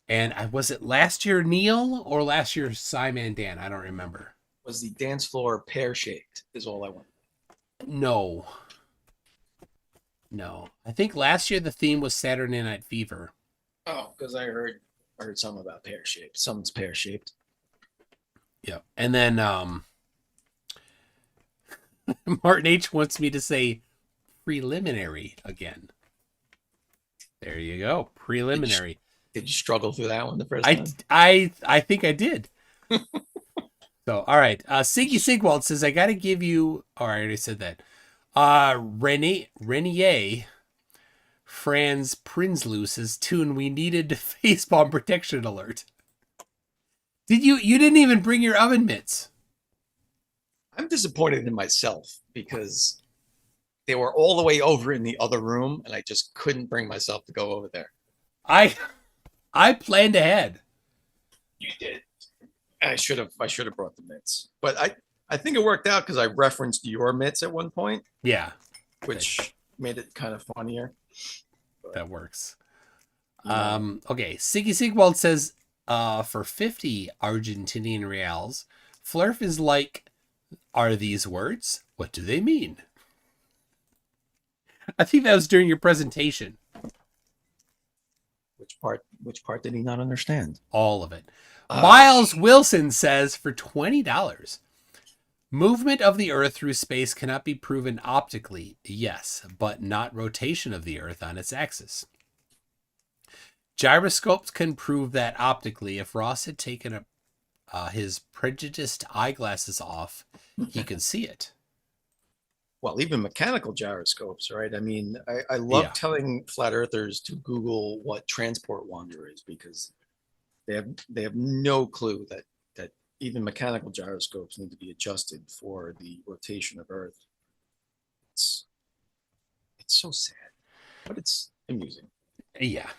And was it last year Neil or last year Simon Dan? I don't remember. Was the dance floor pear-shaped is all I want. No. I think last year the theme was Saturday Night Fever. Oh, because I heard something about pear-shaped. Something's pear-shaped. Yeah. And then Martin H wants me to say preliminary again. There you go. Preliminary. Did you struggle through that one the first time? I think I did. So, all right. Siggy Sigwald says, I got to give you... Oh, I already said that. Renier Franz Prinsloo says, Tune, we needed facepalm protection alert. You didn't even bring your oven mitts. I'm disappointed in myself because they were all the way over in the other room and I just couldn't bring myself to go over there. I planned ahead. You did. I should have brought the mitts. But I think it worked out because I referenced your mitts at one point. Yeah. Which made it kind of funnier. That works. Okay. Siggy Sigwald says, for 50 Argentinian reals, Flurf is like, are these words? What do they mean? I think that was during your presentation. Which part did he not understand? All of it. Miles Wilson says, for $20, movement of the Earth through space cannot be proven optically, yes, but not rotation of the Earth on its axis. Gyroscopes can prove that optically. If Ross had taken his prejudiced eyeglasses off, he could see it. Well, even mechanical gyroscopes, right? I mean, I love Yeah. telling flat earthers to Google what transport wander is, because they have no clue that even mechanical gyroscopes need to be adjusted for the rotation of Earth. It's so sad, but it's amusing. Yeah.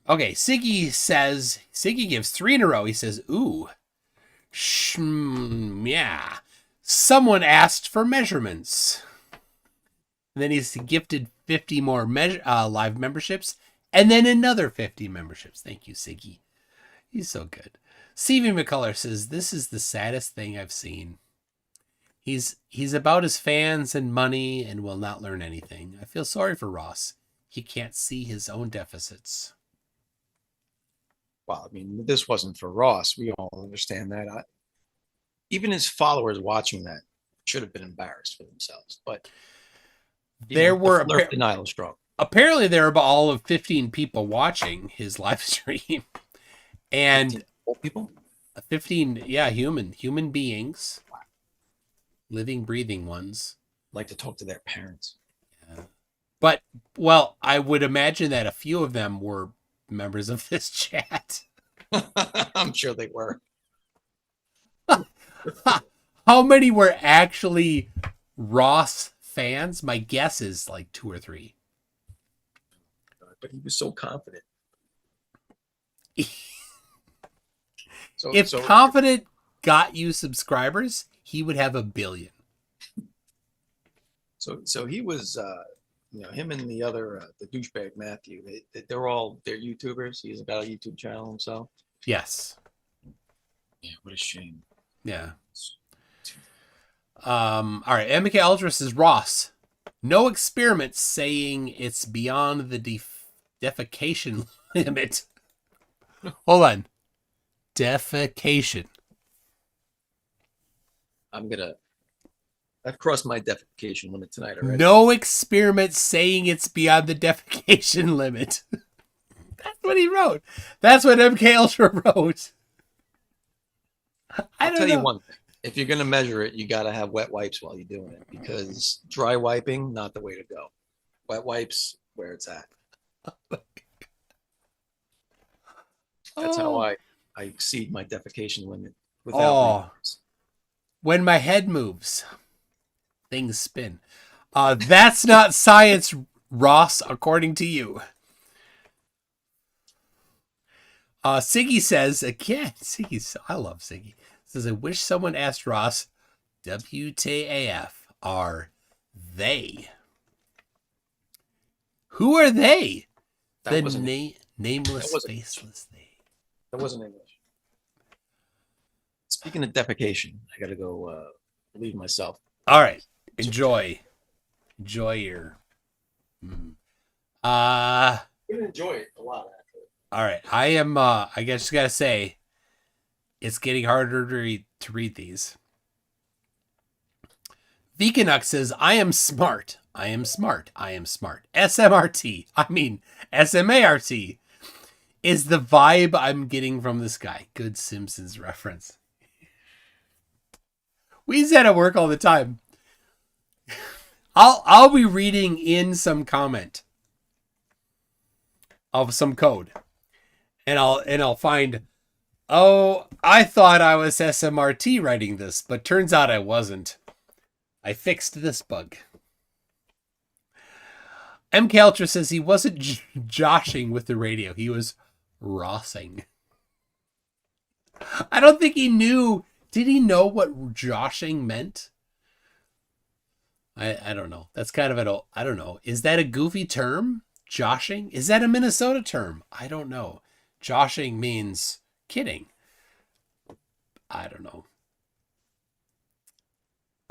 Okay, Siggy gives 3 in a row. He says, ooh, yeah. Someone asked for measurements. And then he's gifted 50 more live memberships, and then another 50 memberships. Thank you, Siggy. He's so good. C.V. McCullough says, this is the saddest thing I've seen. He's about his fans and money and will not learn anything. I feel sorry for Ross. He can't see his own deficits. Well, I mean, this wasn't for Ross. We all understand that. Even his followers watching that should have been embarrassed for themselves. But there were denial strong. Apparently, there were all of 15 people watching his live stream, and 15 people. 15, yeah, human beings, living, breathing ones. Like to talk to their parents. Yeah. But well, I would imagine that a few of them were members of this chat. I'm sure they were. How many were actually Ross fans? My guess is like 2 or 3. But he was so confident. If confident got you subscribers, he would have 1 billion. So he was, him and the other, the douchebag Matthew. They're YouTubers. He's got a YouTube channel himself. Yes. Yeah. What a shame. Yeah. All right. MK Ultra says, Ross, no experiments saying it's beyond the defecation limit. Hold on. Defecation. I've crossed my defecation limit tonight already. No experiments saying it's beyond the defecation limit. That's what he wrote. That's what MK Ultra wrote. I'll tell you one thing. If you're going to measure it, you got to have wet wipes while you're doing it, because dry wiping, not the way to go. Wet wipes, where it's at. That's how I exceed my defecation limit without when my head moves, things spin. That's not science, Ross, according to you. Siggy says, again, I love Siggy. Says, I wish someone asked Ross, WTAF are they? Who are they? The nameless, faceless they. That wasn't English. Speaking of defecation, I got to go relieve myself. All right. Enjoy your... I'm going to enjoy it a lot, actually. All right. I am, I just got to say, it's getting harder to read these. Vikanuk says, I am smart. I am smart. I am smart. SMRT. I mean, SMART is the vibe I'm getting from this guy. Good Simpsons reference. We use that at work all the time. I'll be reading in some comment of some code, and I'll find, oh, I thought I was SMRT writing this, but turns out I wasn't. I fixed this bug. MK Ultra says he wasn't joshing with the radio. He was rossing. I don't think he knew. Did he know what joshing meant? I don't know. That's kind of I don't know. Is that a goofy term? Joshing? Is that a Minnesota term? I don't know. Joshing means kidding. I don't know.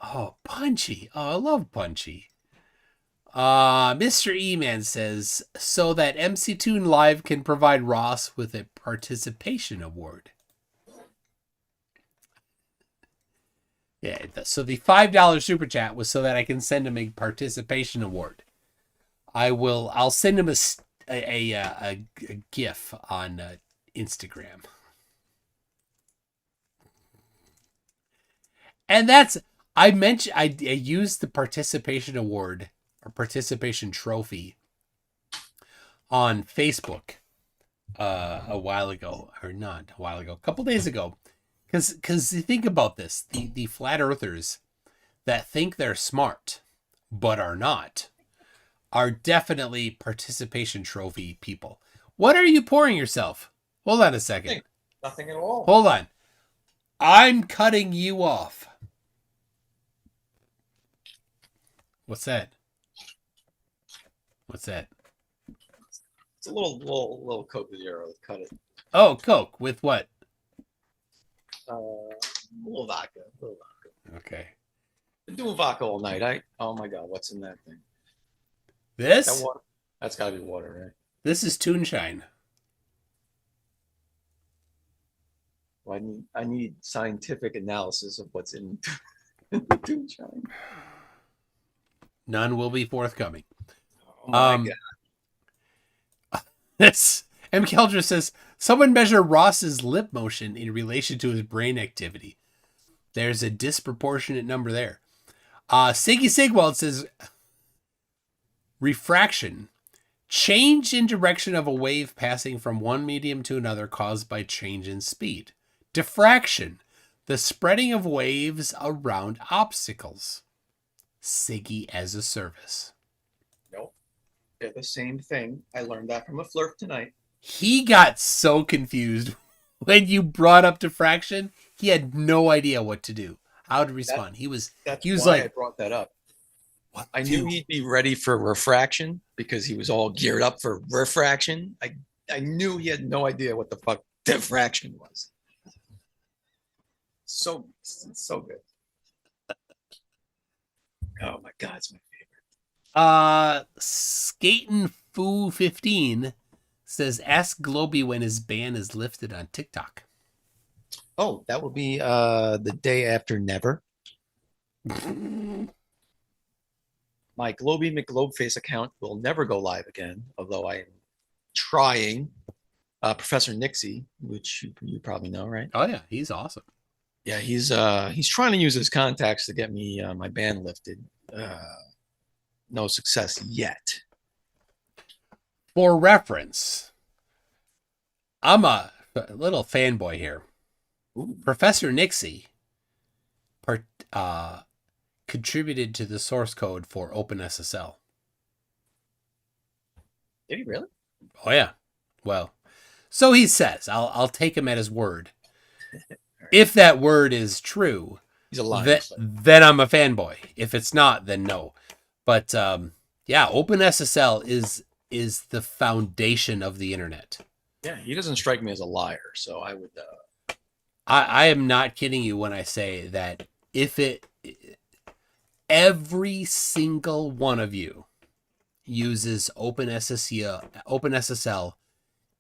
Oh, Punchy. Oh, I love Punchy. Mr. E-Man says, so that MC Toon Live can provide Ross with a participation award. Yeah, so the $5 super chat was so that I can send him a participation award. I'll send him a GIF on Instagram. And I mentioned I used the participation award or participation trophy on Facebook a while ago, or not a while ago, a couple days ago, because you think about this, the flat earthers that think they're smart but are not are definitely participation trophy people. What are you pouring yourself? Hold on a second. Nothing at all. Hold on. I'm cutting you off. What's that? What's that? It's a little Coke Zero. Cut it. Oh, Coke. With what? A little vodka. Okay. Been doing vodka all night. Oh my God, what's in that thing? This? That water? That's got to be water, right? This is Toonshine. Well, I need scientific analysis of what's in Toonshine. None will be forthcoming. Oh my God. This M. Keldra says, someone measure Ross's lip motion in relation to his brain activity. There's a disproportionate number there. Siggy Sigwald says, refraction. Change in direction of a wave passing from one medium to another caused by change in speed. Diffraction. The spreading of waves around obstacles. Siggy as a service. Nope. They're the same thing. I learned that from a flirt tonight. He got so confused when you brought up diffraction. He had no idea what to do, how to respond. He was why like, I brought that up. What I knew he'd be ready for refraction because he was all geared up for refraction. I knew he had no idea what the fuck diffraction was. So good. Oh my God, it's my favorite. Skatin' Foo 15 says, ask Globey when his ban is lifted on TikTok. Oh, that will be the day after never. My Globey McGlobeface account will never go live again, although I am trying. Professor Nixie, which you probably know, right? Oh yeah, he's awesome. Yeah, he's trying to use his contacts to get me my ban lifted. No success yet. For reference, I'm a little fanboy here. Ooh. Professor Nixie contributed to the source code for OpenSSL. Did he really? Oh yeah. Well, so he says. I'll take him at his word. If that word is true, he's a liar. Then I'm a fanboy. If it's not, then no. But yeah, OpenSSL is the foundation of the internet. Yeah, he doesn't strike me as a liar, so I would. I am not kidding you when I say that every single one of you uses OpenSSL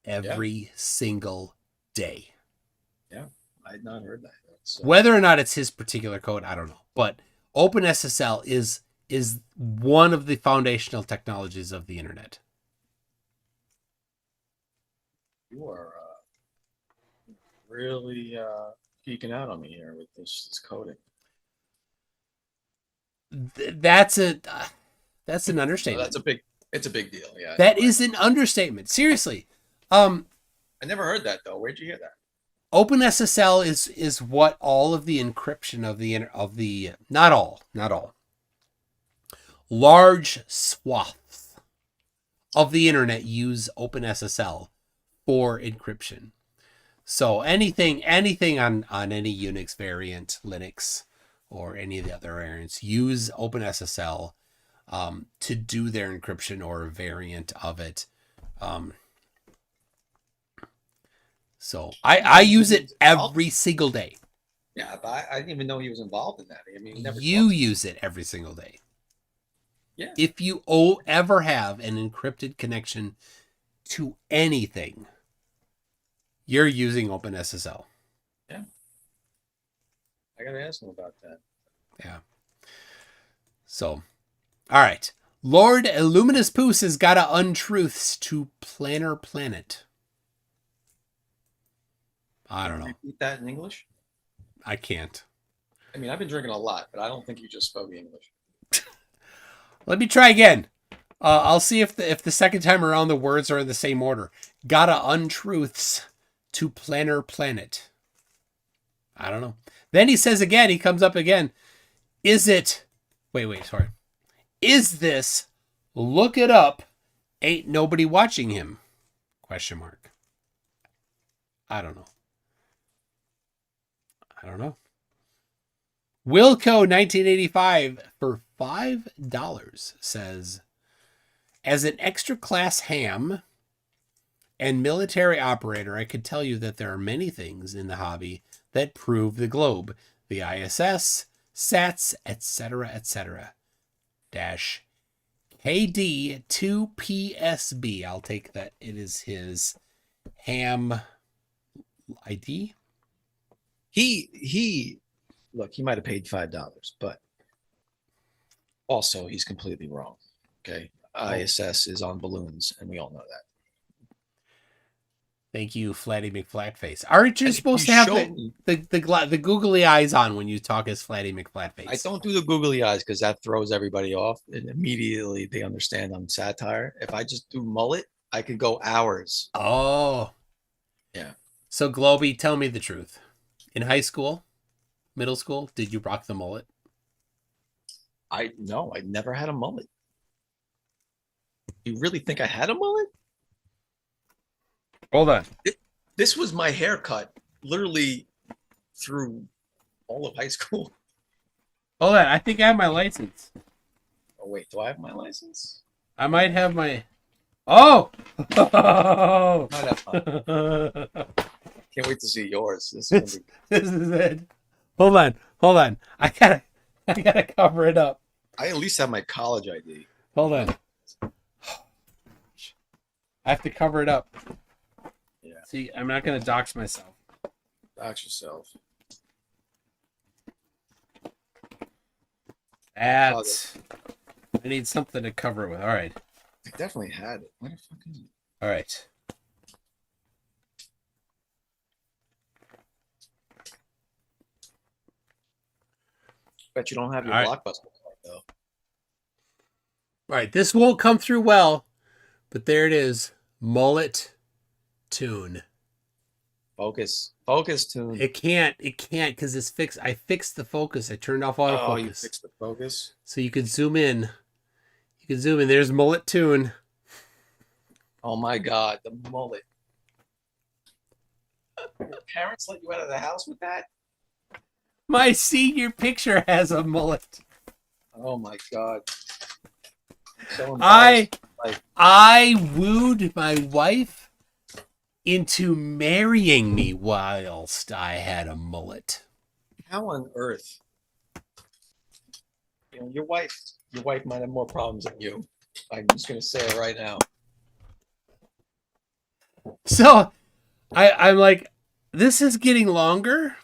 every single day. Yeah, I had not heard that. Whether or not it's his particular code, I don't know. But OpenSSL is one of the foundational technologies of the internet. You are really geeking out on me here with this coding. That's an understatement. It's a big deal. Yeah. That is an understatement. Seriously. I never heard that though. Where'd you hear that? OpenSSL is what all of the encryption of the not all large swaths of the internet use OpenSSL for encryption. So anything on any Unix variant, Linux, or any of the other variants use OpenSSL to do their encryption or a variant of it. So I use it every single day. Yeah, but I didn't even know he was involved in that. I mean, you use it every single day. Yeah. If you ever have an encrypted connection to anything, you're using OpenSSL. Yeah. I gotta ask him about that. Yeah. So, all right. Lord Illuminous Poos has got a untruths to Planner Planet. I don't know. Repeat that in English? I can't. I mean, I've been drinking a lot, but I don't think you just spoke English. Let me try again. I'll see if the second time around the words are in the same order. Gotta untruths to planner planet. I don't know. Then he says again, he comes up again. Is it, sorry. Is this, look it up, ain't nobody watching him? Question mark. I don't know. Wilco 1985 for $5 says, as an extra class ham and military operator, I could tell you that there are many things in the hobby that prove the globe, the ISS, SATs, etc. Dash KD2PSB. I'll take that. It is his ham ID. Look, he might have paid $5, but also he's completely wrong. Okay. ISS is on balloons, and we all know that. Thank you, Flatty McFlatface. Aren't you supposed to have the googly eyes on when you talk as Flatty McFlatface? I don't do the googly eyes because that throws everybody off, and immediately they understand I'm satire. If I just do mullet, I could go hours. Oh. Yeah. So, Globey, tell me the truth. In high school, middle school, did you rock the mullet? No, I never had a mullet. You really think I had a mullet? Hold on. This was my haircut literally through all of high school. Hold on. I think I have my license. Oh, wait. Do I have my license? I might have my... Oh! Might have mine. Can't wait to see yours. This is it. Hold on. I gotta cover it up. I at least have my college ID. Hold on. I have to cover it up. Yeah. See, I'm not gonna dox myself. Dox yourself. I need something to cover it with. All right. I definitely had it. Where the fuck is it? All right. Bet you don't have your All right. Blockbuster card, though. All right. This won't come through well, but there it is. Mullet tune. Focus tune. It can't because it's fixed. I fixed the focus. I turned off autofocus. Oh, you fixed the focus? So you can zoom in. There's mullet tune. Oh my God, the mullet. Your parents let you out of the house with that? My senior picture has a mullet. Oh my God. So I wooed my wife into marrying me whilst I had a mullet. How on earth? You know, your wife might have more problems than you. I'm just gonna say it right now. So I'm like, this is getting longer.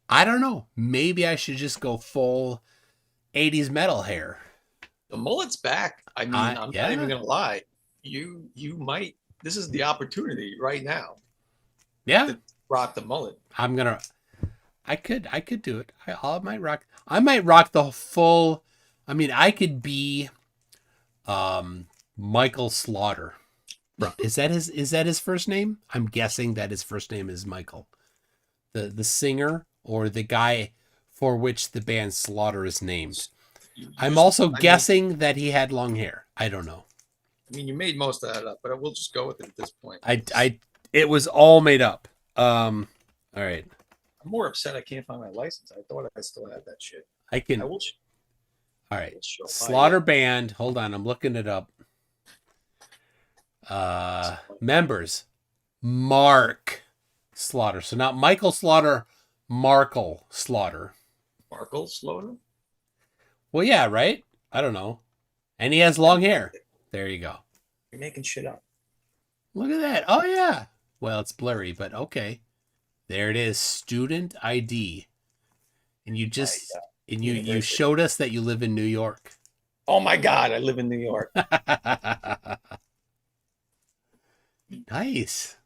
I don't know. Maybe I should just go full 80s metal hair. The mullet's back. I mean, I'm not even gonna lie. You might. This is the opportunity right now. Yeah. To rock the mullet. I could do it. I might rock the full. I mean, I could be Michael Slaughter. Is that his first name? I'm guessing that his first name is Michael. The singer or the guy for which the band Slaughter is named. I'm also guessing that he had long hair. I don't know. I mean, you made most of that up, but we'll just go with it at this point. It was all made up. All right. I'm more upset I can't find my license. I thought I still had that shit. All right. Slaughter Band. Hold on. I'm looking it up. Members. Mark Slaughter. So not Michael Slaughter, Markle Slaughter. Markle Slaughter? Well, yeah, right? I don't know. And he has long hair. There you go. You're making shit up. Look at that. Oh, yeah. Well, it's blurry, but okay. There it is. Student ID. And you just, you showed us that you live in New York. Oh my God, I live in New York. Nice.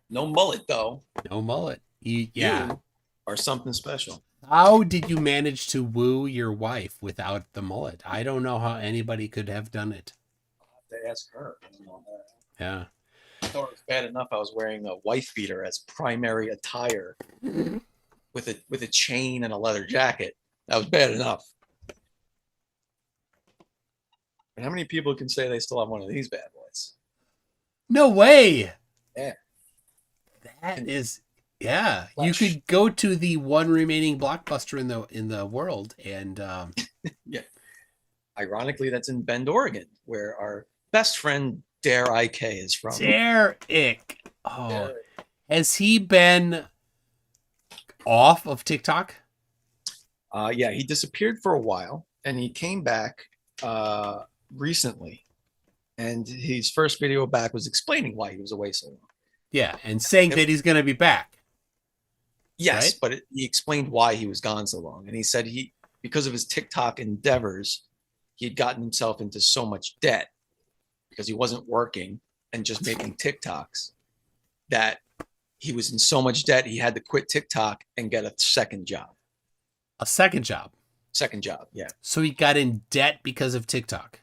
No mullet, though. No mullet. Yeah. You are something special. How did you manage to woo your wife without the mullet? I don't know how anybody could have done it. They ask her. I don't know that. Yeah. I thought it was bad enough I was wearing a wife beater as primary attire with a chain and a leather jacket. That was bad enough. And how many people can say they still have one of these bad boys? No way. Yeah. That is, yeah. Flesh. You could go to the one remaining blockbuster in the world and Yeah. Ironically, that's in Bend, Oregon, where our best friend Dare IK is from. Derek. Oh, has he been off of TikTok? Yeah, he disappeared for a while, and he came back recently. And his first video back was explaining why he was away so long. Yeah, and saying that he's going to be back. Yes, right? but he explained why he was gone so long. And he said because of his TikTok endeavors, he had gotten himself into so much debt because he wasn't working and just making TikToks that he was in so much debt he had to quit TikTok and get a second job. A second job? Second job, yeah. So he got in debt because of TikTok?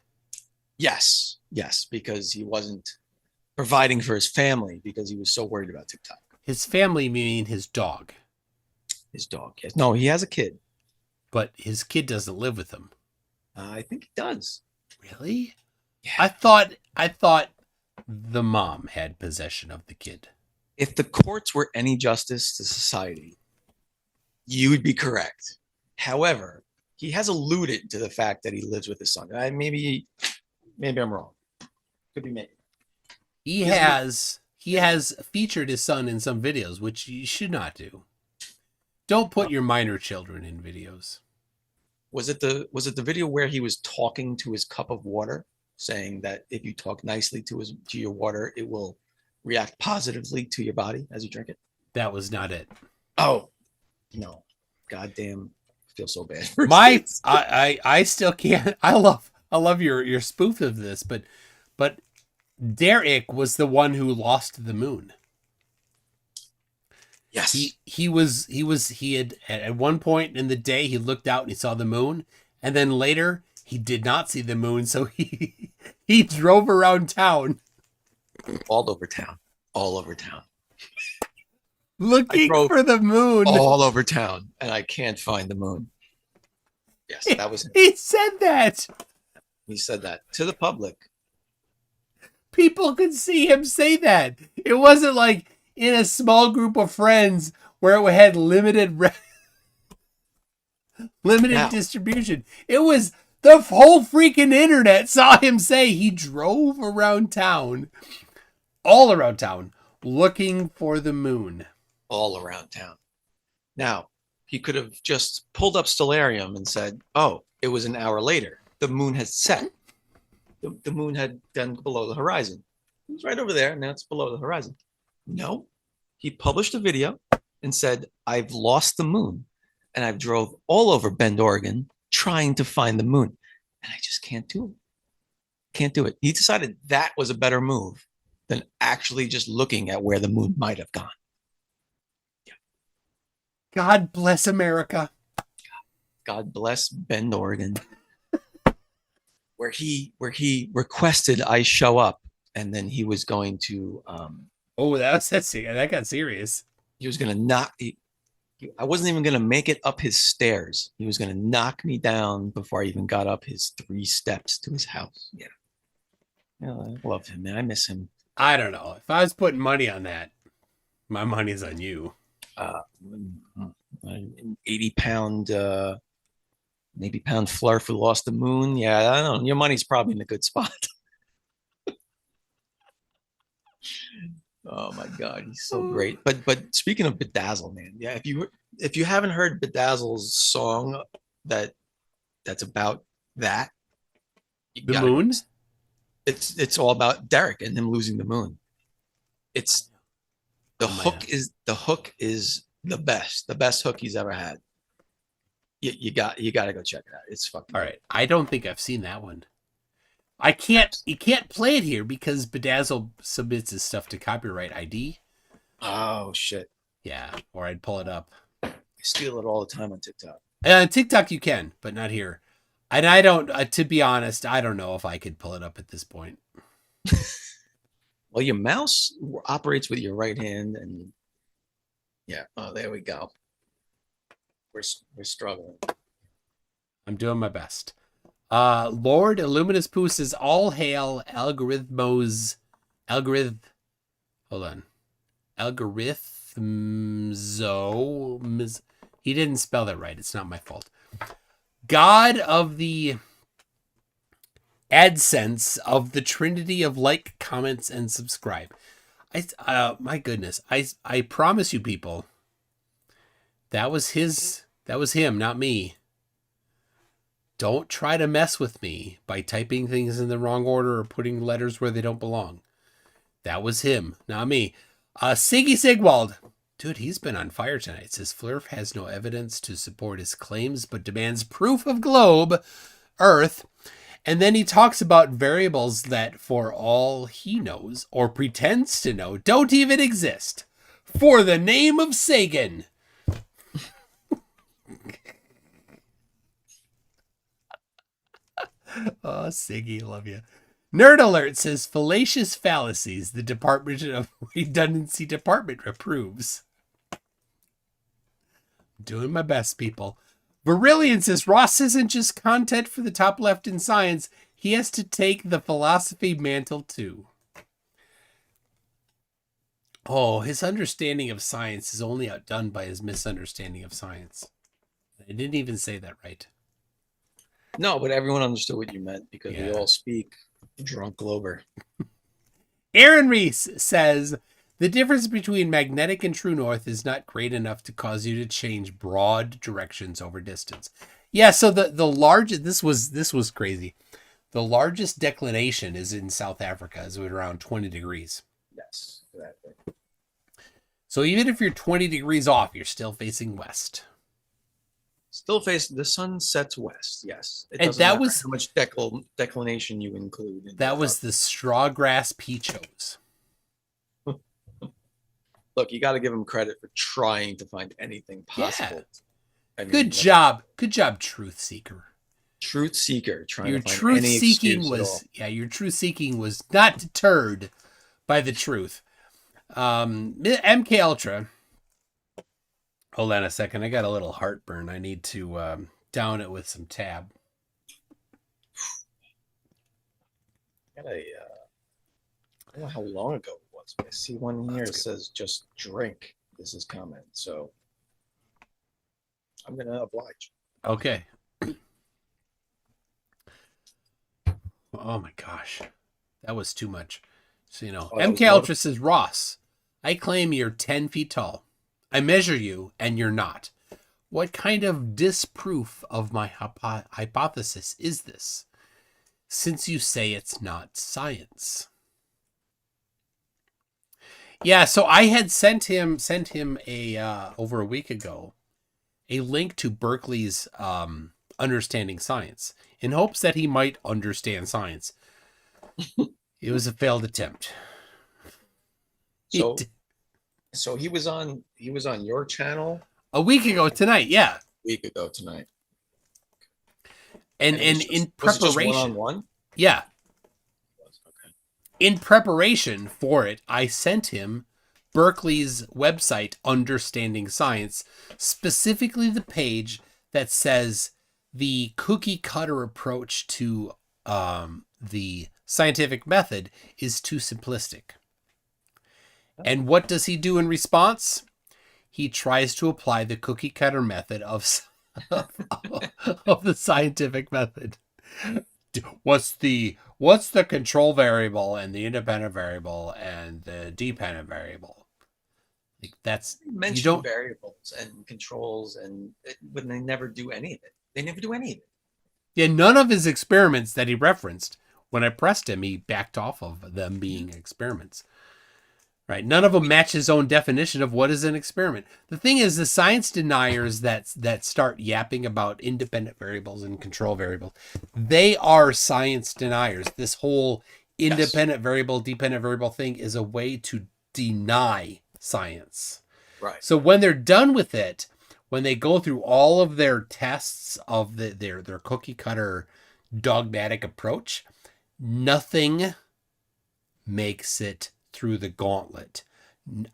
Yes, because he wasn't providing for his family because he was so worried about TikTok. His family meaning his dog? His dog, yes. No, he has a kid. But his kid doesn't live with him? I think he does. Really? Yeah. I thought the mom had possession of the kid. If the courts were any justice to society, you would be correct. However, he has alluded to the fact that he lives with his son. Maybe I'm wrong. Could be me. He has featured his son in some videos, which you should not do. Don't put your minor children in videos. Was it the video where he was talking to his cup of water, saying that if you talk nicely to your water, it will react positively to your body as you drink it? That was not it. Oh, no. Goddamn, I feel so bad. I still can't. I love your spoof of this, but Derek was the one who lost the moon. Yes. He had at one point in the day he looked out and he saw the moon, and then later he did not see the moon, so he drove around town. All over town. Looking for the moon. All over town, and I can't find the moon. Yes, that was him. He said that. He said that to the public. People could see him say that. It wasn't like in a small group of friends where it had limited distribution. It was the whole freaking internet saw him say he drove around town, all around town, looking for the moon. All around town. Now, he could have just pulled up Stellarium and said, oh, it was an hour later. The moon has set. The moon had gone below the horizon. It was right over there, and now it's below the horizon. No, he published a video and said, I've lost the moon, and I've drove all over Bend, Oregon, trying to find the moon, and I just can't do it. Can't do it. He decided that was a better move than actually just looking at where the moon might have gone. God bless America. God bless Bend, Oregon. where he requested I show up, and then he was going to that got serious. He was going to knock I wasn't even going to make it up his stairs. He was going to knock me down before I even got up his 3 steps to his house. Yeah. I love him, man. I miss him. I don't know. If I was putting money on that, my money's on you. 80-pound flurf who lost the moon. Yeah, I don't know. Your money's probably in a good spot. Oh my God, he's so great. But speaking of Bedazzle, man, yeah, if you haven't heard Bedazzle's song that's about that, the moon. It's all about Derek and him losing the moon. It's the hook is the best hook he's ever had. You got to go check it out. It's fucking all right. I don't think I've seen that one. You can't play it here because Bedazzle submits his stuff to copyright ID. Oh shit. Yeah, or I'd pull it up. steal it all the time on TikTok. TikTok you can, but not here. And I don't, to be honest, I don't know if I could pull it up at this point. Well, your mouse operates with your right hand, and yeah. Oh, there we go. We're struggling. I'm doing my best. Lord Illuminous Poo says, all hail algorithmos. Hold on. Algorithmzo. He didn't spell that right. It's not my fault. God of the AdSense of the Trinity of like, comments, and subscribe. My goodness. I promise you people, that was him, not me. Don't try to mess with me by typing things in the wrong order or putting letters where they don't belong. That was him, not me. Siggy Sigwald. Dude, he's been on fire tonight. Says Flurf has no evidence to support his claims, but demands proof of globe, Earth. And then he talks about variables that, for all he knows, or pretends to know, don't even exist. For the name of Sagan. Oh, Siggy, love you. Nerd Alert says fallacious fallacies. The Department of Redundancy Department approves. Doing my best, people. Virillion says Ross isn't just content for the top left in science. He has to take the philosophy mantle too. Oh, his understanding of science is only outdone by his misunderstanding of science. I didn't even say that right. No, but everyone understood what you meant because we all speak drunk Glober. Aaron Reese says the difference between magnetic and true north is not great enough to cause you to change broad directions over distance. Yeah, so the largest, this was crazy. The largest declination is in South Africa, is around 20 degrees. Yes, exactly. So even if you're 20 degrees off, you're still facing west. Still facing the sun sets west. Yes, it And doesn't that matter was how much declination you include. That was the strawgrass peachos. Look, you got to give him credit for trying to find anything possible. Yeah. I mean, Good job, truth seeker. Truth seeker, trying Your to find truth any seeking excuse at all. was your truth seeking was not deterred by the truth. MK Ultra. Hold on a second. I got a little heartburn. I need to down it with some tab. I don't know how long ago it was, but I see one here that says just drink. This is comment. So I'm going to oblige. Okay. Oh my gosh. That was too much. So, MK Ultra says, Ross, I claim you're 10 feet tall. I measure you and you're not. What kind of disproof of my hypothesis is this? Since you say it's not science. Yeah, so I had sent him a over a week ago a link to Berkeley's Understanding Science in hopes that he might understand science. It was a failed attempt. So he was on your channel a week ago tonight, yeah. And in preparation, one-on-one? Yeah. Okay. In preparation for it, I sent him Berkeley's website, Understanding Science, specifically the page that says the cookie cutter approach to the scientific method is too simplistic. And what does he do in response? He tries to apply the cookie cutter method of the scientific method. What's the control variable and the independent variable and the dependent variable? Like that's you mentioned variables and controls, but they never do any of it. They never do any of it. Yeah, none of his experiments that he referenced, when I pressed him, he backed off of them being experiments. Right. None of them match his own definition of what is an experiment. The thing is, the science deniers that start yapping about independent variables and control variables, they are science deniers. This whole independent variable, dependent variable thing is a way to deny science. Right. So when they're done with it, when they go through all of their tests of their cookie cutter dogmatic approach, nothing makes it through the gauntlet.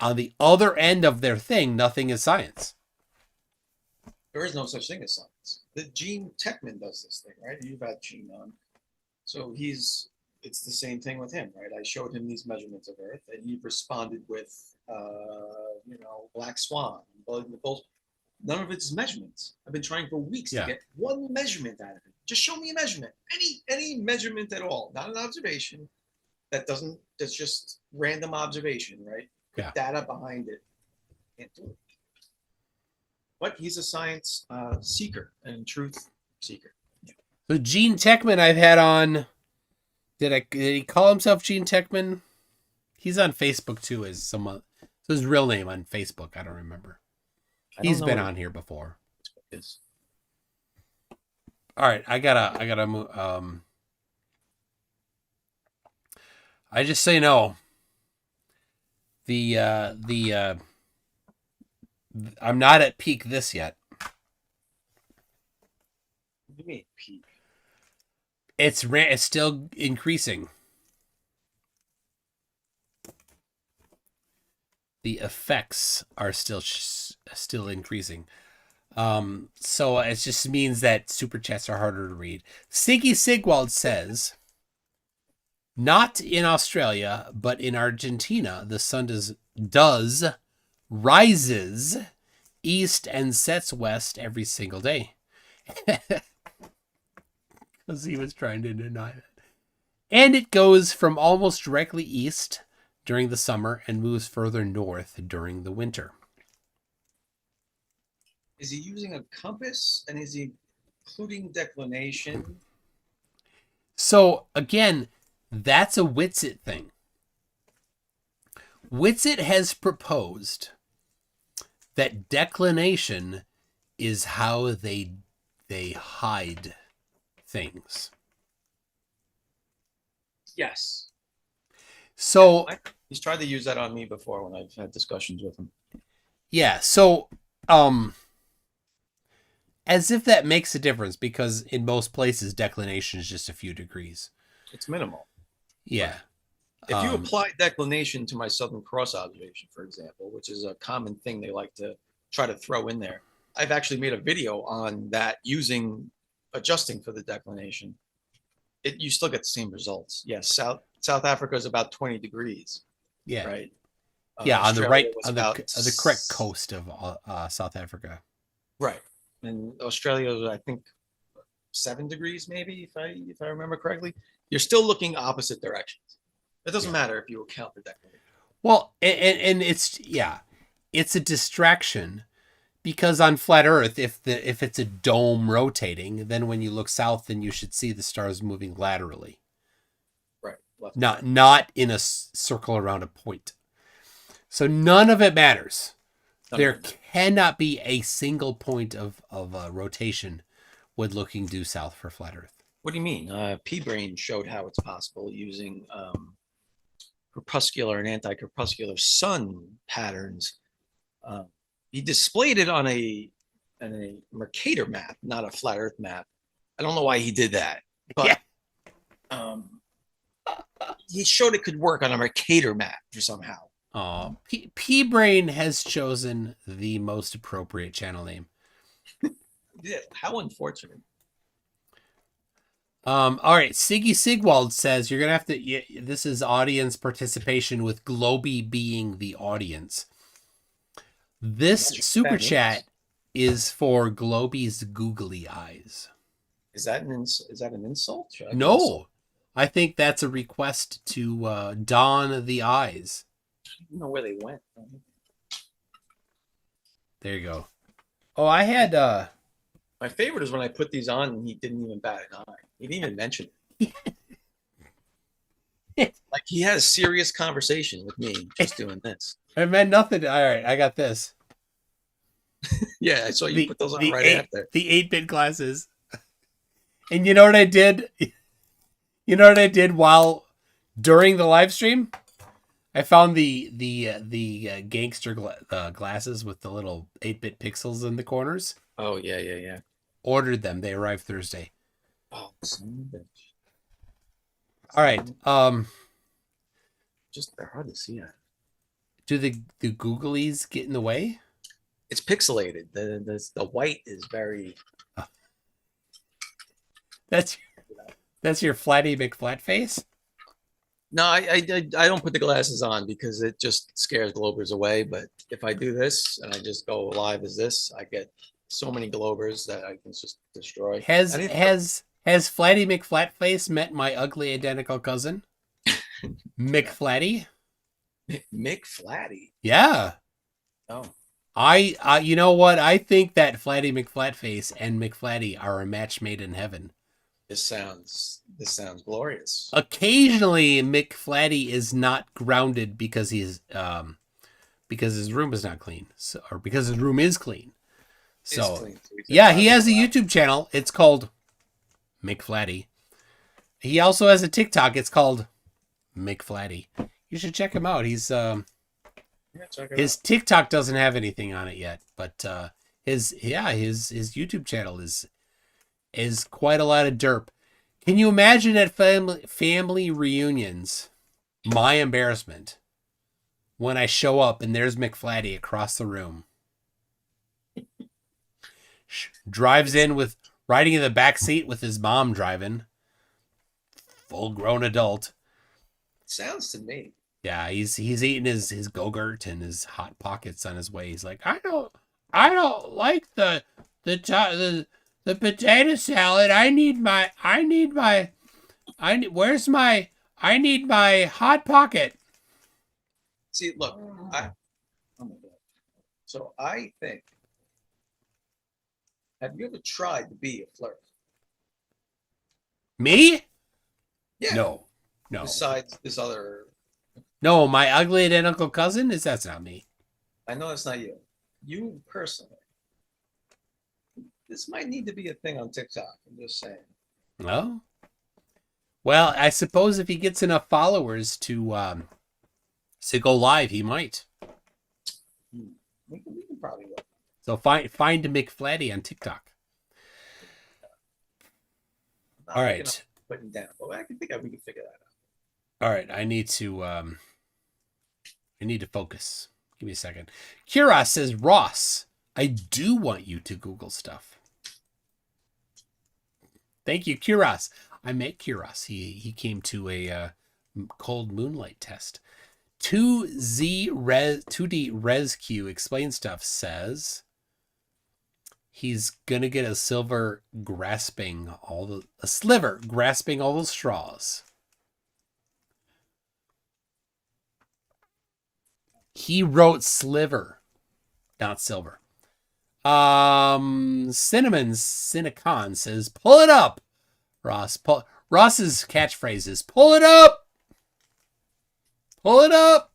On the other end of their thing, nothing is science. There is no such thing as science. The Gene Techman does this thing, right? You've had Gene on. So it's the same thing with him, right? I showed him these measurements of Earth, and he responded with, black swan. None of it's measurements. I've been trying for weeks to get one measurement out of it. Just show me a measurement, any measurement at all, not an observation. That's just random observation, right? With data behind it. Can't do it. But he's a science seeker and truth seeker. So Gene Techman I've had on. Did he call himself Gene Techman? He's on Facebook too as someone. So his real name on Facebook, I don't remember. He's been on here before. All right, I gotta move. I just say no. I'm not at peak this yet. What do you mean peak? It's still increasing. The effects are still increasing. So it just means that super chats are harder to read. Siggy Sigwald says, not in Australia, but in Argentina, the sun rises east and sets west every single day. Because he was trying to deny it. And it goes from almost directly east during the summer and moves further north during the winter. Is he using a compass, and is he including declination? So again, that's a Whitsitt thing. Whitsitt has proposed that declination is how they hide things. Yes. So he's tried to use that on me before when I've had discussions with him. Yeah, so as if that makes a difference, because in most places declination is just a few degrees. It's minimal. Yeah. If you apply declination to my Southern Cross observation, for example, which is a common thing they like to try to throw in there, I've actually made a video on that adjusting for the declination. You still get the same results. Yes, South Africa is about 20 degrees. Yeah. Right. Yeah, on the right, was on about the correct coast of South Africa. Right. And Australia was, I think, 7 degrees, maybe, if I remember correctly. You're still looking opposite directions. It doesn't matter if you account for declination. Well, and it's a distraction, because on flat Earth, if it's a dome rotating, then when you look south, then you should see the stars moving laterally. Right. Not in a circle around a point. So none of it matters. There cannot be a single point of rotation when looking due south for flat Earth. What do you mean? P-Brain showed how it's possible using crepuscular and anti-crepuscular sun patterns. He displayed it on a Mercator map, not a flat Earth map. I don't know why he did that, but he showed it could work on a Mercator map somehow. P-Brain has chosen the most appropriate channel name. Yeah, how unfortunate. All right, Siggy Sigwald says you're gonna have to. This is audience participation with Globey being the audience. This super chat is for Globey's googly eyes. Is that an insult? No, I think that's a request to don the eyes. I don't know where they went. There you go. Oh, I had my favorite is when I put these on and he didn't even bat an eye. He didn't even mention it. Like he had a serious conversation with me just doing this. I meant nothing. All right, I got this. Yeah, I saw you put those on right after. The 8-bit glasses. And you know what I did? You know what I did during the live stream? I found the gangster glasses with the little 8-bit pixels in the corners. Oh yeah. Ordered them. They arrived Thursday. Oh, son of a bitch. All right. Just they're hard to see. Do the googlies get in the way? It's pixelated. The white is very. That's your Flatty McFlat face. No, I don't put the glasses on because it just scares Globers away. But if I do this and I just go live as this, I get so many Globers that I can just destroy. Has Flatty McFlatface met my ugly identical cousin, McFlatty? McFlatty. Yeah. Oh. You know what? I think that Flatty McFlatface and McFlatty are a match made in heaven. This sounds glorious. Occasionally, McFlatty is not grounded because his room is not clean, or because his room is clean. So clean, so yeah, he has a YouTube channel. It's called McFlatty. He also has a TikTok. It's called McFlatty. You should check him out. He's his TikTok doesn't have anything on it yet, but his YouTube channel is quite a lot of derp. Can you imagine at family reunions my embarrassment when I show up and there's McFlatty across the room? Drives in with riding in the back seat with his mom driving. Full grown adult. Sounds to me. Yeah, he's eating his Go-Gurt and his Hot Pockets on his way. He's like, I don't like the potato salad. I need my Hot Pocket. See, look, oh my God. So I think, have you ever tried to be a flirt? Me? Yeah. No. Besides this other. No, my ugly identical cousin? That's not me. I know it's not you. You personally. This might need to be a thing on TikTok. I'm just saying. No. Well, I suppose if he gets enough followers to go live, he might. We can probably work. So find McFlatty on TikTok. All right. Putting down, but I think we can figure that out. All right, I need to focus. Give me a second. Kira says, Ross, I do want you to Google stuff. Thank you, Kuras. I met Kuras. He came to a cold moonlight test. 2D Resq Explain Stuff says he's gonna get a sliver grasping all the straws. He wrote sliver, not silver. Cinnamon's Cinecon says, pull it up. Ross's catchphrase is, pull it up. Pull it up.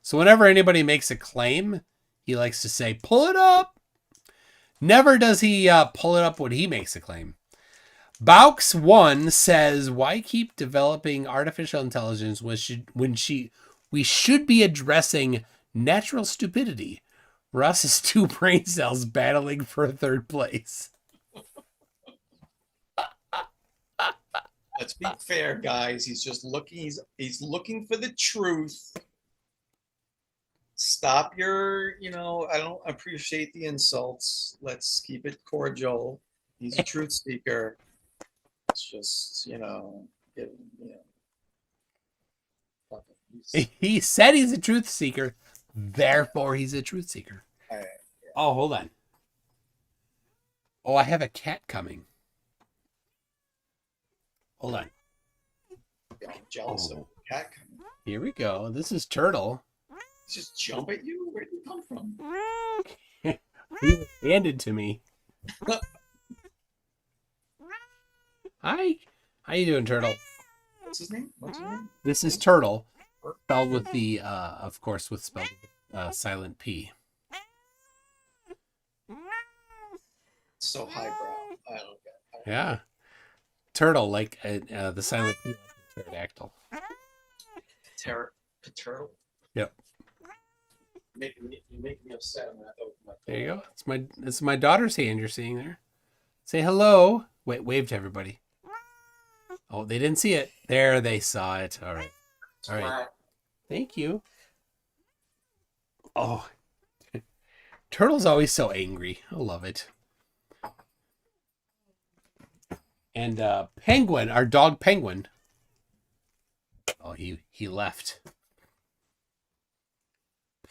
So whenever anybody makes a claim, he likes to say, pull it up. Never does he pull it up when he makes a claim. Baux1 says, why keep developing artificial intelligence when we should be addressing natural stupidity? Russ is 2 brain cells battling for a 3rd place. Let's be fair, guys. He's just looking. He's looking for the truth. Stop your. I don't appreciate the insults. Let's keep it cordial. He's a truth seeker. It's just He said he's a truth seeker. Therefore, he's a truth seeker. Oh, hold on. Oh, I have a cat coming. Hold on. I'm jealous of a cat coming. Here we go. This is Turtle. Just jump at you? Where did you come from? He was handed to me. Hi. How you doing, Turtle? What's his name? This is Turtle. Spelled with the, of course, silent P. So highbrow. I don't get it. Yeah. Turtle, like the silent P, like a pterodactyl. Paternal? Yep. You make me upset. I'm gonna have to open my There you go. It's my daughter's hand you're seeing there. Say hello. Wait, wave to everybody. Oh, they didn't see it. There, they saw it. All right. All right. Thank you. Oh, Turtle's always so angry. I love it. And Penguin, our dog Penguin. Oh, he left.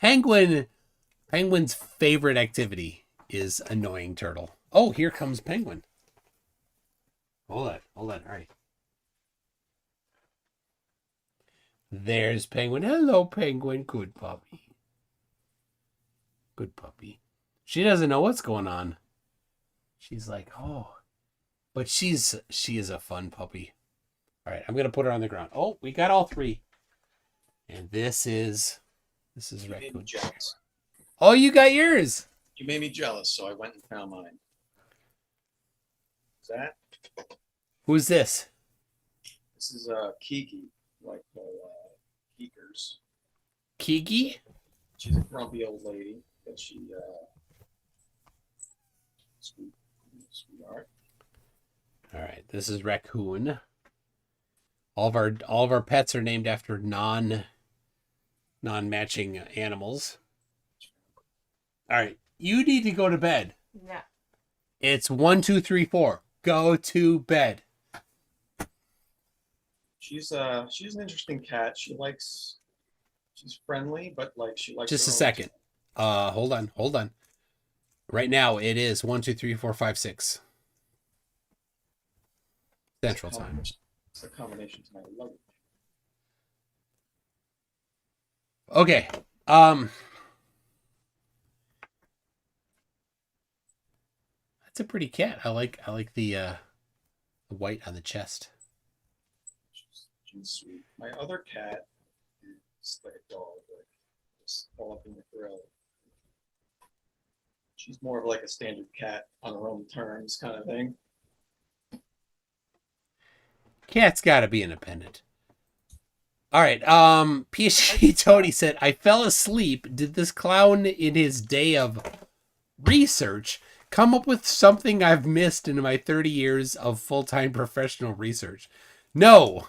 Penguin's favorite activity is annoying Turtle. Oh, here comes Penguin. Hold on. All right. There's Penguin. Hello, Penguin. Good puppy. Good puppy. She doesn't know what's going on. She's like, oh. But she is a fun puppy. All right, I'm going to put her on the ground. Oh, we got all three. And this is Raccoon. Oh, you got yours. You made me jealous, so I went and found mine. Is that? Who's this? This is Kiki, like Keekers. Kiki? She's a grumpy old lady, but she sweetheart. All right, this is Raccoon. All of our pets are named after non-matching animals. All right, you need to go to bed. Yeah. It's 1, 2, 3, 4. Go to bed. She's an interesting cat. She's friendly, but like she likes. Just a her own second. Hold on. Right now it is 1, 2, 3, 4, 5, 6. Central time. It's a combination tonight. I love it. Okay. That's a pretty cat. I like the white on the chest. She's sweet. My other cat is like a dog, like just all up in the grill. She's more of like a standard cat on her own terms kind of thing. Cat's got to be independent. All right. PSG Tony said, I fell asleep. Did this clown in his day of research come up with something I've missed in my 30 years of full-time professional research? No.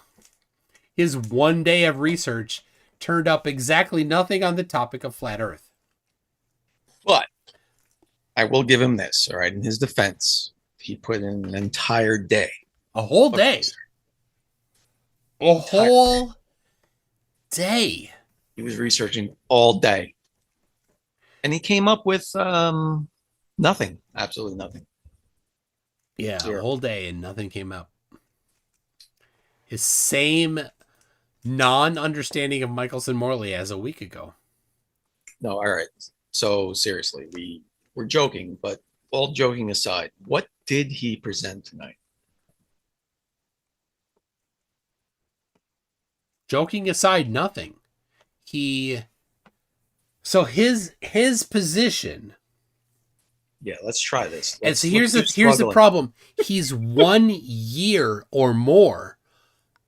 His one day of research turned up exactly nothing on the topic of flat Earth. But I will give him this, all right? In his defense, he put in an entire day. A whole day? A whole day? He was researching all day. And he came up with nothing. Absolutely nothing. Yeah, a whole day and nothing came up. His same non-understanding of Michelson-Morley as a week ago. No, all right. So seriously, we're joking, but all joking aside, what did he present tonight? Joking aside, nothing. His position. Yeah, let's try this. And so here's the problem. He's 1 year or more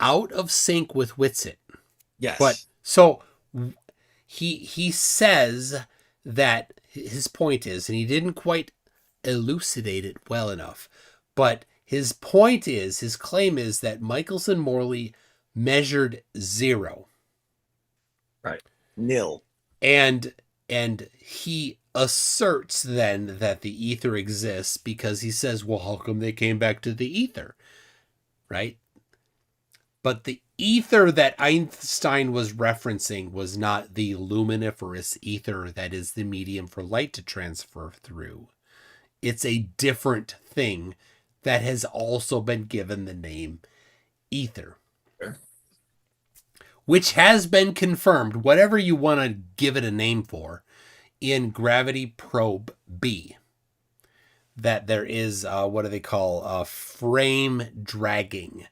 out of sync with Witsit. Yes. But so he says that his point is, and he didn't quite elucidate it well enough, but his point is, his claim is that Michelson-Morley measured 0. Right. Nil. And he asserts then that the ether exists because he says, well, how come they came back to the ether? Right? But the ether that Einstein was referencing was not the luminiferous ether that is the medium for light to transfer through. It's a different thing that has also been given the name ether. Sure. Which has been confirmed, whatever you want to give it a name for, in Gravity Probe B. That there is, what do they call, frame dragging.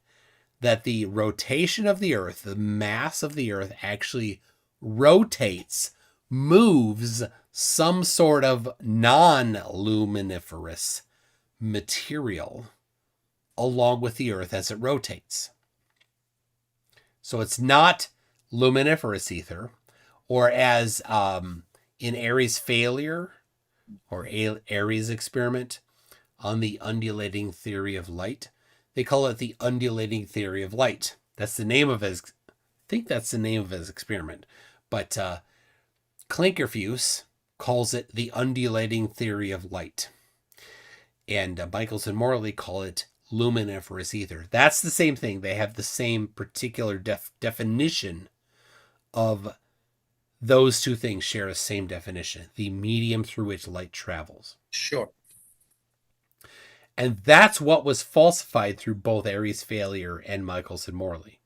That the rotation of the Earth, the mass of the Earth actually rotates, moves some sort of non-luminiferous material along with the Earth as it rotates. So it's not luminiferous ether or as in Airy's failure or Airy's experiment on the undulating theory of light. They call it the undulating theory of light. That's the name of his, I think that's the name of his experiment. But Klinkerfues calls it the undulating theory of light. And Michelson-Morley call it luminiferous ether. That's the same thing. They have the same particular definition of those two things share the same definition. The medium through which light travels. Sure. And that's what was falsified through both Airy's failure and Michelson-Morley.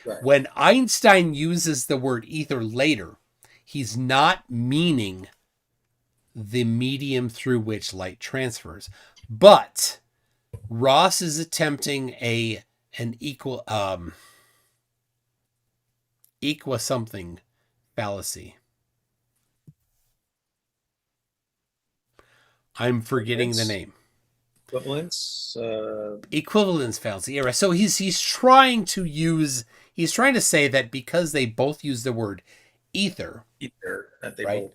Right. When Einstein uses the word ether later, he's not meaning the medium through which light transfers. But Ross is attempting an equal something fallacy. I'm forgetting the name. Equivalence. Equivalence fallacy. Yeah, right. So he's trying to say that because they both use the word ether, that they right? both.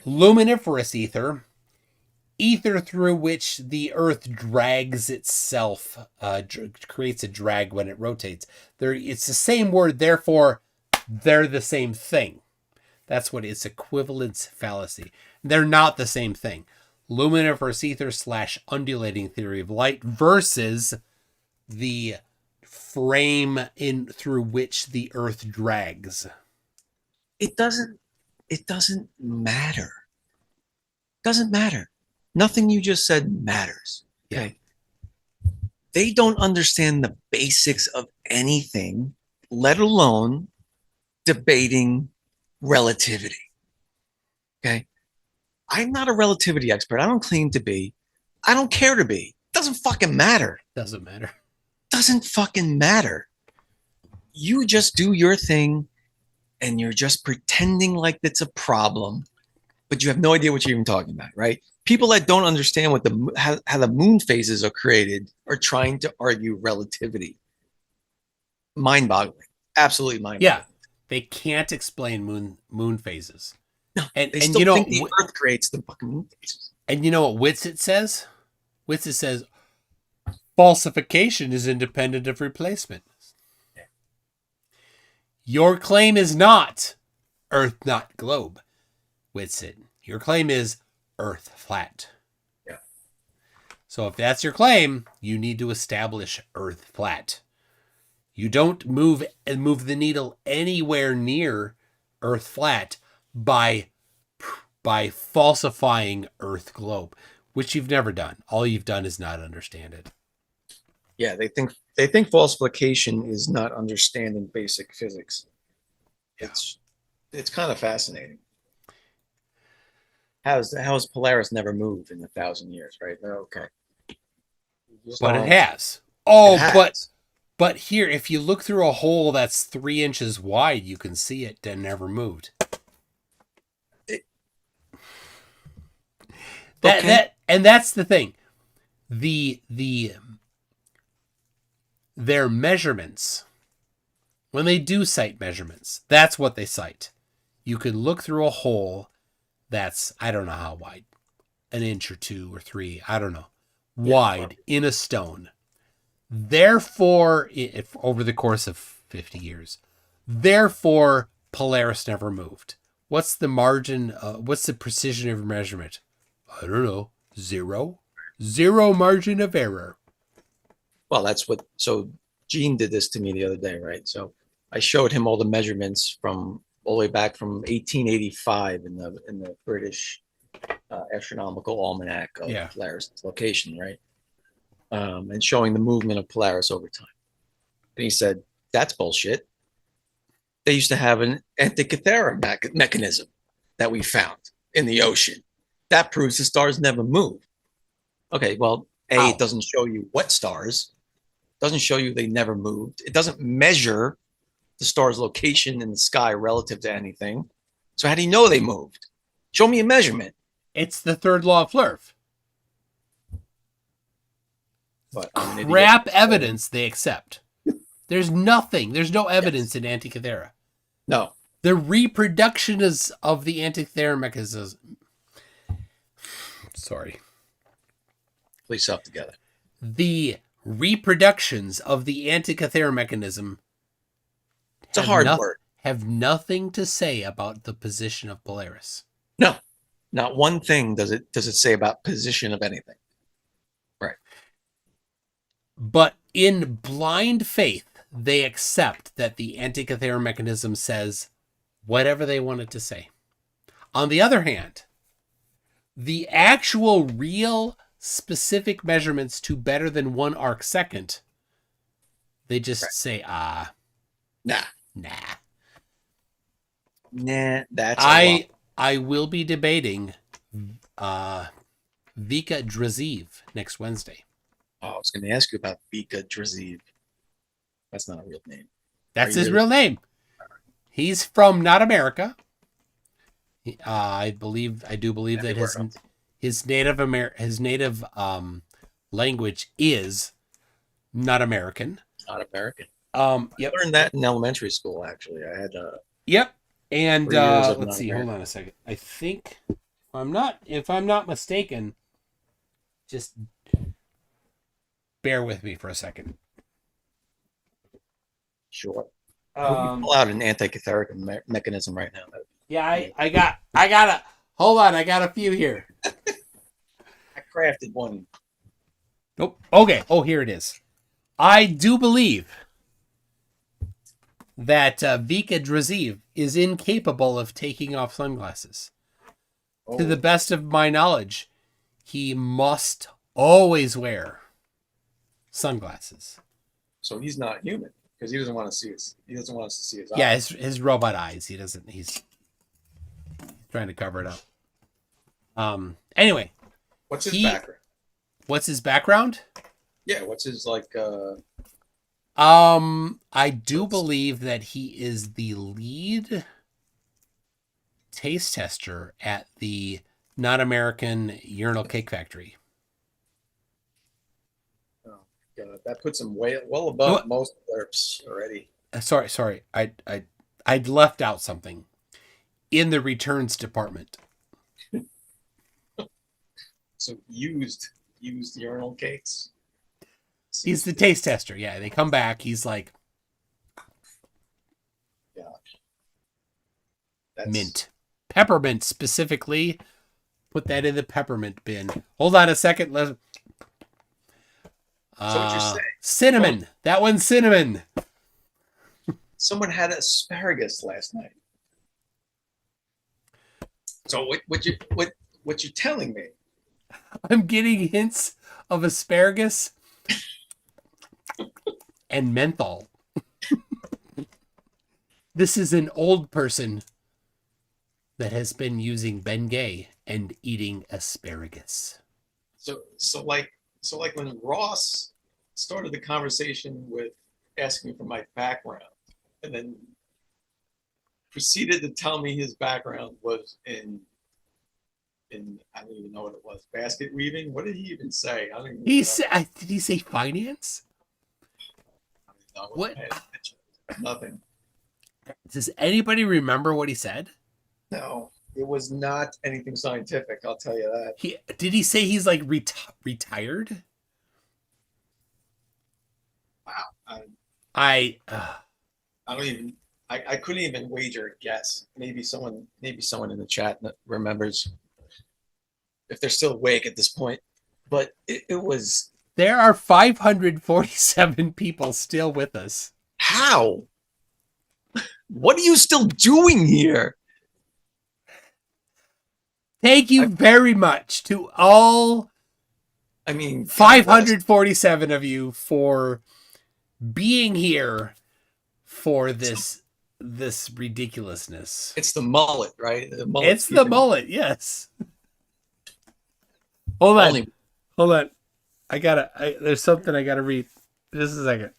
Luminiferous ether, ether through which the Earth drags itself, creates a drag when it rotates. It's the same word, therefore they're the same thing. That's what it's equivalence fallacy. They're not the same thing. Luminiferous ether / undulating theory of light versus the frame in through which the Earth drags. It doesn't matter. Doesn't matter. Nothing you just said matters. Okay. Yeah. They don't understand the basics of anything, let alone debating relativity. Okay. I'm not a relativity expert. I don't claim to be. I don't care to be. Doesn't fucking matter. Doesn't matter. Doesn't fucking matter. You just do your thing and you're just pretending like it's a problem, but you have no idea what you're even talking about, right? People that don't understand what how the moon phases are created are trying to argue relativity. Mind-boggling. Absolutely mind-boggling. Yeah. They can't explain moon phases. No, and they still think the Earth creates the fucking moon phases. And you know what Whitsitt says? Whitsitt says falsification is independent of replacement. Yeah. Your claim is not Earth, not globe, Whitsitt. Your claim is Earth flat. Yeah. So if that's your claim, you need to establish Earth flat. You don't move the needle anywhere near Earth flat by falsifying Earth globe, which you've never done. All you've done is not understand it. Yeah, they think falsification is not understanding basic physics. Yeah. It's kind of fascinating. How has Polaris never moved in 1,000 years, right? Okay. But it has. Oh, it has. But here, if you look through a hole that's 3 inches wide, you can see it never moved. And that's the thing. Their measurements, when they do cite measurements, that's what they cite. You can look through a hole that's, I don't know how wide, 1 inch or 2 or 3, I don't know, wide in a stone. Therefore, if over the course of 50 years, therefore Polaris never moved. What's the margin? What's the precision of measurement? I don't know. 0 margin of error. Well, so Gene did this to me the other day, right? So I showed him all the measurements from all the way back from 1885 in the British Astronomical Almanac of Polaris location, right? And showing the movement of Polaris over time. And he said, that's bullshit. They used to have an Antikythera mechanism that we found in the ocean. That proves the stars never move. Okay, well, it doesn't show you what stars. It doesn't show you they never moved. It doesn't measure the star's location in the sky relative to anything. So how do you know they moved? Show me a measurement. It's the third law of Flerf. But crap evidence they accept. There's no evidence in Antikythera. No. The reproduction is of the anti-cathare mechanism. Sorry. Pull yourself together. The reproductions of the anti-cathare mechanism. It's a hard word. Have nothing to say about the position of Polaris. No, not one thing does it say about position of anything. Right. But in blind faith, they accept that the anti-cathare mechanism says whatever they want it to say. On the other hand, the actual real specific measurements to better than 1 arc second, they just say, nah. Nah, that's a lot. I will be debating Vika Draziv next Wednesday. Oh, I was going to ask you about Vika Draziv. That's not a real name. That's his real name. He's from not America. I do believe that his native language is not American. Not American. Yep. I learned that in elementary school. Actually, I had. Yep. And let's see. American. Hold on a second. I think if I'm not mistaken, just bear with me for a second. Sure. Pull out an anti-catharic mechanism right now. Yeah, I got hold on. I got a few here. I crafted one. Nope. Okay. Oh, here it is. I do believe that Vika Draziv is incapable of taking off sunglasses. Oh. To the best of my knowledge, he must always wear sunglasses. So he's not human because he doesn't want to see us. He doesn't want us to see his eyes. Yeah, his robot eyes. He doesn't. He's trying to cover it up. Anyway, what's his background? What's his background? Yeah, what's his I do believe that he is the lead taste tester at the Not American Urinal Cake Factory. Oh God, that puts him well above most clerks already. Sorry. I'd left out something in the returns department. So used urinal cakes. He's the taste tester. Yeah, they come back. He's like, mint. Peppermint specifically. Put that in the peppermint bin. Hold on a second. So what you're saying? Cinnamon. That one's cinnamon. Someone had asparagus last night. So what you're telling me? I'm getting hints of asparagus and menthol. This is an old person that has been using Bengay and eating asparagus. So like when Ross started the conversation with asking me for my background and then proceeded to tell me his background was in I don't even know what it was, basket weaving. What did he even say? I don't even know. Did he say finance? I don't What? Nothing. Does anybody remember what he said? No, it was not anything scientific. I'll tell you that. Did he say he's like retired? Wow. I don't even. I couldn't even wager a guess. Maybe someone in the chat remembers if they're still awake at this point. But it was. There are 547 people still with us. How? What are you still doing here? Thank you very much to all. 547 of you for being here for this ridiculousness. It's the mullet, right? It's the mullet, yes. Hold on. There's something I gotta read. Just a second.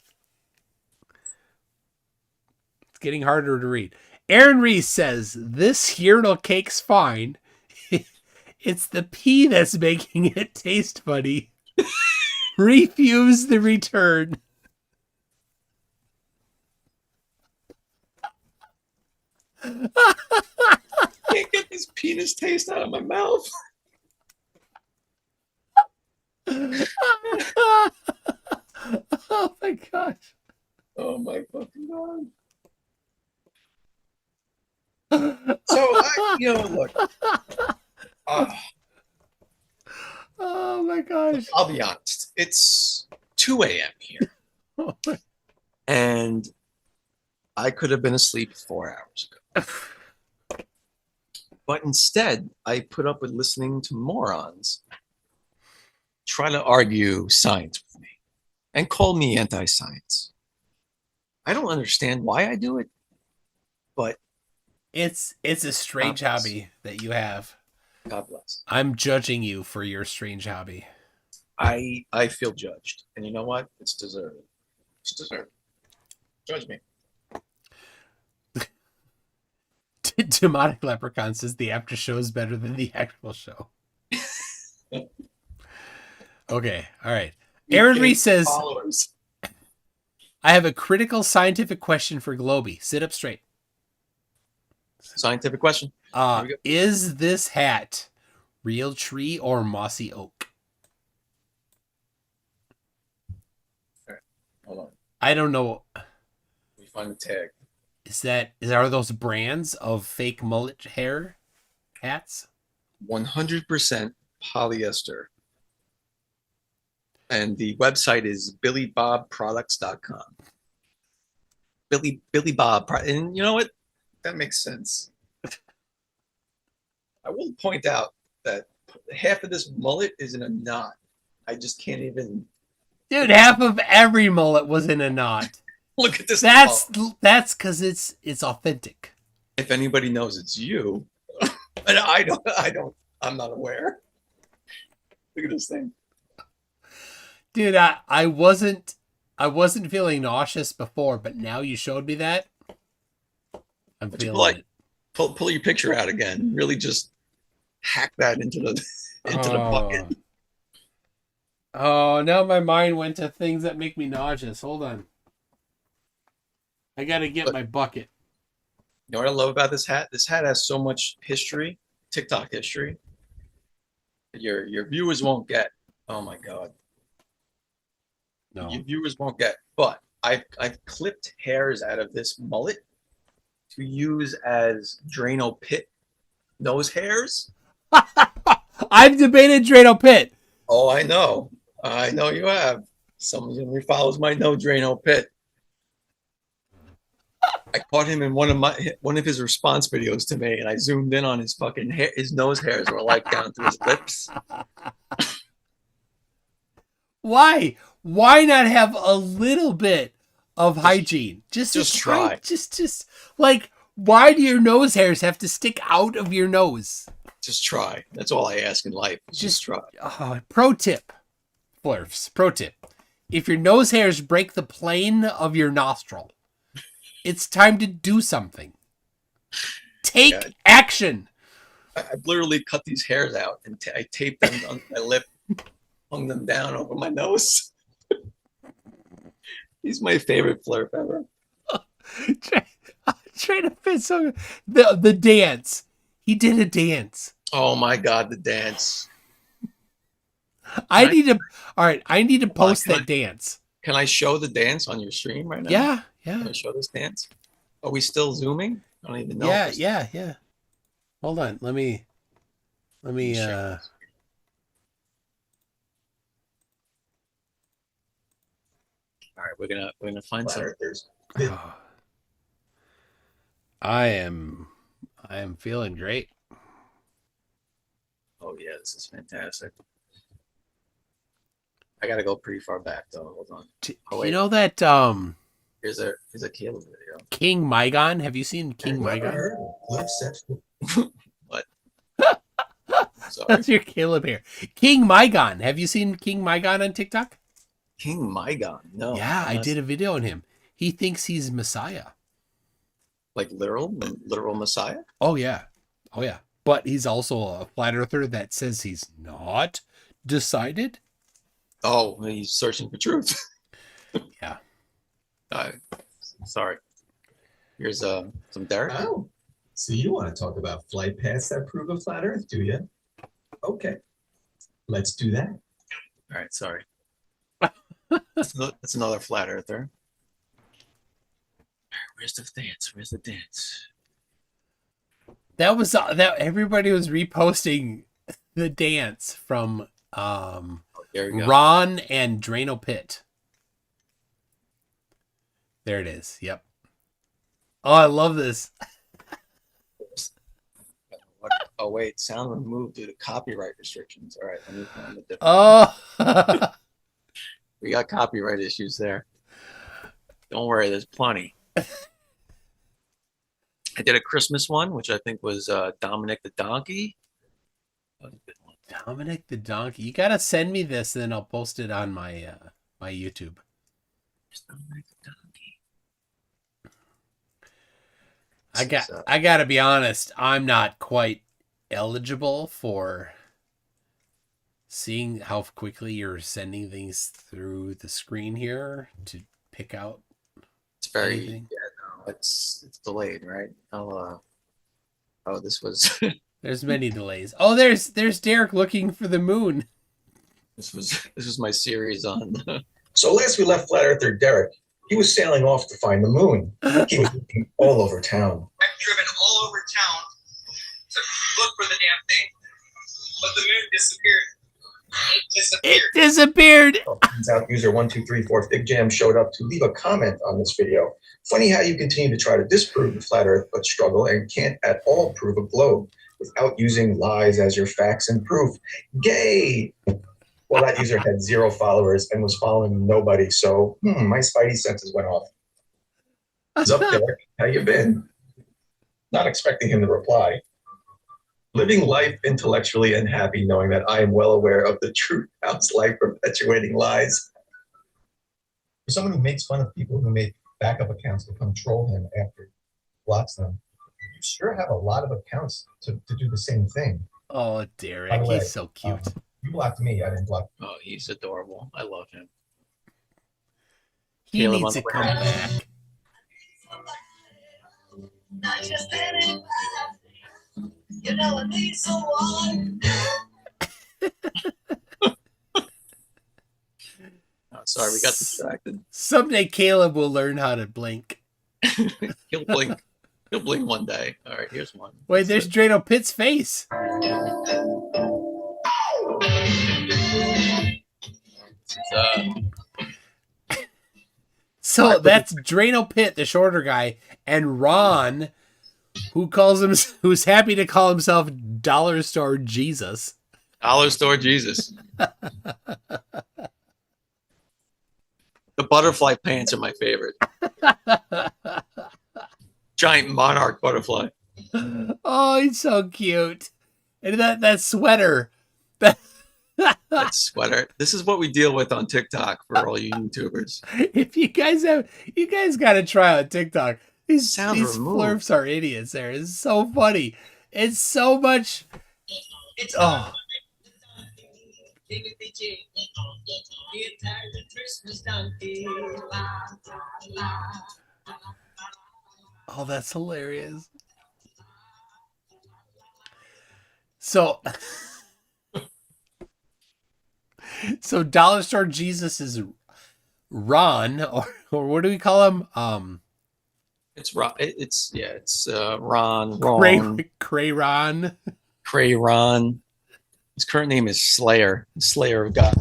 It's getting harder to read. Aaron Reese says, this urinal cake's fine. It's the pee that's making it taste funny. Refuse the return. Can't get this penis taste out of my mouth. Oh my gosh. Oh my fucking god. So look. Oh my gosh. I'll be honest. It's 2 a.m. here. And I could have been asleep 4 hours ago. But instead, I put up with listening to morons try to argue science with me and call me anti-science. I don't understand why I do it, but it's a strange hobby that you have. God bless. I'm judging you for your strange hobby. I feel judged, and you know what? It's deserved. It's deserved. Judge me. Demonic Leprechaun says the after show is better than the actual show. Okay, all right. Aaron Reese says, I have a critical scientific question for Globey. Sit up straight. Scientific question. Is this hat real tree or mossy oak? All right, hold on. I don't know. We find the tag. Are those brands of fake mullet hair hats? 100% polyester. And the website is billybobproducts.com. Billy Bob. And you know what? That makes sense. I will point out that half of this mullet is in a knot. I just can't even. Dude, half of every mullet was in a knot. Look at this. That's because it's authentic. If anybody knows, it's you. But I'm not aware. Look at this thing. Dude, I wasn't feeling nauseous before, but now you showed me that. I'm feeling it. Pull your picture out again. Really just hack that into the bucket. Oh, now my mind went to things that make me nauseous. Hold on. I gotta get my bucket. You know what I love about this hat? This hat has so much history, TikTok history. Your viewers won't get. Oh my god. No. Your viewers won't get. But I've clipped hairs out of this mullet to use as Drano Pit nose hairs. I've debated Drano Pit. Oh, I know. I know you have. Someone who follows my no Drano Pit. I caught him in one of his response videos to me, and I zoomed in on his fucking hair. His nose hairs were like down to his lips. Why? Why not have a little bit of hygiene? Just try. Just like, why do your nose hairs have to stick out of your nose? Just try. That's all I ask in life. Just try. Pro tip, Flurfs. Pro tip: if your nose hairs break the plane of your nostril, it's time to do something. Take action. I've literally cut these hairs out and I taped them on my lip, hung them down over my nose. He's my favorite Flurf ever. Trying to fit some the dance. He did a dance. Oh my god, the dance. I need to post that dance. Can I show the dance on your stream right now? Yeah. Can I show this dance? Are we still zooming? I don't even know. Yeah. Hold on. Let me all right, we're gonna find some. I am feeling great. Oh yeah, this is fantastic. I gotta go pretty far back though. Hold on. You know that here's a Caleb video. King Mygon. Have you seen King Mygon? What? That's your Caleb here. King Mygon. Have you seen King Mygon on TikTok? King Mygon? No. Yeah, I did a video on him. He thinks he's Messiah. Like literal Messiah? Oh yeah. But he's also a flat earther that says he's not decided. Oh, he's searching for truth. Yeah. Sorry. Here's some Derek. Oh. So you want to talk about flight paths that prove a flat Earth, do you? Okay, let's do that. All right, sorry. That's another flat earther. Where's the dance? Where's the dance? That was that everybody was reposting the dance from There we go. Ron and Drano Pitt. There it is. Yep. Oh, I love this. Oh wait, sound removed due to copyright restrictions. All right, let me find a different. Oh. We got copyright issues there. Don't worry, there's plenty. I did a Christmas one, which I think was Dominic the Donkey. Dominic the Donkey. You gotta send me this, and then I'll post it on my my YouTube. Dominic the Donkey. I gotta be honest. I'm not quite eligible for seeing how quickly you're sending things through the screen here to pick out. It's very anything. yeah, no, it's delayed, right? I'll oh, this was There's many delays. Oh, there's Derek looking for the moon. this was my series on. So last we left flat earther Derek. He was sailing off to find the moon. He was looking all over town. I've driven all over town to look for the damn thing, but the moon disappeared. It disappeared. Turns out user 1234 Fig Jam showed up to leave a comment on this video. Funny how you continue to try to disprove the flat Earth, but struggle and can't at all prove a globe without using lies as your facts and proof. Gay. Well, that user had 0 followers and was following nobody, so my spidey senses went off. What's up, Derek? How you been? Not expecting him to reply. Living life intellectually and happy, knowing that I am well aware of the truth house life perpetuating lies. For someone who makes fun of people who make backup accounts to come troll him after he blocks them, you sure have a lot of accounts to do the same thing. Oh, Derek, way, he's so cute. You blocked me, I didn't block you. Oh, he's adorable. I love him. He Caleb needs to come back. You know I need someone. Oh, sorry, we got distracted. Someday Caleb will learn how to blink. He'll blink. He'll blink one day. All right, here's one. Wait, there's Drano Pitt's face. So that's Drano Pitt, the shorter guy, and Ron, who's happy to call himself Dollar Store Jesus. Dollar Store Jesus. The butterfly pants are my favorite. Giant monarch butterfly. Oh, he's so cute. And that sweater. That sweater. This is what we deal with on TikTok for all you YouTubers. If you guys got to try out TikTok. These removed. flurfs are idiots. There, it's so funny. It's so much. Oh. Oh, that's hilarious. So Dollar Store Jesus is Ron, or what do we call him? It's Ron. It's Ron. Cray-Ron. Cray-Ron. His current name is Slayer. Slayer of God.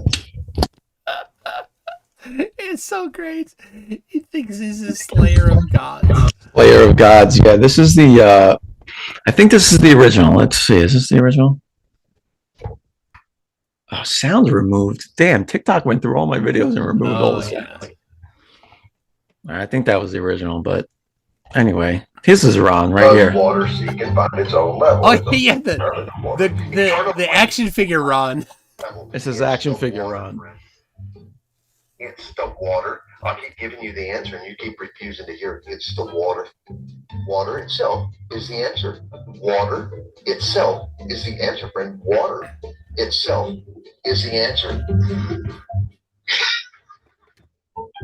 It's so great. He thinks he's a slayer of gods. Slayer of Gods. Yeah, this is the. I think this is the original. Let's see. Is this the original? Oh, sound removed. Damn, TikTok went through all my videos and removed all the sound. I think that was the original, but anyway, this is Ron right here. Water so you can find its own level. Oh yeah, the action figure Ron. This is action figure Ron. It's the water. I keep giving you the answer, and you keep refusing to hear it. It's the water. Water itself is the answer. Water itself is the answer, friend. Water itself is the answer.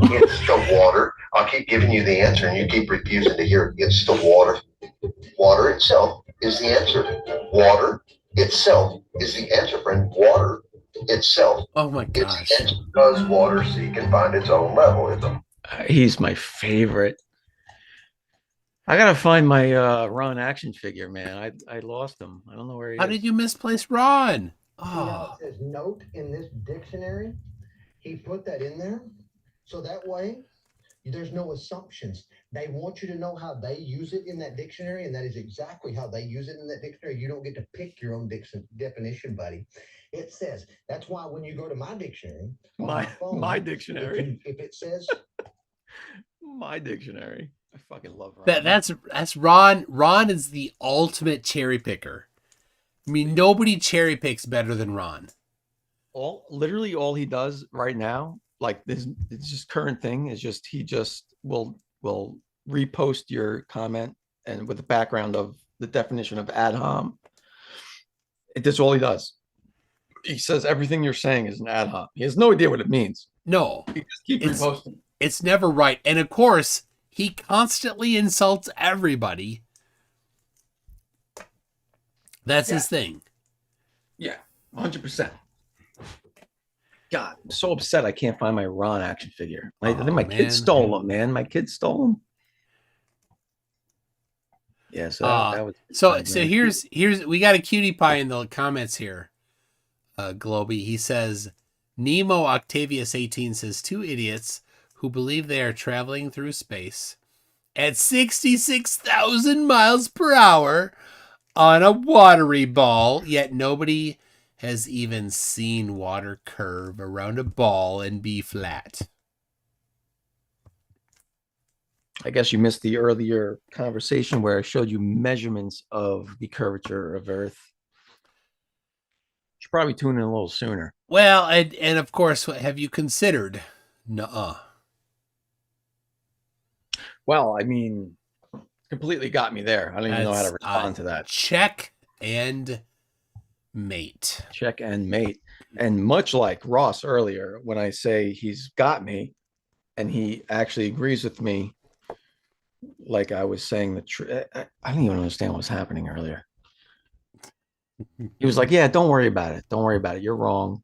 It's the water. I keep giving you the answer, and you keep refusing to hear it. It's the water. Water itself is the answer. Water itself is the answer, friend. Water itself. Oh my It's gosh. the answer because water seek and find its own level. It's a He's my favorite. I gotta find my Ron action figure, man. I lost him. I don't know where he How is. did you misplace Ron? See how it says note in this dictionary? He put that in there so that way there's no assumptions. They want you to know how they use it in that dictionary, and that is exactly how they use it in that dictionary. You don't get to pick your own definition, buddy. It says that's why when you go to my dictionary, on my phone, my dictionary. if it says My dictionary. I fucking love Ron. That's Ron. Ron is the ultimate cherry picker. I mean, nobody cherry picks better than Ron. Literally all he does right now, like this, it's just current thing is just he just will repost your comment and with the background of the definition of ad hom. That's all he does. He says everything you're saying is an ad hom. He has no idea what it means. No, he just keep reposting. It's never right, and of course, he constantly insults everybody. That's his thing. Yeah, 100%. God, I'm so upset I can't find my Ron action figure. I think my kids stole him, man. My kids stole him. Yeah, so that was so here's we got a cutie pie in the comments here. Globey, he says Nemo Octavius 18 says 2 idiots who believe they are traveling through space at 66,000 miles per hour on a watery ball, yet nobody has even seen water curve around a ball and be flat. I guess you missed the earlier conversation where I showed you measurements of the curvature of Earth. Should probably tune in a little sooner. Well, and of course, have you considered? Nuh-uh. Well, I mean, completely got me there. I don't even know how to respond to that. Check and mate. Check and mate. And much like Ross earlier, when I say he's got me, and he actually agrees with me, like I was saying the truth. I don't even understand what was happening earlier. He was like, yeah, don't worry about it. Don't worry about it. You're wrong.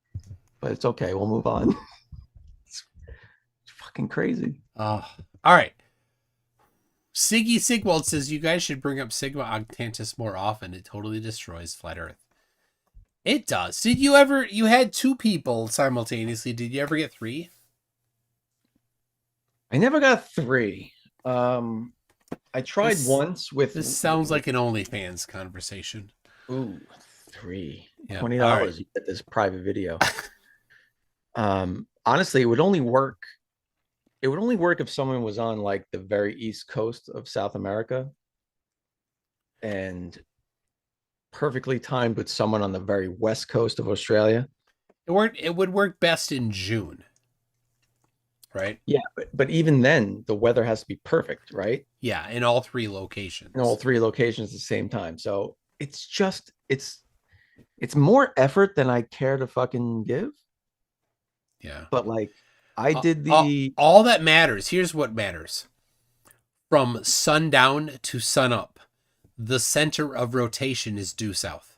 But it's okay. We'll move on. It's fucking crazy. All right. Siggy Sigwald says you guys should bring up Sigma Octantis more often. It totally destroys flat Earth. It does. Did you ever? You had 2 people simultaneously. Did you ever get 3? I never got 3. I tried once with. This sounds like an OnlyFans conversation. Ooh, 3. Yeah, $20. right. You get this private video. Honestly, it would only work. It would only work if someone was on like the very east coast of South America and perfectly timed with someone on the very west coast of Australia. It would work best in June, right? Yeah, but even then, the weather has to be perfect, right? Yeah, in all 3 locations. In all 3 locations at the same time. So it's just it's more effort than I care to fucking give. Yeah, but like I did the all that matters. Here's what matters: from sundown to sunup, the center of rotation is due south.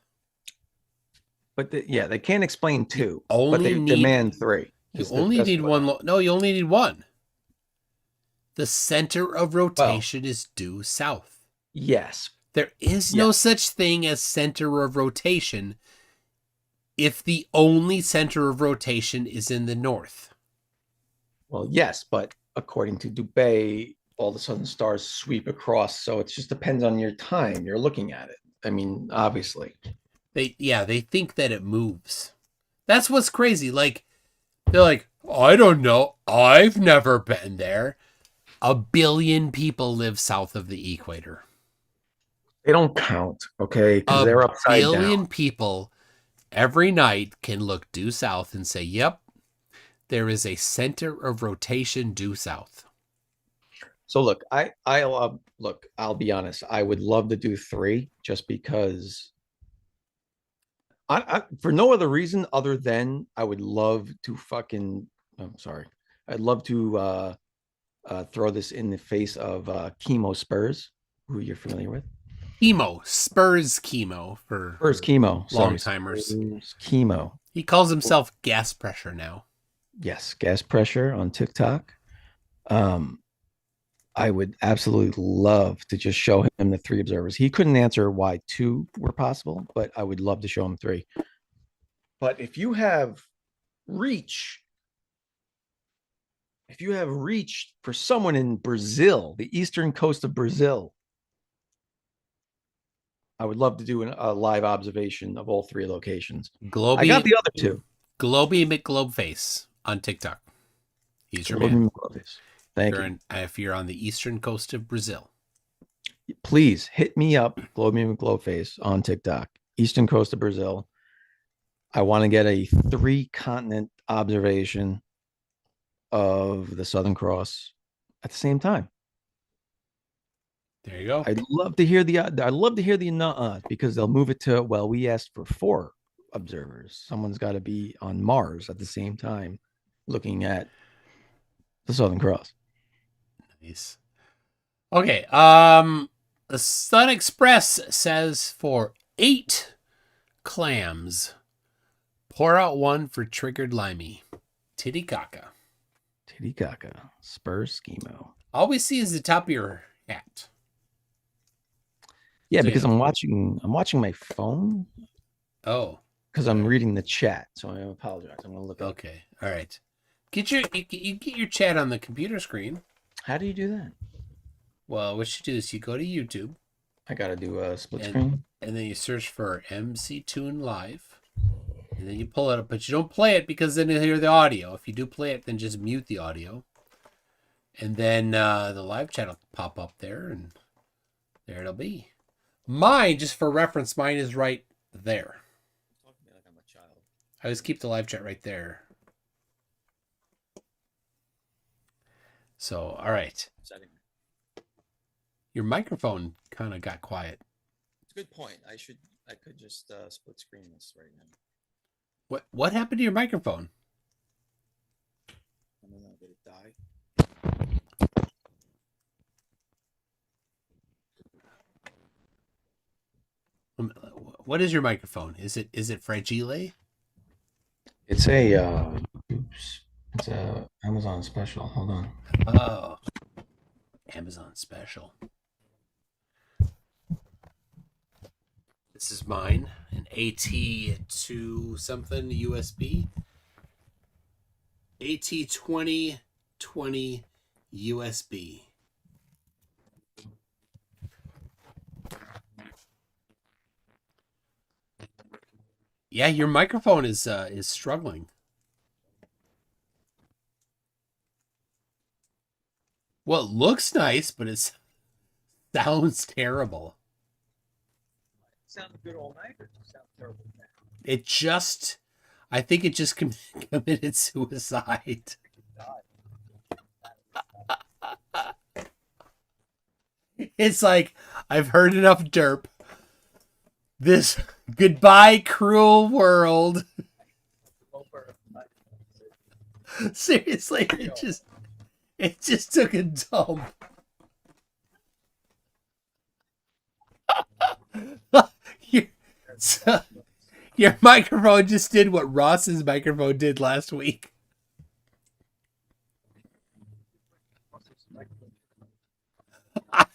But they can't explain 2. Only but they demand 3. You only need one. No, you only need 1. The center of rotation is due south. Yes. There is no such thing as center of rotation if the only center of rotation is in the north. Well, yes, but according to Dubé, all of a sudden stars sweep across, so it just depends on your time you're looking at it. I mean, obviously. They think that it moves. That's what's crazy. Like, they're like, I don't know. I've never been there. 1 billion people live south of the equator. They don't count, okay? Because they're upside down. 1 billion people every night can look due south and say, yep, there is a center of rotation due south. So look, I'll be honest. I would love to do 3 just because I for no other reason other than I would love to I'd love to throw this in the face of chemo Spurs who you're familiar with. Chemo, Spurs Chemo for Spurs Chemo, long timers. Chemo. He calls himself Gas Pressure now. Yes, Gas Pressure on TikTok. I would absolutely love to just show him the 3 observers. He couldn't answer why 2 were possible, but I would love to show him 3. But if you have reach for someone in Brazil, the eastern coast of Brazil, I would love to do a live observation of all 3 locations. Globey, I got the other 2. Globey McGlobeface on TikTok. He's your man. Thank you. If you're on the eastern coast of Brazil, Please hit me up, Globey McGlobeface on TikTok, eastern coast of Brazil. I want to get a 3-continent observation of the Southern Cross at the same time. There you go. I'd love to hear the because they'll move it to, well, we asked for 4 observers. Someone's got to be on Mars at the same time looking at the Southern Cross. Nice. Okay. The Sun Express says for 8 clams, pour out 1 for triggered limey. Titicaca. Spurs Schemo. All we see is the top of your hat. Yeah, So, because I'm watching my phone. Oh. Because I'm reading the chat, so I apologize. I'm gonna look up. Okay. All right. You get your chat on the computer screen. How do you do that? Well, what you do is you go to YouTube. I gotta do a split screen. And then you search for MC Tune Live. And then you pull it up, but you don't play it because then you'll hear the audio. If you do play it, then just mute the audio. And then the live chat will pop up there, and there it'll be. Mine, just for reference, mine is right there. I just keep the live chat right there. So, all right. Your microphone kind of got quiet. It's a good point. I could just split screen this right now. What happened to your microphone? I don't know. Did it die? What is your microphone? Is it fragile? It's a Amazon special. Hold on. Oh, Amazon special. This is mine, an AT2 something USB. AT2020 USB. Yeah, your microphone is struggling. Well, it looks nice, but it sounds terrible. Sounded good all night, or just sound terrible now? I think it just committed suicide. It's like, I've heard enough derp. This goodbye, cruel world. Seriously, it just took a dump. Your microphone just did what Ross's microphone did last week.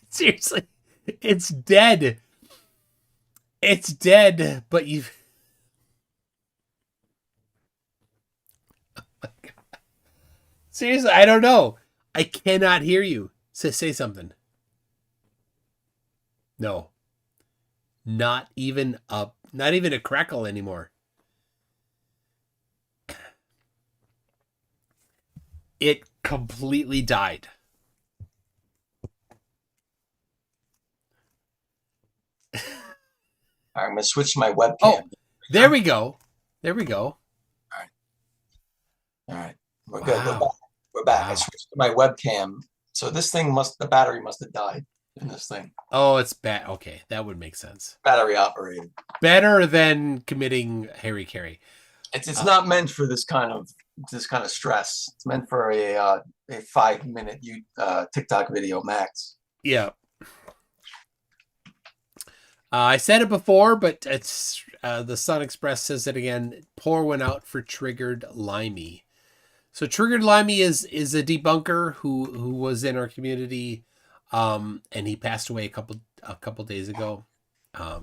Seriously, it's dead. It's dead, but you've... Oh my God. Seriously, I don't know. I cannot hear you. Say something. No. Not even a crackle anymore. It completely died. I'm gonna switch to my webcam. Oh, there we go. There we go. All right. We're good. We're back. I switched to my webcam. So this thing the battery must have died in this thing. Oh, it's bad. Okay, that would make sense. Battery operated. Better than committing Harry Carey. It's not meant for this kind of stress. It's meant for a 5-minute TikTok video max. Yeah. I said it before, but it's the Sun Express says it again. Pour one out for Triggered Limey. So Triggered Limey is a debunker who was in our community, and he passed away a couple days ago. Yeah,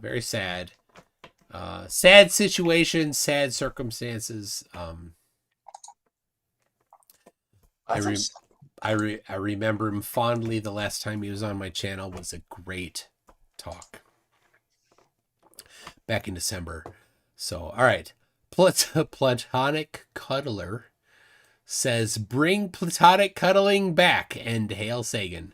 very sad. Sad situation, sad circumstances. I remember him fondly. The last time he was on my channel was a great talk back in December. So, all right. Platonic Cuddler says, bring platonic cuddling back and hail Sagan.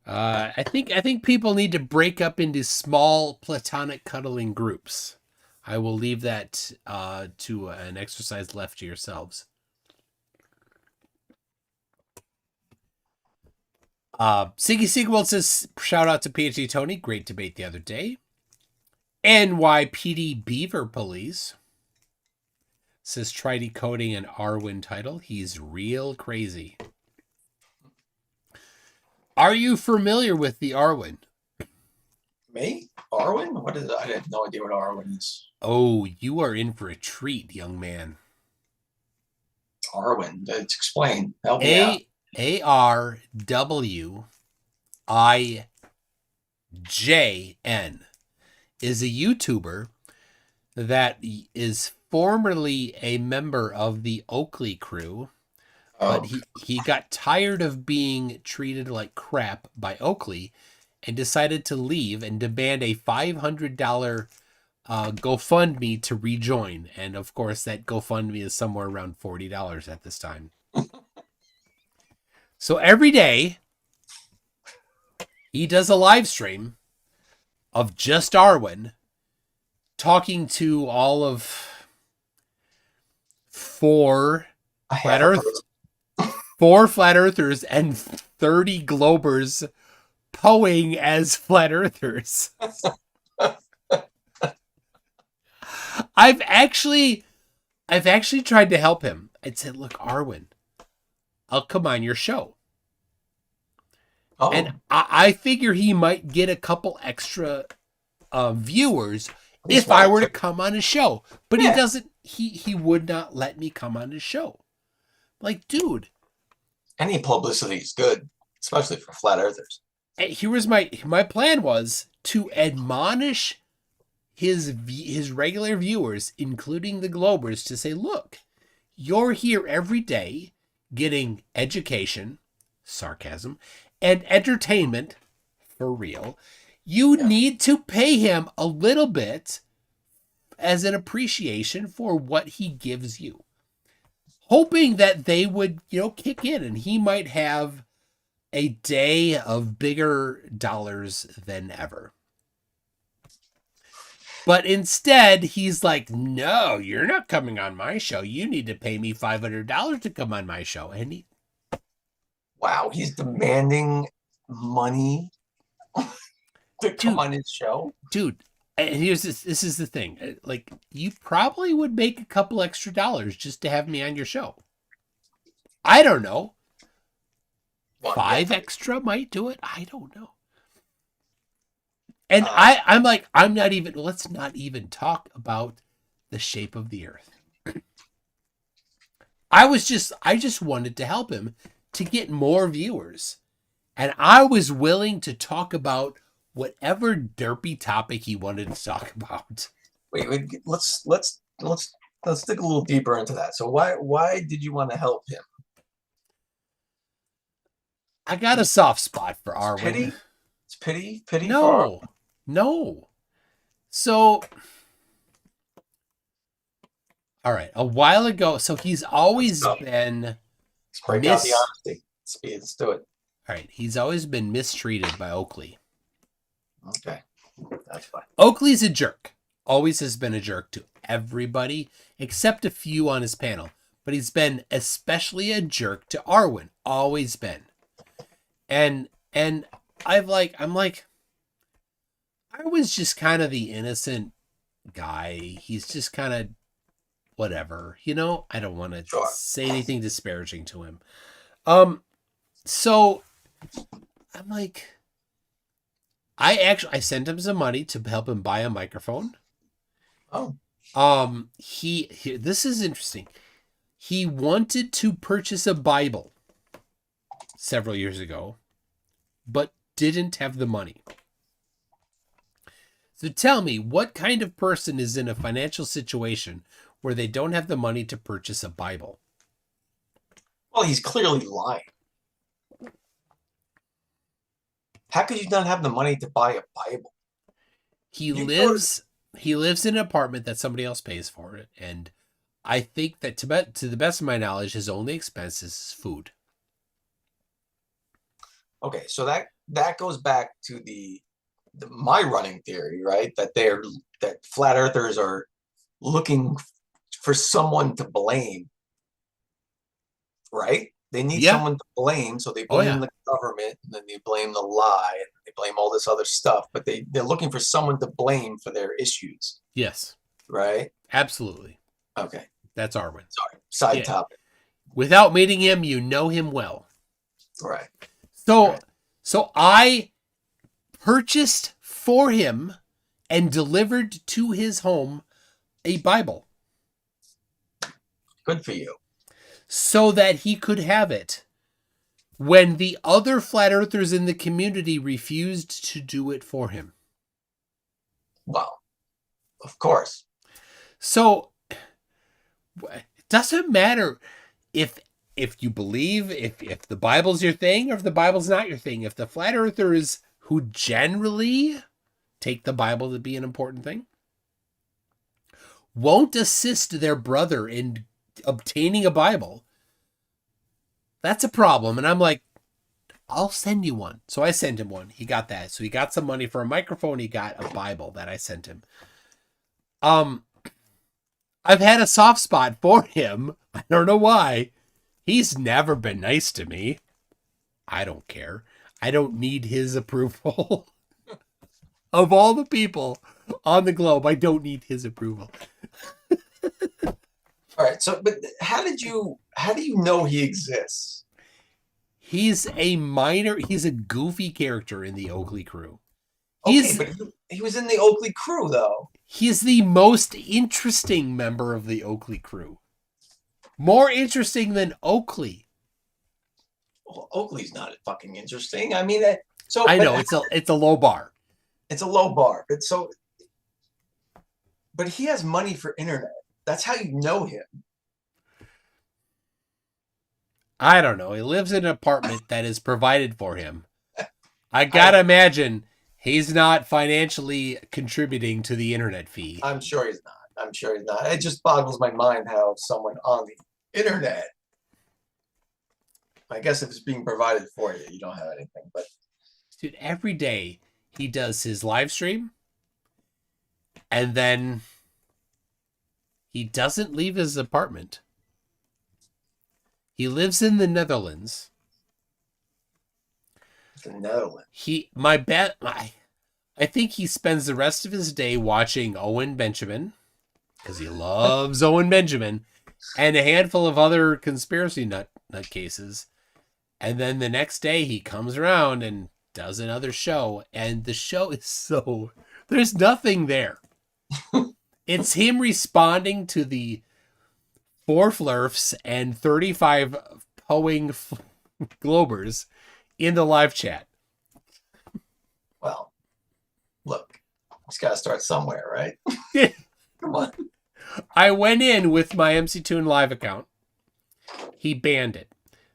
I think people need to break up into small platonic cuddling groups. I will leave that to an exercise left to yourselves. Siggy Sigwald says, shout out to PhD Tony. Great debate the other day. NYPD Beaver Police says, try decoding an Arwen title. He's real crazy. Are you familiar with the Arwen? Me? Arwen? What is it? I have no idea what Arwen is. Oh, you are in for a treat, young man. Arwen. Let's explain. Help me out. ARWIJN is a YouTuber that is formerly a member of the Oakley crew, but he got tired of being treated like crap by Oakley and decided to leave and demand a $500 GoFundMe to rejoin. And of course, that GoFundMe is somewhere around $40 at this time. So every day, he does a live stream of just Arwen talking to all of four flat earthers and 30 Globers posing as flat earthers. I've actually tried to help him. I'd said, look, Arwen, I'll come on your show. And I figure he might get a couple extra viewers if I were to come on his show. But he doesn't, he would not let me come on his show. Like, dude. Any publicity is good, especially for flat earthers. Here was my plan was to admonish his regular viewers, including the Globers, to say, look, you're here every day getting education, sarcasm, and entertainment, for real. You need to pay him a little bit as an appreciation for what he gives you. Hoping that they would, kick in and he might have a day of bigger dollars than ever. But instead, he's like, no, you're not coming on my show. You need to pay me $500 to come on my show. And wow, he's demanding money to come on his show? Dude, and here's this is the thing. Like, you probably would make a couple extra dollars just to have me on your show. I don't know. 5 extra might do it. I don't know. And I'm like, let's not even talk about the shape of the earth. I just wanted to help him to get more viewers. And I was willing to talk about whatever derpy topic he wanted to talk about. Wait, let's dig a little deeper into that. So why did you want to help him? I got a soft spot for Arwen. It's pity? Pity? No. So, all right. A while ago, so he's always been... Let's break out the honesty. Let's do it. All right. He's always been mistreated by Oakley. Okay. That's fine. Oakley's a jerk. Always has been a jerk to everybody, except a few on his panel. But he's been especially a jerk to Arwen. Always been. And I'm like, I was just kind of the innocent guy. He's just kind of whatever, I don't want to say anything disparaging to him. So I'm like, I sent him some money to help him buy a microphone. Oh. He this is interesting. He wanted to purchase a Bible several years ago, but didn't have the money. So tell me, what kind of person is in a financial situation where they don't have the money to purchase a Bible? Well, he's clearly lying. How could you not have the money to buy a Bible? He lives in an apartment that somebody else pays for it, and I think that to the best of my knowledge, his only expense is food. Okay, so that goes back to my running theory, right? That flat earthers are looking for someone to blame, right? They need someone to blame, so they blame the government, and then they blame the lie, and they blame all this other stuff. But they're looking for someone to blame for their issues. Yes. Right? Absolutely. Okay. That's Arwen. Sorry. Side topic. Without meeting him, you know him well. Right. So I purchased for him and delivered to his home a Bible. Good for you. So that he could have it when the other flat earthers in the community refused to do it for him. Well, of course. So it doesn't matter if you believe, if the Bible's your thing or if the Bible's not your thing. If the flat earthers who generally take the Bible to be an important thing won't assist their brother in obtaining a Bible, that's a problem. And I'm like, I'll send you one. So I sent him one. He got that. So he got some money for a microphone. He got a Bible that I sent him. I've had a soft spot for him. I don't know why. He's never been nice to me. I don't care. I don't need his approval. Of all the people on the globe, I don't need his approval. All right. So, but how do you know he exists? He's a goofy character in the Oakley crew. But he was in the Oakley crew, though. He's the most interesting member of the Oakley crew. More interesting than Oakley. Well, Oakley's not fucking interesting. I mean, I know it's a low bar. It's a low bar, but he has money for internet. That's how you know him. I don't know. He lives in an apartment that is provided for him. I gotta imagine he's not financially contributing to the internet fee. I'm sure he's not. It just boggles my mind how someone on the internet. I guess if it's being provided for you, you don't have anything. But dude, every day he does his live stream, and then he doesn't leave his apartment. He lives in the Netherlands. The Netherlands. I think he spends the rest of his day watching Owen Benjamin, because he loves Owen Benjamin, and a handful of other conspiracy nutcases. And then the next day he comes around and does another show, and the show is there's nothing there. It's him responding to the 4 flurfs and 35 poing globers in the live chat. Well, look, it's got to start somewhere, right? Come on. I went in with my MC Toon live account. He banned it.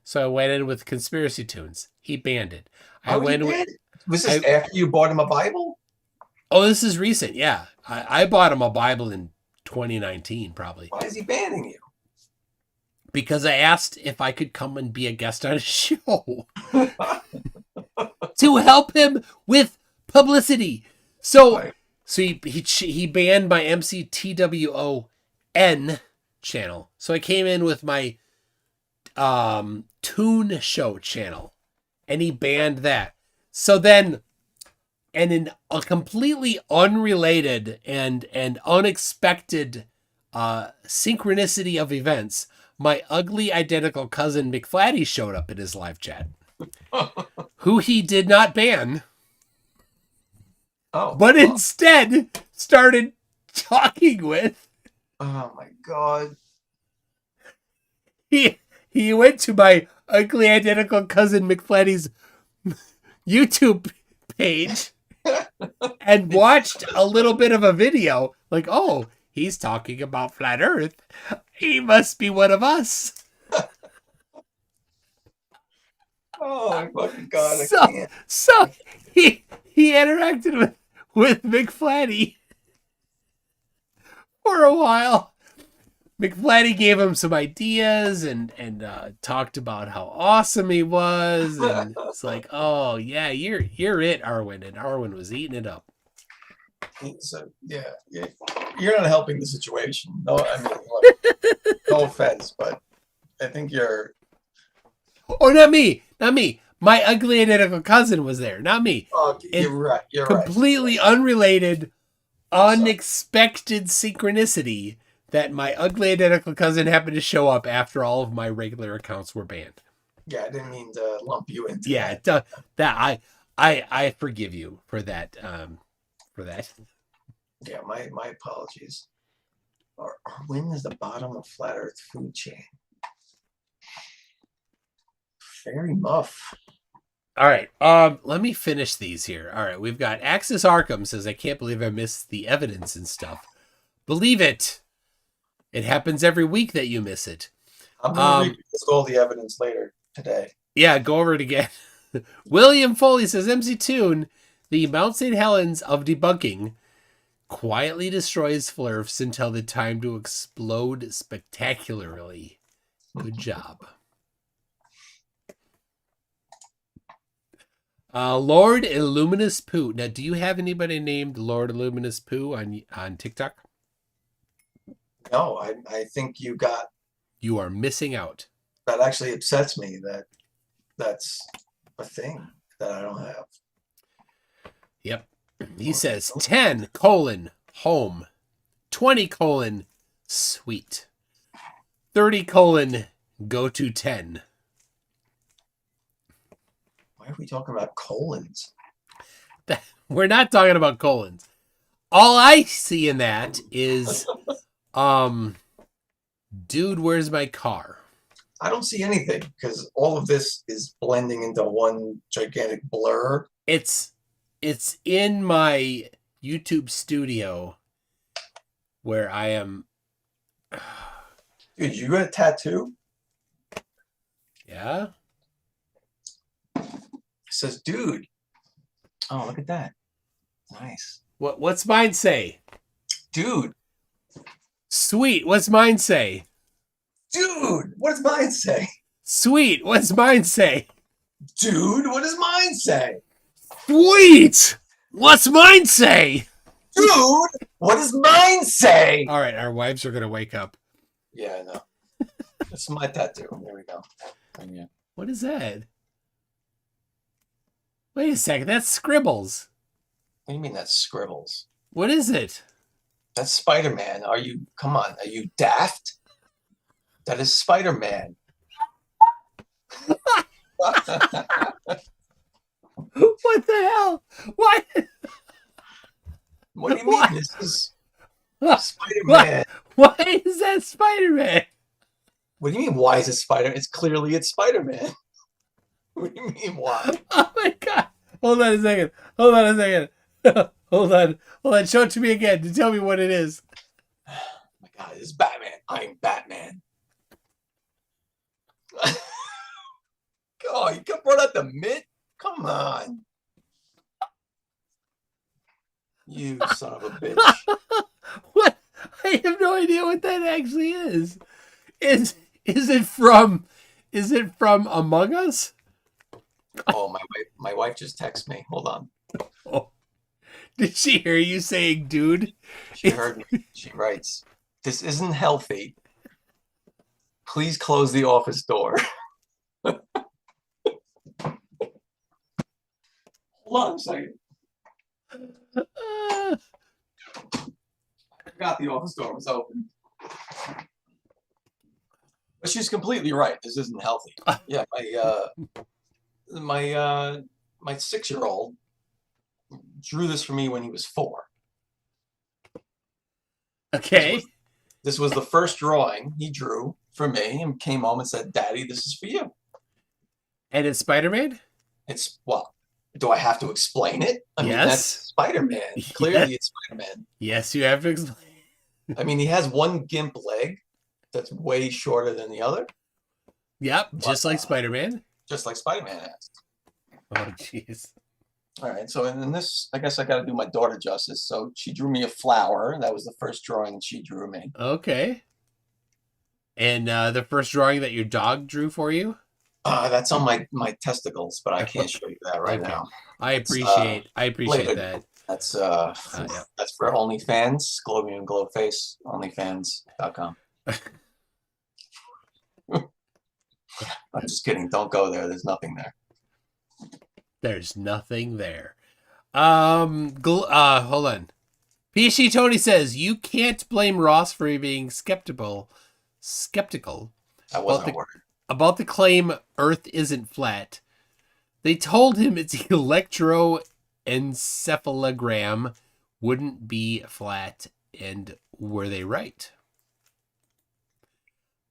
So I went in with Conspiracy Tunes. He banned it. Was this after you bought him a Bible? Oh, this is recent. Yeah. I bought him a Bible in 2019, probably. Why is he banning you? Because I asked if I could come and be a guest on his show to help him with publicity. So he banned my MCTWON channel. So I came in with my Toon Show channel, and he banned that. So then, and in a completely unrelated and unexpected synchronicity of events, my ugly identical cousin McFlatty showed up in his live chat. who he did not ban, Oh, but instead started talking with. oh my God. He went to my ugly identical cousin McFlatty's YouTube page and watched a little bit of a video. Like, oh, he's talking about flat Earth. He must be one of us. Oh my fucking God! I So, can't. so he interacted with McFlatty for a while. McFlatty gave him some ideas and talked about how awesome he was, and it's like, oh yeah, you're it, Arwen, and Arwen was eating it up. So yeah, you're not helping the situation. No, I mean, look, no offense, but I think you're. Oh, not me. My ugly identical cousin was there, not me. Oh, you're right. You're completely unrelated, unexpected synchronicity that my ugly identical cousin happened to show up after all of my regular accounts were banned. Yeah, I didn't mean to lump you into. Yeah, that I forgive you for that. Yeah, my apologies. Or when is the bottom of flat Earth food chain? Very muff. All right, let me finish these here. All right, we've got Axis Arkham says, I can't believe I missed the evidence and stuff. Believe it. It happens every week that you miss it. I'm going to read all the evidence later today. Yeah, go over it again. William Foley says, MC Toon, the Mount St. Helens of debunking quietly destroys flurfs until the time to explode spectacularly. Good job. Lord Illuminous Poo. Now, do you have anybody named Lord Illuminous Poo on TikTok? No, I think you are missing out. That actually upsets me that that's a thing that I don't have. Yep. He says 10 : home, 20 : sweet, 30 : go to 10. Why are we talking about colons? We're not talking about colons. All I see in that is dude, where's my car? I don't see anything because all of this is blending into one gigantic blur. It's in my YouTube studio where I am. Dude, you got a tattoo? Yeah. It says, dude. Oh, look at that. Nice. What's mine say? Dude. Sweet. What's mine say? Dude, what does mine say? Sweet. What's mine say? Dude, what does mine say? Sweet. What's mine say? Dude, what does mine say? All right, our wives are gonna wake up. Yeah, I know. It's my tattoo. There we go. Yeah. What is that? Wait a second. That's scribbles. What do you mean that's scribbles? What is it? That's Spider-Man. Come on, are you daft? That is Spider-Man. What the hell? What? What do you mean? This is Spider-Man. Why is that Spider-Man? What do you mean, why is it Spider-Man? It's Spider-Man. What do you mean, why? Oh my God. Hold on a second. Hold on. Show it to me again to tell me what it is. Oh my God, it's Batman. I'm Batman. Oh, you brought out the mitt? Come on. You son of a bitch. What? I have no idea what that actually is. Is it from Among Us? Oh, my wife just texted me. Hold on. Oh. Did she hear you saying dude? She heard me. She writes, "This isn't healthy. Please close the office door." Hold on a second. I forgot the office door was open. But she's completely right. This isn't healthy. Yeah, my 6-year-old drew this for me when he was 4. Okay. This was the first drawing he drew for me, and came home and said, "Daddy, this is for you." And it's Spider-Man? It's, well, do I have to explain it? I mean, Yes. that's Spider-Man. Clearly, it's Spider-Man. Yes, you have to explain. I mean, he has one gimp leg that's way shorter than the other. Yep, just like Spider-Man. Just like Spider-Man has. Oh, jeez. All right, so in this, I guess I got to do my daughter justice. So she drew me a flower. That was the first drawing she drew me. Okay. And the first drawing that your dog drew for you? That's on my testicles, but I can't show you that right now. I appreciate that. That's that's for OnlyFans, Globey and Glowface, OnlyFans.com. I'm just kidding. Don't go there. There's nothing there. There's nothing there. Hold on. PC Tony says you can't blame Ross for being skeptical That wasn't a word. about the claim Earth isn't flat. They told him its electroencephalogram wouldn't be flat, and were they right?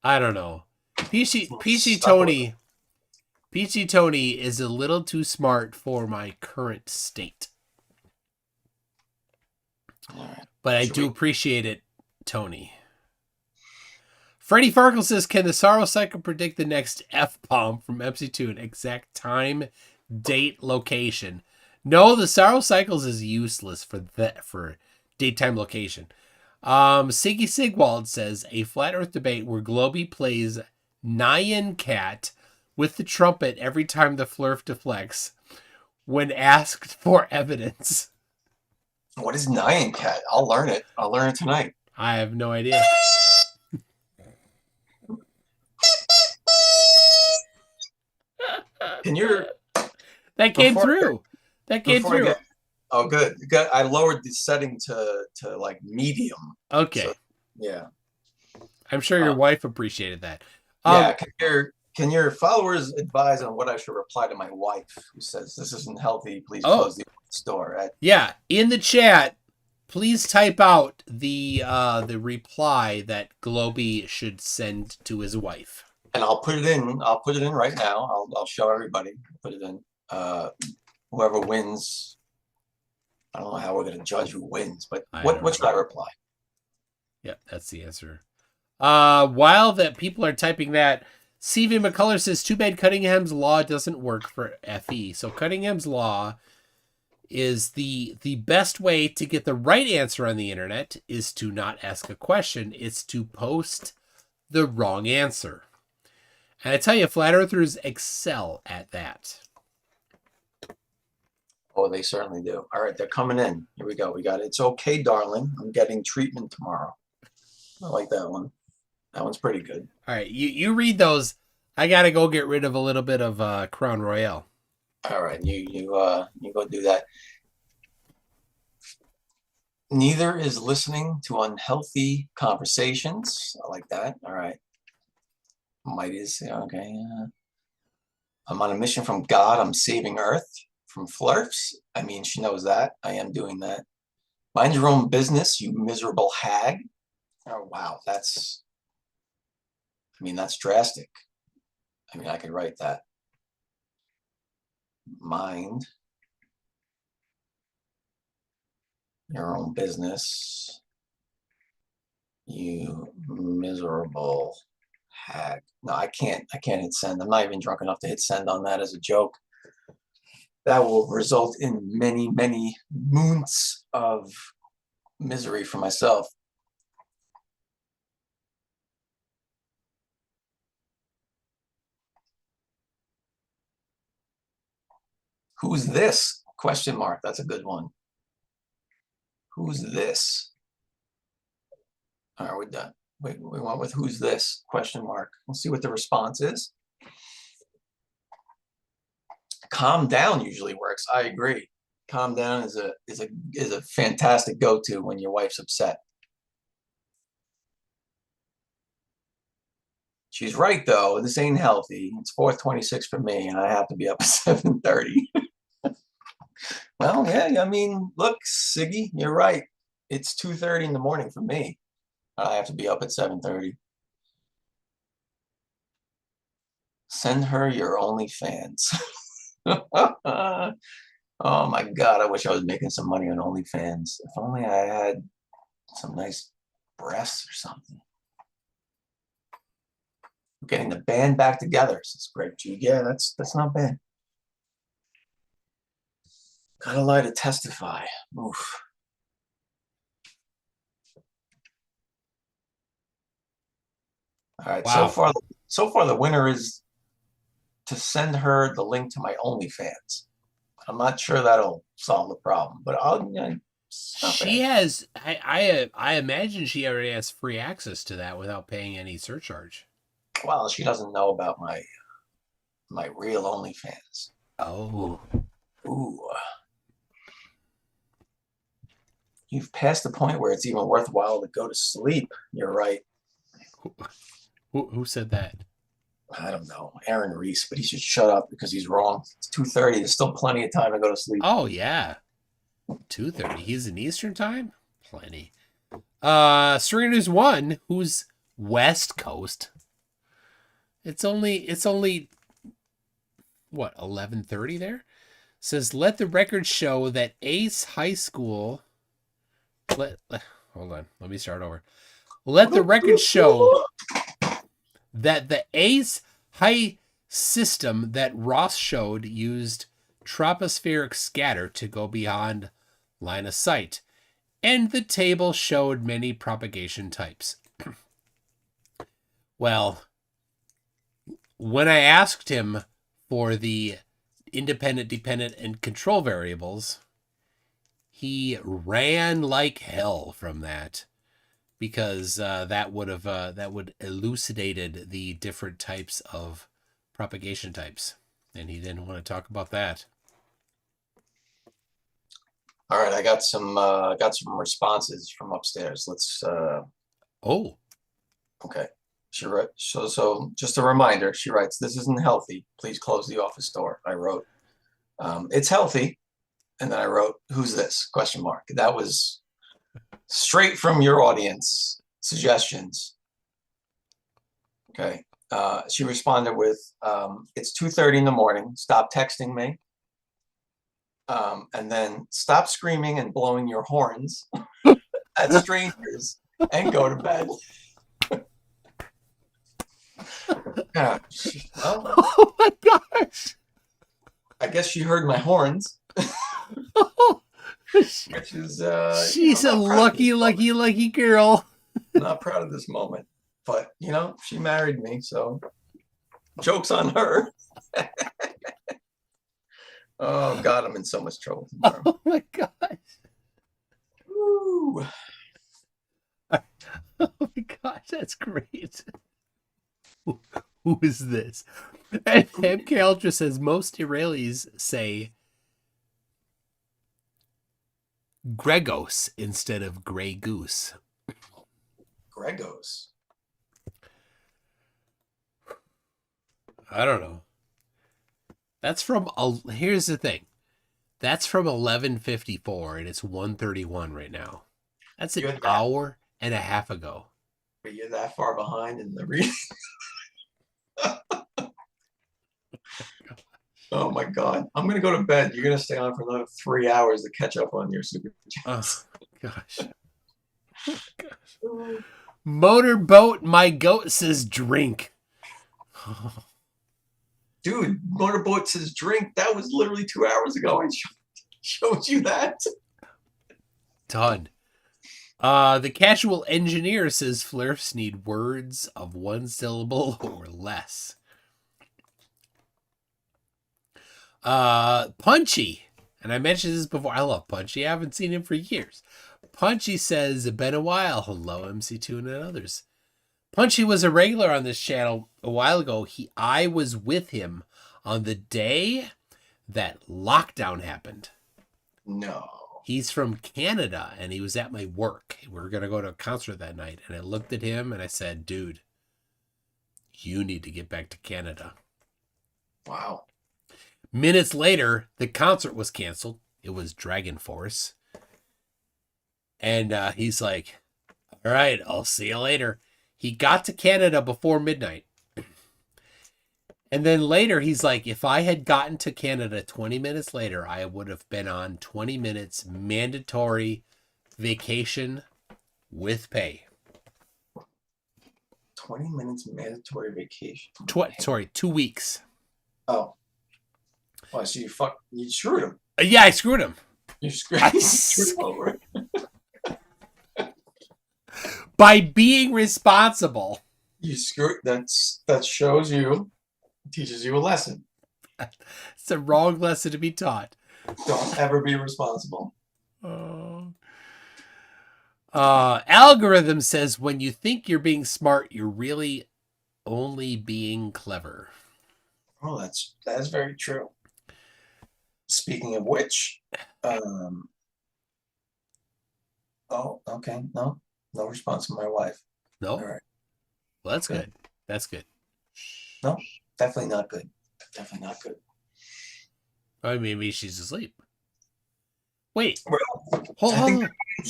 I don't know. PC Tony is a little too smart for my current state. But I do appreciate it, Tony. Freddie Farkle says, can the Sorrow Cycle predict the next F-bomb from MC2 an exact time, date, location? No, the Sorrow Cycles is useless for date, time, location. Siggy Sigwald says, a flat earth debate where Globey plays Nyan Cat with the trumpet every time the flurf deflects when asked for evidence. What is Nyan Cat? I'll learn it. I'll learn it tonight. I have no idea. Can you? That came through. That came through. Oh, good. I lowered the setting to like medium. Okay. So, yeah. I'm sure your wife appreciated that. Yeah. Can your followers advise on what I should reply to my wife, who says this isn't healthy? Please close the store. Yeah, in the chat, please type out the reply that Globey should send to his wife. And I'll put it in. I'll put it in right now. I'll show everybody. Put it in. Whoever wins. I don't know how we're going to judge who wins, but what should I reply? Yeah, that's the answer. While that people are typing that, CV McCullough says, too bad Cunningham's law doesn't work for FE. So Cunningham's law is the best way to get the right answer on the internet is to not ask a question. It's to post the wrong answer. And I tell you, flat earthers excel at that. Oh, they certainly do. All right, they're coming in. Here we go. We got it. It's okay, darling. I'm getting treatment tomorrow. I like that one. That one's pretty good. All right, you read those. I got to go get rid of a little bit of Crown Royale. All right, you go do that. Neither is listening to unhealthy conversations. I like that. All right. Mighty is okay. I'm on a mission from God. I'm saving Earth from flirts. I mean, she knows that. I am doing that. Mind your own business, you miserable hag. Oh wow, that's drastic. I mean, I could write that. Mind your own business, you miserable hag. No, I can't hit send. I'm not even drunk enough to hit send on that as a joke. That will result in many, many moons of misery for myself. Who's this? Question mark. That's a good one. Who's this? All right, we're done. We went with who's this? Question mark. We'll see what the response is. Calm down usually works. I agree. Calm down is a fantastic go-to when your wife's upset. She's right though. This ain't healthy. It's 4:26 for me, and I have to be up at 7:30. Well, yeah. I mean, look, Siggy, you're right. It's 2:30 in the morning for me. I have to be up at 7:30. Send her your OnlyFans. Oh my God, I wish I was making some money on OnlyFans. If only I had some nice breasts or something. We're getting the band back together, says Greg G. Yeah, that's not bad. Gotta lie to testify. Oof. All right, Wow. so far the winner is to send her the link to my OnlyFans. I'm not sure that'll solve the problem, but She has. I imagine she already has free access to that without paying any surcharge. Well, she doesn't know about my real OnlyFans. Oh. Ooh. You've passed the point where it's even worthwhile to go to sleep. You're right. Who said that? I don't know. Aaron Reese, but he should shut up because he's wrong. It's 2:30. There's still plenty of time to go to sleep. Oh, yeah. 2:30. He's in Eastern time? Plenty. Serena's one, who's West Coast. It's only what, 11:30 there? Says, let the record show that Ace High School hold on, let me start over. Let the record show that the Ace High system that Ross showed used tropospheric scatter to go beyond line of sight, and the table showed many propagation types. Well, when I asked him for the independent, dependent, and control variables, he ran like hell from that, because that would elucidated the different types of propagation types, and he didn't want to talk about that. All right, I got some responses from upstairs. Let's. Oh. Okay. She wrote. So just a reminder. She writes, "This isn't healthy. Please close the office door." I wrote, "It's healthy," and then I wrote, "Who's this?" ? That was straight from your audience suggestions. Okay. She responded with, "It's 2:30 in the morning. Stop texting me. And then stop screaming and blowing your horns at strangers and go to bed." Well, oh my gosh! I guess she heard my horns. Which is, she's a lucky girl. I'm not proud of this moment, but she married me, so joke's on her. Oh God, I'm in so much trouble tomorrow. Oh my gosh! Woo. Oh my gosh, that's great. Who is this? And MK Ultra says most Israelis say Gregos instead of Grey Goose. Gregos. I don't know. That's from, here's the thing. That's from 11:54 and it's 1:31 right now. That's an hour and a half ago. But you're that far behind in the reading. Oh my God. I'm going to go to bed. You're going to stay on for another 3 hours to catch up on your super chats. Oh gosh. Oh, gosh. Motorboat, my goat says drink. Dude, Motorboat says drink. That was literally 2 hours ago. I showed you that. Done. The casual engineer says flirts need words of one syllable or less. Punchy, and I mentioned this before. I love Punchy. I haven't seen him for years. Punchy says, been a while. Hello, MC2 and others. Punchy was a regular on this channel a while ago. I was with him on the day that lockdown happened. No. He's from Canada, and he was at my work. We were going to go to a concert that night, and I looked at him, and I said, dude, you need to get back to Canada. Wow. Minutes later, the concert was canceled. It was Dragon Force. And he's like, all right, I'll see you later. He got to Canada before midnight. And then later, he's like, if I had gotten to Canada 20 minutes later, I would have been on 20 minutes mandatory vacation with pay. 20 minutes mandatory vacation. 2 weeks. Oh. Well, so you screwed him. Yeah, I screwed him. You screwed him over. By being responsible. You screwed. That shows you, teaches you a lesson. It's a wrong lesson to be taught. Don't ever be responsible. Algorithm says when you think you're being smart, you're really only being clever. Oh, that's very true. Speaking of which, oh, okay, no response from my wife. No. All right. Well, that's good. That's good. No, definitely not good. Definitely not good. I mean, maybe she's asleep. Wait. Well, hold on.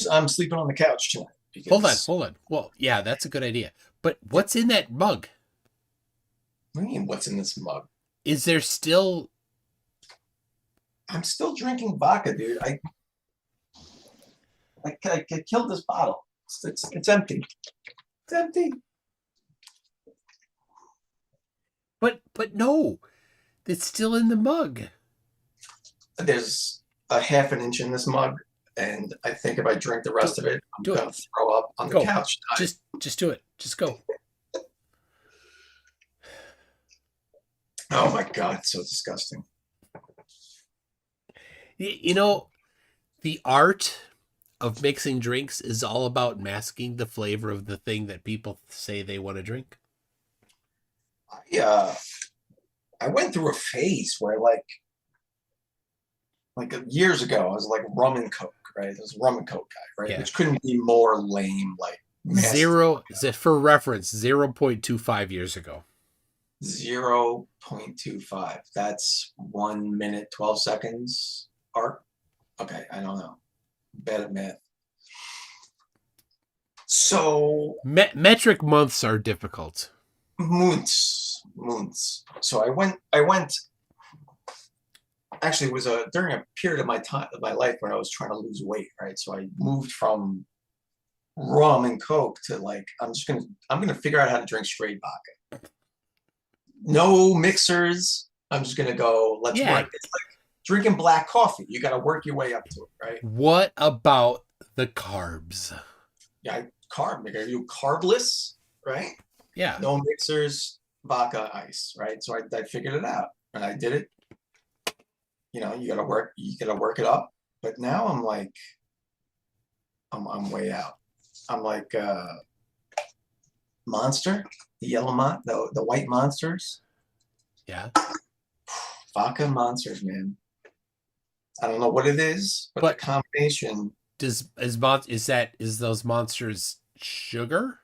I'm sleeping on the couch tonight. Hold on. Well, yeah, that's a good idea. But what's in that mug? What do you mean, what's in this mug? Is there still... I'm still drinking vodka, dude. I killed this bottle. It's empty. It's empty. But no, it's still in the mug. There's a half an inch in this mug, and I think if I drink the rest of it, I'm gonna throw up on the couch. Just do it. Just go. Oh my God, it's so disgusting. You know, the art of mixing drinks is all about masking the flavor of the thing that people say they want to drink. I went through a phase where like years ago, I was like rum and coke, right? I was a rum and coke guy, right? Yeah. Which couldn't be more lame. Like for reference, 0.25 years ago. 0.25. That's 1 minute 12 seconds. Art. Okay, I don't know. Bad at math. So metric months are difficult. Months. So I went. Actually, it was during a period of my life where I was trying to lose weight, right? So I moved from rum and coke to like I'm gonna figure out how to drink straight vodka. No mixers. I'm just gonna go. Let's work. It's like drinking black coffee. You got to work your way up to it, right? What about the carbs? Yeah, carb. Are you carbless, right? Yeah. No mixers, vodka, ice, right? So I figured it out, and I did it. You know, you gotta work it up. But now I'm like, I'm way out. I'm like Monster, the yellow the white monsters. Yeah. Vodka monsters, man. I don't know what it is, but the combination. Is those monsters sugar?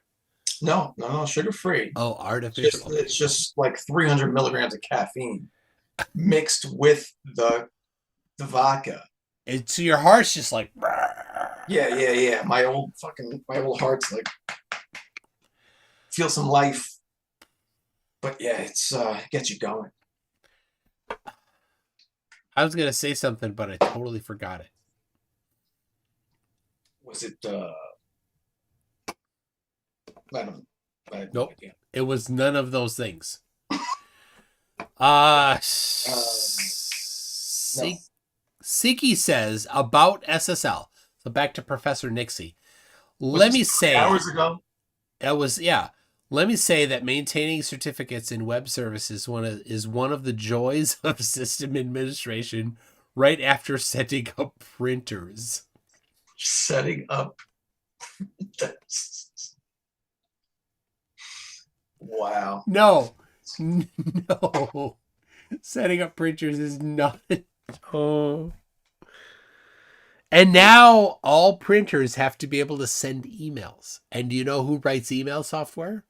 No, sugar free. Oh, artificial. It's just like 300 milligrams of caffeine mixed with the vodka. And so your heart's just like. Yeah. My old heart's like feel some life. But yeah, it's gets you going. I was gonna say something, but I totally forgot it. Was it I have nope. No idea. It was none of those things. Siki says about SSL. So back to Professor Nixie. Let me say hours ago. That was Let me say that maintaining certificates in web services is one of the joys of system administration right after setting up printers. Setting up. Wow. No. Setting up printers is not. Oh. And now all printers have to be able to send emails. And do you know who writes email software?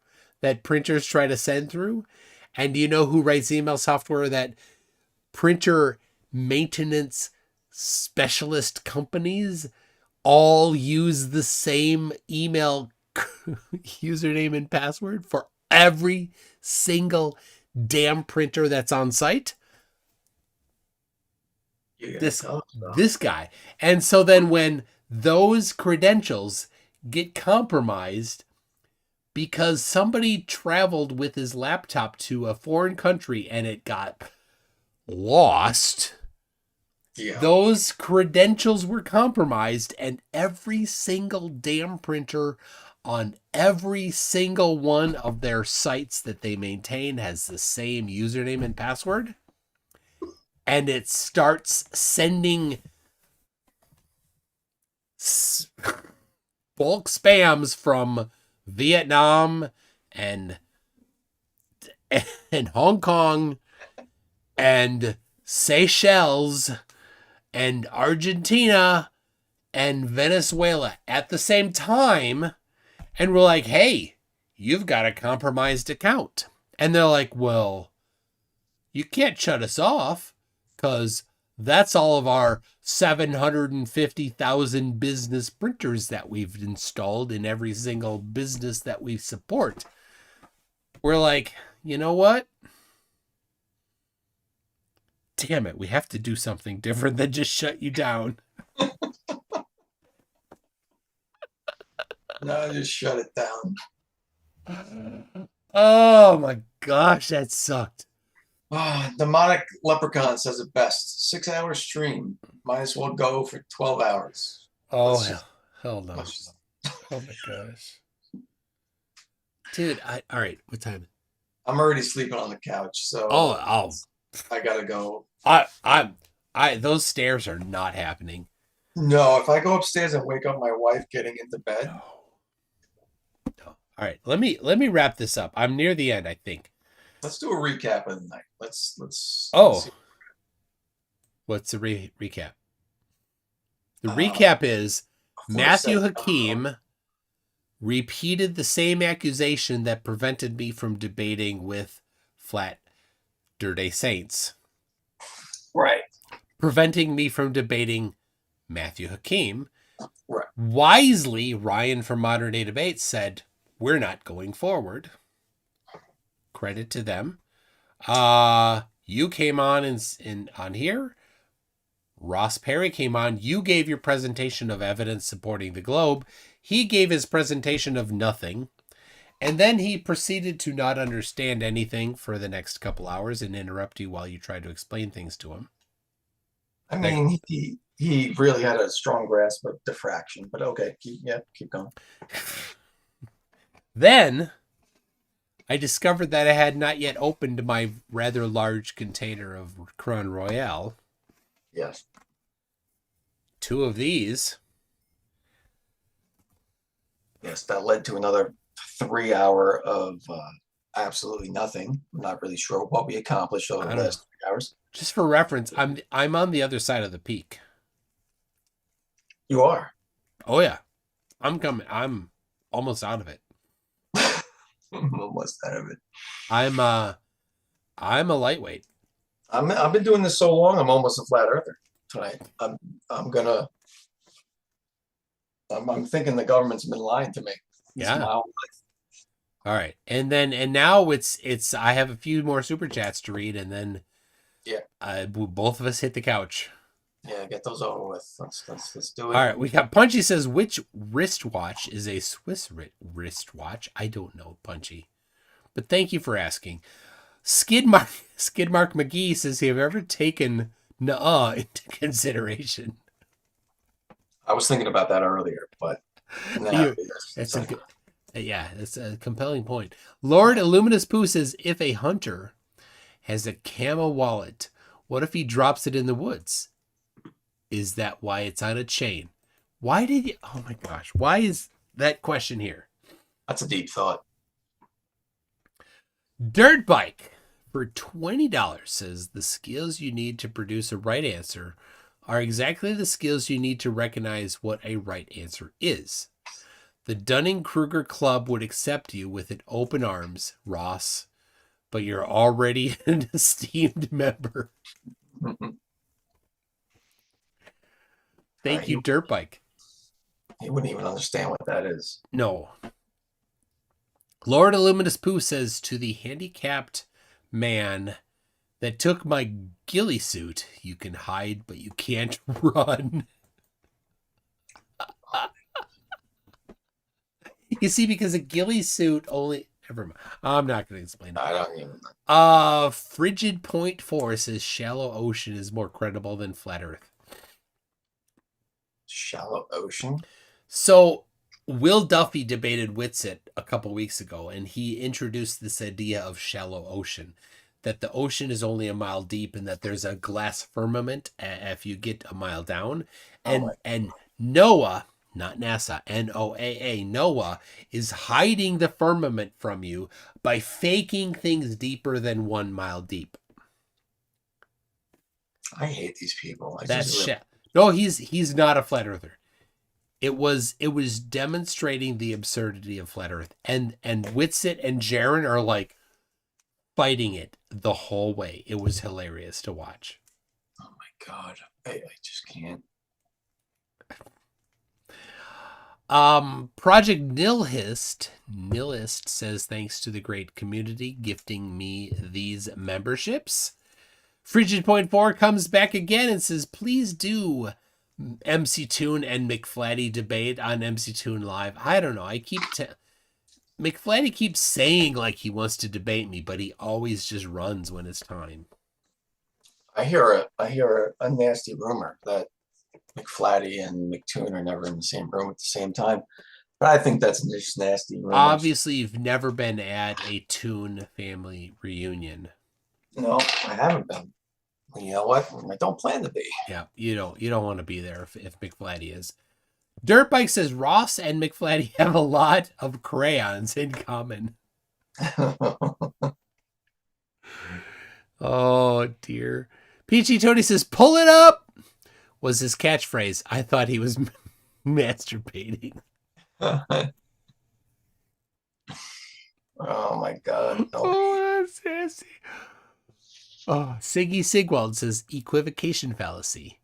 that printers try to send through? And do you know who writes email software that printer maintenance specialist companies all use the same email username and password for every single damn printer that's on site? This guy. And so then when those credentials get compromised because somebody traveled with his laptop to a foreign country and it got lost, those credentials were compromised, and every single damn printer on every single one of their sites that they maintain has the same username and password. And it starts sending bulk spams from Vietnam and Hong Kong and Seychelles and Argentina and Venezuela at the same time. And we're like, hey, you've got a compromised account. And they're like, well, you can't shut us off because that's all of our 750,000 business printers that we've installed in every single business that we support. We're like, you know what? Damn it, we have to do something different than just shut you down. No, just shut it down. Oh my gosh, that sucked. Demonic Leprechaun says it best. 6-hour stream. Might as well go for 12 hours. Oh, hell no. Oh my gosh. Dude, all right, what time? I'm already sleeping on the couch, so I gotta go. Those stairs are not happening. No, if I go upstairs and wake up my wife getting into bed. No. All right, let me wrap this up. I'm near the end, I think. Let's do a recap of the night. Let's What's the recap? The recap is Matthew Hakim repeated the same accusation that prevented me from debating with Flat Dirty Saints. Right. Preventing me from debating Matthew Hakim. Right. Wisely, Ryan from Modern Day Debates said, we're not going forward. Credit to them. You came on on here. Ross Perry came on. You gave your presentation of evidence supporting the Globe. He gave his presentation of nothing. And then he proceeded to not understand anything for the next couple hours and interrupt you while you tried to explain things to him. I mean, he really had a strong grasp of diffraction, but okay, keep going. Then I discovered that I had not yet opened my rather large container of Crown Royale. Yes. 2 of these. Yes, that led to another 3 hour of absolutely nothing. I'm not really sure what we accomplished over the last 3 hours. Just for reference, I'm on the other side of the peak. You are? Oh yeah. I'm coming. I'm almost out of it. I'm almost out of it. I'm a lightweight. I've been doing this so long. I'm almost a flat earther tonight. I'm thinking the government's been lying to me. Yeah. All right, and now it's. I have a few more super chats to read, and then both of us hit the couch. Yeah, get those over with. Let's do it. All right, we got Punchy says, which wristwatch is a Swiss wristwatch? I don't know, Punchy, but thank you for asking. Skidmark McGee says, have you ever taken nuh-uh into consideration? I was thinking about that earlier, but that's a compelling point. Lord Illuminous Pooh says, if a hunter has a camo wallet, what if he drops it in the woods? Is that why it's on a chain? Why did you? Oh my gosh. Why is that question here? That's a deep thought. Dirt Bike for $20 says the skills you need to produce a right answer are exactly the skills you need to recognize what a right answer is. The Dunning-Kruger Club would accept you with open arms, Ross, but you're already an esteemed member. Thank you, Dirtbike. He wouldn't even understand what that is. No. Lord Illuminous Pooh says, to the handicapped man that took my ghillie suit, you can hide, but you can't run. You see, because a ghillie suit only... Never mind. I'm not going to explain that. I don't even know. Frigid Point 4 says shallow ocean is more credible than flat earth. Shallow ocean? So, Will Duffy debated Witsit a couple weeks ago, and he introduced this idea of shallow ocean, that the ocean is only a mile deep and that there's a glass firmament if you get a mile down. And NOAA, not NASA, NOAA, NOAA is hiding the firmament from you by faking things deeper than 1 mile deep. I hate these people. That's shit. No, he's not a flat earther. It was demonstrating the absurdity of flat earth. And Witsit and Jaron are like fighting it the whole way. It was hilarious to watch. Oh my God. I just can't. Project Nihilist says, thanks to the great community gifting me these memberships. Frigid Point 4 comes back again and says, please do MC Toon and McFlatty debate on MC Toon Live. I don't know. McFlatty keeps saying like he wants to debate me, but he always just runs when it's time. I hear a nasty rumor that McFlatty and McToon are never in the same room at the same time. But I think that's just nasty rumors. Obviously, you've never been at a Toon family reunion. No, I haven't been. You know what? I don't plan to be. Yeah, you don't want to be there if McFlatty is. Dirtbike says Ross and McFlatty have a lot of crayons in common. Oh dear. Peachy Tony says, pull it up was his catchphrase. I thought he was masturbating. Oh my God. No. Oh, that's sassy. Oh, Siggy Sigwald says equivocation fallacy.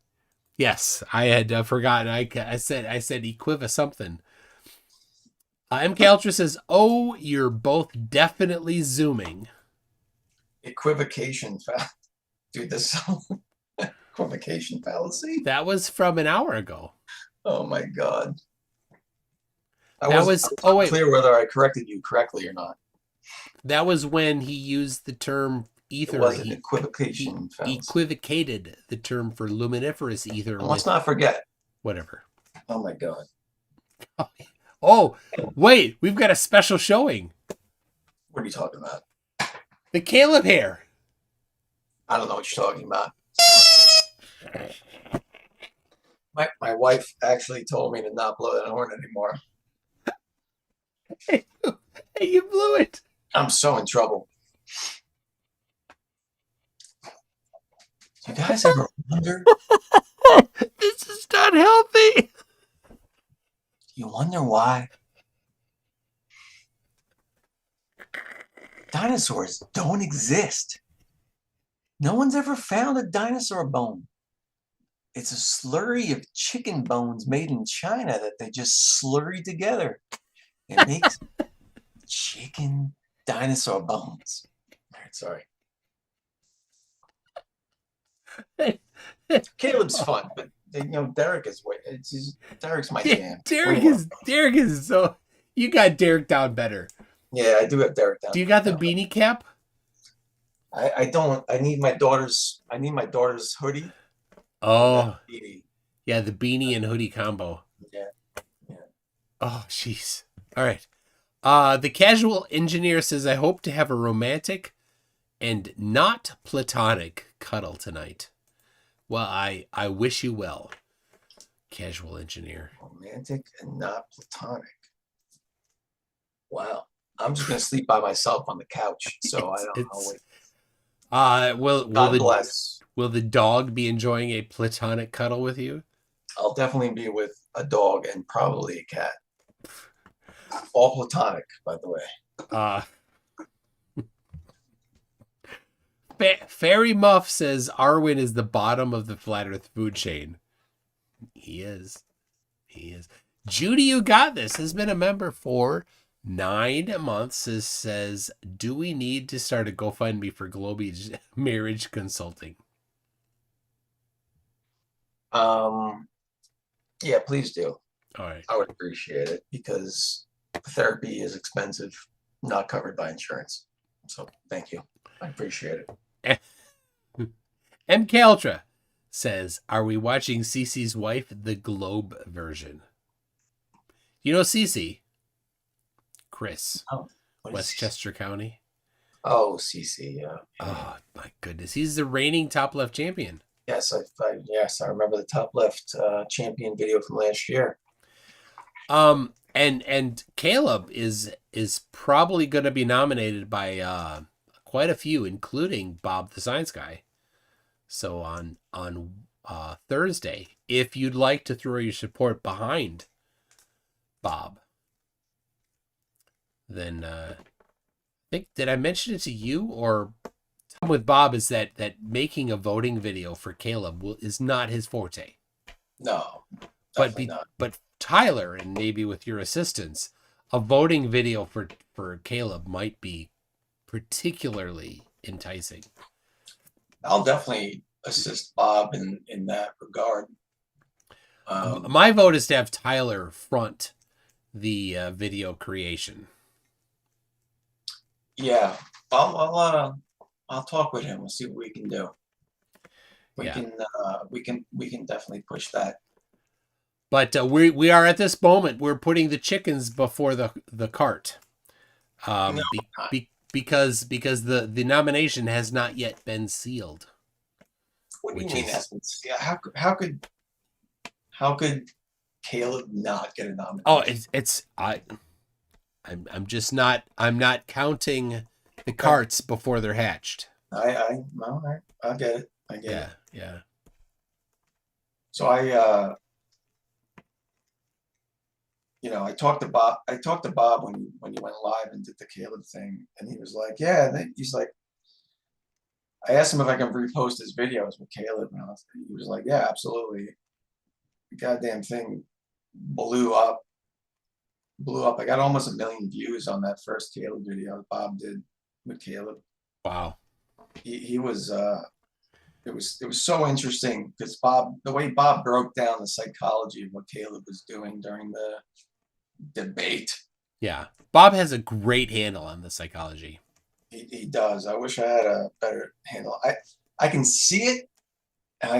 Yes, I had forgotten. I said equiva something. MK Ultra says, oh, you're both definitely zooming. Equivocation fallacy. Dude, this equivocation fallacy? That was from an hour ago. Oh my God. I was clear whether I corrected you correctly or not. That was when he used the term ether. It was an equivocation fallacy. Equivocated the term for luminiferous ether. And let's not forget. Whatever. Oh my God. Oh, wait, we've got a special showing. What are you talking about? The Caleb hair. I don't know what you're talking about. My wife actually told me to not blow that horn anymore. Hey, you blew it. I'm so in trouble. You guys ever wonder? This is not healthy. You wonder why? Dinosaurs don't exist. No one's ever found a dinosaur bone. It's a slurry of chicken bones made in China that they just slurry together. It makes chicken dinosaur bones. All right, sorry. Caleb's fun, but Derek is Derek's my jam. Derek is so. You got Derek down better. Yeah, I do have Derek down. Do you got the beanie cap? I don't. I need my daughter's hoodie. Oh, yeah, the beanie and hoodie combo. Yeah. Oh, jeez. All right. The casual engineer says, I hope to have a romantic and not platonic cuddle tonight. Well, I wish you well, casual engineer. Romantic and not platonic. Wow. I'm just going to sleep by myself on the couch, so I don't know. God bless. Will the dog be enjoying a platonic cuddle with you? I'll definitely be with a dog and probably a cat. All platonic, by the way. Fairy Muff says Arwen is the bottom of the flat Earth food chain. He is. Judy, you got this, has been a member for 9 months. Says, do we need to start a GoFundMe for Globey's marriage consulting? Yeah, please do. All right. I would appreciate it because therapy is expensive, not covered by insurance. So thank you. I appreciate it. MK Ultra says, are we watching Cece's wife, the Globe version? You know Cece? Chris. Oh, Westchester County. Oh, CC, yeah. Oh my goodness. He's the reigning top left champion. Yes, I remember the top left champion video from last year. And Caleb is probably going to be nominated by quite a few, including Bob the Science Guy. So on Thursday, if you'd like to throw your support behind Bob, then I think, did I mention it to you? Or with Bob is that making a voting video for Caleb is not his forte. No, but Tyler, and maybe with your assistance, a voting video for Caleb might be particularly enticing. I'll definitely assist Bob in that regard. My vote is to have Tyler front the video creation. Yeah, I'll talk with him. We'll see what we can do. We can definitely push that. But we are at this moment, we're putting the chickens before the cart, because the nomination has not yet been sealed. What do you mean? How could Caleb not get a nomination? Oh, I'm not counting the carts before they're hatched. I get it. I get it. Yeah. So I talked to Bob when you went live and did the Caleb thing, and he was like, yeah. And then he's like, I asked him if I can repost his videos with Caleb, and he was like, yeah, absolutely. The goddamn thing blew up. I got almost 1 million views on that first Caleb video Bob did with Caleb. Wow. He was it was so interesting because the way Bob broke down the psychology of what Caleb was doing during the debate. Yeah. Bob has a great handle on the psychology. He does. I wish I had a better handle. I can see it and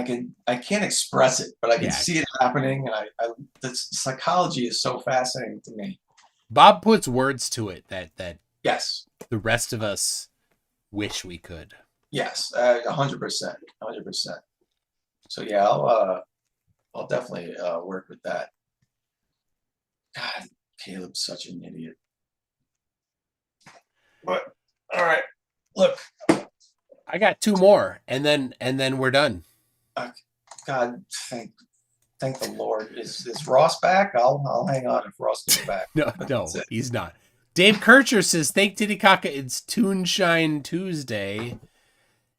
I can't express it, but I can see it happening, and the psychology is so fascinating to me. Bob puts words to it that yes, the rest of us wish we could. Yes, 100%. So yeah, I'll definitely work with that. God, Caleb's such an idiot. But all right, look, I got 2 more, and then we're done. God, thank the Lord. Is Ross back? I'll hang on if Ross is back. No, he's not. Dave Kircher says, thank Titicaca, it's Toonshine Tuesday.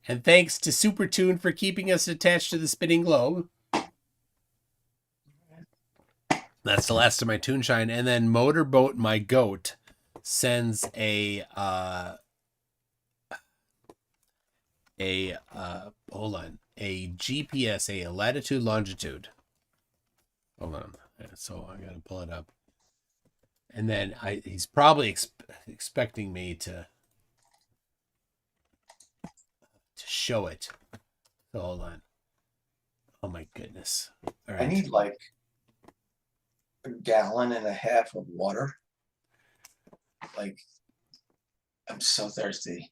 And thanks to Super Tune for keeping us attached to the spinning globe. That's the last of my Toonshine. And then Motorboat My Goat sends a GPS, a latitude longitude. Hold on. So I gotta pull it up. And then he's probably expecting me to show it. So hold on. Oh my goodness. All right. I need like 1.5 gallons of water. Like, I'm so thirsty.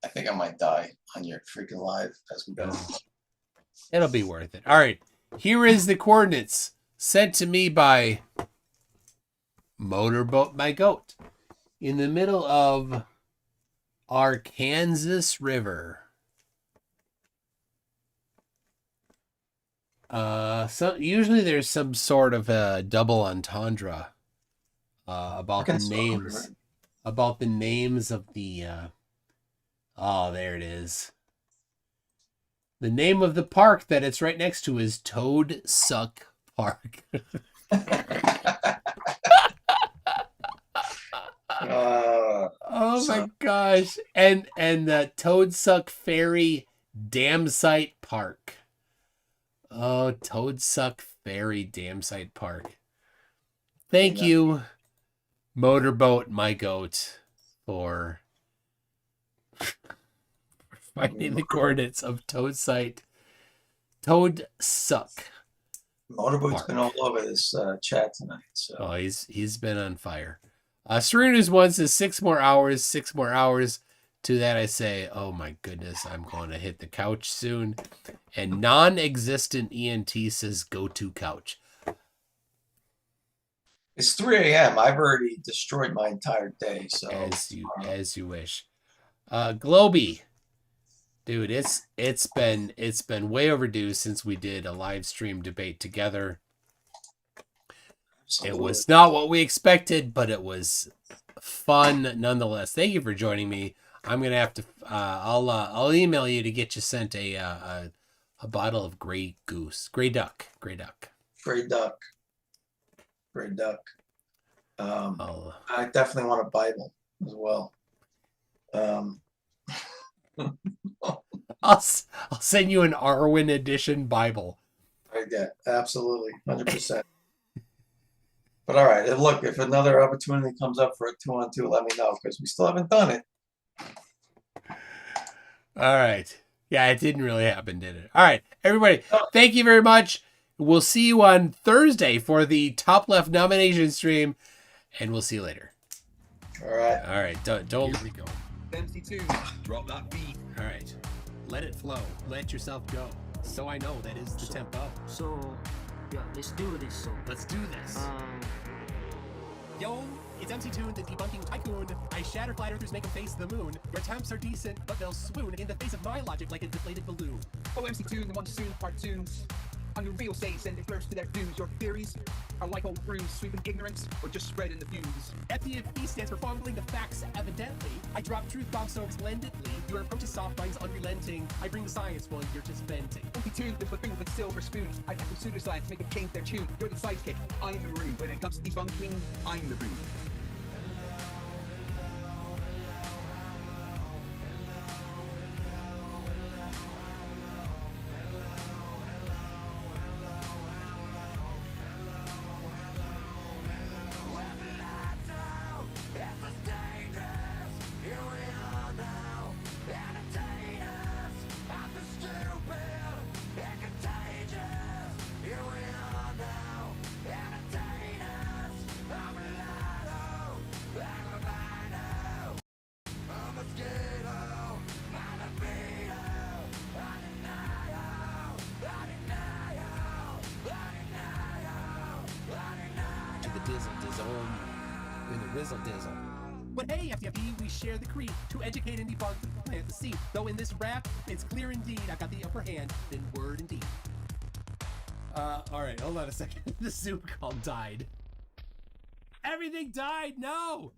I think I might die on your freaking live as we go. It'll be worth it. All right. Here is the coordinates sent to me by Motorboat My Goat in the middle of Arkansas River. So usually there's some sort of a double entendre about the names, about the names of the. Oh, there it is. The name of the park that it's right next to is Toad Suck Park. Oh my gosh. And the Toad Suck Ferry Dam Site Park. Oh, Toad Suck Ferry Dam Site Park. Thank you, Motorboat My Goat, for finding the coordinates of Toad Site. Toad Suck. Motorboat's been all over this chat tonight. So. Oh, he's been on fire. Serena's one says 6 more hours, 6 more hours. To that I say, oh my goodness, I'm going to hit the couch soon. And non-existent ENT says go to couch. It's 3 a.m. I've already destroyed my entire day. So as you wish. Globey. Dude, it's been way overdue since we did a live stream debate together. Absolutely. It was not what we expected, but it was fun nonetheless. Thank you for joining me. I'm gonna have to. I'll email you to get you sent a bottle of Grey Duck. I definitely want a Bible as well. I'll send you an Arwen edition Bible. Yeah, absolutely, 100%. But all right, look, if another opportunity comes up for a 2-on-2, let me know because we still haven't done it. All right. Yeah, it didn't really happen, did it? All right, everybody, thank you very much. We'll see you on Thursday for the top left nomination stream, and we'll see you later. All right. All right. Don't let me go. MC2, drop that beat. All right. Let it flow. Let yourself go. So I know that is the tempo. So, yeah, let's do this. So let's do this. Yo, it's MC2, the debunking tycoon. I shatter flat earthers, make them face the moon. Your attempts are decent, but they'll swoon in the face of my logic like a deflated balloon. Oh, MC2, the one soon cartoons. On the real stage, send it first to their views. Your theories are like old brews, sweeping ignorance or just spreading the views. FDFE stands for fumbling the facts, evidently. I drop truth bombs so splendidly. Your approach is soft, mine's unrelenting. I bring the science while you're just venting. MC2, the buffoon with silver spoon. I tackle pseudoscience, make them change their tune. You're the sidekick, I'm the room. When it comes to debunking, I'm the room. But hey, FTFE, we share the creed to educate and debunk the plant the seed. Though in this rap, it's clear indeed I've got the upper hand, then word indeed. All right, hold on a second. The Zoom call died. Everything died. No.